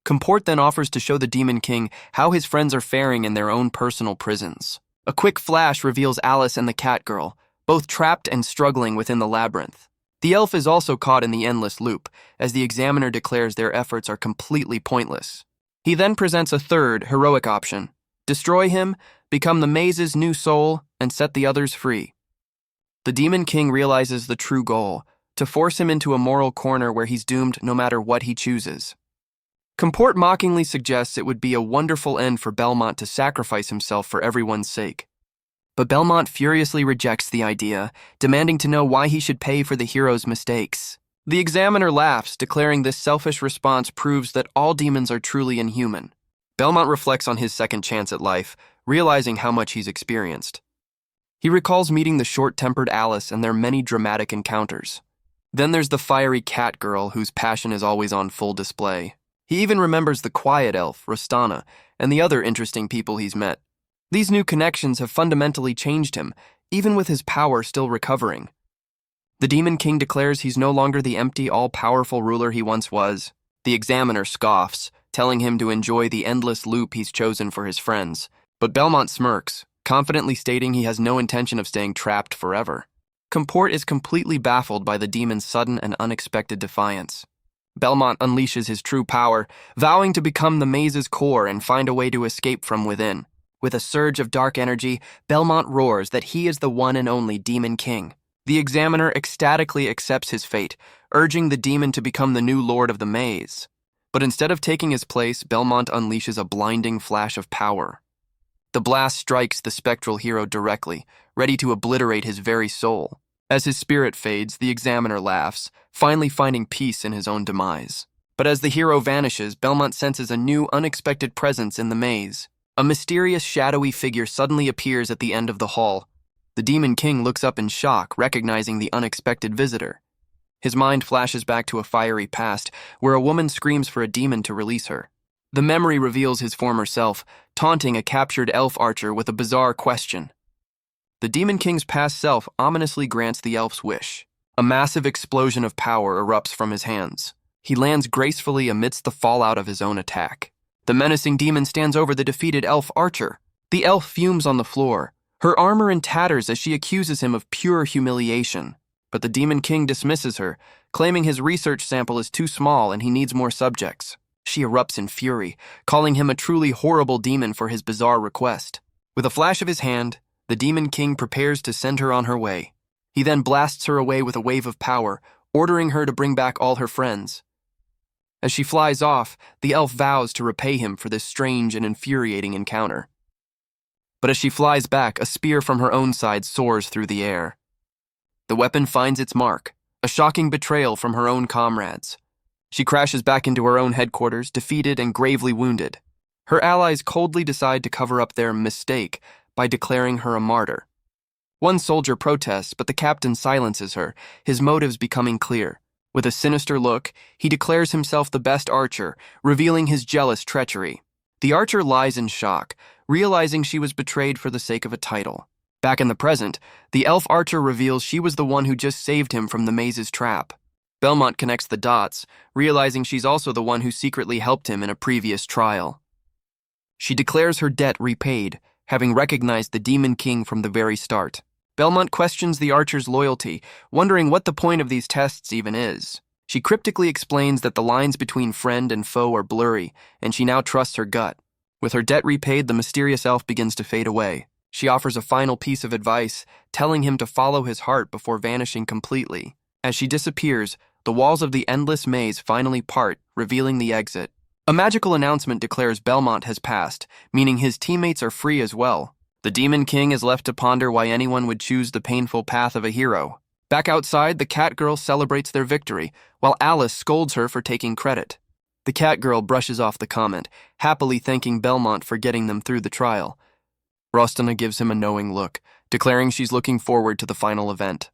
Comport then offers to show the Demon King how his friends are faring in their own personal prisons. A quick flash reveals Alice and the cat girl, both trapped and struggling within the labyrinth. The elf is also caught in the endless loop, as the examiner declares their efforts are completely pointless. He then presents a third, heroic option: destroy him, become the maze's new soul, and set the others free. The Demon King realizes the true goal: to force him into a moral corner where he's doomed no matter what he chooses. Comport mockingly suggests it would be a wonderful end for Belmont to sacrifice himself for everyone's sake. But Belmont furiously rejects the idea, demanding to know why he should pay for the hero's mistakes. The examiner laughs, declaring this selfish response proves that all demons are truly inhuman. Belmont reflects on his second chance at life, realizing how much he's experienced. He recalls meeting the short-tempered Alice and their many dramatic encounters. Then there's the fiery cat girl whose passion is always on full display. He even remembers the quiet elf, Rostana, and the other interesting people he's met. These new connections have fundamentally changed him, even with his power still recovering. The Demon King declares he's no longer the empty, all-powerful ruler he once was. The examiner scoffs, telling him to enjoy the endless loop he's chosen for his friends. But Belmont smirks, confidently stating he has no intention of staying trapped forever. Comport is completely baffled by the demon's sudden and unexpected defiance. Belmont unleashes his true power, vowing to become the maze's core and find a way to escape from within. With a surge of dark energy, Belmont roars that he is the one and only Demon King. The examiner ecstatically accepts his fate, urging the demon to become the new lord of the maze. But instead of taking his place, Belmont unleashes a blinding flash of power. The blast strikes the spectral hero directly, ready to obliterate his very soul. As his spirit fades, the examiner laughs, finally finding peace in his own demise. But as the hero vanishes, Belmont senses a new, unexpected presence in the maze. A mysterious, shadowy figure suddenly appears at the end of the hall. The Demon King looks up in shock, recognizing the unexpected visitor. His mind flashes back to a fiery past, where a woman screams for a demon to release her. The memory reveals his former self, taunting a captured elf archer with a bizarre question. The Demon King's past self ominously grants the elf's wish. A massive explosion of power erupts from his hands. He lands gracefully amidst the fallout of his own attack. The menacing demon stands over the defeated elf archer. The elf fumes on the floor, her armor in tatters as she accuses him of pure humiliation. But the Demon King dismisses her, claiming his research sample is too small and he needs more subjects. She erupts in fury, calling him a truly horrible demon for his bizarre request. With a flash of his hand, the Demon King prepares to send her on her way. He then blasts her away with a wave of power, ordering her to bring back all her friends. As she flies off, the elf vows to repay him for this strange and infuriating encounter. But as she flies back, a spear from her own side soars through the air. The weapon finds its mark, a shocking betrayal from her own comrades. She crashes back into her own headquarters, defeated and gravely wounded. Her allies coldly decide to cover up their mistake by declaring her a martyr. One soldier protests, but the captain silences her, his motives becoming clear. With a sinister look, he declares himself the best archer, revealing his jealous treachery. The archer lies in shock, realizing she was betrayed for the sake of a title. Back in the present, the elf archer reveals she was the one who just saved him from the maze's trap. Belmont connects the dots, realizing she's also the one who secretly helped him in a previous trial. She declares her debt repaid, having recognized the Demon King from the very start. Belmont questions the archer's loyalty, wondering what the point of these tests even is. She cryptically explains that the lines between friend and foe are blurry, and she now trusts her gut. With her debt repaid, the mysterious elf begins to fade away. She offers a final piece of advice, telling him to follow his heart before vanishing completely. As she disappears, the walls of the endless maze finally part, revealing the exit. A magical announcement declares Belmont has passed, meaning his teammates are free as well. The Demon King is left to ponder why anyone would choose the painful path of a hero. Back outside, the cat girl celebrates their victory, while Alice scolds her for taking credit. The cat girl brushes off the comment, happily thanking Belmont for getting them through the trial. Rostana gives him a knowing look, declaring she's looking forward to the final event.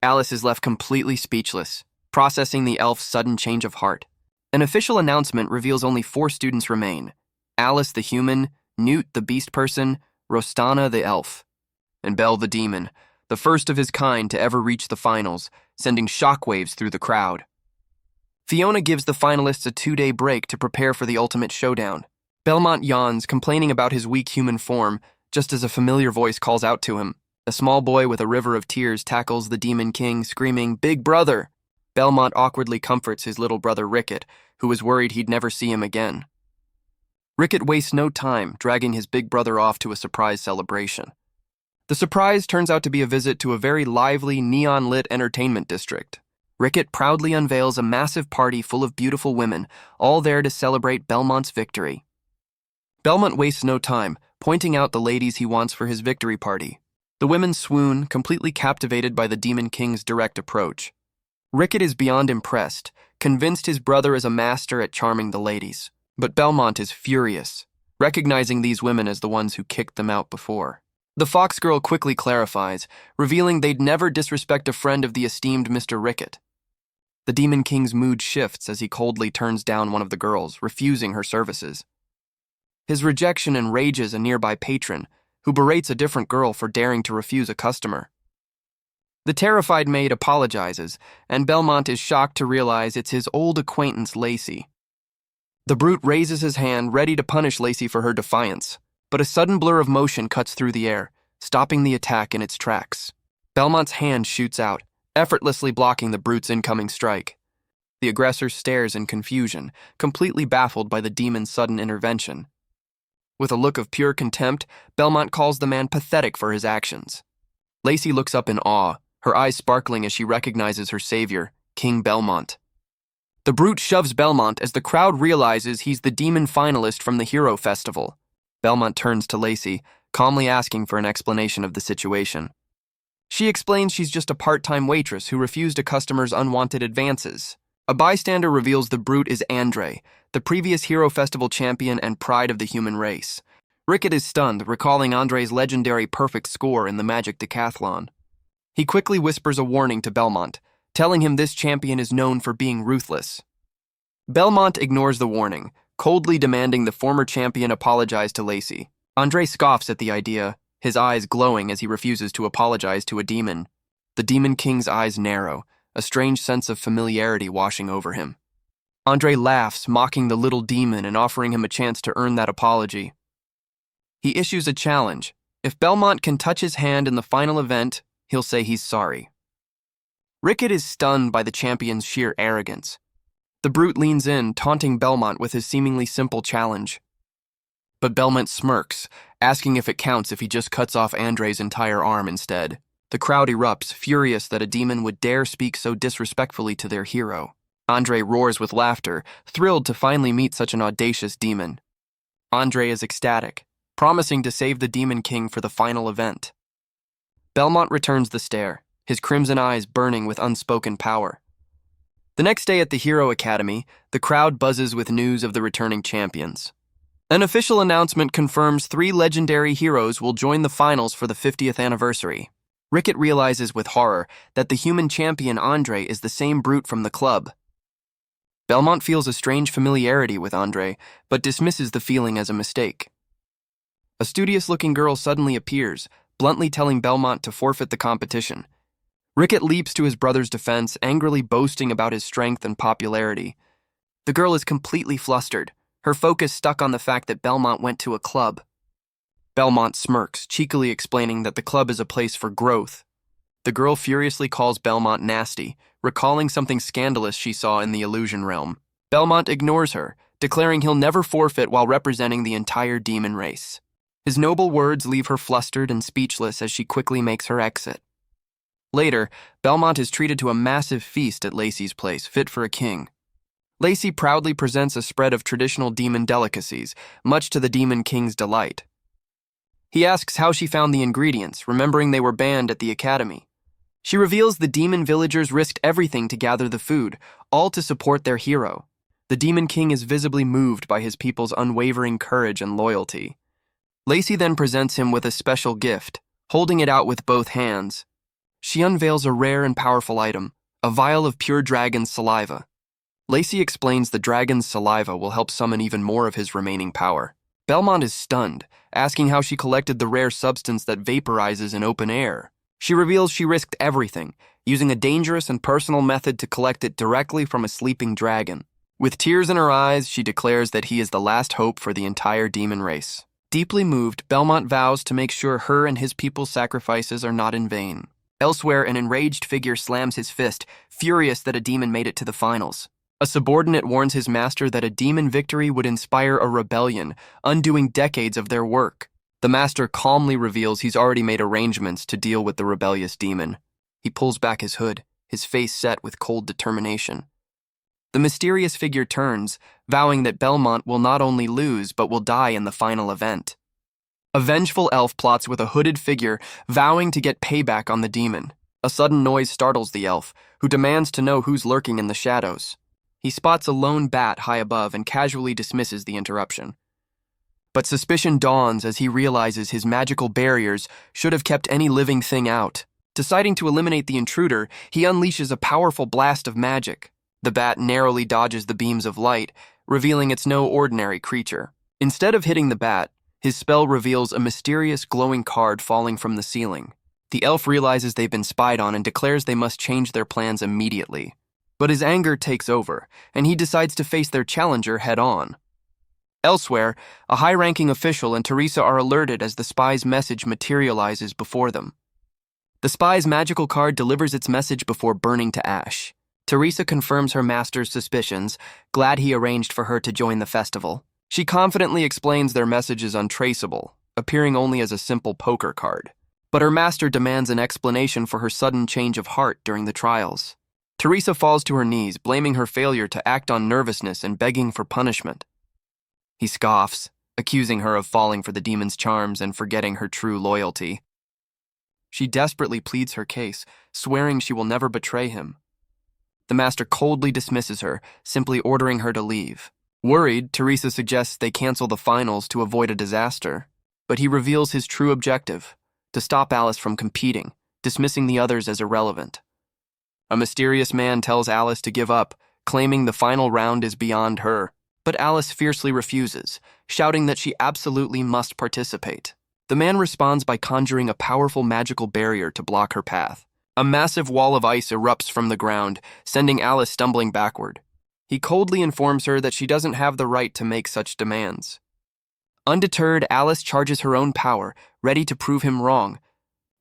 Alice is left completely speechless, processing the elf's sudden change of heart. An official announcement reveals only 4 students remain: Alice the human, Newt the beast person, Rostana the elf, and Bell the demon, the first of his kind to ever reach the finals, sending shockwaves through the crowd. Fiona gives the finalists a 2-day break to prepare for the ultimate showdown. Belmont yawns, complaining about his weak human form, just as a familiar voice calls out to him. A small boy with a river of tears tackles the Demon King, screaming, "Big brother!" Belmont awkwardly comforts his little brother Ricket, who was worried he'd never see him again. Ricket wastes no time, dragging his big brother off to a surprise celebration. The surprise turns out to be a visit to a very lively, neon-lit entertainment district. Ricket proudly unveils a massive party full of beautiful women, all there to celebrate Belmont's victory. Belmont wastes no time, pointing out the ladies he wants for his victory party. The women swoon, completely captivated by the Demon King's direct approach. Ricket is beyond impressed, convinced his brother is a master at charming the ladies. But Belmont is furious, recognizing these women as the ones who kicked them out before. The fox girl quickly clarifies, revealing they'd never disrespect a friend of the esteemed Mr. Ricket. The Demon King's mood shifts as he coldly turns down one of the girls, refusing her services. His rejection enrages a nearby patron, who berates a different girl for daring to refuse a customer. The terrified maid apologizes, and Belmont is shocked to realize it's his old acquaintance Lacey. The brute raises his hand, ready to punish Lacey for her defiance, but a sudden blur of motion cuts through the air, stopping the attack in its tracks. Belmont's hand shoots out, effortlessly blocking the brute's incoming strike. The aggressor stares in confusion, completely baffled by the demon's sudden intervention. With a look of pure contempt, Belmont calls the man pathetic for his actions. Lacey looks up in awe, her eyes sparkling as she recognizes her savior, King Belmont. The brute shoves Belmont as the crowd realizes he's the demon finalist from the Hero Festival. Belmont turns to Lacey, calmly asking for an explanation of the situation. She explains she's just a part-time waitress who refused a customer's unwanted advances. A bystander reveals the brute is Andre, the previous Hero Festival champion and pride of the human race. Ricket is stunned, recalling Andre's legendary perfect score in the Magic Decathlon. He quickly whispers a warning to Belmont, telling him this champion is known for being ruthless. Belmont ignores the warning, coldly demanding the former champion apologize to Lacey. Andre scoffs at the idea, his eyes glowing as he refuses to apologize to a demon. The Demon King's eyes narrow, a strange sense of familiarity washing over him. Andre laughs, mocking the little demon and offering him a chance to earn that apology. He issues a challenge. If Belmont can touch his hand in the final event, he'll say he's sorry. Ricket is stunned by the champion's sheer arrogance. The brute leans in, taunting Belmont with his seemingly simple challenge. But Belmont smirks, asking if it counts if he just cuts off Andre's entire arm instead. The crowd erupts, furious that a demon would dare speak so disrespectfully to their hero. Andre roars with laughter, thrilled to finally meet such an audacious demon. Andre is ecstatic, promising to save the Demon King for the final event. Belmont returns the stare, his crimson eyes burning with unspoken power. The next day at the Hero Academy, the crowd buzzes with news of the returning champions. An official announcement confirms 3 legendary heroes will join the finals for the 50th anniversary. Ricket realizes with horror that the human champion Andre is the same brute from the club. Belmont feels a strange familiarity with Andre, but dismisses the feeling as a mistake. A studious-looking girl suddenly appears, bluntly telling Belmont to forfeit the competition. Ricket leaps to his brother's defense, angrily boasting about his strength and popularity. The girl is completely flustered, her focus stuck on the fact that Belmont went to a club. Belmont smirks, cheekily explaining that the club is a place for growth. The girl furiously calls Belmont nasty, recalling something scandalous she saw in the illusion realm. Belmont ignores her, declaring he'll never forfeit while representing the entire demon race. His noble words leave her flustered and speechless as she quickly makes her exit. Later, Belmont is treated to a massive feast at Lacey's place, fit for a king. Lacey proudly presents a spread of traditional demon delicacies, much to the Demon King's delight. He asks how she found the ingredients, remembering they were banned at the academy. She reveals the demon villagers risked everything to gather the food, all to support their hero. The Demon King is visibly moved by his people's unwavering courage and loyalty. Lacey then presents him with a special gift, holding it out with both hands. She unveils a rare and powerful item, a vial of pure dragon's saliva. Lacey explains the dragon's saliva will help summon even more of his remaining power. Belmont is stunned, asking how she collected the rare substance that vaporizes in open air. She reveals she risked everything, using a dangerous and personal method to collect it directly from a sleeping dragon. With tears in her eyes, she declares that he is the last hope for the entire demon race. Deeply moved, Belmont vows to make sure her and his people's sacrifices are not in vain. Elsewhere, an enraged figure slams his fist, furious that a demon made it to the finals. A subordinate warns his master that a demon victory would inspire a rebellion, undoing decades of their work. The master calmly reveals he's already made arrangements to deal with the rebellious demon. He pulls back his hood, his face set with cold determination. The mysterious figure turns, vowing that Belmont will not only lose but will die in the final event. A vengeful elf plots with a hooded figure, vowing to get payback on the demon. A sudden noise startles the elf, who demands to know who's lurking in the shadows. He spots a lone bat high above and casually dismisses the interruption. But suspicion dawns as he realizes his magical barriers should have kept any living thing out. Deciding to eliminate the intruder, he unleashes a powerful blast of magic. The bat narrowly dodges the beams of light, revealing it's no ordinary creature. Instead of hitting the bat, his spell reveals a mysterious glowing card falling from the ceiling. The elf realizes they've been spied on and declares they must change their plans immediately. But his anger takes over, and he decides to face their challenger head-on. Elsewhere, a high-ranking official and Teresa are alerted as the spy's message materializes before them. The spy's magical card delivers its message before burning to ash. Teresa confirms her master's suspicions, glad he arranged for her to join the festival. She confidently explains their message is untraceable, appearing only as a simple poker card. But her master demands an explanation for her sudden change of heart during the trials. Teresa falls to her knees, blaming her failure to act on nervousness and begging for punishment. He scoffs, accusing her of falling for the demon's charms and forgetting her true loyalty. She desperately pleads her case, swearing she will never betray him. The master coldly dismisses her, simply ordering her to leave. Worried, Teresa suggests they cancel the finals to avoid a disaster, but he reveals his true objective, to stop Alice from competing, dismissing the others as irrelevant. A mysterious man tells Alice to give up, claiming the final round is beyond her, but Alice fiercely refuses, shouting that she absolutely must participate. The man responds by conjuring a powerful magical barrier to block her path. A massive wall of ice erupts from the ground, sending Alice stumbling backward. He coldly informs her that she doesn't have the right to make such demands. Undeterred, Alice charges her own power, ready to prove him wrong.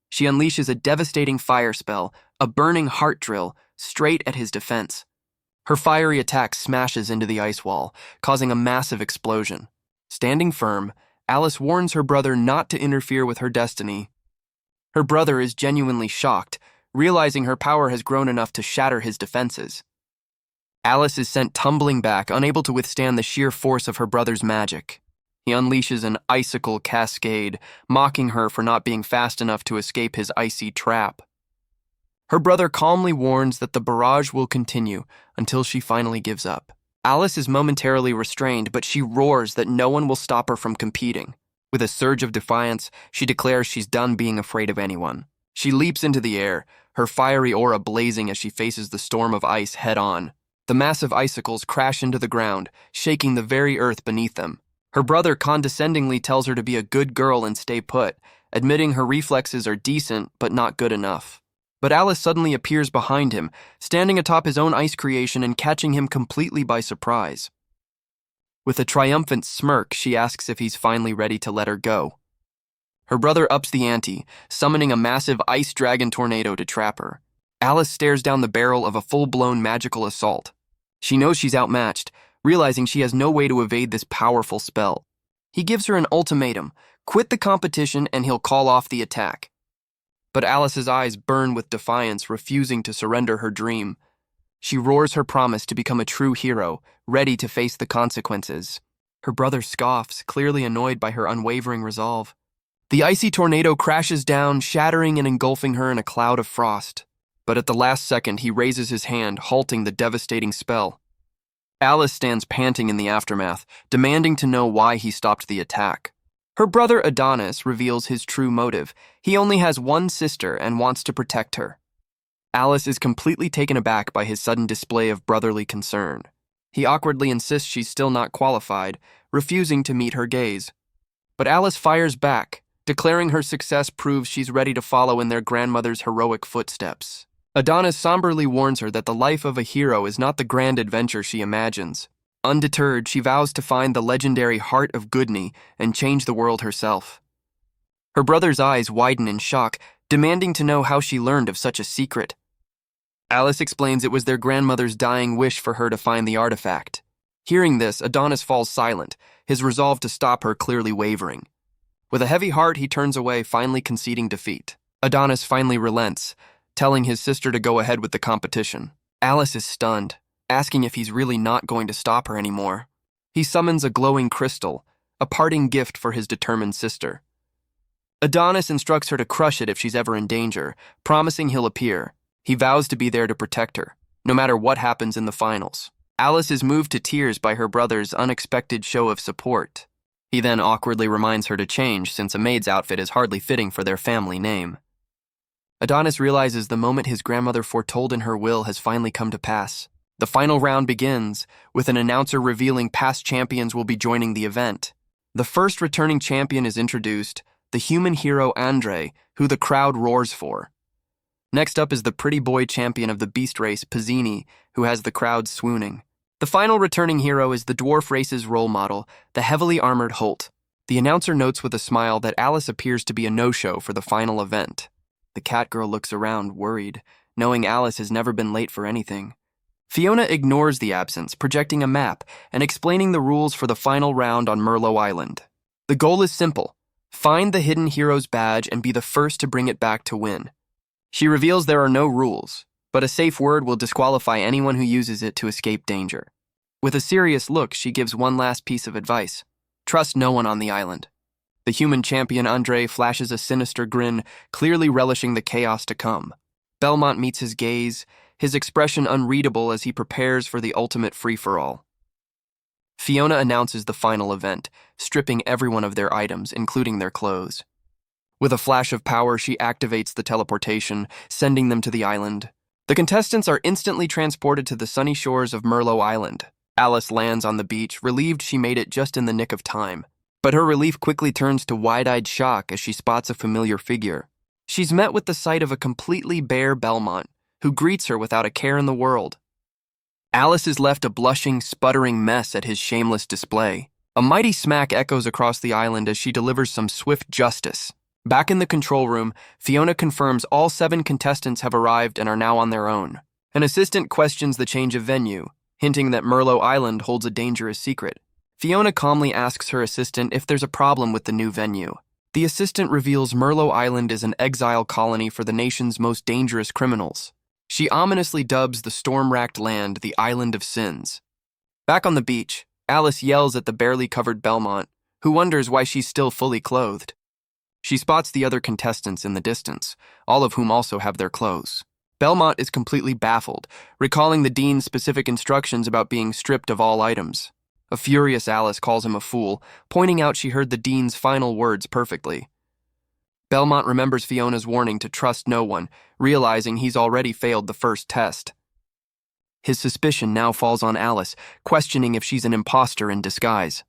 She unleashes a devastating fire spell, a burning heart drill, straight at his defense. Her fiery attack smashes into the ice wall, causing a massive explosion. Standing firm, Alice warns her brother not to interfere with her destiny. Her brother is genuinely shocked, realizing her power has grown enough to shatter his defenses. Alice is sent tumbling back, unable to withstand the sheer force of her brother's magic. He unleashes an icicle cascade, mocking her for not being fast enough to escape his icy trap. Her brother calmly warns that the barrage will continue until she finally gives up. Alice is momentarily restrained, but she roars that no one will stop her from competing. With a surge of defiance, she declares she's done being afraid of anyone. She leaps into the air, her fiery aura blazing as she faces the storm of ice head-on. The massive icicles crash into the ground, shaking the very earth beneath them. Her brother condescendingly tells her to be a good girl and stay put, admitting her reflexes are decent but not good enough. But Alice suddenly appears behind him, standing atop his own ice creation and catching him completely by surprise. With a triumphant smirk, she asks if he's finally ready to let her go. Her brother ups the ante, summoning a massive ice dragon tornado to trap her. Alice stares down the barrel of a full-blown magical assault. She knows she's outmatched, realizing she has no way to evade this powerful spell. He gives her an ultimatum: quit the competition and he'll call off the attack. But Alice's eyes burn with defiance, refusing to surrender her dream. She roars her promise to become a true hero, ready to face the consequences. Her brother scoffs, clearly annoyed by her unwavering resolve. The icy tornado crashes down, shattering and engulfing her in a cloud of frost. But at the last second, he raises his hand, halting the devastating spell. Alice stands panting in the aftermath, demanding to know why he stopped the attack. Her brother Adonis reveals his true motive. He only has one sister and wants to protect her. Alice is completely taken aback by his sudden display of brotherly concern. He awkwardly insists she's still not qualified, refusing to meet her gaze. But Alice fires back, declaring her success proves she's ready to follow in their grandmother's heroic footsteps. Adonis somberly warns her that the life of a hero is not the grand adventure she imagines. Undeterred, she vows to find the legendary Heart of Goodney and change the world herself. Her brother's eyes widen in shock, demanding to know how she learned of such a secret. Alice explains it was their grandmother's dying wish for her to find the artifact. Hearing this, Adonis falls silent, his resolve to stop her clearly wavering. With a heavy heart, he turns away, finally conceding defeat. Adonis finally relents, telling his sister to go ahead with the competition. Alice is stunned, asking if he's really not going to stop her anymore. He summons a glowing crystal, a parting gift for his determined sister. Adonis instructs her to crush it if she's ever in danger, promising he'll appear. He vows to be there to protect her, no matter what happens in the finals. Alice is moved to tears by her brother's unexpected show of support. He then awkwardly reminds her to change, since a maid's outfit is hardly fitting for their family name. Adonis realizes the moment his grandmother foretold in her will has finally come to pass. The final round begins, with an announcer revealing past champions will be joining the event. The first returning champion is introduced, the human hero Andre, who the crowd roars for. Next up is the pretty boy champion of the beast race, Pizzini, who has the crowd swooning. The final returning hero is the dwarf race's role model, the heavily armored Holt. The announcer notes with a smile that Alice appears to be a no-show for the final event. The cat girl looks around, worried, knowing Alice has never been late for anything. Fiona ignores the absence, projecting a map and explaining the rules for the final round on Merlot Island. The goal is simple: find the hidden hero's badge and be the first to bring it back to win. She reveals there are no rules, but a safe word will disqualify anyone who uses it to escape danger. With a serious look, she gives one last piece of advice: trust no one on the island. The human champion Andre flashes a sinister grin, clearly relishing the chaos to come. Belmont meets his gaze, his expression unreadable as he prepares for the ultimate free-for-all. Fiona announces the final event, stripping everyone of their items, including their clothes. With a flash of power, she activates the teleportation, sending them to the island. The contestants are instantly transported to the sunny shores of Merlot Island. Alice lands on the beach, relieved she made it just in the nick of time. But her relief quickly turns to wide-eyed shock as she spots a familiar figure. She's met with the sight of a completely bare Belmont, who greets her without a care in the world. Alice is left a blushing, sputtering mess at his shameless display. A mighty smack echoes across the island as she delivers some swift justice. Back in the control room, Fiona confirms all 7 contestants have arrived and are now on their own. An assistant questions the change of venue, hinting that Merlot Island holds a dangerous secret. Fiona calmly asks her assistant if there's a problem with the new venue. The assistant reveals Merlot Island is an exile colony for the nation's most dangerous criminals. She ominously dubs the storm-racked land the Island of Sins. Back on the beach, Alice yells at the barely covered Belmont, who wonders why she's still fully clothed. She spots the other contestants in the distance, all of whom also have their clothes. Belmont is completely baffled, recalling the dean's specific instructions about being stripped of all items. A furious Alice calls him a fool, pointing out she heard the dean's final words perfectly. Belmont remembers Fiona's warning to trust no one, realizing he's already failed the first test. His suspicion now falls on Alice, questioning if she's an imposter in disguise.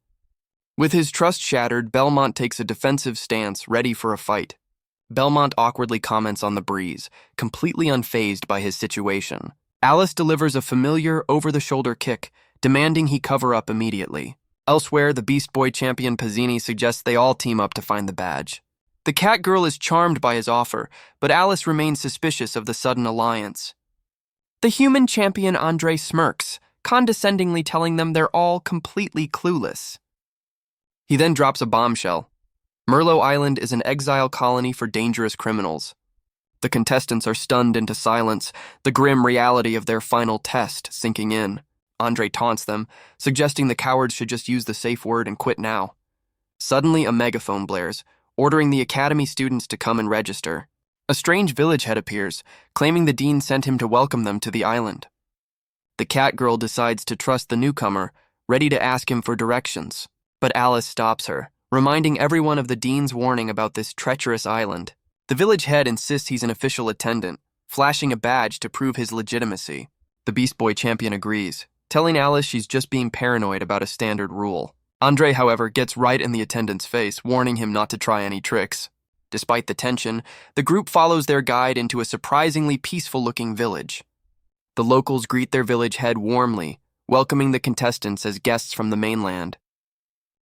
With his trust shattered, Belmont takes a defensive stance, ready for a fight. Belmont awkwardly comments on the breeze, completely unfazed by his situation. Alice delivers a familiar, over-the-shoulder kick, demanding he cover up immediately. Elsewhere, the Beast Boy champion Pizzini suggests they all team up to find the badge. The cat girl is charmed by his offer, but Alice remains suspicious of the sudden alliance. The human champion Andre smirks, condescendingly telling them they're all completely clueless. He then drops a bombshell. Merlot Island is an exile colony for dangerous criminals. The contestants are stunned into silence, the grim reality of their final test sinking in. Andre taunts them, suggesting the cowards should just use the safe word and quit now. Suddenly, a megaphone blares, ordering the academy students to come and register. A strange village head appears, claiming the dean sent him to welcome them to the island. The cat girl decides to trust the newcomer, ready to ask him for directions. But Alice stops her, reminding everyone of the dean's warning about this treacherous island. The village head insists he's an official attendant, flashing a badge to prove his legitimacy. The Beast Boy champion agrees, telling Alice she's just being paranoid about a standard rule. Andre, however, gets right in the attendant's face, warning him not to try any tricks. Despite the tension, the group follows their guide into a surprisingly peaceful-looking village. The locals greet their village head warmly, welcoming the contestants as guests from the mainland.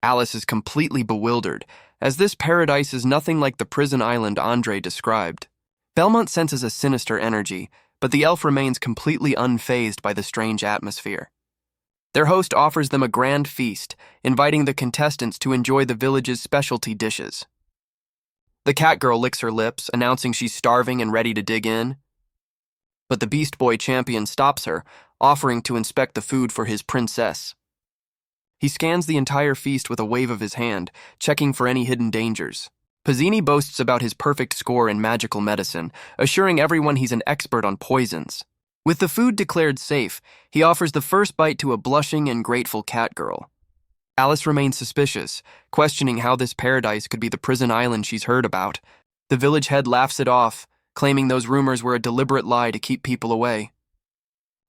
Alice is completely bewildered, as this paradise is nothing like the prison island Andre described. Belmont senses a sinister energy, but the elf remains completely unfazed by the strange atmosphere. Their host offers them a grand feast, inviting the contestants to enjoy the village's specialty dishes. The cat girl licks her lips, announcing she's starving and ready to dig in. But the Beast Boy champion stops her, offering to inspect the food for his princess. He scans the entire feast with a wave of his hand, checking for any hidden dangers. Pizzini boasts about his perfect score in magical medicine, assuring everyone he's an expert on poisons. With the food declared safe, he offers the first bite to a blushing and grateful cat girl. Alice remains suspicious, questioning how this paradise could be the prison island she's heard about. The village head laughs it off, claiming those rumors were a deliberate lie to keep people away.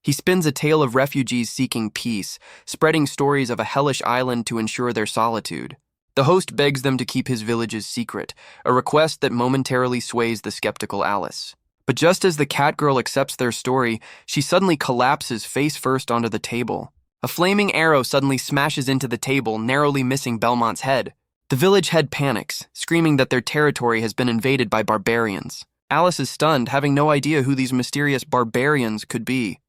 He spins a tale of refugees seeking peace, spreading stories of a hellish island to ensure their solitude. The host begs them to keep his village's secret, a request that momentarily sways the skeptical Alice. But just as the cat girl accepts their story, she suddenly collapses face first onto the table. A flaming arrow suddenly smashes into the table, narrowly missing Belmont's head. The village head panics, screaming that their territory has been invaded by barbarians. Alice is stunned, having no idea who these mysterious barbarians could be.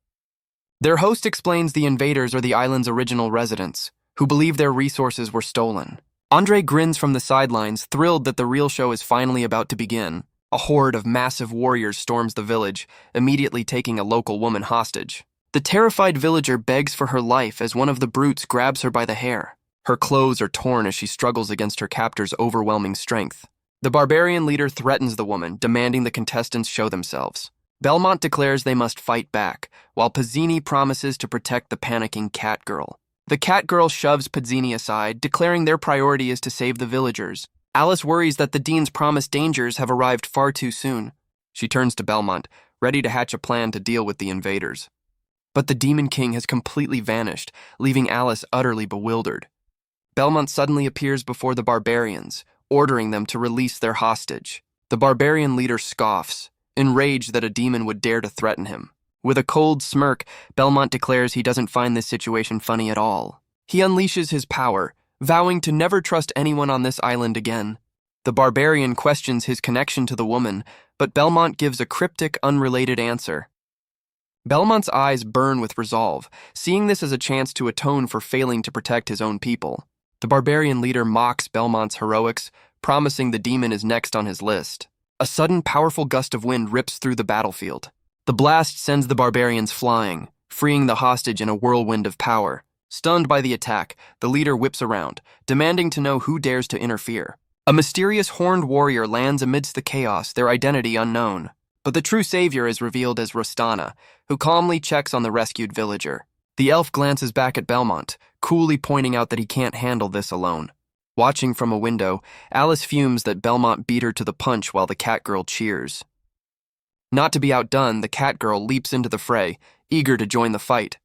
Their host explains the invaders are the island's original residents, who believe their resources were stolen. Andre grins from the sidelines, thrilled that the real show is finally about to begin. A horde of massive warriors storms the village, immediately taking a local woman hostage. The terrified villager begs for her life as one of the brutes grabs her by the hair. Her clothes are torn as she struggles against her captor's overwhelming strength. The barbarian leader threatens the woman, demanding the contestants show themselves. Belmont declares they must fight back, while Pizzini promises to protect the panicking cat girl. The cat girl shoves Pizzini aside, declaring their priority is to save the villagers. Alice worries that the dean's promised dangers have arrived far too soon. She turns to Belmont, ready to hatch a plan to deal with the invaders. But the Demon King has completely vanished, leaving Alice utterly bewildered. Belmont suddenly appears before the barbarians, ordering them to release their hostage. The barbarian leader scoffs, enraged that a demon would dare to threaten him. With a cold smirk, Belmont declares he doesn't find this situation funny at all. He unleashes his power, vowing to never trust anyone on this island again. The barbarian questions his connection to the woman, but Belmont gives a cryptic, unrelated answer. Belmont's eyes burn with resolve, seeing this as a chance to atone for failing to protect his own people. The barbarian leader mocks Belmont's heroics, promising the demon is next on his list. A sudden, powerful gust of wind rips through the battlefield. The blast sends the barbarians flying, freeing the hostage in a whirlwind of power. Stunned by the attack, the leader whips around, demanding to know who dares to interfere. A mysterious horned warrior lands amidst the chaos, their identity unknown. But the true savior is revealed as Rostana, who calmly checks on the rescued villager. The elf glances back at Belmont, coolly pointing out that he can't handle this alone. Watching from a window, Alice fumes that Belmont beat her to the punch while the cat girl cheers. Not to be outdone, the cat girl leaps into the fray, eager to join the fight.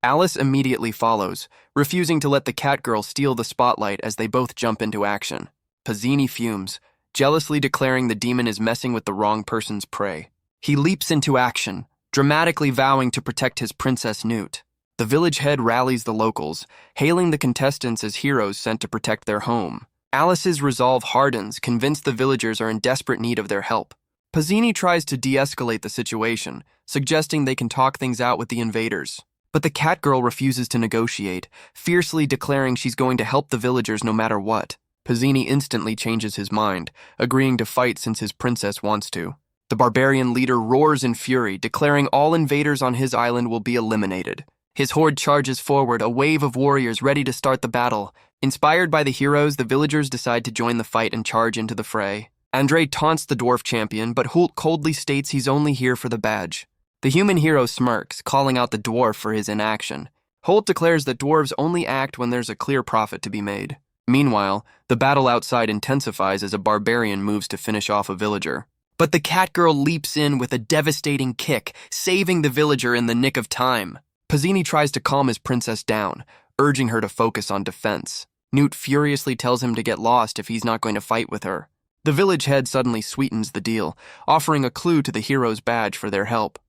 Alice immediately follows, refusing to let the cat girl steal the spotlight as they both jump into action. Pizzini fumes, jealously declaring the demon is messing with the wrong person's prey. He leaps into action, dramatically vowing to protect his Princess Newt. The village head rallies the locals, hailing the contestants as heroes sent to protect their home. Alice's resolve hardens, convinced the villagers are in desperate need of their help. Pazzini tries to de-escalate the situation, suggesting they can talk things out with the invaders. But the cat girl refuses to negotiate, fiercely declaring she's going to help the villagers no matter what. Pazzini instantly changes his mind, agreeing to fight since his princess wants to. The barbarian leader roars in fury, declaring all invaders on his island will be eliminated. His horde charges forward, a wave of warriors ready to start the battle. Inspired by the heroes, the villagers decide to join the fight and charge into the fray. Andre taunts the dwarf champion, but Hult coldly states he's only here for the badge. The human hero smirks, calling out the dwarf for his inaction. Hult declares that dwarves only act when there's a clear profit to be made. Meanwhile, the battle outside intensifies as a barbarian moves to finish off a villager. But the cat girl leaps in with a devastating kick, saving the villager in the nick of time. Pazzini tries to calm his princess down, urging her to focus on defense. Newt furiously tells him to get lost if he's not going to fight with her. The village head suddenly sweetens the deal, offering a clue to the hero's badge for their help.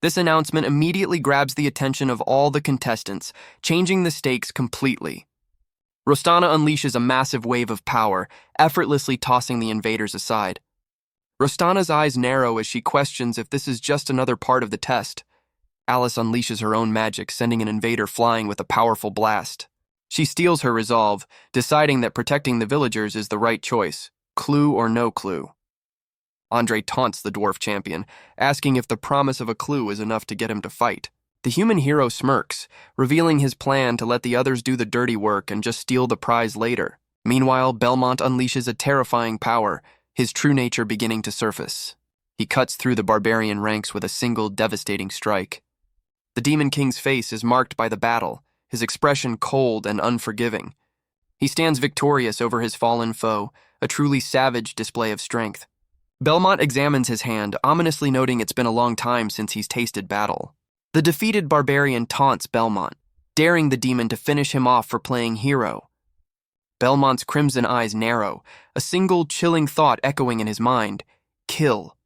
This announcement immediately grabs the attention of all the contestants, changing the stakes completely. Rostana unleashes a massive wave of power, effortlessly tossing the invaders aside. Rostana's eyes narrow as she questions if this is just another part of the test. Alice unleashes her own magic, sending an invader flying with a powerful blast. She steals her resolve, deciding that protecting the villagers is the right choice, clue or no clue. Andre taunts the dwarf champion, asking if the promise of a clue is enough to get him to fight. The human hero smirks, revealing his plan to let the others do the dirty work and just steal the prize later. Meanwhile, Belmont unleashes a terrifying power, his true nature beginning to surface. He cuts through the barbarian ranks with a single devastating strike. The Demon King's face is marked by the battle, his expression cold and unforgiving. He stands victorious over his fallen foe, a truly savage display of strength. Belmont examines his hand, ominously noting it's been a long time since he's tasted battle. The defeated barbarian taunts Belmont, daring the demon to finish him off for playing hero. Belmont's crimson eyes narrow, a single chilling thought echoing in his mind: kill.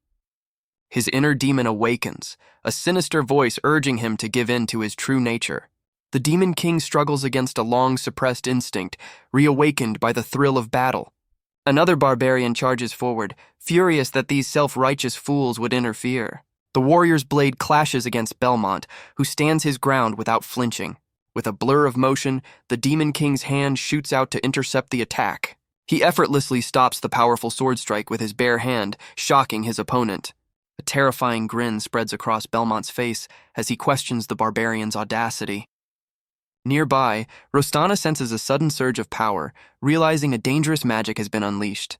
His inner demon awakens, a sinister voice urging him to give in to his true nature. The Demon King struggles against a long-suppressed instinct, reawakened by the thrill of battle. Another barbarian charges forward, furious that these self-righteous fools would interfere. The warrior's blade clashes against Belmont, who stands his ground without flinching. With a blur of motion, the Demon King's hand shoots out to intercept the attack. He effortlessly stops the powerful sword strike with his bare hand, shocking his opponent. A terrifying grin spreads across Belmont's face as he questions the barbarian's audacity. Nearby, Rostana senses a sudden surge of power, realizing a dangerous magic has been unleashed.